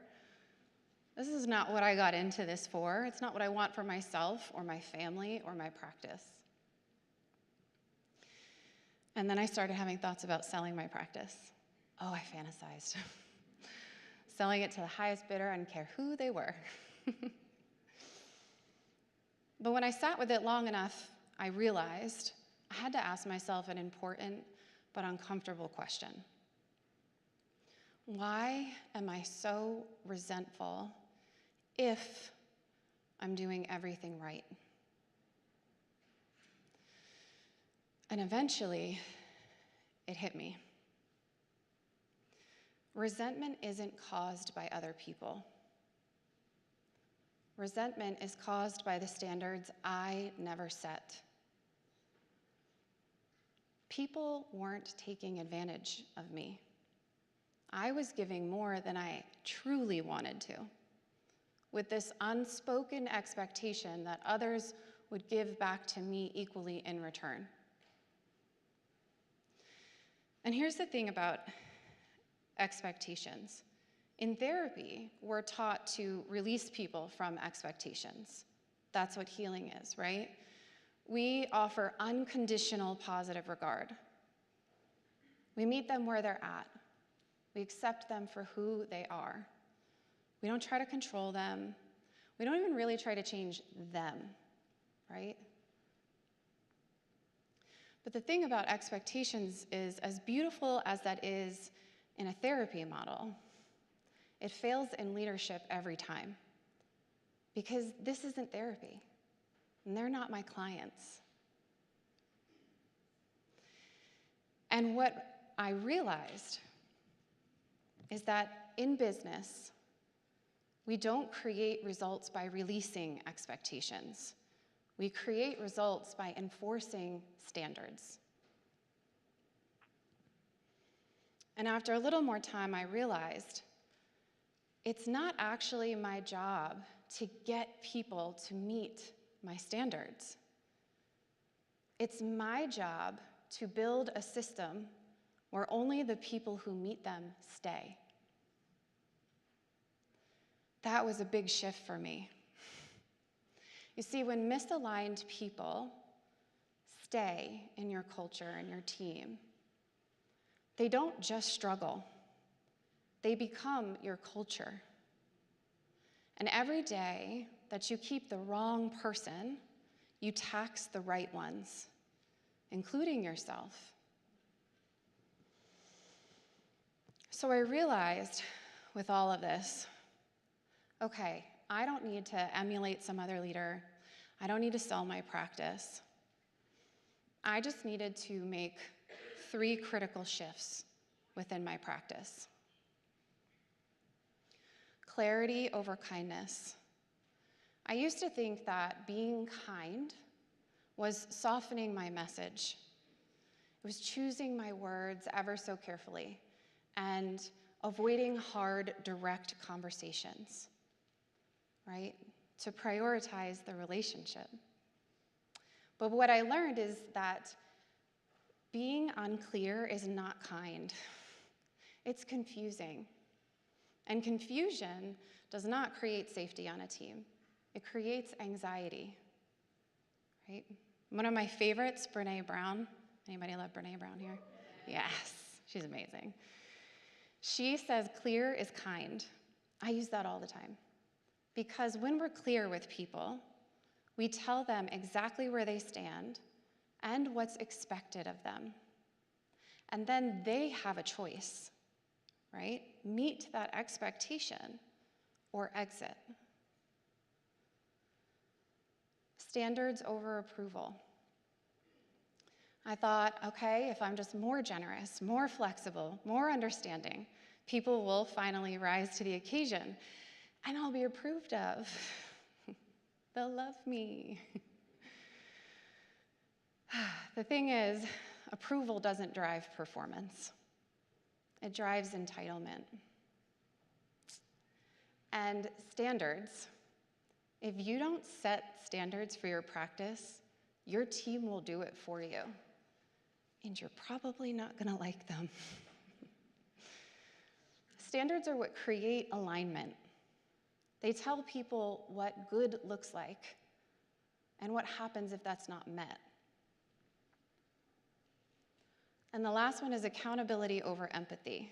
This is not what I got into this for. It's not what I want for myself or my family or my practice. And then I started having thoughts about selling my practice. Oh, I fantasized. Selling it to the highest bidder, I didn't care who they were. But when I sat with it long enough, I realized I had to ask myself an important but uncomfortable question. Why am I so resentful if I'm doing everything right? And eventually, it hit me. Resentment isn't caused by other people. Resentment is caused by the standards I never set. People weren't taking advantage of me. I was giving more than I truly wanted to, with this unspoken expectation that others would give back to me equally in return. And here's the thing about expectations. In therapy, we're taught to release people from expectations. That's what healing is, right? We offer unconditional positive regard. We meet them where they're at. We accept them for who they are. We don't try to control them. We don't even really try to change them, right? But the thing about expectations is, as beautiful as that is in a therapy model, it fails in leadership every time. Because this isn't therapy, and they're not my clients. And what I realized is that in business, we don't create results by releasing expectations. We create results by enforcing standards. And after a little more time, I realized it's not actually my job to get people to meet my standards. It's my job to build a system where only the people who meet them stay. That was a big shift for me. You see, when misaligned people stay in your culture and your team, they don't just struggle. They become your culture. And every day that you keep the wrong person, you tax the right ones, including yourself. So I realized with all of this, okay, I don't need to emulate some other leader. I don't need to sell my practice. I just needed to make 3 critical shifts within my practice. Clarity over kindness. I used to think that being kind was softening my message. It was choosing my words ever so carefully and avoiding hard, direct conversations, right? To prioritize the relationship. But what I learned is that being unclear is not kind. It's confusing. And confusion does not create safety on a team. It creates anxiety, right? One of my favorites, Brene Brown. Anybody love Brene Brown here? Yes, she's amazing. She says, clear is kind. I use that all the time. Because when we're clear with people, we tell them exactly where they stand and what's expected of them. And then they have a choice, right? Meet that expectation or exit. Standards over approval. I thought, okay, if I'm just more generous, more flexible, more understanding, people will finally rise to the occasion and I'll be approved of. They'll love me. The thing is, approval doesn't drive performance. It drives entitlement. And standards, if you don't set standards for your practice, your team will do it for you. And you're probably not gonna like them. Standards are what create alignment. They tell people what good looks like and what happens if that's not met. And the last one is accountability over empathy.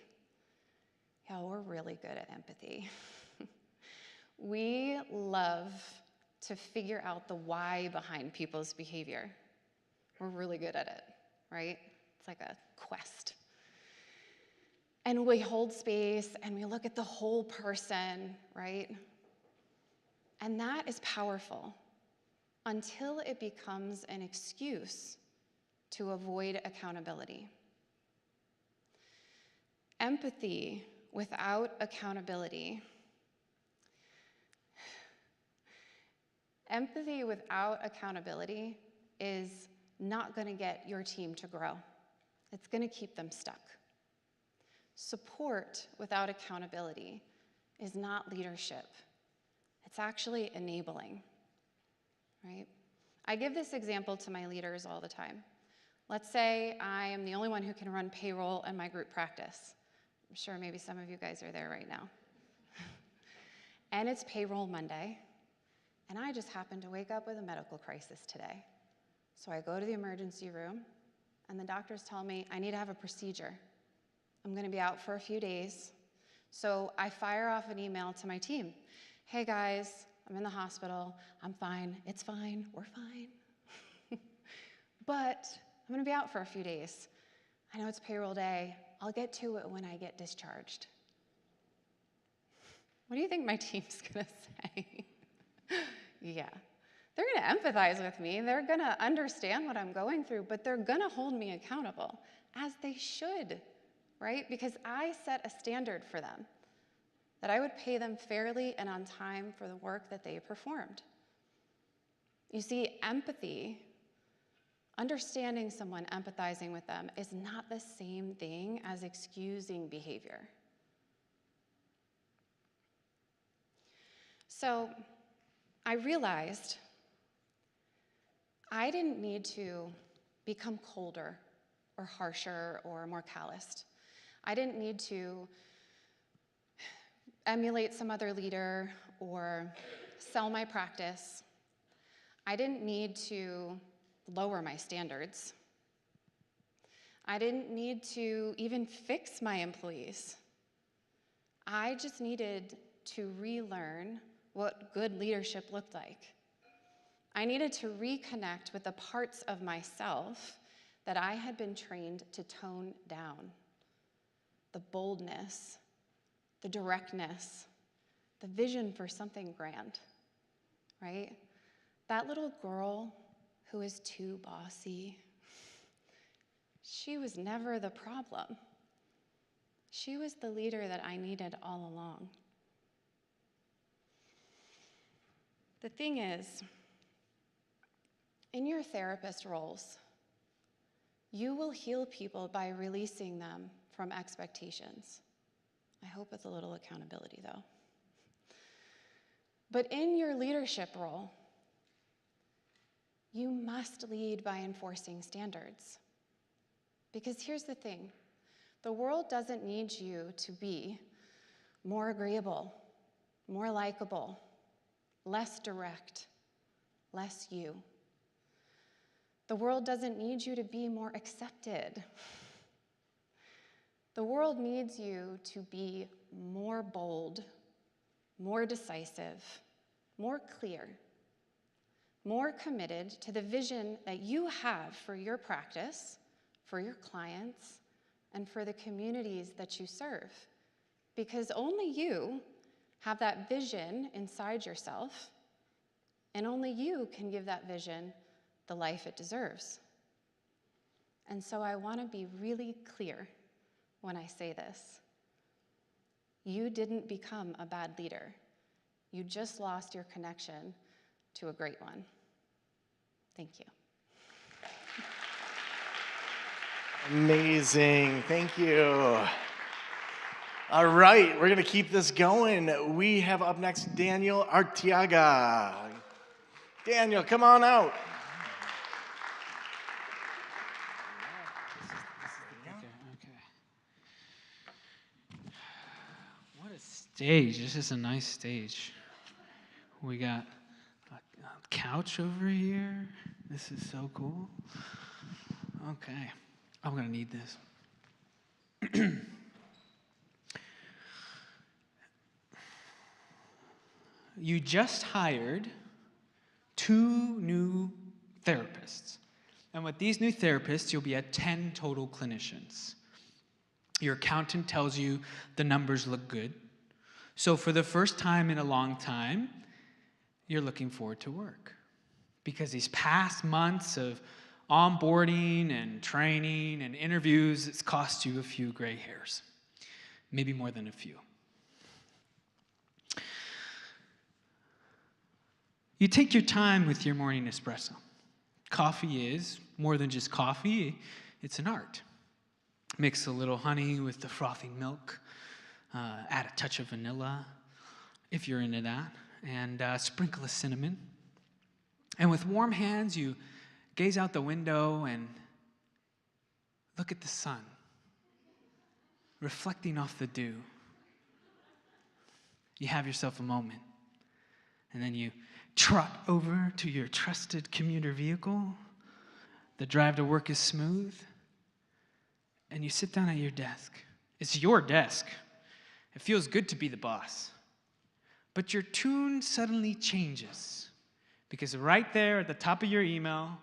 Yeah, we're really good at empathy. We love to figure out the why behind people's behavior. We're really good at it, right? It's like a quest. And we hold space and we look at the whole person, right? And that is powerful until it becomes an excuse to avoid accountability. Empathy without accountability. Empathy without accountability is not going to get your team to grow. It's going to keep them stuck. Support without accountability is not leadership. It's actually enabling, right? I give this example to my leaders all the time. Let's say I am the only one who can run payroll in my group practice. I'm sure maybe some of you guys are there right now. And it's payroll Monday, and I just happened to wake up with a medical crisis today. So I go to the emergency room, and the doctors tell me I need to have a procedure. I'm gonna be out for a few days. So I fire off an email to my team. Hey guys, I'm in the hospital, I'm fine, it's fine, we're fine. But I'm gonna be out for a few days. I know it's payroll day, I'll get to it when I get discharged. What do you think my team's gonna say? Yeah, they're gonna empathize with me, they're gonna understand what I'm going through, but they're gonna hold me accountable, as they should, right? Because I set a standard for them, that I would pay them fairly and on time for the work that they performed. You see, empathy, understanding someone, empathizing with them, is not the same thing as excusing behavior. So I realized I didn't need to become colder or harsher or more calloused. I didn't need to emulate some other leader or sell my practice. I didn't need to lower my standards. I didn't need to even fix my employees. I just needed to relearn what good leadership looked like. I needed to reconnect with the parts of myself that I had been trained to tone down. The boldness, the directness, the vision for something grand, right? That little girl who is too bossy, she was never the problem. She was the leader that I needed all along. The thing is, in your therapist roles, you will heal people by releasing them from expectations. I hope with a little accountability, though. But in your leadership role, you must lead by enforcing standards. Because here's the thing, the world doesn't need you to be more agreeable, more likable, less direct, less you. The world doesn't need you to be more accepted. The world needs you to be more bold, more decisive, more clear, more committed to the vision that you have for your practice, for your clients, and for the communities that you serve. Because only you have that vision inside yourself, And only you can give that vision the life it deserves. And so I want to be really clear when I say this. You didn't become a bad leader. You just lost your connection to a great one. Thank you. Amazing. Thank you. All right, we're going to keep this going. We have up next Daniel Arteaga. Daniel, come on out. What a stage. This is a nice stage. We got a couch over here. This is so cool. Okay, I'm gonna need this. You just hired 2 new therapists. And with these new therapists, you'll be at 10 total clinicians. Your accountant tells you the numbers look good. So for the first time in a long time, you're looking forward to work. Because these past months of onboarding and training and interviews, it's cost you a few gray hairs. Maybe more than a few. You take your time with your morning espresso. Coffee is more than just coffee, it's an art. Mix a little honey with the frothy milk, add a touch of vanilla, if you're into that, and sprinkle of cinnamon. And with warm hands, you gaze out the window and look at the sun, reflecting off the dew. You have yourself a moment, and then you trot over to your trusted commuter vehicle. The drive to work is smooth, and you sit down at your desk. It's your desk. It feels good to be the boss. But your tune suddenly changes, because right there at the top of your email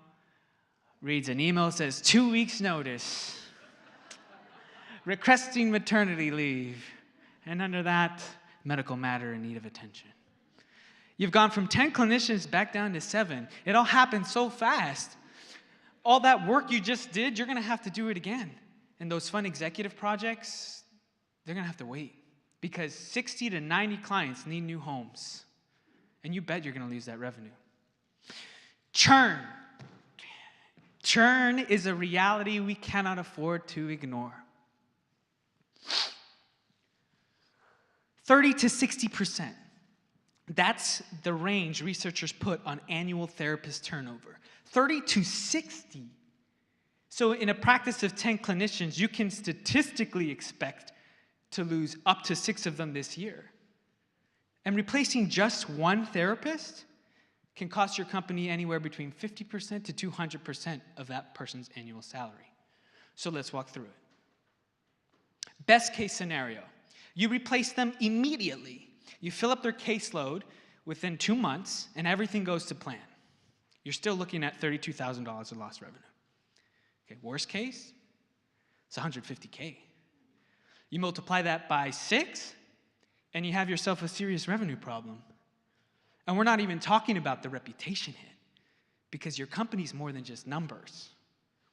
reads an email that says 2 weeks notice, requesting maternity leave, and under that, medical matter in need of attention. You've gone from 10 clinicians back down to 7. It all happened so fast. All that work you just did, you're going to have to do it again. And those fun executive projects, they're going to have to wait. Because 60 to 90 clients need new homes. And you bet you're going to lose that revenue. Churn. Churn is a reality we cannot afford to ignore. 30 to 60%. That's the range researchers put on annual therapist turnover. 30 to 60. So in a practice of 10 clinicians, you can statistically expect to lose up to 6 of them this year. And replacing just one therapist can cost your company anywhere between 50% to 200% of that person's annual salary. So let's walk through it. Best case scenario, you replace them immediately. You fill up their caseload within 2 months, and everything goes to plan. You're still looking at $32,000 of lost revenue. Okay, worst case, it's $150K. You multiply that by 6, and you have yourself a serious revenue problem. And we're not even talking about the reputation hit, because your company's more than just numbers.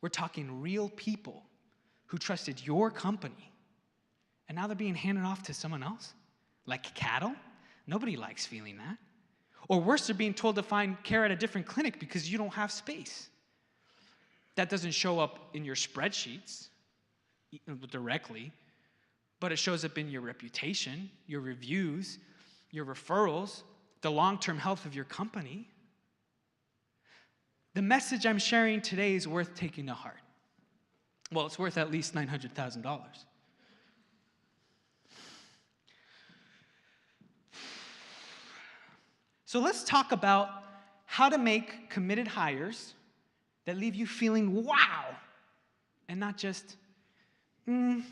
We're talking real people who trusted your company, and now they're being handed off to someone else. Like cattle? Nobody likes feeling that. Or worse, they're being told to find care at a different clinic because you don't have space. That doesn't show up in your spreadsheets directly, but it shows up in your reputation, your reviews, your referrals, the long-term health of your company. The message I'm sharing today is worth taking to heart. Well, it's worth at least $900,000. So let's talk about how to make committed hires that leave you feeling wow, and not just, let's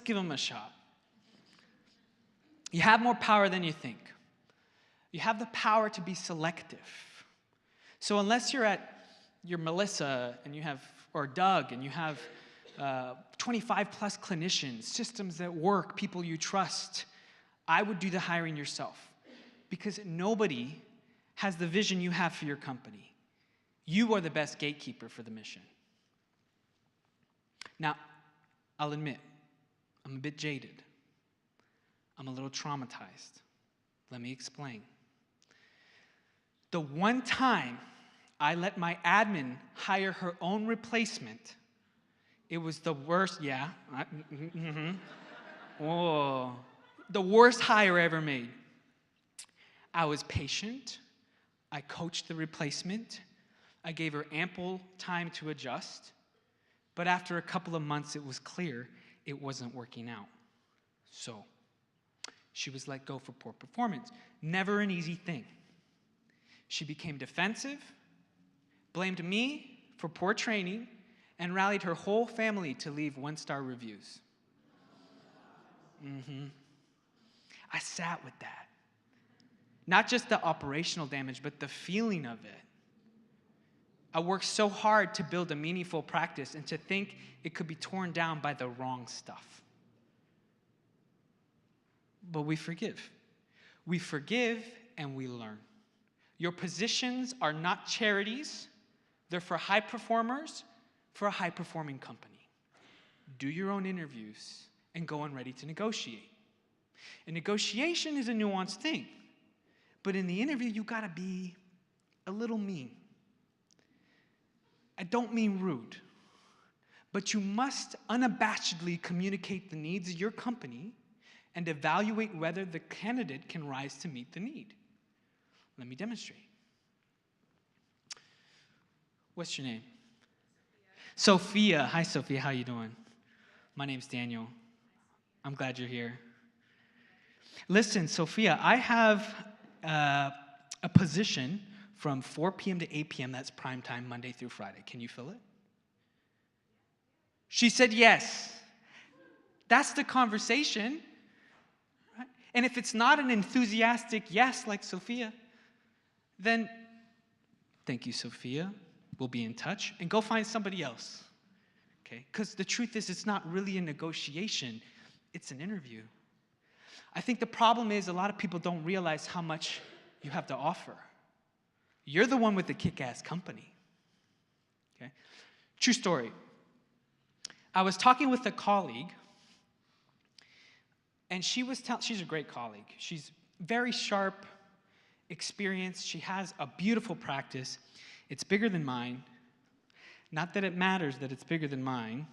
give them a shot. You have more power than you think. You have the power to be selective. So unless you're at your Melissa and you have, or Doug, and you have 25 plus clinicians, systems that work, people you trust, I would do the hiring yourself, because nobody has the vision you have for your company. You are the best gatekeeper for the mission. Now, I'll admit, I'm a bit jaded. I'm a little traumatized. Let me explain. The one time I let my admin hire her own replacement, it was the worst, the worst hire I ever made. I was patient. I coached the replacement. I gave her ample time to adjust. But after a couple of months, it was clear it wasn't working out. So she was let go for poor performance. Never an easy thing. She became defensive, blamed me for poor training, and rallied her whole family to leave 1-star reviews. I sat with that. Not just the operational damage, but the feeling of it. I worked so hard to build a meaningful practice and to think it could be torn down by the wrong stuff. But we forgive. We forgive and we learn. Your positions are not charities. They're for high performers, for a high-performing company. Do your own interviews and go on ready to negotiate. And negotiation is a nuanced thing. But in the interview, you gotta be a little mean. I don't mean rude, but you must unabashedly communicate the needs of your company and evaluate whether the candidate can rise to meet the need. Let me demonstrate. What's your name? Sophia. Hi, Sophia. How you doing? My name's Daniel. I'm glad you're here. Listen, Sophia, I have a position from 4 p.m. to 8 p.m. That's prime time, Monday through Friday. Can you fill it? She said yes. That's the conversation. Right? And if it's not an enthusiastic yes, like Sophia, then thank you, Sophia. We'll be in touch. And go find somebody else. Okay? Because the truth is, it's not really a negotiation. It's an interview. I think the problem is a lot of people don't realize how much you have to offer. You're the one with the kick-ass company. Okay? True story. I was talking with a colleague, and she's a great colleague. She's very sharp, experienced. She has a beautiful practice. It's bigger than mine. Not that it matters that it's bigger than mine.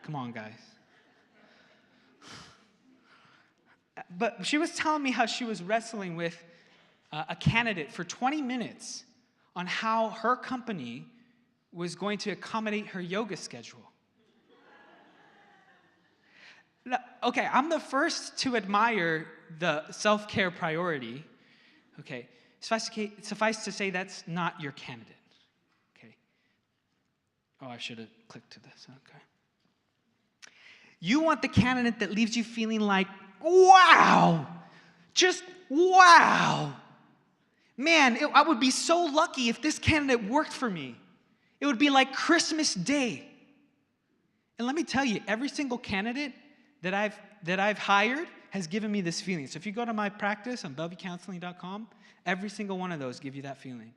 Come on, guys. But she was telling me how she was wrestling with a candidate for 20 minutes on how her company was going to accommodate her yoga schedule. Okay, I'm the first to admire the self-care priority. Okay, suffice to say that's not your candidate. Okay. Oh, I should have clicked to this. Okay. You want the candidate that leaves you feeling like, wow, just wow. Man, I would be so lucky if this candidate worked for me. It would be like Christmas Day. And let me tell you, every single candidate that I've hired has given me this feeling. So if you go to my practice on BellevueCounseling.com, every single one of those give you that feeling.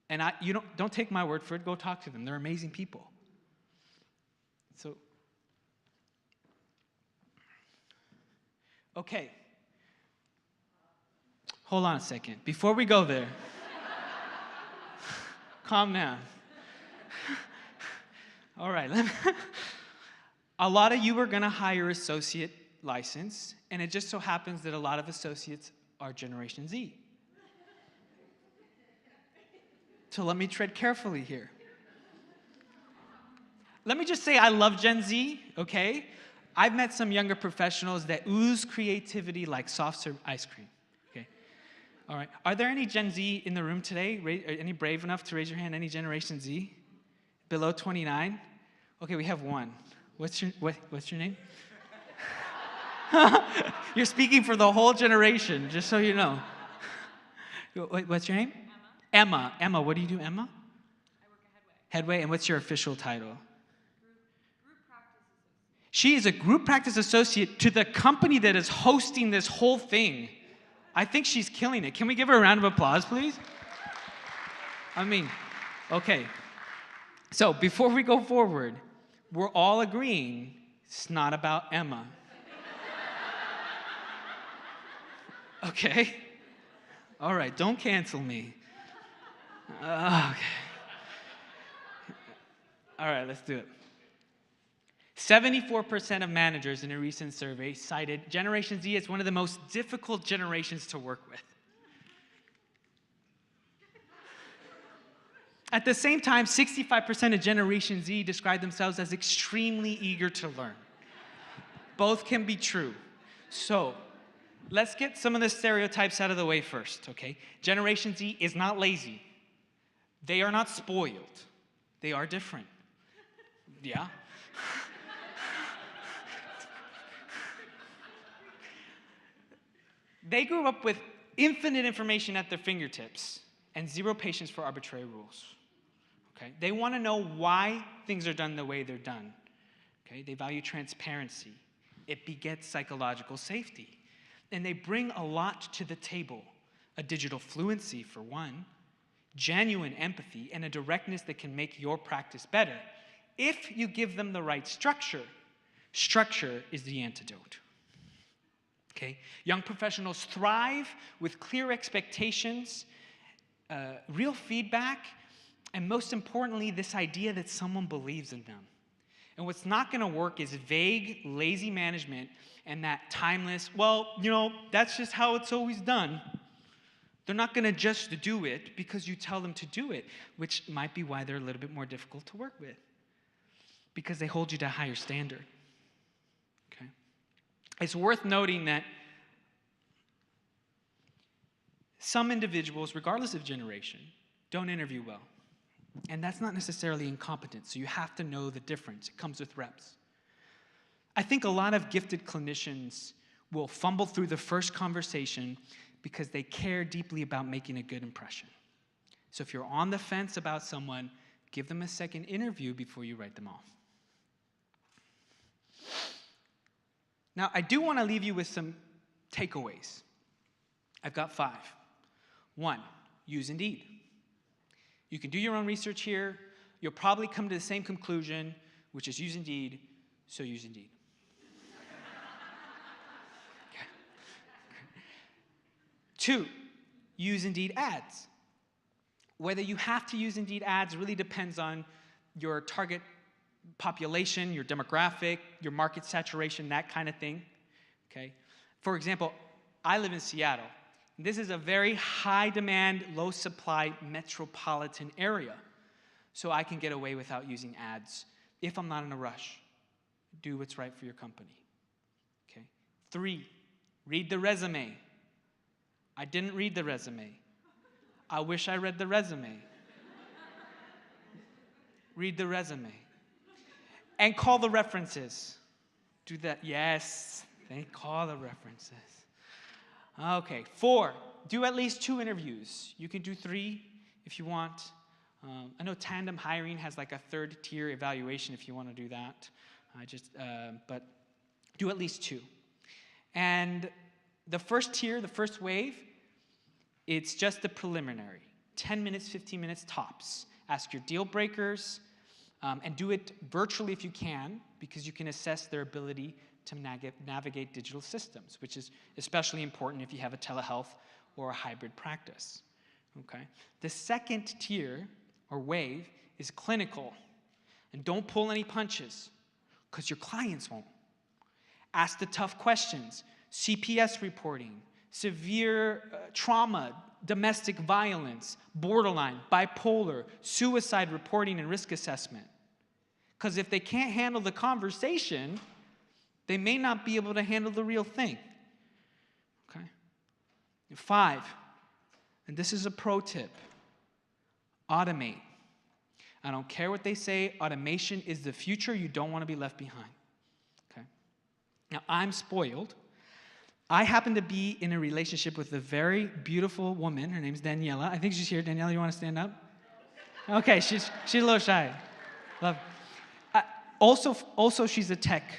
And you don't take my word for it. Go talk to them. They're amazing people. So, okay. Hold on a second. Before we go there, calm down. All right. A lot of you are going to hire associate license, and it just so happens that a lot of associates are Generation Z. So let me tread carefully here. Let me just say I love Gen Z, okay? I've met some younger professionals that ooze creativity like soft-serve ice cream. All right. Are there any Gen Z in the room today? Any brave enough to raise your hand? Any Generation Z? Below 29? Okay, we have one. What's your name? You're speaking for the whole generation, just so you know. What's your name? Emma. Emma, what do you do, Emma? I work at Headway. And what's your official title? Group practice associate. She is a group practice associate to the company that is hosting this whole thing. I think she's killing it. Can we give her a round of applause, please? I mean, okay. So before we go forward, we're all agreeing it's not about Emma. Okay? All right, don't cancel me. Okay. All right, let's do it. 74% of managers in a recent survey cited Generation Z as one of the most difficult generations to work with. At the same time, 65% of Generation Z describe themselves as extremely eager to learn. Both can be true. So, let's get some of the stereotypes out of the way first, okay? Generation Z is not lazy. They are not spoiled. They are different. Yeah? They grew up with infinite information at their fingertips and zero patience for arbitrary rules. Okay? They want to know why things are done the way they're done. Okay? They value transparency. It begets psychological safety. And they bring a lot to the table. A digital fluency, for one, genuine empathy, and a directness that can make your practice better. If you give them the right structure, structure is the antidote. Okay? Young professionals thrive with clear expectations, real feedback, and most importantly, this idea that someone believes in them. And what's not going to work is vague, lazy management and that timeless, well, you know, that's just how it's always done. They're not going to just do it because you tell them to do it, which might be why they're a little bit more difficult to work with, because they hold you to a higher standard. Okay? It's worth noting that some individuals, regardless of generation, don't interview well. And that's not necessarily incompetence, so you have to know the difference. It comes with reps. I think a lot of gifted clinicians will fumble through the first conversation because they care deeply about making a good impression. So if you're on the fence about someone, give them a second interview before you write them off. Now, I do want to leave you with some takeaways. I've got 5. 1, use Indeed. You can do your own research here. You'll probably come to the same conclusion, which is use Indeed, so use Indeed. Okay. 2, use Indeed ads. Whether you have to use Indeed ads really depends on your target population, your demographic, your market saturation, that kind of thing. Okay? For example, I live in Seattle. This is a very high demand, low supply metropolitan area. So I can get away without using ads if I'm not in a rush. Do what's right for your company. Okay? 3, read the resume. I didn't read the resume. I wish I read the resume. Read the resume. And call the references. Do that. Yes. Call the references. Okay, 4, do at least 2 interviews. You can do 3 if you want. I know Tandem Hiring has like a 3rd tier evaluation if you want to do that. But do at least 2. And the first tier, the first wave, it's just the preliminary. 10 minutes, 15 minutes tops. Ask your deal breakers and do it virtually if you can, because you can assess their ability to navigate digital systems, which is especially important if you have a telehealth or a hybrid practice. Okay? The 2nd tier, or wave, is clinical. And don't pull any punches, because your clients won't. Ask the tough questions. CPS reporting, severe trauma, domestic violence, borderline, bipolar, suicide reporting and risk assessment. Because if they can't handle the conversation, they may not be able to handle the real thing. Okay? 5, and this is a pro tip, automate. I don't care what they say, automation is the future. You don't want to be left behind. Okay? Now, I'm spoiled. I happen to be in a relationship with a very beautiful woman. Her name's Daniela. I think she's here. Daniela, you want to stand up? Okay, she's a little shy. Love. Also, she's a tech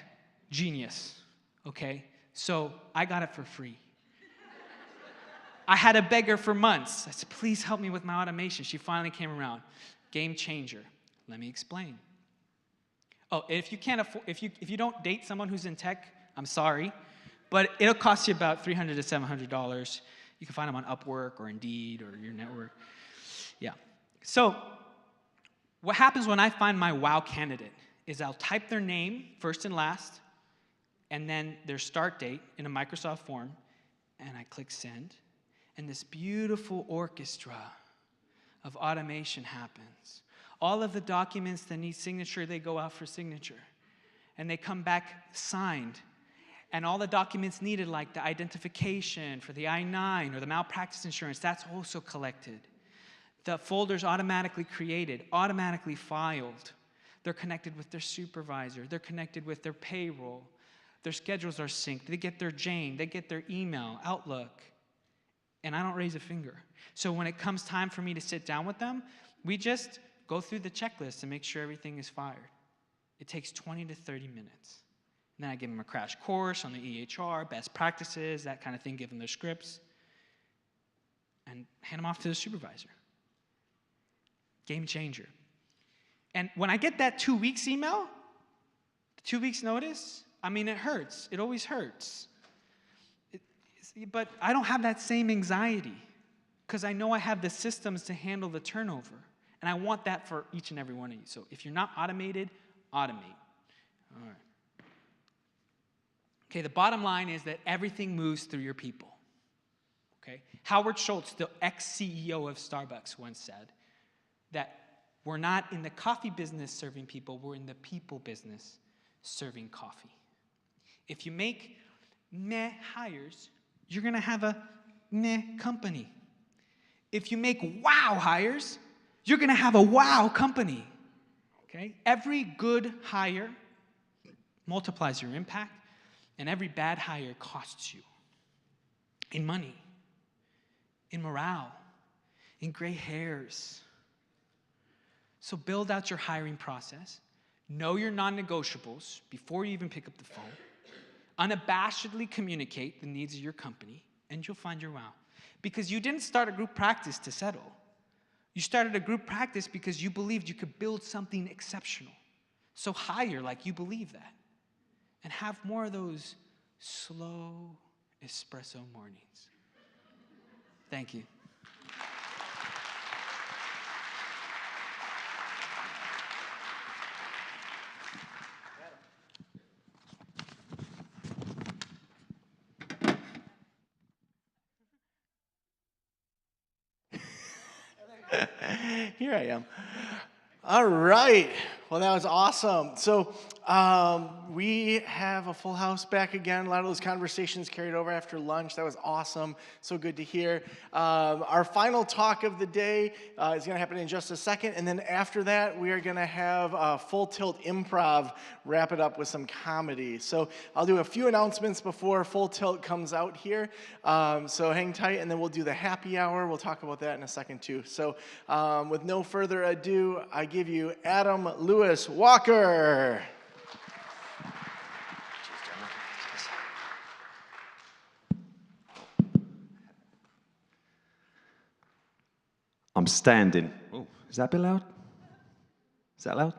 Genius, okay? So I got it for free. I had to beg her for months. I said, please help me with my automation. She finally came around. Game changer. Let me explain. Oh, if you can't afford, if you don't date someone who's in tech, I'm sorry, but it'll cost you about $300 to $700. You can find them on Upwork or Indeed or your network. Yeah. So what happens when I find my wow candidate is I'll type their name first and last, and then their start date in a Microsoft form, and I click send, and this beautiful orchestra of automation happens. All of the documents that need signature, they go out for signature, and they come back signed. And all the documents needed, like the identification for the I-9 or the malpractice insurance, that's also collected. The folder's automatically created, automatically filed. They're connected with their supervisor. They're connected with their payroll. Their schedules are synced. They get their Jane. They get their email, Outlook. And I don't raise a finger. So when it comes time for me to sit down with them, we just go through the checklist and make sure everything is fired. It takes 20 to 30 minutes. And then I give them a crash course on the EHR, best practices, that kind of thing, give them their scripts, and hand them off to the supervisor. Game changer. And when I get that 2 weeks email, 2 weeks notice, I mean, it hurts. It always hurts. But I don't have that same anxiety because I know I have the systems to handle the turnover. And I want that for each and every one of you. So if you're not automated, automate. All right. Okay, the bottom line is that everything moves through your people. Okay? Howard Schultz, the ex-CEO of Starbucks, once said that we're not in the coffee business serving people, we're in the people business serving coffee. If you make meh hires, you're going to have a meh company. If you make wow hires, you're going to have a wow company. Okay? Every good hire multiplies your impact, and every bad hire costs you in money, in morale, in gray hairs. So build out your hiring process. Know your non-negotiables before you even pick up the phone. Unabashedly communicate the needs of your company, and you'll find your wow. Because you didn't start a group practice to settle. You started a group practice because you believed you could build something exceptional. So hire like you believe that. And have more of those slow espresso mornings. Thank you. Here I am. All right. Well, that was awesome. So we have a full house back again. A lot of those conversations carried over after lunch. That was awesome. So good to hear. Our final talk of the day is going to happen in just a second. And then after that, we are going to have Full Tilt Improv wrap it up with some comedy. So I'll do a few announcements before Full Tilt comes out here. So hang tight, and then we'll do the happy hour. We'll talk about that in a second, too. So with no further ado, I give you Adam Lewis Walker. I'm standing. Oh, is that a bit loud? Is that loud?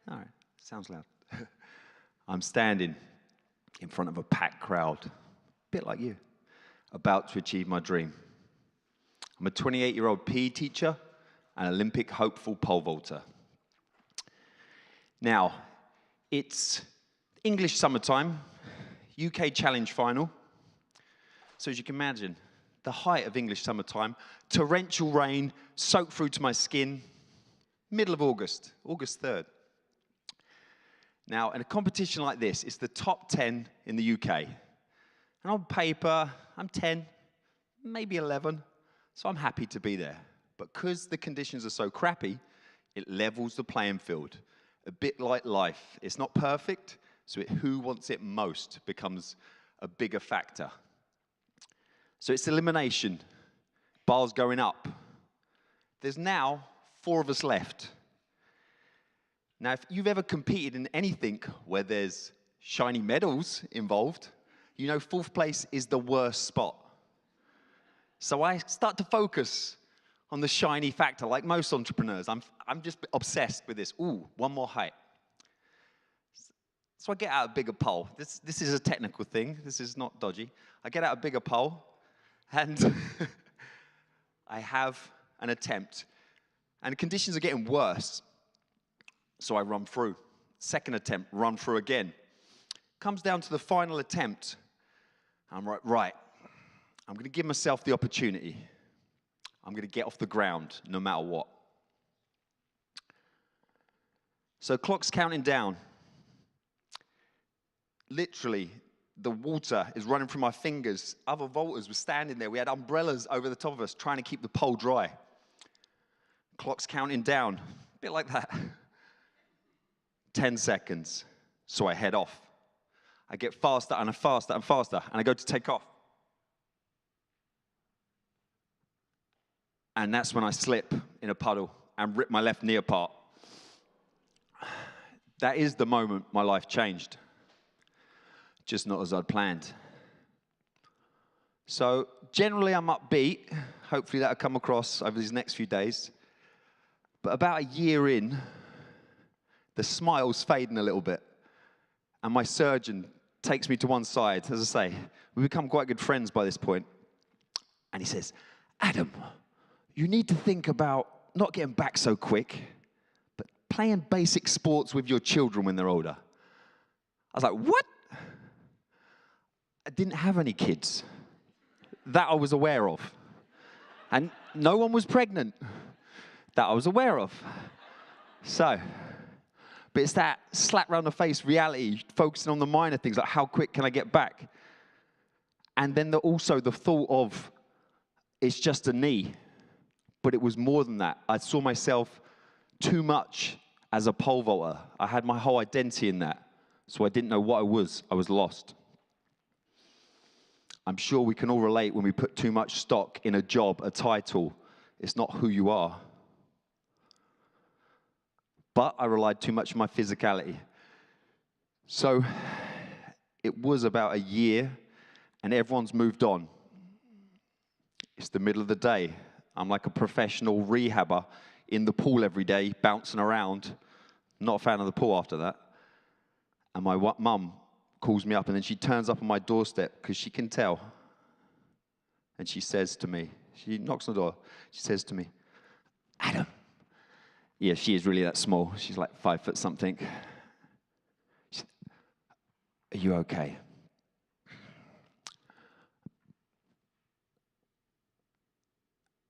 All right, sounds loud. I'm standing in front of a packed crowd, a bit like you, about to achieve my dream. I'm a 28-year-old PE teacher and Olympic hopeful pole vaulter. Now, it's English summertime, UK Challenge final. So as you can imagine, the height of English summertime, torrential rain soaked through to my skin, middle of August, August 3rd. Now, in a competition like this, it's the top 10 in the UK. And on paper, I'm 10, maybe 11, so I'm happy to be there. But because the conditions are so crappy, it levels the playing field. A bit like life. It's not perfect, so who wants it most becomes a bigger factor. So it's elimination. Bars going up. There's now 4 of us left. Now, if you've ever competed in anything where there's shiny medals involved, you know fourth place is the worst spot. So I start to focus on the shiny factor, like most entrepreneurs. I'm just obsessed with this. Ooh, one more height. So I get out a bigger pole. This is a technical thing. This is not dodgy. I get out a bigger pole, and I have an attempt. And the conditions are getting worse. So I run through. Second attempt, run through again. Comes down to the final attempt. I'm right. I'm going to give myself the opportunity. I'm going to get off the ground no matter what. So clock's counting down. Literally, the water is running through my fingers. Other vaulters were standing there. We had umbrellas over the top of us trying to keep the pole dry. Clock's counting down. A bit like that. 10 seconds. So I head off. I get faster and faster and faster, and I go to take off. And that's when I slip in a puddle and rip my left knee apart. That is the moment my life changed. Just not as I'd planned. So generally I'm upbeat. Hopefully that'll come across over these next few days. But about a year in, the smile's fading a little bit. And my surgeon takes me to one side. As I say, we become quite good friends by this point. And he says, Adam, you need to think about not getting back so quick, but playing basic sports with your children when they're older. I was like, what? I didn't have any kids. That I was aware of. And no one was pregnant. That I was aware of. So, but it's that slap round the face reality, focusing on the minor things, like how quick can I get back? And then also the thought of, it's just a knee. But it was more than that. I saw myself too much as a pole vaulter. I had my whole identity in that. So I didn't know what I was. I was lost. I'm sure we can all relate when we put too much stock in a job, a title. It's not who you are. But I relied too much on my physicality. So it was about a year, and everyone's moved on. It's the middle of the day. I'm like a professional rehabber in the pool every day, bouncing around. Not a fan of the pool after that. And my mum calls me up, and then she turns up on my doorstep because she can tell. And she says to me, she knocks on the door, she says to me, Adam. Yeah, she is really that small. She's like 5 foot something. She said, are you okay?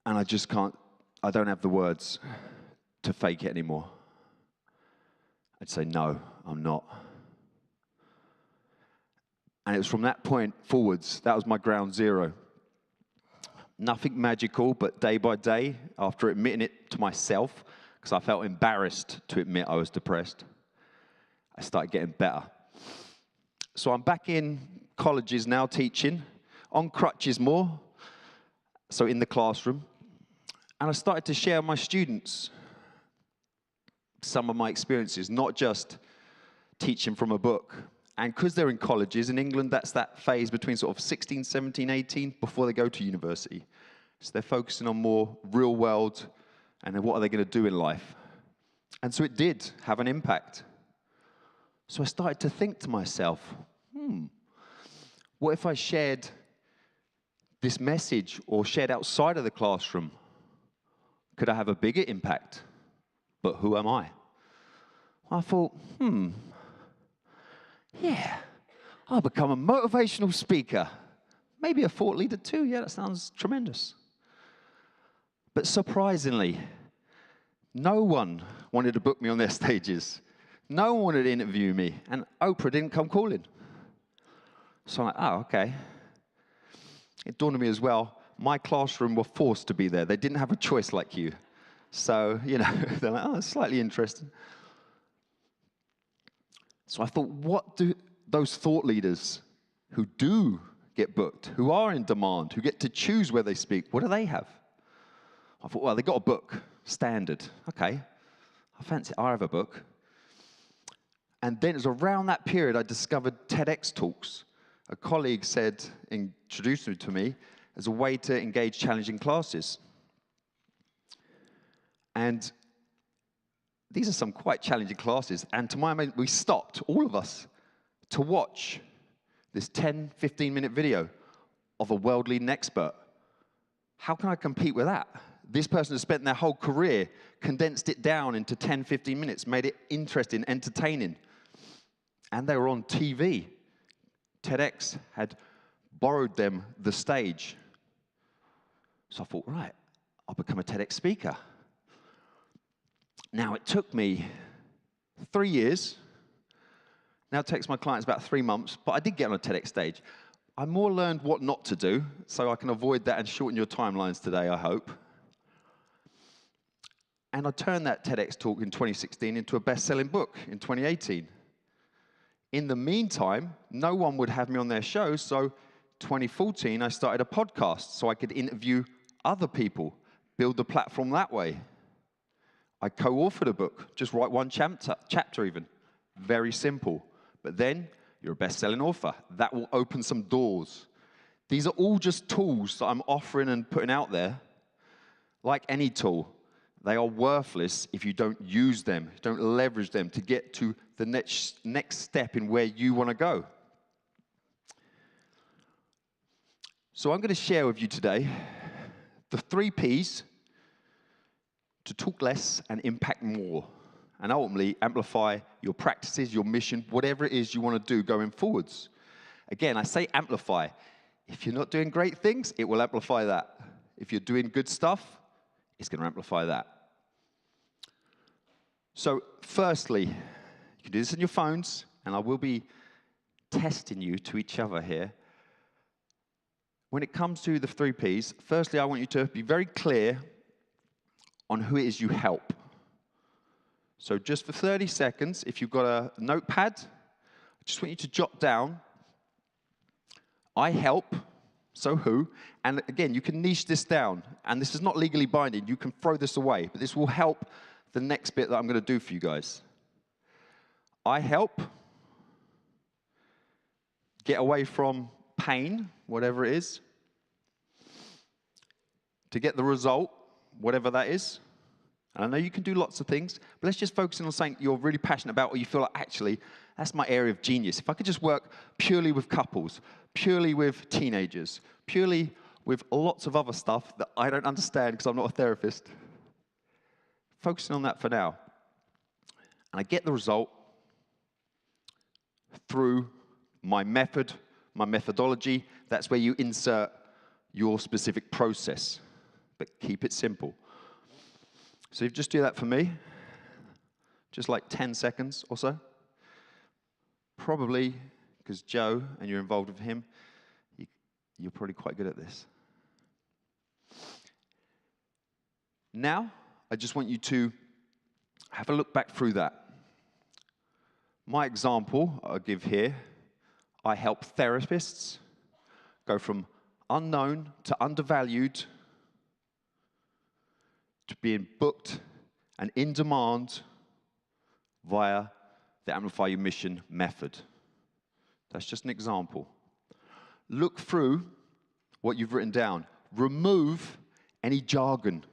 And I just can't, I don't have the words to fake it anymore. I'd say, no, I'm not. And it was from that point forwards, that was my ground zero. Nothing magical, but day by day, after admitting it to myself, because I felt embarrassed to admit I was depressed, I started getting better. So I'm back in colleges now teaching, on crutches more, so in the classroom. And I started to share with my students some of my experiences, not just teaching from a book. And because they're in colleges, in England, that's that phase between sort of 16, 17, 18, before they go to university. So they're focusing on more real world, and then what are they going to do in life? And so it did have an impact. So I started to think to myself, what if I shared this message or shared outside of the classroom? Could I have a bigger impact? But who am I? I thought, yeah, I'll become a motivational speaker. Maybe a thought leader too. Yeah, that sounds tremendous. But surprisingly, no one wanted to book me on their stages. No one wanted to interview me. And Oprah didn't come calling. So I'm like, oh, okay. It dawned on me as well, my classroom were forced to be there. They didn't have a choice like you. So, you know, they're like, oh, it's slightly interesting. So I thought, what do those thought leaders who do get booked, who are in demand, who get to choose where they speak, what do they have? I thought, well, they got a book, standard. Okay, I fancy I have a book. And then it was around that period I discovered TEDx talks. A colleague said, introduced it to me as a way to engage challenging classes. And these are some quite challenging classes. And to my mind, we stopped, all of us, to watch this 10, 15-minute video of a world-leading expert. How can I compete with that? This person has spent their whole career, condensed it down into 10, 15 minutes, made it interesting, entertaining. And they were on TV. TEDx had borrowed them the stage. So I thought, right, I'll become a TEDx speaker. Now, it took me 3 years. Now it takes my clients about 3 months, but I did get on a TEDx stage. I more learned what not to do, so I can avoid that and shorten your timelines today, I hope. And I turned that TEDx talk in 2016 into a best-selling book in 2018. In the meantime, no one would have me on their show, so 2014, I started a podcast so I could interview other people, build the platform that way. I co-authored a book, just write one chapter even. Very simple. But then, you're a best-selling author. That will open some doors. These are all just tools that I'm offering and putting out there. Like any tool, they are worthless if you don't use them, don't leverage them to get to the next step in where you want to go. So I'm going to share with you today the 3 Ps to talk less and impact more, and ultimately amplify your practices, your mission, whatever it is you want to do going forwards. Again, I say amplify. If you're not doing great things, it will amplify that. If you're doing good stuff, it's going to amplify that. So firstly, you can do this on your phones, and I will be testing you to each other here. When it comes to the 3 Ps, firstly, I want you to be very clear on who it is you help. So just for 30 seconds, if you've got a notepad, I just want you to jot down, I help, so who, and again, you can niche this down, and this is not legally binding, you can throw this away, but this will help the next bit that I'm going to do for you guys. I help get away from pain, whatever it is, to get the result, whatever that is. And I know you can do lots of things, but let's just focus on something you're really passionate about or you feel like, actually, that's my area of genius. If I could just work purely with couples, purely with teenagers, purely with lots of other stuff that I don't understand because I'm not a therapist. Focusing on that for now. And I get the result through my method, my methodology. That's where you insert your specific process, but keep it simple. So you just do that for me, just like 10 seconds or so. Probably, because Joe, and you're involved with him, you're probably quite good at this. Now, I just want you to have a look back through that. My example I'll give here, I help therapists go from unknown to undervalued to being booked and in demand via the Amplify Your Mission method. That's just an example. Look through what you've written down. Remove any jargon.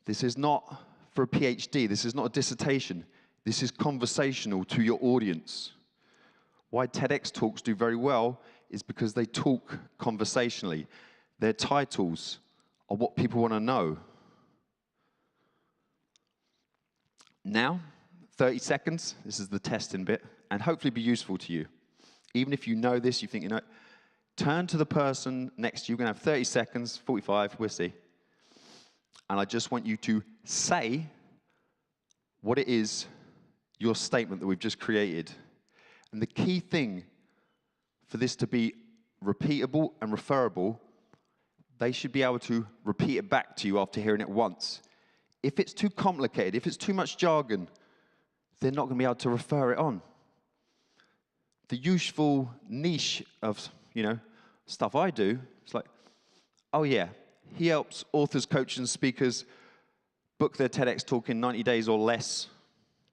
This is not for a PhD. This is not a dissertation. This is conversational to your audience. Why TEDx talks do very well is because they talk conversationally. Their titles are what people want to know. Now, 30 seconds, this is the testing bit, and hopefully be useful to you. Even if you know this, you think, you know, turn to the person next to you. You're going to have 30 seconds, 45, we'll see. And I just want you to say what it is, your statement that we've just created. And the key thing for this to be repeatable and referable, they should be able to repeat it back to you after hearing it once. If it's too complicated, if it's too much jargon, they're not going to be able to refer it on. The useful niche of, stuff I do, it's like, oh yeah, he helps authors, coaches, and speakers book their TEDx talk in 90 days or less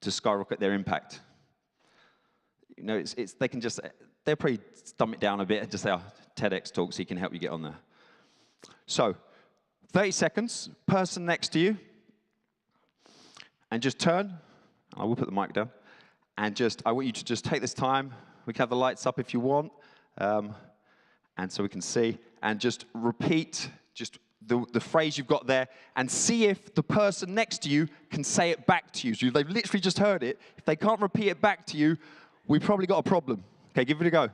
to skyrocket their impact. you know, they can just, they'll probably dumb it down a bit and just say, oh, TEDx talk, so he can help you get on there. So, 30 seconds, person next to you, and just turn. I will put the mic down. And just, I want you to just take this time. We can have the lights up if you want, and so we can see. And just repeat just the phrase you've got there, and see if the person next to you can say it back to you. So they've literally just heard it. If they can't repeat it back to you, we've probably got a problem. Okay, give it a go.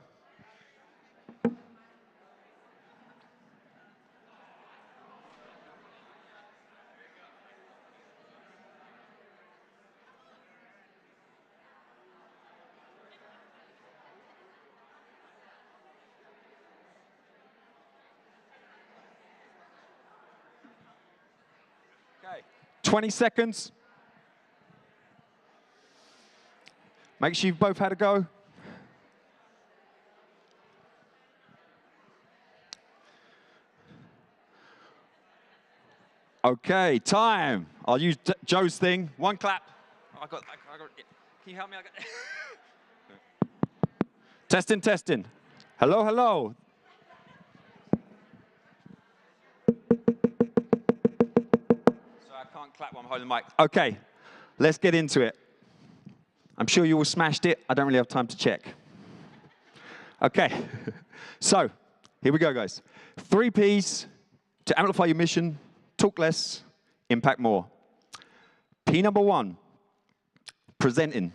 Okay, 20 seconds. Make sure you've both had a go. Okay, time. I'll use Joe's thing. One clap. Oh, I got it. Can you help me? Testing, testing. Hello, hello. So I can't clap while I'm holding the mic. Okay, let's get into it. I'm sure you all smashed it. I don't really have time to check. Okay, so here we go, guys. 3 Ps to amplify your mission. Talk less, impact more. P number 1, presenting.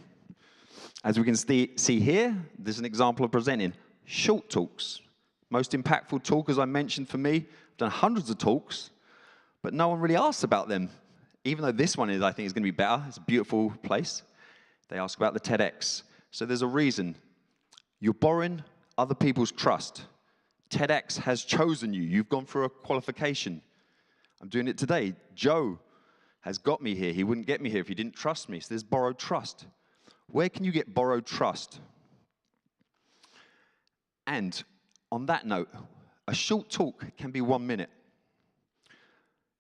As we can see here, there's an example of presenting. Short talks. Most impactful talk, as I mentioned for me, I've done hundreds of talks, but no one really asks about them. Even though this one I think is going to be better. It's a beautiful place. They ask about the TEDx. So there's a reason. You're borrowing other people's trust. TEDx has chosen you. You've gone through a qualification. I'm doing it today. Joe has got me here. He wouldn't get me here if he didn't trust me. So there's borrowed trust. Where can you get borrowed trust? And on that note, a short talk can be 1 minute.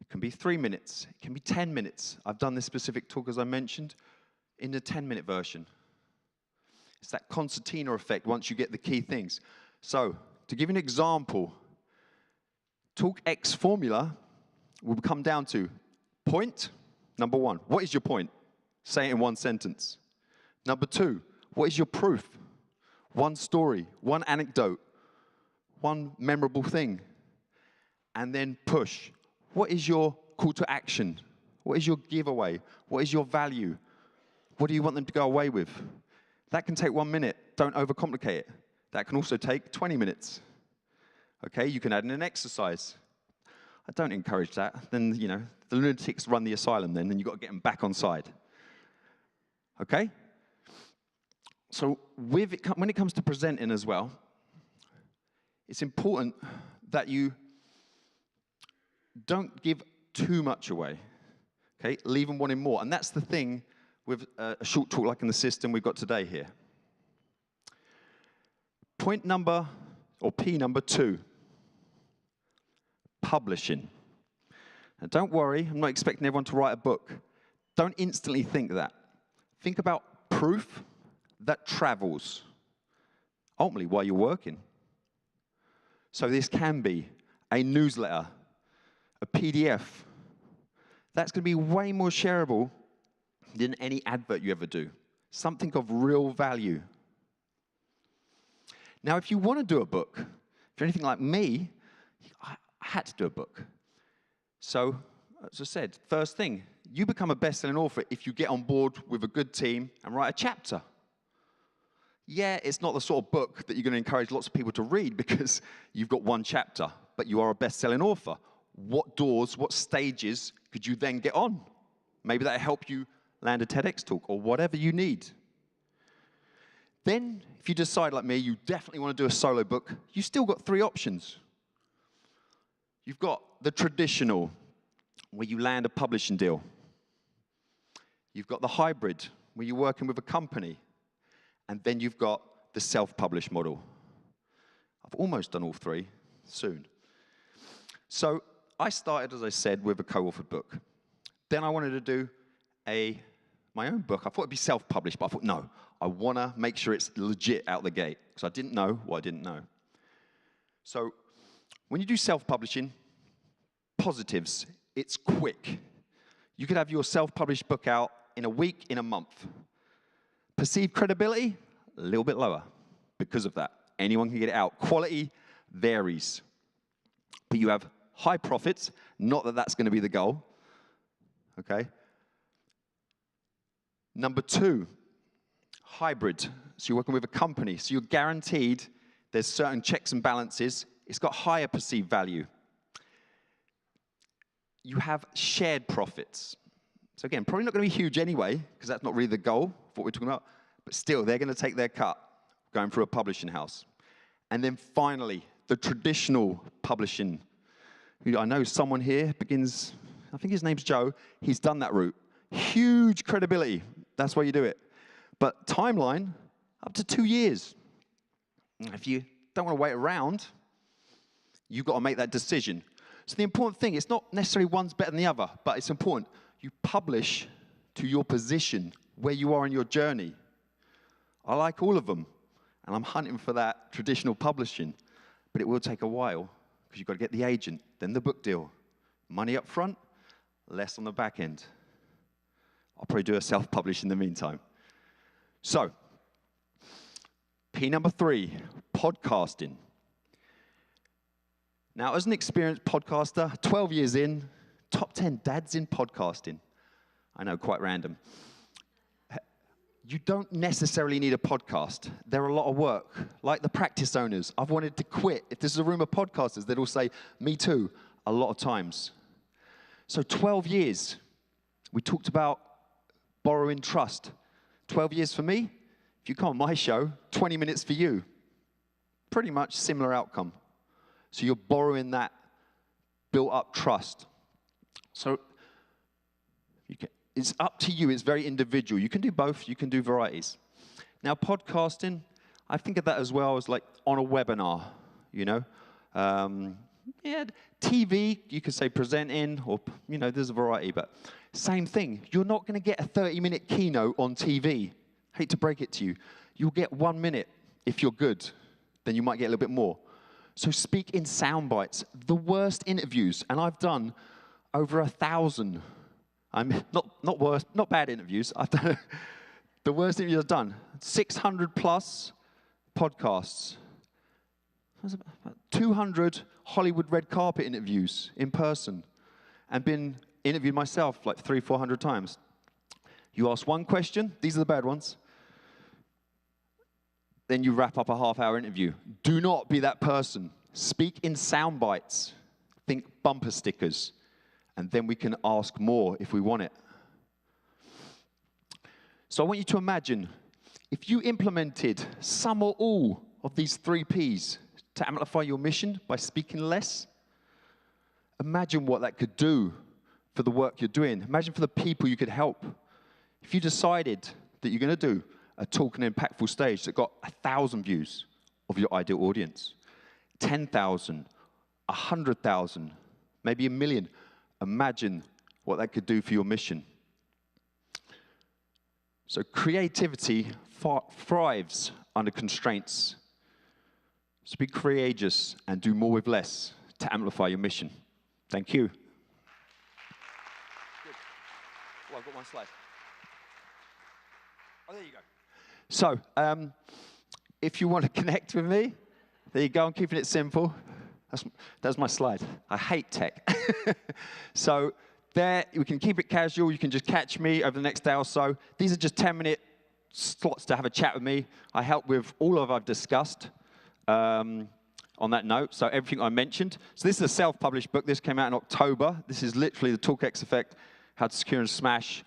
It can be 3 minutes. It can be 10 minutes. I've done this specific talk, as I mentioned, in the 10-minute version. It's that concertina effect once you get the key things. So, to give you an example, Talk X formula will come down to point, number 1. What is your point? Say it in 1 sentence. Number 2, what is your proof? 1 story, 1 anecdote, 1 memorable thing. And then push. What is your call to action? What is your giveaway? What is your value? What do you want them to go away with? That can take 1 minute. Don't overcomplicate it. That can also take 20 minutes. Okay, you can add in an exercise. I don't encourage that. Then, you know, the lunatics run the asylum then, and you've got to get them back on side. Okay? So when it comes to presenting as well, it's important that you don't give too much away. Okay? Leave them wanting more. And that's the thing with a short talk like in the system we've got today here. Point number, or P number 2. Publishing. Now don't worry, I'm not expecting everyone to write a book. Don't instantly think that. Think about proof that travels, ultimately while you're working. So this can be a newsletter, a PDF. That's going to be way more shareable than any advert you ever do. Something of real value. Now, if you want to do a book, if you're anything like me, I had to do a book. So, as I said, first thing, you become a best-selling author if you get on board with a good team and write a chapter. Yeah, it's not the sort of book that you're going to encourage lots of people to read because you've got 1 chapter, but you are a best-selling author. What doors, what stages could you then get on? Maybe that'll help you land a TEDx talk or whatever you need. Then, if you decide like me, you definitely want to do a solo book, you've still got 3 options. You've got the traditional, where you land a publishing deal. You've got the hybrid, where you're working with a company. And then you've got the self-published model. I've almost done all 3 soon. So I started, as I said, with a co-authored book. Then I wanted to do my own book. I thought it'd be self-published, but I thought, no, I want to make sure it's legit out the gate, because I didn't know what I didn't know. So when you do self-publishing, positives, it's quick. You could have your self-published book out in a week, in a month. Perceived credibility, a little bit lower because of that. Anyone can get it out. Quality varies. But you have high profits, not that that's going to be the goal. Okay? Number 2, hybrid. So you're working with a company, so you're guaranteed there's certain checks and balances. It's got higher perceived value. You have shared profits. So again, probably not going to be huge anyway, because that's not really the goal of what we're talking about. But still, they're going to take their cut going through a publishing house. And then finally, the traditional publishing. I know someone here begins, I think his name's Joe. He's done that route. Huge credibility. That's why you do it. But timeline, up to 2 years. If you don't want to wait around, you've got to make that decision. So the important thing, it's not necessarily one's better than the other, but it's important. You publish to your position, where you are in your journey. I like all of them, and I'm hunting for that traditional publishing, but it will take a while, because you've got to get the agent, then the book deal. Money up front, less on the back end. I'll probably do a self-publish in the meantime. So, P number 3, podcasting. Now, as an experienced podcaster, 12 years in, top 10 dads in podcasting. I know, quite random. You don't necessarily need a podcast. They're a lot of work. Like the practice owners, I've wanted to quit. If this is a room of podcasters, they'd all say, me too, a lot of times. So 12 years. We talked about borrowing trust. 12 years for me. If you come on my show, 20 minutes for you. Pretty much similar outcome. So you're borrowing that built-up trust. So it's up to you. It's very individual. You can do both. You can do varieties. Now, podcasting, I think of that as well as like on a webinar, you know. Yeah, TV, you could say presenting, or, you know, there's a variety, but same thing. You're not going to get a 30-minute keynote on TV. Hate to break it to you. You'll get 1 minute if you're good. Then you might get a little bit more. So speak in sound bites. The worst interviews, and I've done over 1,000. I'm not worst, not bad interviews. I've done the worst interviews I've done. 600 plus podcasts. 200 Hollywood red carpet interviews in person, and been interviewed myself like 300-400 times. You ask one question, these are the bad ones, then you wrap up a half-hour interview. Do not be that person. Speak in sound bites. Think bumper stickers. And then we can ask more if we want it. So I want you to imagine, if you implemented some or all of these 3 Ps to amplify your mission by speaking less, imagine what that could do for the work you're doing. Imagine for the people you could help. If you decided that you're going to do a talk and impactful stage that got 1,000 views of your ideal audience, 10,000, 100,000, maybe 1 million, imagine what that could do for your mission. So creativity thrives under constraints. So be courageous and do more with less to amplify your mission. Thank you. Good. Oh, I've got one slide. Oh, there you go. So, if you want to connect with me, there you go. I'm keeping it simple. That's my slide. I hate tech. So there, we can keep it casual. You can just catch me over the next day or so. These are just 10-minute slots to have a chat with me. I help with all of I've discussed on that note, so everything I mentioned. So this is a self-published book. This came out in October. This is literally the TalkX Effect, How to Secure and Smash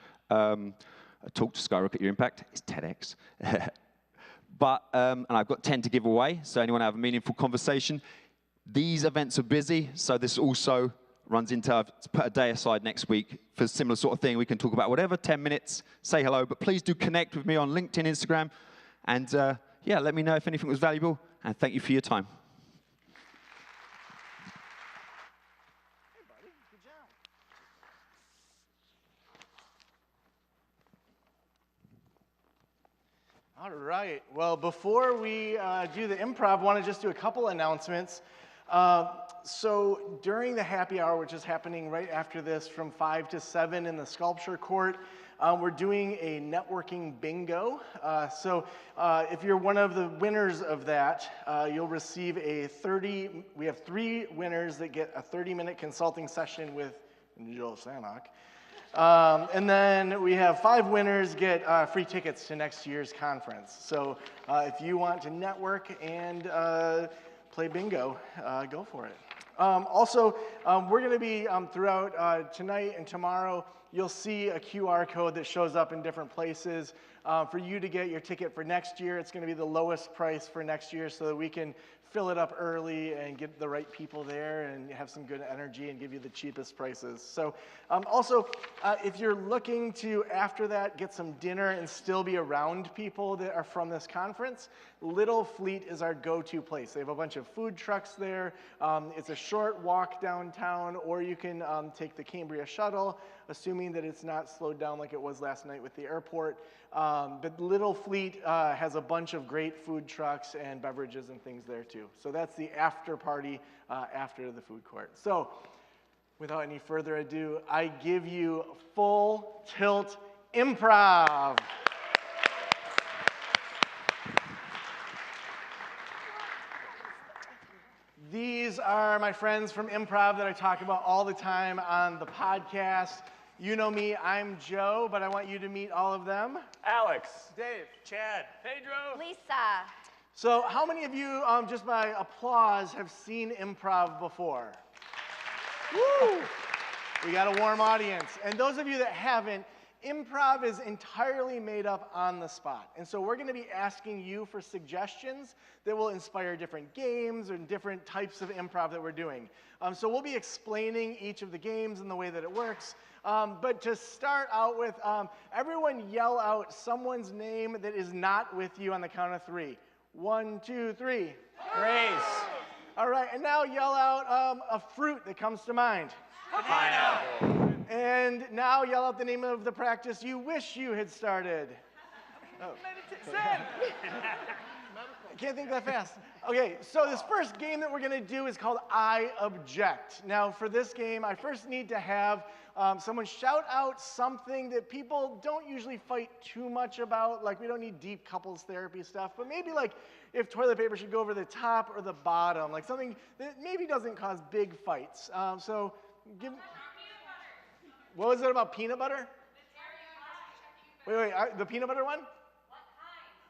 a talk to skyrocket your impact. It's TEDx. But, and I've got 10 to give away, so anyone have a meaningful conversation. These events are busy, so this also runs into, I've put a day aside next week for a similar sort of thing. We can talk about whatever, 10 minutes, say hello, but please do connect with me on LinkedIn, Instagram, and yeah, let me know if anything was valuable, and thank you for your time. All right. Well, before we do the improv, I want to just do a couple announcements. So during the happy hour, which is happening right after this from 5 to 7 in the sculpture court, we're doing a networking bingo. So if you're one of the winners of that, you'll receive we have 3 winners that get a 30-minute consulting session with Joel Sanok. And then we have 5 winners get free tickets to next year's conference. So if you want to network and play bingo, go for it. Also, we're going to be throughout tonight and tomorrow, you'll see a QR code that shows up in different places. For you to get your ticket for next year, it's going to be the lowest price for next year so that we can fill it up early and get the right people there and have some good energy and give you the cheapest prices. So also, if you're looking to, after that, get some dinner and still be around people that are from this conference, Little Fleet is our go-to place. They have a bunch of food trucks there. It's a short walk downtown, or you can take the Cambria shuttle, assuming that it's not slowed down like it was last night with the airport. But Little Fleet has a bunch of great food trucks and beverages and things there too. So that's the after party after the food court. So without any further ado, I give you Full Tilt Improv. These are my friends from improv that I talk about all the time on the podcast. You know me, I'm Joe, but I want you to meet all of them. Alex, Dave, Chad, Pedro, Lisa. So how many of you, just by applause, have seen improv before? Woo! We got a warm audience. And those of you that haven't, improv is entirely made up on the spot. And so we're going to be asking you for suggestions that will inspire different games and different types of improv that we're doing. So we'll be explaining each of the games and the way that it works. But to start out with, everyone yell out someone's name that is not with you on the count of 3. 1, 2, 3. Grace. All right, and now yell out a fruit that comes to mind. Pineapple. And now yell out the name of the practice you wish you had started. Oh. I can't think that fast. Okay, so this first game that we're going to do is called I Object. Now, for this game, I first need to have someone shout out something that people don't usually fight too much about. Like, we don't need deep couples therapy stuff, but maybe like if toilet paper should go over the top or the bottom, like something that maybe doesn't cause big fights. So give... What was it about peanut butter? Wait, the peanut butter one?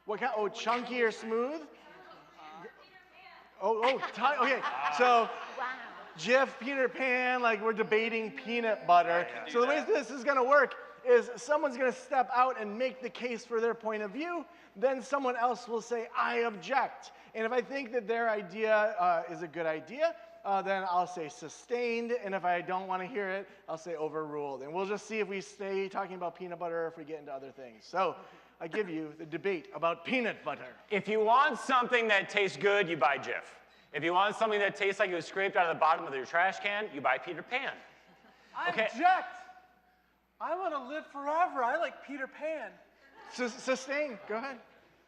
What kind? Oh, chunky or smooth? Okay. So, Jif, Peter Pan, like we're debating peanut butter. So the way this is going to work is someone's going to step out and make the case for their point of view. Then someone else will say, I object. And if I think that their idea is a good idea, then I'll say sustained, and if I don't want to hear it, I'll say overruled. And we'll just see if we stay talking about peanut butter or if we get into other things. So I give you the debate about peanut butter. If you want something that tastes good, you buy Jif. If you want something that tastes like it was scraped out of the bottom of your trash can, you buy Peter Pan. I object. I want to live forever. I like Peter Pan. Sustain. Go ahead.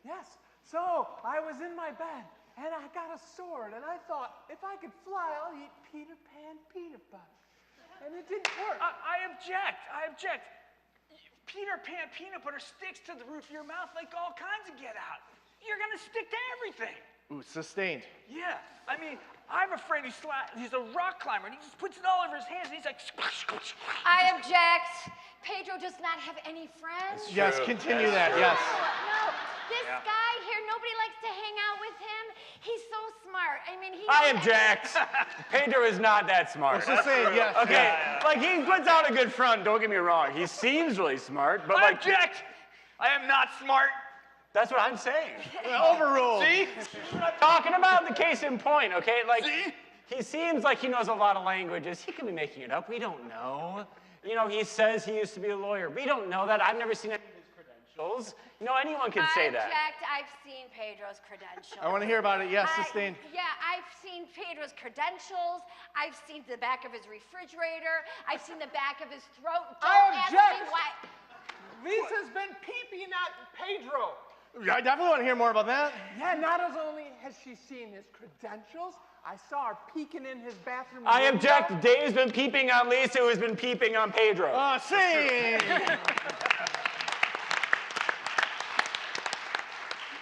Yes. So I was in my bed. And I got a sword, and I thought, if I could fly, I'll eat Peter Pan peanut butter. And it didn't work. I object. Peter Pan peanut butter sticks to the roof of your mouth like all kinds of get out. You're going to stick to everything. Ooh, sustained. Yeah. I mean, I have a friend he's a rock climber, and he just puts it all over his hands, and he's like, I object. Pedro does not have any friends. Yes, continue that, yes. No, this guy here, nobody likes to hang out with him. He's so smart. I mean, I object. Pedro is not that smart. Well, sustained, yes. Okay, like he puts out a good front, don't get me wrong. He seems really smart, but I like... object. I am not smart. That's what I'm saying. Overruled. See? What I'm talking about, the case in point, okay? Like, he seems like he knows a lot of languages. He could be making it up. We don't know. You know, he says he used to be a lawyer. We don't know that. I've never seen any of his credentials. You know, anyone can say that. I object. I've seen Pedro's credentials. I want to hear about it. Yes, sustained. Yeah, I've seen Pedro's credentials. I've seen the back of his refrigerator. I've seen the back of his throat. Don't I ask object. me why. Lisa's been peeping at Pedro. I definitely want to hear more about that. Yeah, not as only has she seen his credentials, I saw her peeking in his bathroom I window. object. Dave's been peeping on Lisa, who's been peeping on Pedro. Scene!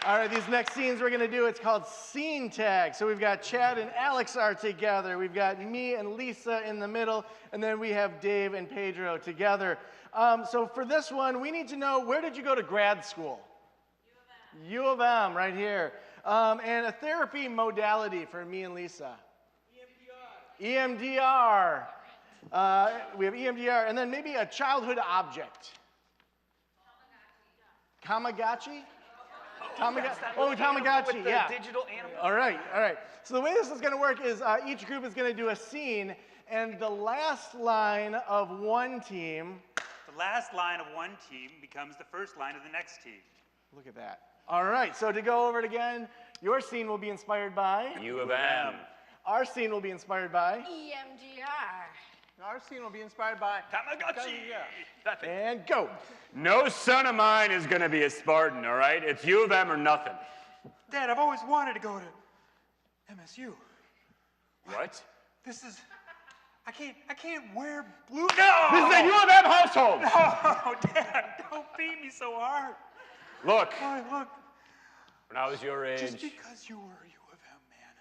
All right, these next scenes we're going to do, it's called Scene Tag. So we've got Chad and Alex are together. We've got me and Lisa in the middle. And then we have Dave and Pedro together. So for this one, we need to know, where did you go to grad school? U of M, right here. And a therapy modality for me and Lisa. EMDR. We have EMDR. And then maybe a childhood object. Tamagotchi? Tamagotchi, with the yeah. digital animal. All right. So the way this is going to work is each group is going to do a scene, and the last line of one team. The last line of one team becomes the first line of the next team. Look at that. All right, so to go over it again, your scene will be inspired by? U of M. Our scene will be inspired by? EMDR. Our scene will be inspired by Tamagotchi. Yeah. And go. No son of mine is going to be a Spartan, all right? It's U of M or nothing. Dad, I've always wanted to go to MSU. What? This is, I can't wear blue. No! This is a U of M household! No, Dad, don't beat me so hard. Look, Boy, look, when I was your age, just because you were a U of M man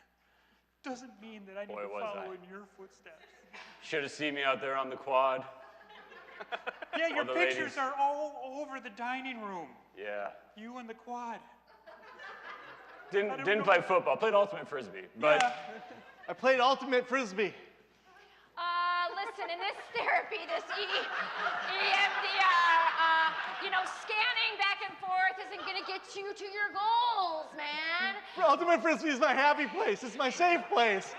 doesn't mean that I need Boy, to was follow I. in your footsteps. should have seen me out there on the quad. Yeah, your All the pictures ladies. are all over the dining room. Yeah. You and the quad. Didn't play football. Played ultimate frisbee, but I played ultimate frisbee. Listen, in this therapy, this EMDR, scanning back and forth isn't going to get you to your goals, man. Ultimate frisbee is my happy place. It's my safe place.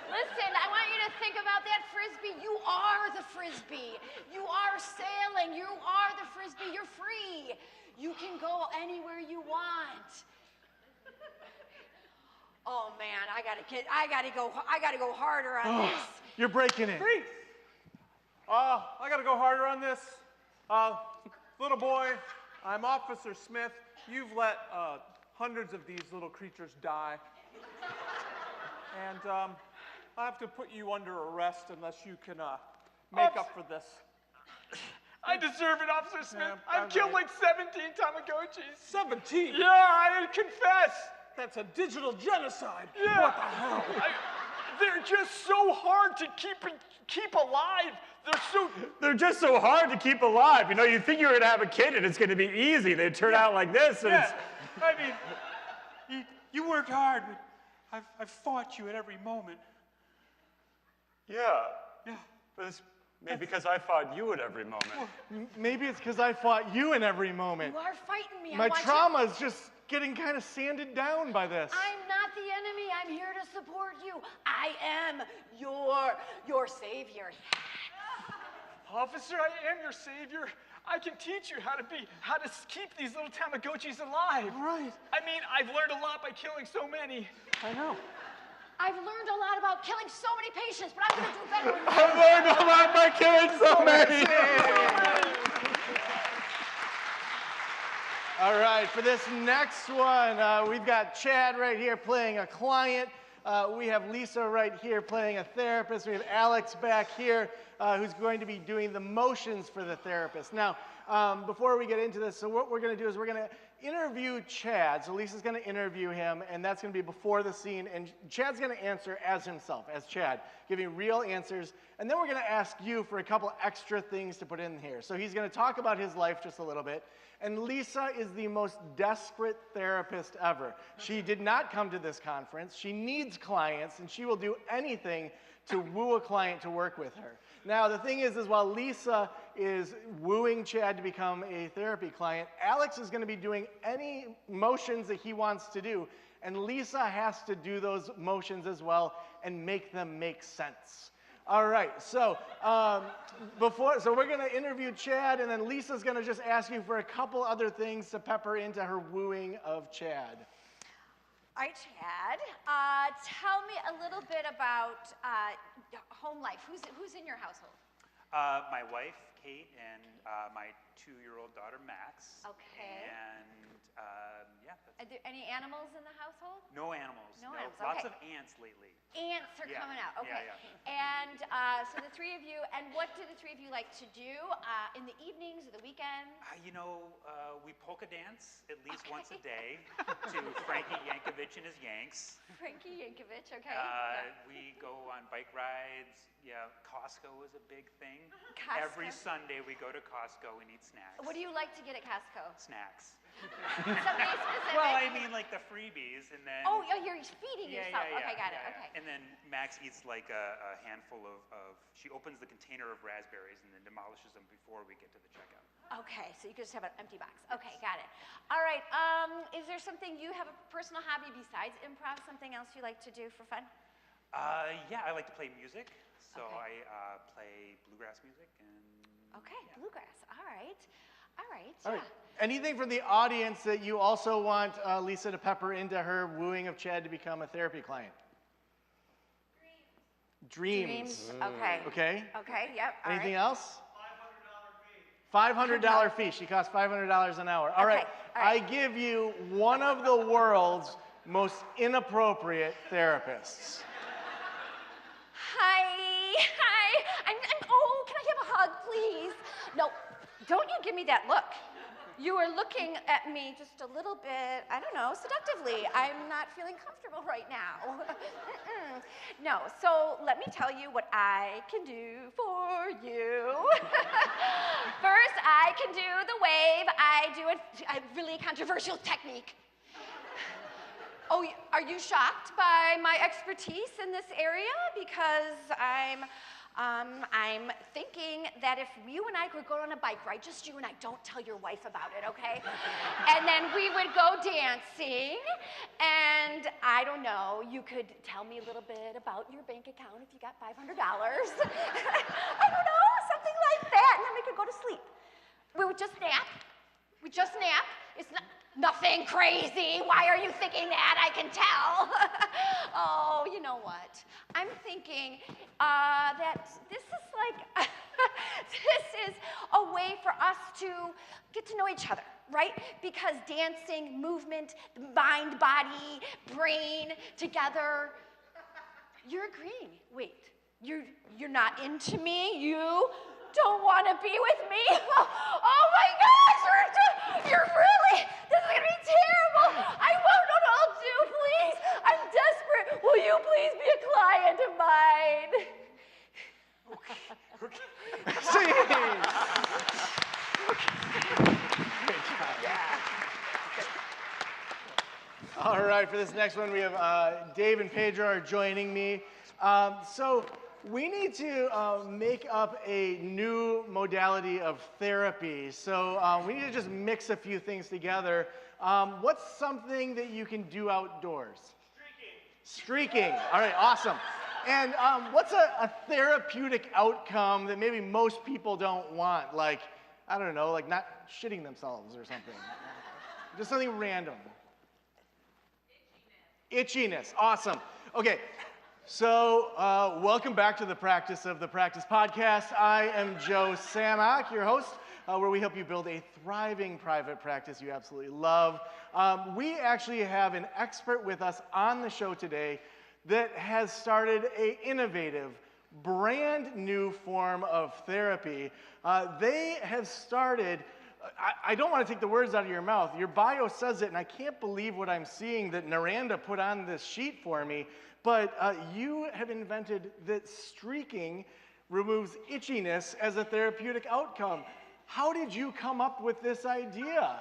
Listen, I want you to think about that frisbee. You are the frisbee. You are sailing. You are the frisbee. You're free. You can go anywhere you want. Oh man, I gotta go harder on this. You're breaking it. Freeze! I gotta go harder on this. Little boy, I'm Officer Smith. You've let hundreds of these little creatures die. And I have to put you under arrest unless you can make up for this. I deserve it, Officer Smith. Yeah, I've killed like 17 Tamagotchis. 17? Yeah, I confess. That's a digital genocide. Yeah. What the hell? They're just so hard to keep alive. they're just so hard to keep alive. You know, you think you're going to have a kid and it's going to be easy. They turn out like this. And Yeah, I mean, you worked hard, but I've fought you at every moment. Yeah. Yeah. But it's maybe because I fought you at every moment. Maybe it's because I fought you in every moment. You are fighting me. My trauma is just getting kind of sanded down by this. I'm not the enemy. I'm here to support you. I am your savior. Officer, I am your savior. I can teach you how to keep these little Tamagotchis alive. Right. I mean, I've learned a lot by killing so many. I know. I've learned a lot about killing so many patients, but I'm going to do better. I've learned a lot by killing so many. All right, for this next one, we've got Chad right here playing a client. We have Lisa right here playing a therapist. We have Alex back here who's going to be doing the motions for the therapist. Now, before we get into this, so what we're going to do is we're going to interview Chad. So Lisa's going to interview him, and that's going to be before the scene. And Chad's going to answer as himself, as Chad, giving real answers. And then we're going to ask you for a couple extra things to put in here. So he's going to talk about his life just a little bit. And Lisa is the most desperate therapist ever. She did not come to this conference. She needs clients, and she will do anything to woo a client to work with her. Now, the thing is while Lisa is wooing Chad to become a therapy client, Alex is going to be doing any motions that he wants to do, and Lisa has to do those motions as well and make them make sense. All right, so we're going to interview Chad, and then Lisa's going to just ask you for a couple other things to pepper into her wooing of Chad. All right, Chad, tell me a little bit about home life. Who's in your household? My wife, Kate, and my 2-year-old daughter, Max. Okay. And Yeah. Are there any animals in the household? No animals. No animals, Lots okay. of ants lately. Ants are Yeah, coming out. yeah, Okay. And so the three of you, and what do the three of you like to do in the evenings or the weekends? We polka dance at least once a day to Frankie Yankovic and his Yanks. Frankie Yankovic, okay. We go on bike rides. Yeah, Costco is a big thing. Costco. Every Sunday we go to Costco and eat snacks. What do you like to get at Costco? Snacks. Something specific? Well, I mean like the freebies and then... Oh, you're feeding yourself. Okay, got it. Okay. And then Max eats like a handful of... She opens the container of raspberries and then demolishes them before we get to the checkout. Okay, so you can just have an empty box. Okay, got it. All right, is there something you have a personal hobby besides improv, something else you like to do for fun? Yeah, I like to play music. So Okay. I play bluegrass music and... Okay, bluegrass. All right. All right. All right. Anything from the audience that you also want Lisa to pepper into her wooing of Chad to become a therapy client? Dreams. Okay. Okay. Okay, yep. All Anything right. else? $500 fee. She costs $500 an hour. All right. I give you one of the world's most inappropriate therapists. Hi. Oh, can I have a hug, please? No, don't you give me that look. You are looking at me just a little bit, I don't know, seductively. I'm not feeling comfortable right now. No, so let me tell you what I can do for you. First, I can do the wave. I do a really controversial technique. Oh, are you shocked by my expertise in this area? Because I'm thinking that if you and I could go on a bike ride, just you and I, don't tell your wife about it, okay? And then we would go dancing, and I don't know, you could tell me a little bit about your bank account if you got $500. I don't know, something like that, and then we could go to sleep. We would just nap. We just nap. It's nothing crazy. Why are you thinking that? I can tell. Oh, you know what? I'm thinking that this is like, this is a way for us to get to know each other, right? Because dancing, movement, mind, body, brain together. You're agreeing. Wait, you're not into me? You don't want to be with me? Oh my gosh, you're really, this is going to be terrible. I won't know what I'll do, please. I'm desperate. Will you please be a client of mine? All right, for this next one, we have Dave and Pedro are joining me. So we need to make up a new modality of therapy. So we need to just mix a few things together. What's something that you can do outdoors? Streaking. All right, awesome. And what's a therapeutic outcome that maybe most people don't want? Like, I don't know, like not shitting themselves or something. Just something random. Itchiness. Awesome. Okay. So, welcome back to the Practice of the Practice podcast. I am Joe Samak, your host, where we help you build a thriving private practice you absolutely love. We actually have an expert with us on the show today that has started an innovative, brand new form of therapy. They have started, I don't want to take the words out of your mouth. Your bio says it, and I can't believe what I'm seeing that Naranda put on this sheet for me. But you have invented that streaking removes itchiness as a therapeutic outcome. How did you come up with this idea?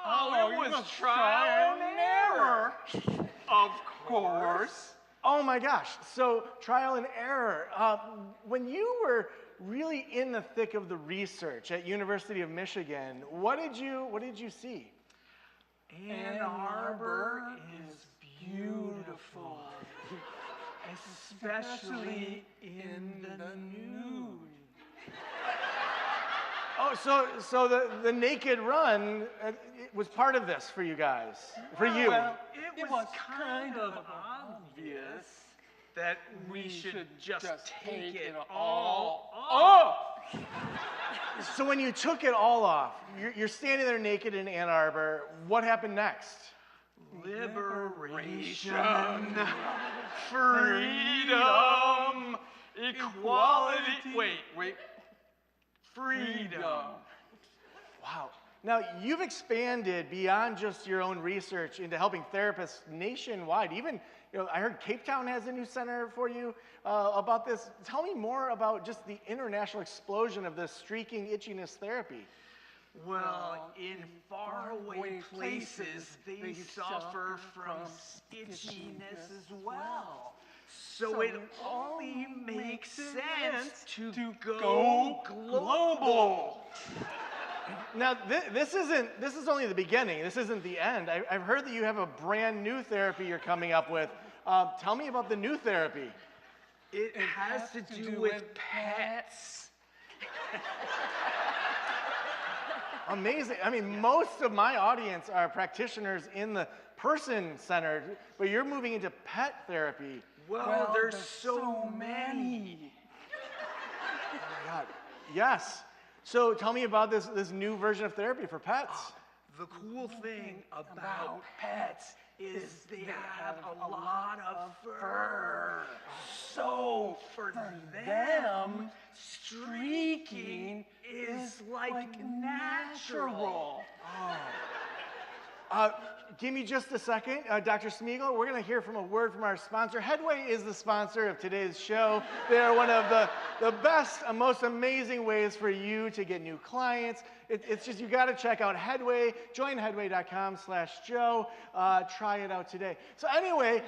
Oh, it was trial and error. Of course. Oh my gosh, so trial and error. When you were really in the thick of the research at University of Michigan, what did you see? Ann Arbor is beautiful, especially in the nude. Oh, so the naked run it was part of this for you guys, for you. Well, it was kind of obvious. that we should just take it all off. So when you took it all off, you're standing there naked in Ann Arbor. What happened next? Liberation, freedom, equality. Wait. Freedom. Wow. Now, you've expanded beyond just your own research into helping therapists nationwide. Even, I heard Cape Town has a new center for you about this. Tell me more about just the international explosion of this streaking itchiness therapy. Well, in faraway places, they suffer from itchiness as well. So it only makes sense to go global. Now, this is only the beginning. This isn't the end. I've heard that you have a brand new therapy you're coming up with. Tell me about the new therapy. It has to do with pets. Amazing. I mean, most of my audience are practitioners in the person-centered, but you're moving into pet therapy. Well, there's so many. Oh my God. Yes. So tell me about this new version of therapy for pets. The cool thing about pets is they have a lot of fur. So for them, streaking is like natural. Give me just a second. Dr. Smeagol, we're going to hear from a word from our sponsor. Headway is the sponsor of today's show. They are one of the best and most amazing ways for you to get new clients. It's just, you got to check out Headway. Join headway.com/Joe. Try it out today. So anyway,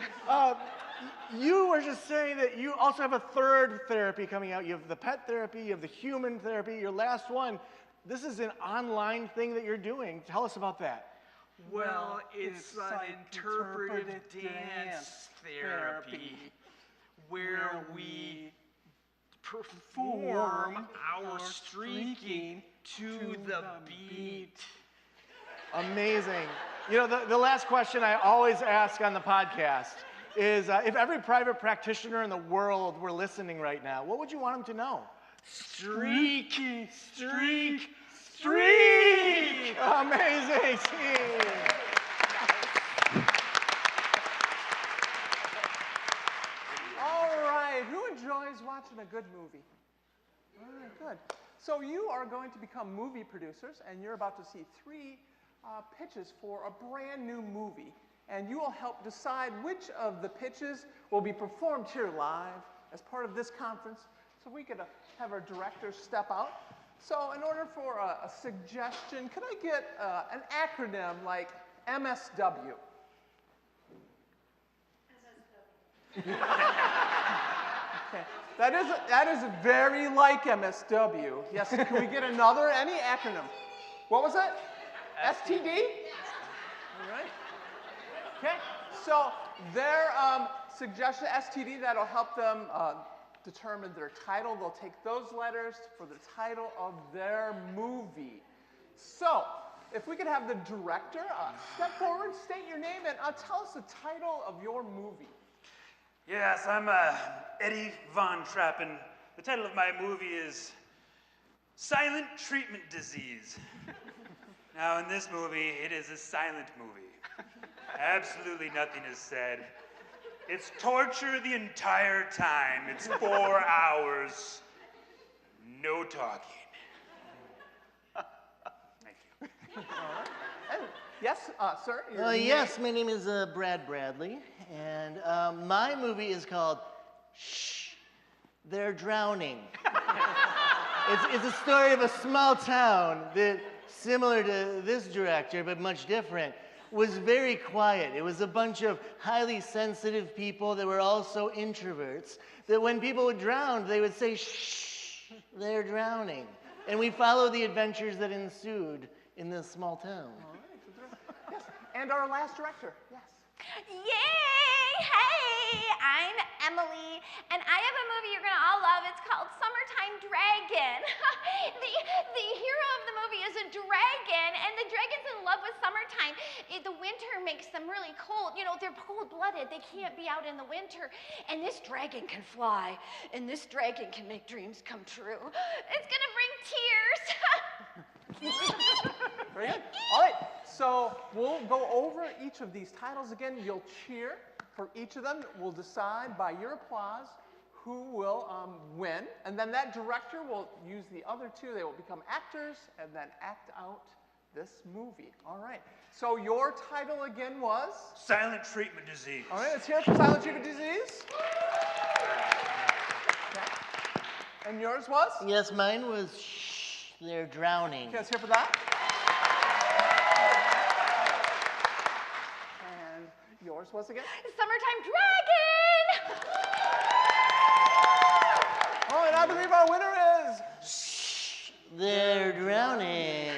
you were just saying that you also have a third therapy coming out. You have the pet therapy, you have the human therapy. Your last one, this is an online thing that you're doing. Tell us about that. Well, it's an interpretive dance therapy where we perform our streaking to the beat. Amazing. The last question I always ask on the podcast is if every private practitioner in the world were listening right now, what would you want them to know? Streak, streak, streak! Amazing. All right, who enjoys watching a good movie? All right, good. So you are going to become movie producers, and you're about to see 3 pitches for a brand new movie. And you will help decide which of the pitches will be performed here live as part of this conference. So we could have our directors step out. So in order for a suggestion, could I get an acronym like MSW? Okay. That is very like MSW. Yes, can we get another, any acronym? What was that? STD? All right. Okay, so their suggestion, STD, that'll help them determine their title. They'll take those letters for the title of their movie. So, if we could have the director step forward, state your name, and tell us the title of your movie. Yes, I'm Eddie Von Trappen. The title of my movie is Silent Treatment Disease. Now, in this movie, it is a silent movie. Absolutely nothing is said. It's torture the entire time. It's 4 hours, no talking. Thank you. And yes, sir. Yes, my name is Brad Bradley, and my movie is called Shh, They're Drowning. It's a story of a small town that, similar to this director, but much different, was very quiet. It was a bunch of highly sensitive people that were also introverts, that when people would drown, they would say, shh, they're drowning. And we follow the adventures that ensued in this small town. Yes, and our last director, yes. Yay! Hey, I'm Emily, and I have a movie you're gonna all love. It's called Summertime Dragon. the hero of the movie is a dragon, and the dragon's in love with summertime. The winter makes them really cold. You know, they're cold-blooded. They can't be out in the winter. And this dragon can fly, and this dragon can make dreams come true. It's gonna bring tears. Very good. All right, so we'll go over each of these titles again. You'll cheer for each of them. We'll decide by your applause who will win. And then that director will use the other two. They will become actors and then act out this movie. All right. So your title again was? Silent treatment disease. All right, let's hear it for Silent Treatment Disease. Okay. And yours was? Yes, mine was Shh, They're Drowning. Okay, let's hear for that. And yours was again? Summertime Dragon! Oh, and I believe our winner is... Shh, They're Drowning.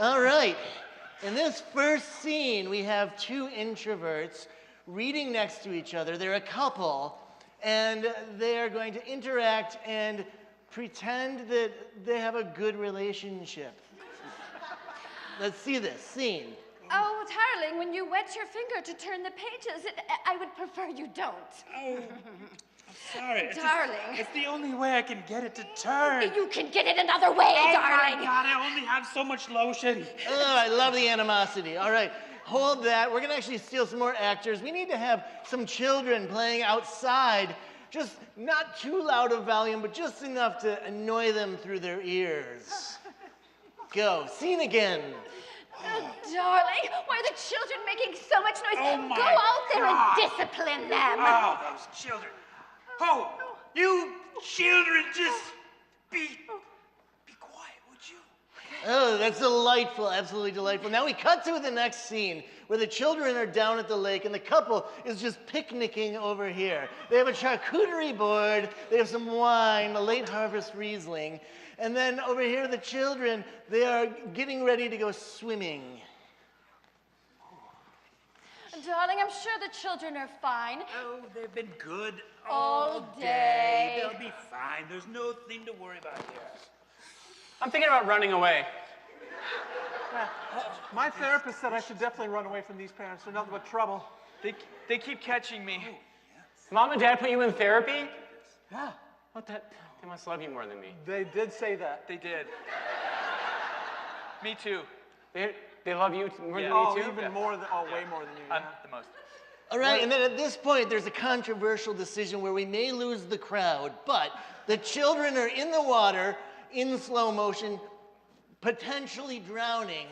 All right. In this first scene, we have two introverts reading next to each other. They're a couple, and they are going to interact and pretend that they have a good relationship. Let's see this scene. Oh, darling, when you wet your finger to turn the pages, I would prefer you don't. Oh, I'm sorry. Darling. It's the only way I can get it to turn. You can get it another way, darling. Oh my God, I only have so much lotion. Oh, I love the animosity. All right, hold that. We're gonna actually steal some more actors. We need to have some children playing outside. Just not too loud of volume, but just enough to annoy them through their ears. Go, scene again. Darling, why are the children making so much noise? Oh my Go out there God. and discipline them. Oh, those children. Oh, you children, just be quiet, would you? Oh, that's delightful, absolutely delightful. Now we cut to the next scene where the children are down at the lake and the couple is just picnicking over here. They have a charcuterie board, they have some wine, a late harvest Riesling, and then over here the children, they are getting ready to go swimming. Darling, I'm sure the children are fine. Oh, they've been good All day. They'll be fine. There's no thing to worry about here. I'm thinking about running away. My therapist said I should definitely run away from these parents. They're nothing but trouble. They keep catching me. Mom and Dad put you in therapy? Yeah. What the? They must love you more than me. They did say that. They did. Me too. They love you more than Oh, me too? even more than, way more than you. I'm Yeah. the most. All right, and then at this point, there's a controversial decision where we may lose the crowd, but the children are in the water, in slow motion, potentially drowning,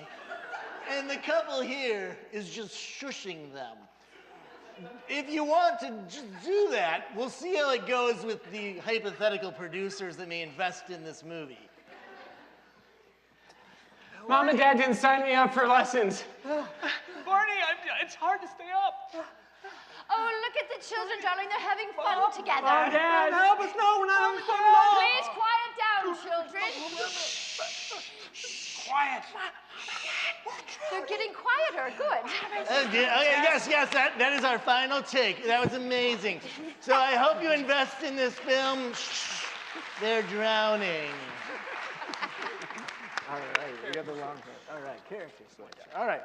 and the couple here is just shushing them. If you want to just do that, we'll see how it goes with the hypothetical producers that may invest in this movie. Mom and Dad didn't sign me up for lessons. Barney, it's hard to stay up. Oh, look at the children, darling. They're having fun together. Oh, Dad. Help us! No, we're not having fun at all. Please quiet down, children. Quiet. They're getting quieter. Good. Yes, that is our final take. That was amazing. So I hope you invest in this film. They're drowning. All right, we got the wrong thing. All right, character switch. All right.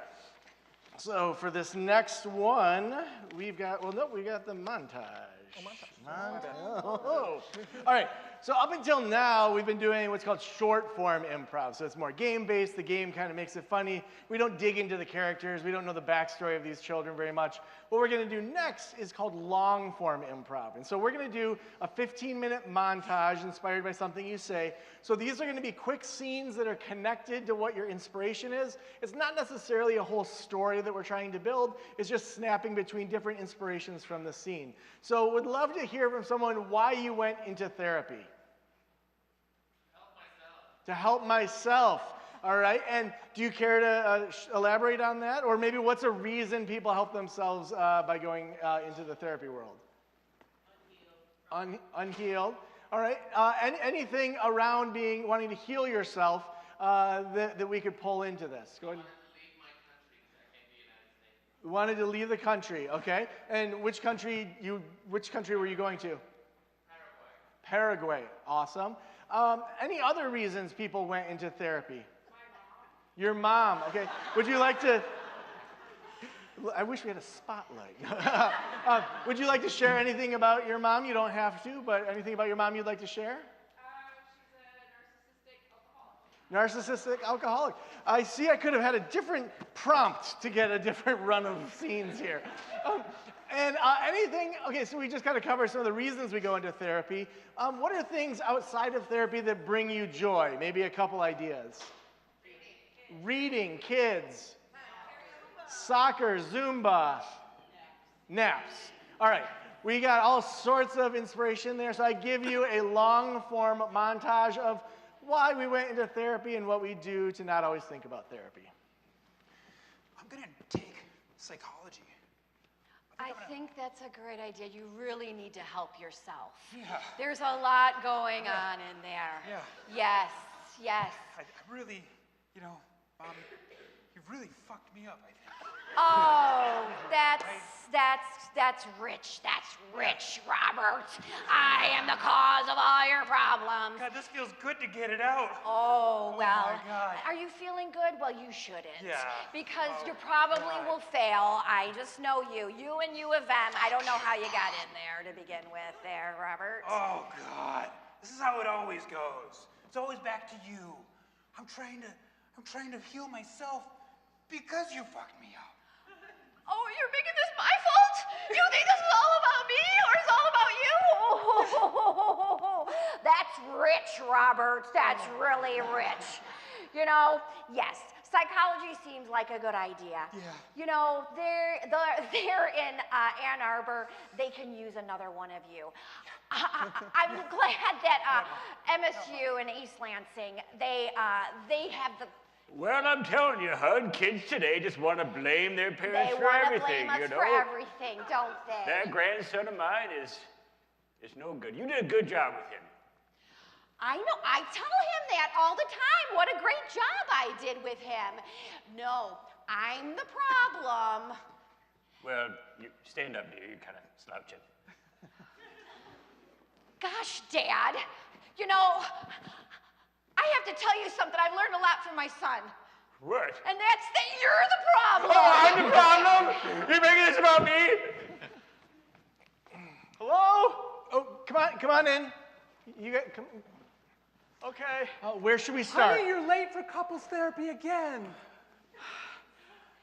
So for this next one, we've got, we got the montage. Oh. All right, so up until now, we've been doing what's called short form improv. So it's more game-based. The game kind of makes it funny. We don't dig into the characters. We don't know the backstory of these children very much. What we're going to do next is called long form improv. And so we're going to do a 15-minute montage inspired by something you say. So these are going to be quick scenes that are connected to what your inspiration is. It's not necessarily a whole story that we're trying to build. It's just snapping between different inspirations from the scene. So would love to hear from someone why you went into therapy. To help myself. All right, and do you care to elaborate on that? Or maybe what's a reason people help themselves by going into the therapy world? Unhealed. All right, anything around wanting to heal yourself that we could pull into this? Go ahead. Wanted to leave the country, okay? And which country were you going to? Paraguay, awesome. Any other reasons people went into therapy? Your mom, okay. Would you like to, I wish we had a spotlight. Would you like to share anything about your mom? You don't have to, but anything about your mom you'd like to share? Narcissistic alcoholic. I see I could have had a different prompt to get a different run of scenes here. Anything, okay, so we just kind of covered some of the reasons we go into therapy. What are things outside of therapy that bring you joy? Maybe a couple ideas. Reading, kids, soccer, Zumba, naps. All right, we got all sorts of inspiration there, so I give you a long-form montage of why we went into therapy and what we do to not always think about therapy. I'm going to take psychology. I think that's a great idea. You really need to help yourself. Yeah. There's a lot going on in there. Yeah. Yes, yes. I really, you know, you've really fucked me up, I think. Oh, that's rich. That's rich, Robert. I am the cause of all your problems. God, this feels good to get it out. Oh, well. Oh, my God. Are you feeling good? Well, you shouldn't. Yeah. Because Oh, you probably God. will fail. I just know you. You and U of M. I don't know how you got in there to begin with there, Robert. Oh, God. This is how it always goes. It's always back to you. I'm trying to heal myself because you fucked me up. Oh, you're making this my fault? You think this is all about me or it's all about you? That's rich, Robert. That's really rich. You know, yes, psychology seems like a good idea. Yeah. You know, they're in Ann Arbor. They can use another one of you. I'm glad that MSU and East Lansing, they have the. Well, I'm telling you, Hud, kids today just want to blame their parents They for want to everything, blame us you know? for everything, don't they? That grandson of mine is no good. You did a good job with him. I know. I tell him that all the time. What a great job I did with him. No, I'm the problem. Well, you stand up, dear. You're kind of slouching. Gosh, Dad, you know, I have to tell you something. I've learned a lot from my son. What? And that's that you're the problem. Oh, I'm the problem? You're making this about me? Hello? Oh, come on in. You got, come. Okay. Where should we start? Honey, you're late for couples therapy again.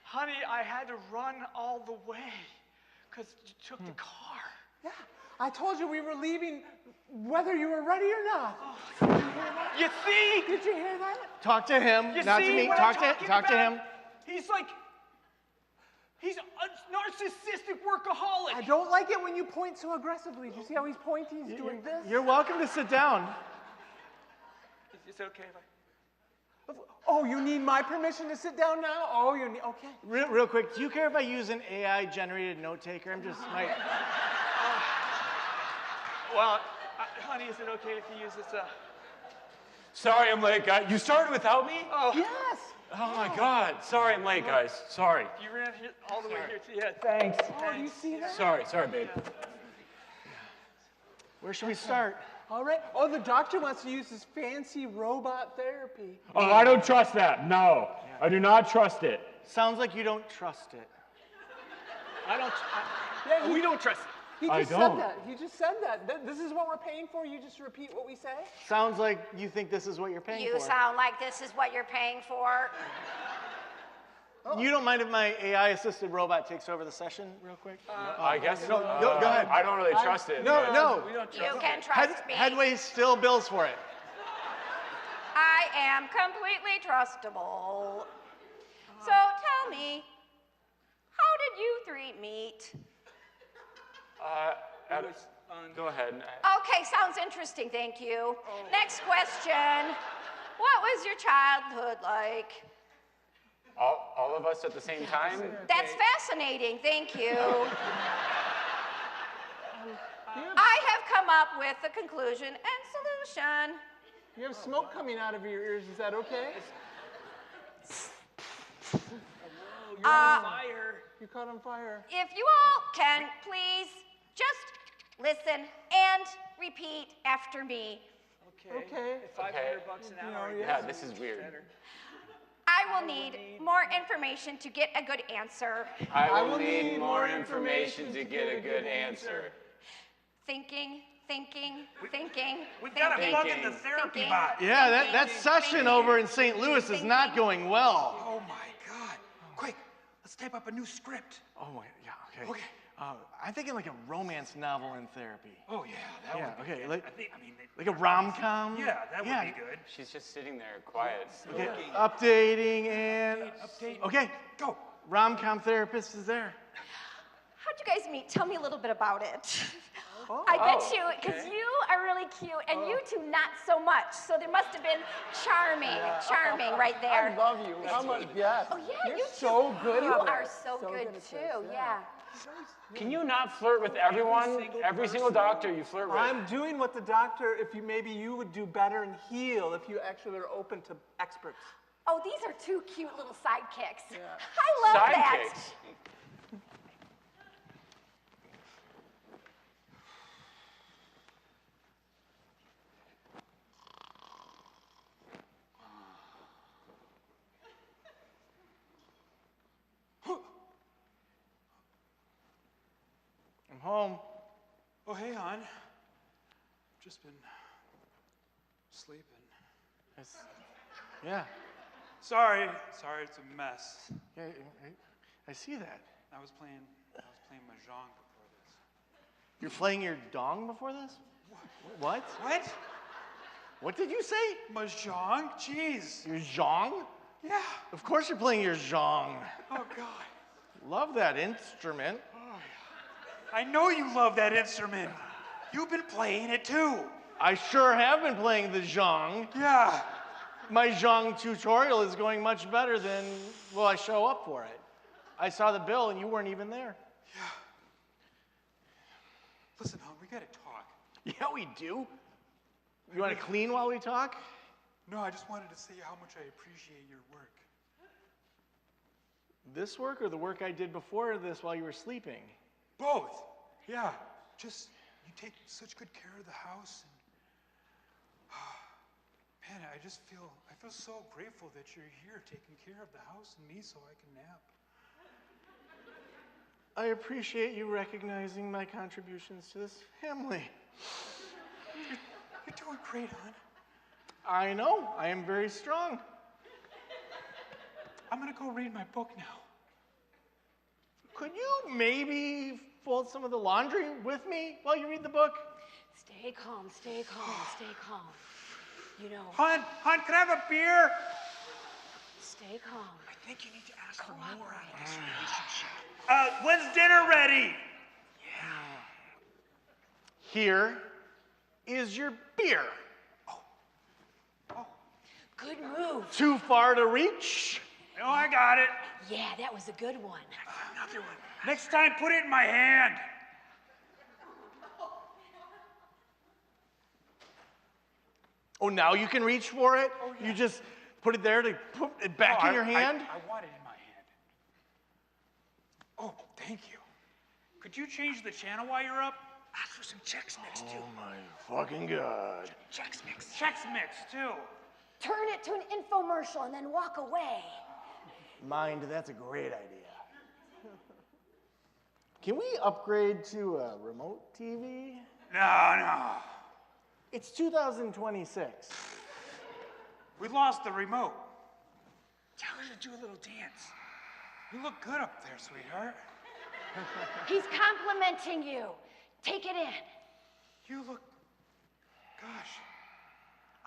Honey, I had to run all the way because you took the car. Yeah, I told you we were leaving whether you were ready or not. You see? Did you hear that? Talk to him, You not to see me. what I'm Talk talking to about? him. He's a narcissistic workaholic. I don't like it when you point so aggressively. Do you see how he's pointing? He's doing this. You're welcome to sit down. Is it okay if I... Oh, you need my permission to sit down now? Oh, you need... Okay. Real quick, do you care if I use an AI-generated note taker? I'm just like... Well, honey, is it okay if you use this, Sorry I'm late, guys. You started without me? Oh. Yes. Oh, my God. Sorry I'm late, guys. Sorry. You ran here, all the way here to... Yeah, thanks. Oh, do you see that? Sorry, babe. Where should we start? All right. Oh, the doctor wants to use this fancy robot therapy. Oh, I don't trust that. No, I do not trust it. Sounds like you don't trust it. I don't... Yeah, we don't trust it. He I just said don't. that. He just said that. This is what we're paying for. You just repeat what we say. Sounds like you think this is what you're paying You for. sound like this is what you're paying for. You don't mind if my AI-assisted robot takes over the session real quick? I guess No, go ahead. I don't really trust it. No, but- no. We don't trust You it. can trust me. Headway still bills for it. I am completely trustable. So tell me, how did you three meet? Go ahead. Okay, sounds interesting, thank you. Next question. What was your childhood like? All of us at the same time? That's fascinating, thank you. I have come up with a conclusion and solution. You have smoke coming out of your ears. Is that okay? You're on fire. You caught on fire. If you all can please just listen and repeat after me. Okay. $500 an hour. Yeah, this is weird. I will need more information to get a good answer. I will need more information to get a good answer. Thinking. We've got a bug in the therapy bot. Yeah, that session over in St. Louis is not going well. Oh my God. Quick, let's type up a new script. Oh my, yeah, okay. I'm thinking like a romance novel in therapy. Oh yeah, that would be okay, good. like a rom-com. Yeah, that would be good. She's just sitting there quiet. Okay, updating and Update. okay, go. Rom-com therapist is there. How'd you guys meet? Tell me a little bit about it. I bet you, because you are really cute, and you two not so much. So there must have been charming right there. I love you. How much? Yes. Oh yeah, You're you two. so good You at are it. so good at too. this, Yeah. Can you not flirt with everyone? Every single doctor you flirt with. I'm doing what the doctor, maybe you would do better and heal if you actually are open to experts. Oh, these are two cute little sidekicks. I love that. Sidekicks. I'm home. Oh, hey, hon. Just been sleeping. Yeah, Sorry, it's a mess. yeah, I see that. I was playing mahjong before this. You're playing your dong before this? What? What? What did you say? Mahjong? Jeez. Your zhong? Yeah. Of course you're playing your zhong. Oh God. Love that instrument. I know you love that instrument. You've been playing it too. I sure have been playing the zhong. Yeah. My zhong tutorial is going much better than, well, I show up for it. I saw the bill and you weren't even there. Yeah. Listen, hon, we gotta talk. Yeah, we do. You want to clean while we talk? No, I just wanted to say how much I appreciate your work. This work or the work I did before this while you were sleeping? Both. Yeah. Just, you take such good care of the house. And, man, I feel so grateful that you're here taking care of the house and me so I can nap. I appreciate you recognizing my contributions to this family. You're doing great, hon. I know. I am very strong. I'm gonna go read my book now. Could you maybe fold some of the laundry with me while you read the book? Stay calm. You know. Hon, can I have a beer? Stay calm. I think you need to ask for more out of this relationship. When's dinner ready? Here is your beer. Good move. Too far to reach? No, I got it. Yeah, that was a good one. Another one. Next time, put it in my hand. Oh, now you can reach for it? Oh, yeah. You just put it there to put it back in your hand? I want it in my hand. Oh, thank you. Could you change the channel while you're up? Ask for some Chex Mix, too. Oh, my fucking God. Chex Mix, too. Turn it to an infomercial and then walk away. Mind, that's a great idea. Can we upgrade to a remote TV? No. It's 2026. We lost the remote. Tell her to do a little dance. You look good up there, sweetheart. He's complimenting you. Take it in. You look... Gosh.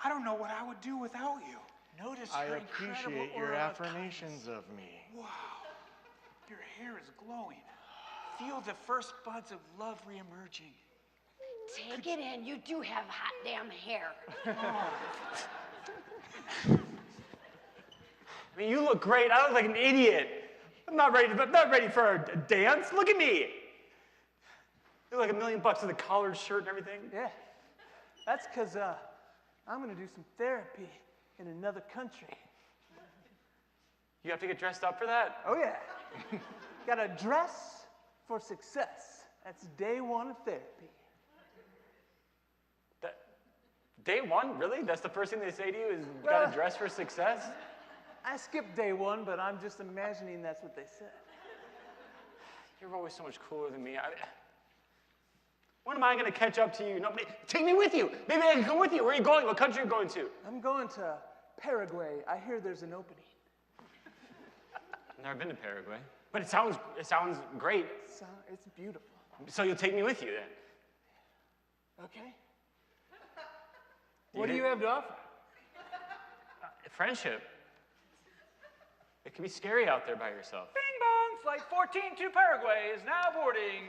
I don't know what I would do without you. Notice I her appreciate incredible your aura of affirmations of me. Wow. Your hair is glowing. Feel the first buds of love reemerging. Take it in. You do have hot damn hair. I mean, you look great. I look like an idiot. I'm not ready for a dance. Look at me. You look like $1 million in the collared shirt and everything. Yeah. That's because I'm going to do some therapy in another country. You have to get dressed up for that? Oh, yeah. Gotta dress for success. That's day one of therapy. Day one? Really? That's the first thing they say to you is gotta dress for success? I skipped day one, but I'm just imagining that's what they said. You're always so much cooler than me. When am I gonna catch up to you? Nobody, take me with you. Maybe I can come with you. Where are you going? What country are you going to? I'm going to Paraguay. I hear there's an opening. I've never been to Paraguay, but it sounds great. It's beautiful. So you'll take me with you then? Okay. What do you have to offer? Friendship. It can be scary out there by yourself. Bing bong, flight 14 to Paraguay is now boarding.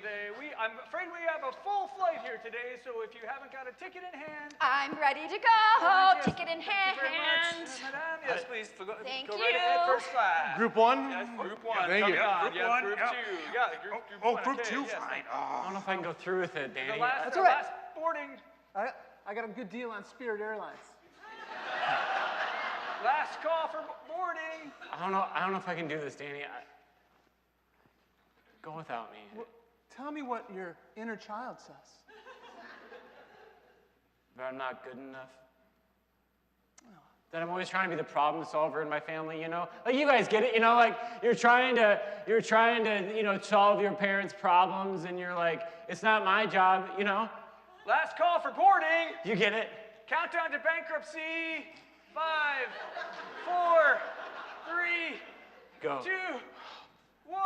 I'm afraid we have a full flight here today, so if you haven't got a ticket in hand. I'm ready to go. Ticket in hand. Thank you very much, madame. Yes, please. Thank go you. right ahead, first class. Group one? Yes, group one. Thank you. Coming on. Group Yes, one, group yeah. two. Yeah, group Oh, one. group Okay, two, yes, fine. I don't know if I can go through with it, Danny. The last, That's the all right. last boarding. I got a good deal on Spirit Airlines. Last call for boarding. I don't know if I can do this, Danny. Go without me. Well, tell me what your inner child says. That I'm not good enough. That I'm always trying to be the problem solver in my family, you know? Like, you guys get it, you know? Like, you're trying to, you know, solve your parents' problems, and you're like, it's not my job, you know? Last call for boarding. You get it? Countdown to bankruptcy. 5, 4, 3, Go. 2, 1.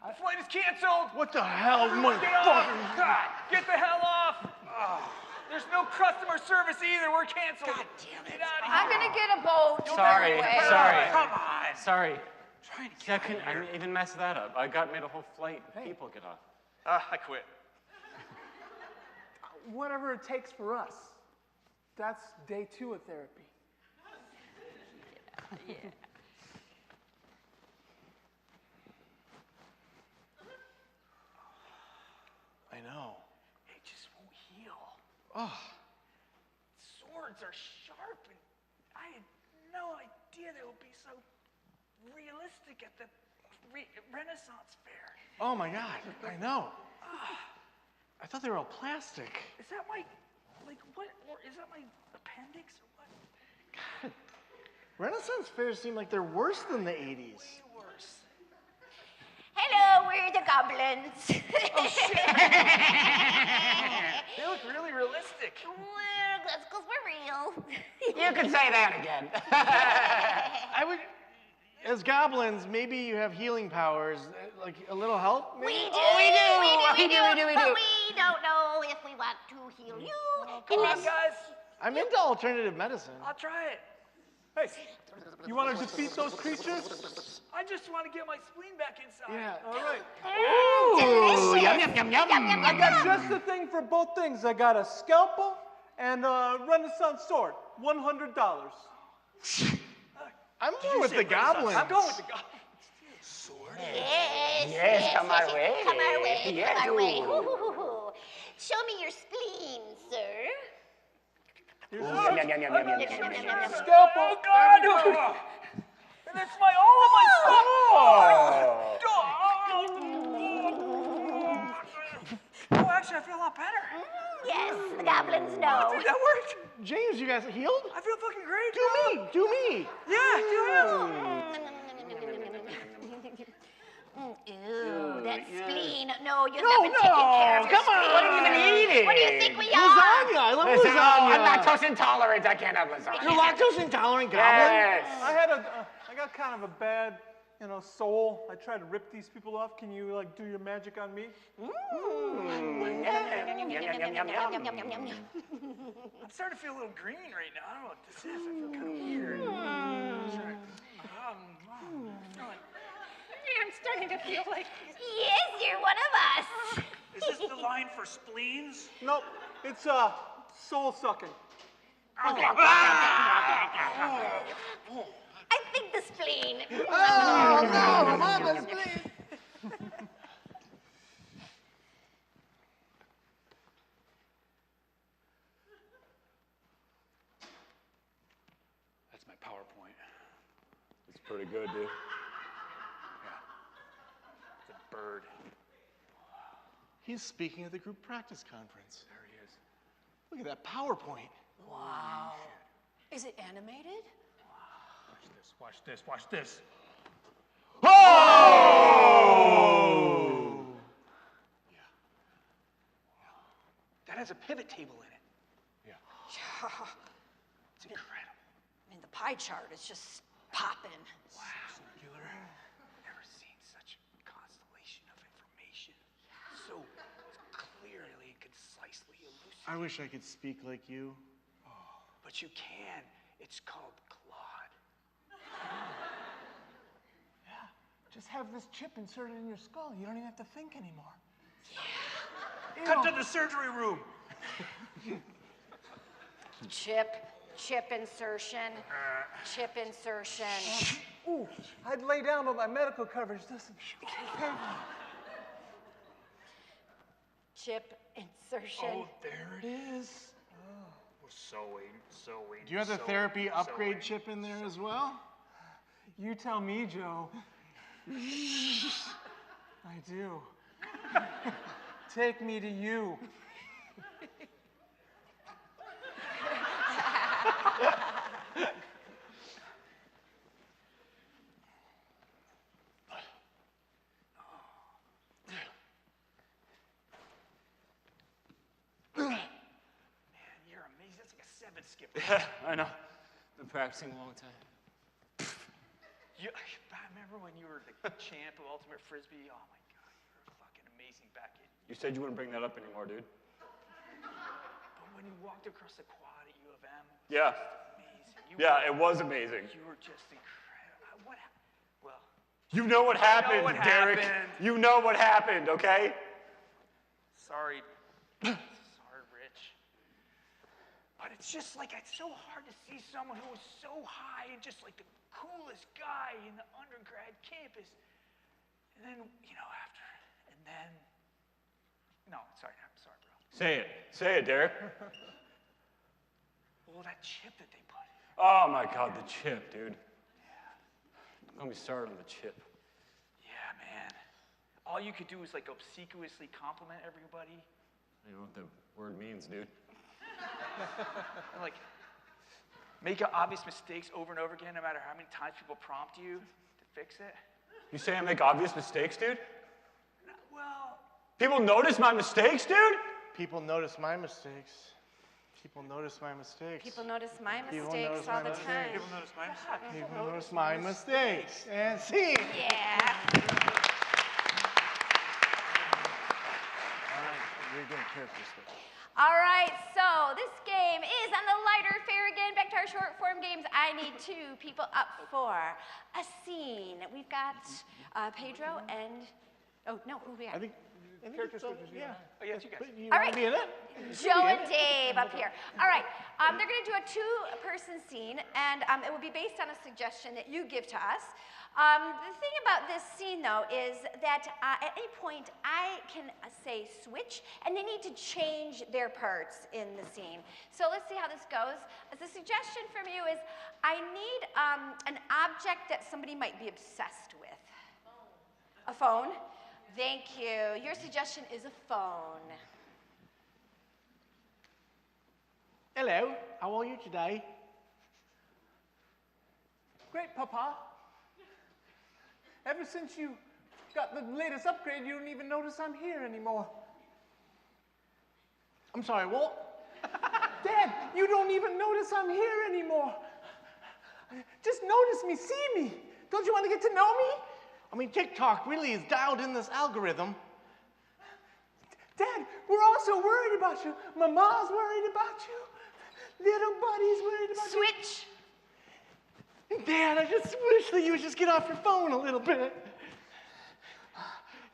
The flight is canceled. What the hell, Everyone mother? get off. God, get the hell off. There's no customer service either. We're canceled. God damn it. Get out of here. I'm gonna get a boat. Sorry. Come on. Sorry. Trying to See, I couldn't even mess that up. I made a whole flight of people get off. I quit. Whatever it takes for us. That's day 2 of therapy. Yeah. I know. It just won't heal. Oh. Swords are sharp, and I had no idea they would be so realistic at the Renaissance fair. Oh my God. I know. I thought they were all plastic. Is that my, like, what, or is that my appendix or what? God. Renaissance fairs seem like they're worse than the 80s. Way worse. Hello, we're the goblins. Oh, shit. They look really realistic. Well, that's because we're real. You can say that again. I would, as goblins, maybe you have healing powers. Like a little help? Maybe? We do. Oh, we do. We do. We do. But we don't know if we want to heal you. Come on, unless- guys. I'm into alternative medicine. I'll try it. Hey, you want to defeat those creatures? I just want to get my spleen back inside. Yeah. All right. Ooh, delicious. Yum, yum, yum, yum. I got just the thing for both things. I got a scalpel and a Renaissance sword. $100. I'm going with the goblins. I'm going with the goblins. Yes. Yes, come our way. Come our way. Yes. Come our way. Ooh. Ooh. Show me your spleen, sir. Yum, yum, yum, yum, yum, yum, yum, yum, yum. Scalpel. Oh, God. And that's all of my stuff. Oh, actually, I feel a lot better. Yes, the goblins know. That worked. James, you guys healed? I feel fucking great. Do me. Yeah, do you? Ooh, that spleen. No, you No, haven't taken care of your come on. spleen. What are you even eating? What do you think we are? Lasagna. I love Listen, lasagna. I'm lactose intolerant. I can't have lasagna. You're lactose intolerant, goblin? Yes. I got kind of a bad, soul. I try to rip these people off. Can you do your magic on me? Yum, yum, yum, yum, yum, yum. I'm starting to feel a little green right now. I don't know what this is. I feel kind of weird. I'm starting to feel like. Yes, you're one of us. Is this the line for spleens? Nope. It's soul sucking. I think the spleen. Oh, no, Mama, please. That's my PowerPoint. It's pretty good, dude. word. He's speaking at the group practice conference. There he is. Look at that PowerPoint. Wow. Is it animated? Watch this, watch this, watch this. Oh! That has a pivot table in it. Yeah. It's incredible. I mean, the pie chart is just popping. Wow. Circular. Never seen such a constellation of information. So clearly and concisely elucidated. I wish I could speak like you. But you can. It's called Claude. Yeah. Just have this chip inserted in your skull. You don't even have to think anymore. Cut to the surgery room. Chip insertion, chip insertion. Ooh, I'd lay down, but my medical coverage doesn't pay me. Chip insertion. Oh, there it is. We're so waiting. Do you have the therapy upgrade chip in there as well? You tell me, Joe. I do. Take me to you. Man, you're amazing. That's like a 7 skip. I know. Been practicing a long time. I remember when you were the champ of Ultimate Frisbee. Oh my God, you're fucking amazing back in. You said you wouldn't bring that up anymore, dude. But when you walked across the quad at U of M, Yeah. amazing. It was amazing. You were just incredible. What happened? Well, You know what happened, what Derek. happened. You know what happened, okay? sorry. Sorry, Rich. But it's just like, it's so hard to see someone who was so high and just like the coolest guy in the undergrad campus. And then, no, sorry, bro. Say it, Derek. Well, that chip that they put in. Oh my God, the chip, dude. Let me start on the chip. Yeah, man. All you could do is like obsequiously compliment everybody. You know what the word means, dude. And like, make obvious mistakes over and over again, no matter how many times people prompt you to fix it. You say I make obvious mistakes, dude? Well, People notice my mistakes, dude? People notice my mistakes. People notice my mistakes. People notice my People mistakes notice all my the mistakes. time. People notice my mistakes. People notice my mistakes. And see. Yeah. All right, we're doing character switch. All right, so this game is on the lighter fare again. Back to our short form games. I need 2 people up for a scene. We've got Pedro and, oh no, who we got? I think Character switches, yeah. Oh, yes, you guys. But you All want right. to be in it? Joe and Dave up here. All right, they're going to do a 2-person scene, and it will be based on a suggestion that you give to us. The thing about this scene, though, is that at any point I can say switch, and they need to change their parts in the scene. So let's see how this goes. The suggestion from you is I need an object that somebody might be obsessed with. A phone? Thank you. Your suggestion is a phone. Hello, how are you today? Great, Papa. Ever since you got the latest upgrade, you don't even notice I'm here anymore. I'm sorry, what? Dad, you don't even notice I'm here anymore. Just notice me, see me. Don't you want to get to know me? I mean, TikTok really is dialed in this algorithm. Dad, we're all so worried about you. Mama's worried about you. Little buddy's worried about you. Switch. Dad, I just wish that you would just get off your phone a little bit.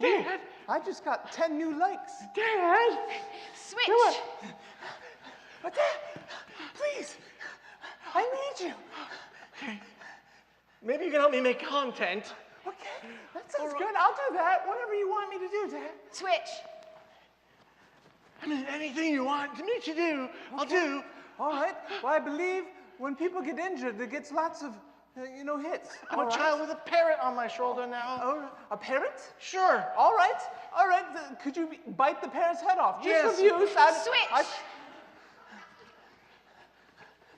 Dad, I just got 10 new likes. Dad! Switch. Come on. But Dad, please, I need you. Okay. Maybe you can help me make content. Okay, that sounds good. I'll do that. Whatever you want me to do, Dad. Switch. I mean, anything you want me to do, I'll do. All right. Well, I believe when people get injured, there gets lots of Hits. I'm All a right. child with a parrot on my shoulder now. Oh, a parrot? Sure. All right. All right. Could you bite the parrot's head off? Just Yes. for views. Switch.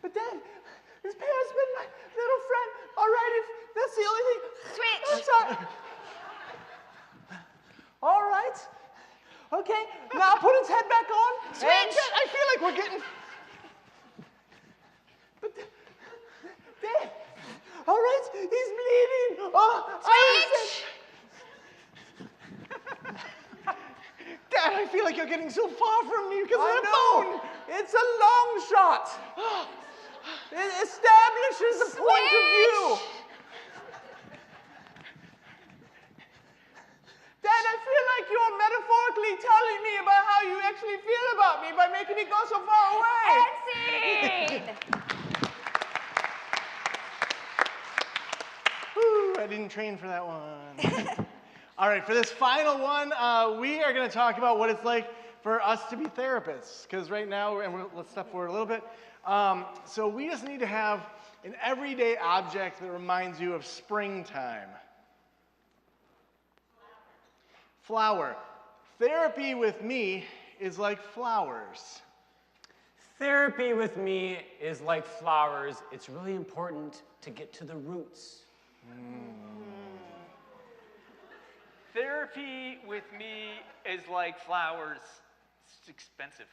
But Dad, this parrot's been my little friend. All right, if that's the only thing. Switch. I'm sorry. All right. Okay. Now put its head back on. Switch. And I feel like we're getting. But Dad. All right. He's bleeding. Oh, Switch. Dad, I feel like you're getting so far from me because of I that know. phone. It's a long shot. It establishes a point of view. Dad, I feel like you're metaphorically telling me about how you actually feel about me by making it go so far away. End scene. Whew, I didn't train for that one. All right, for this final one, we are going to talk about what it's like for us to be therapists. Because right now, let's step forward a little bit. So we just need to have an everyday object that reminds you of springtime. Flower. Therapy with me is like flowers. Therapy with me is like flowers. It's really important to get to the roots. Therapy with me is like flowers. It's expensive.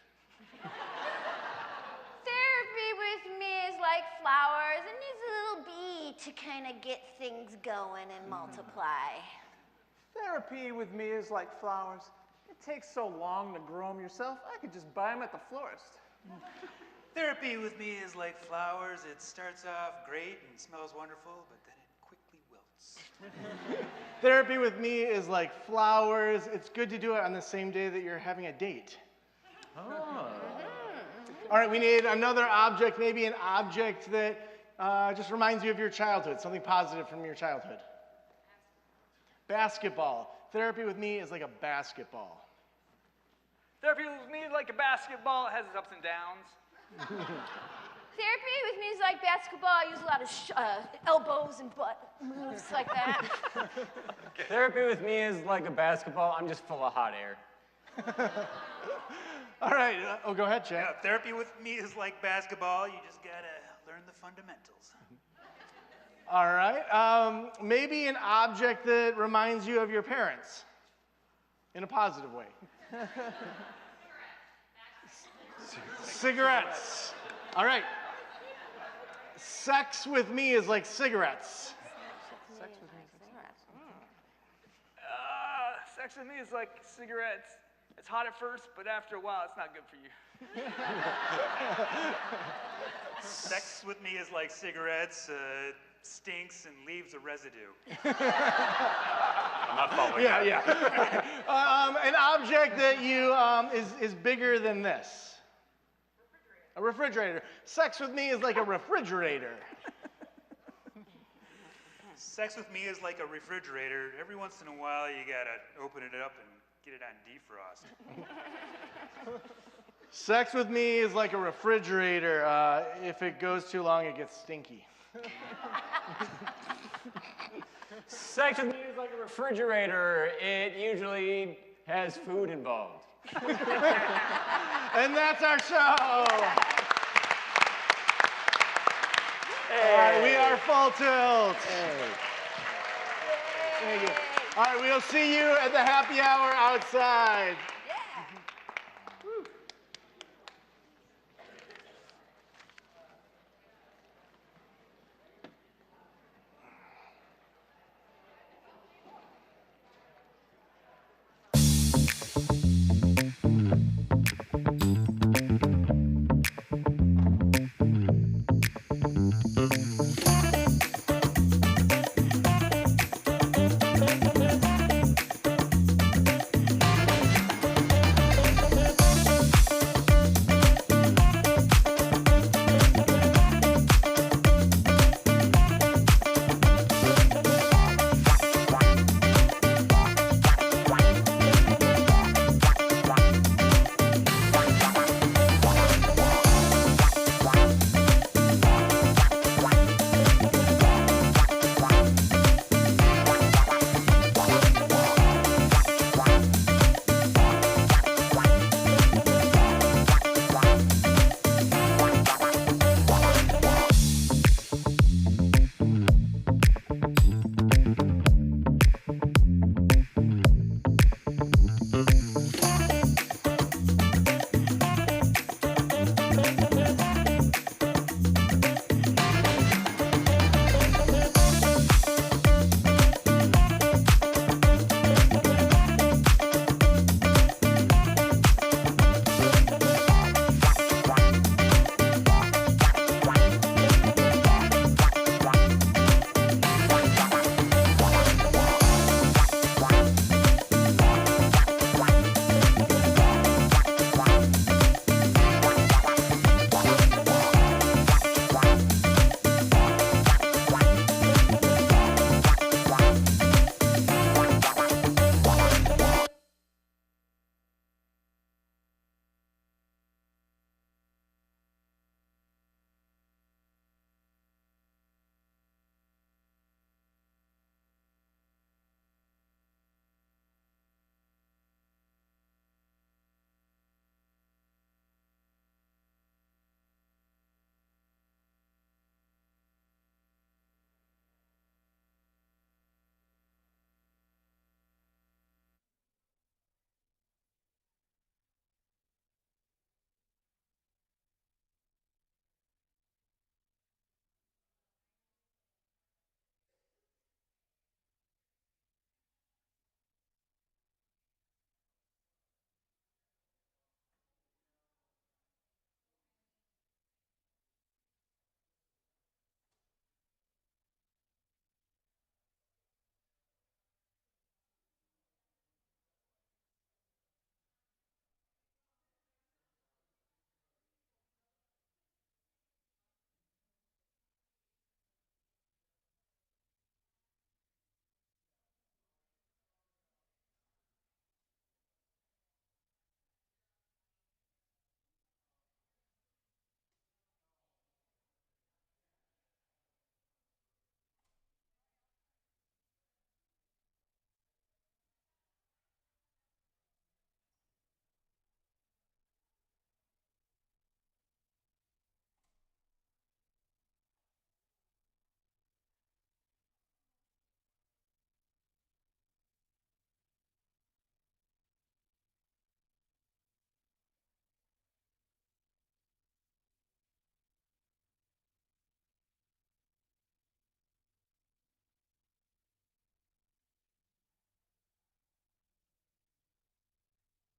Therapy with me is like flowers and needs a little bee to kind of get things going and multiply. Therapy with me is like flowers. It takes so long to grow them yourself, I could just buy them at the florist. Therapy with me is like flowers. It starts off great and smells wonderful, but then it quickly wilts. Therapy with me is like flowers. It's good to do it on the same day that you're having a date. Oh. All right, we need another object, maybe an object that just reminds you of your childhood, something positive from your childhood. Basketball. Therapy with me is like a basketball. Therapy with me is like a basketball. It has its ups and downs. Therapy with me is like basketball. I use a lot of elbows and butt moves like that. Therapy with me is like a basketball. I'm just full of hot air. All right. Go ahead, Chad. Yeah, therapy with me is like basketball. You just gotta learn the fundamentals. All right. Maybe an object that reminds you of your parents in a positive way. Cigarettes. All right. Sex with me is like cigarettes. Sex with me is like cigarettes. It's hot at first, but after a while, it's not good for you. Sex with me is like cigarettes. Stinks and leaves a residue. I'm not following that. Yeah. An object that you is bigger than this. A refrigerator. Sex with me is like a refrigerator. Sex with me is like a refrigerator. Every once in a while, you gotta open it up and get it on defrost. Sex with me is like a refrigerator. If it goes too long, it gets stinky. Sex with me is like a refrigerator. It usually has food involved. And that's our show. All right, we are Full Tilt. Thank you. All right, we'll see you at the happy hour outside.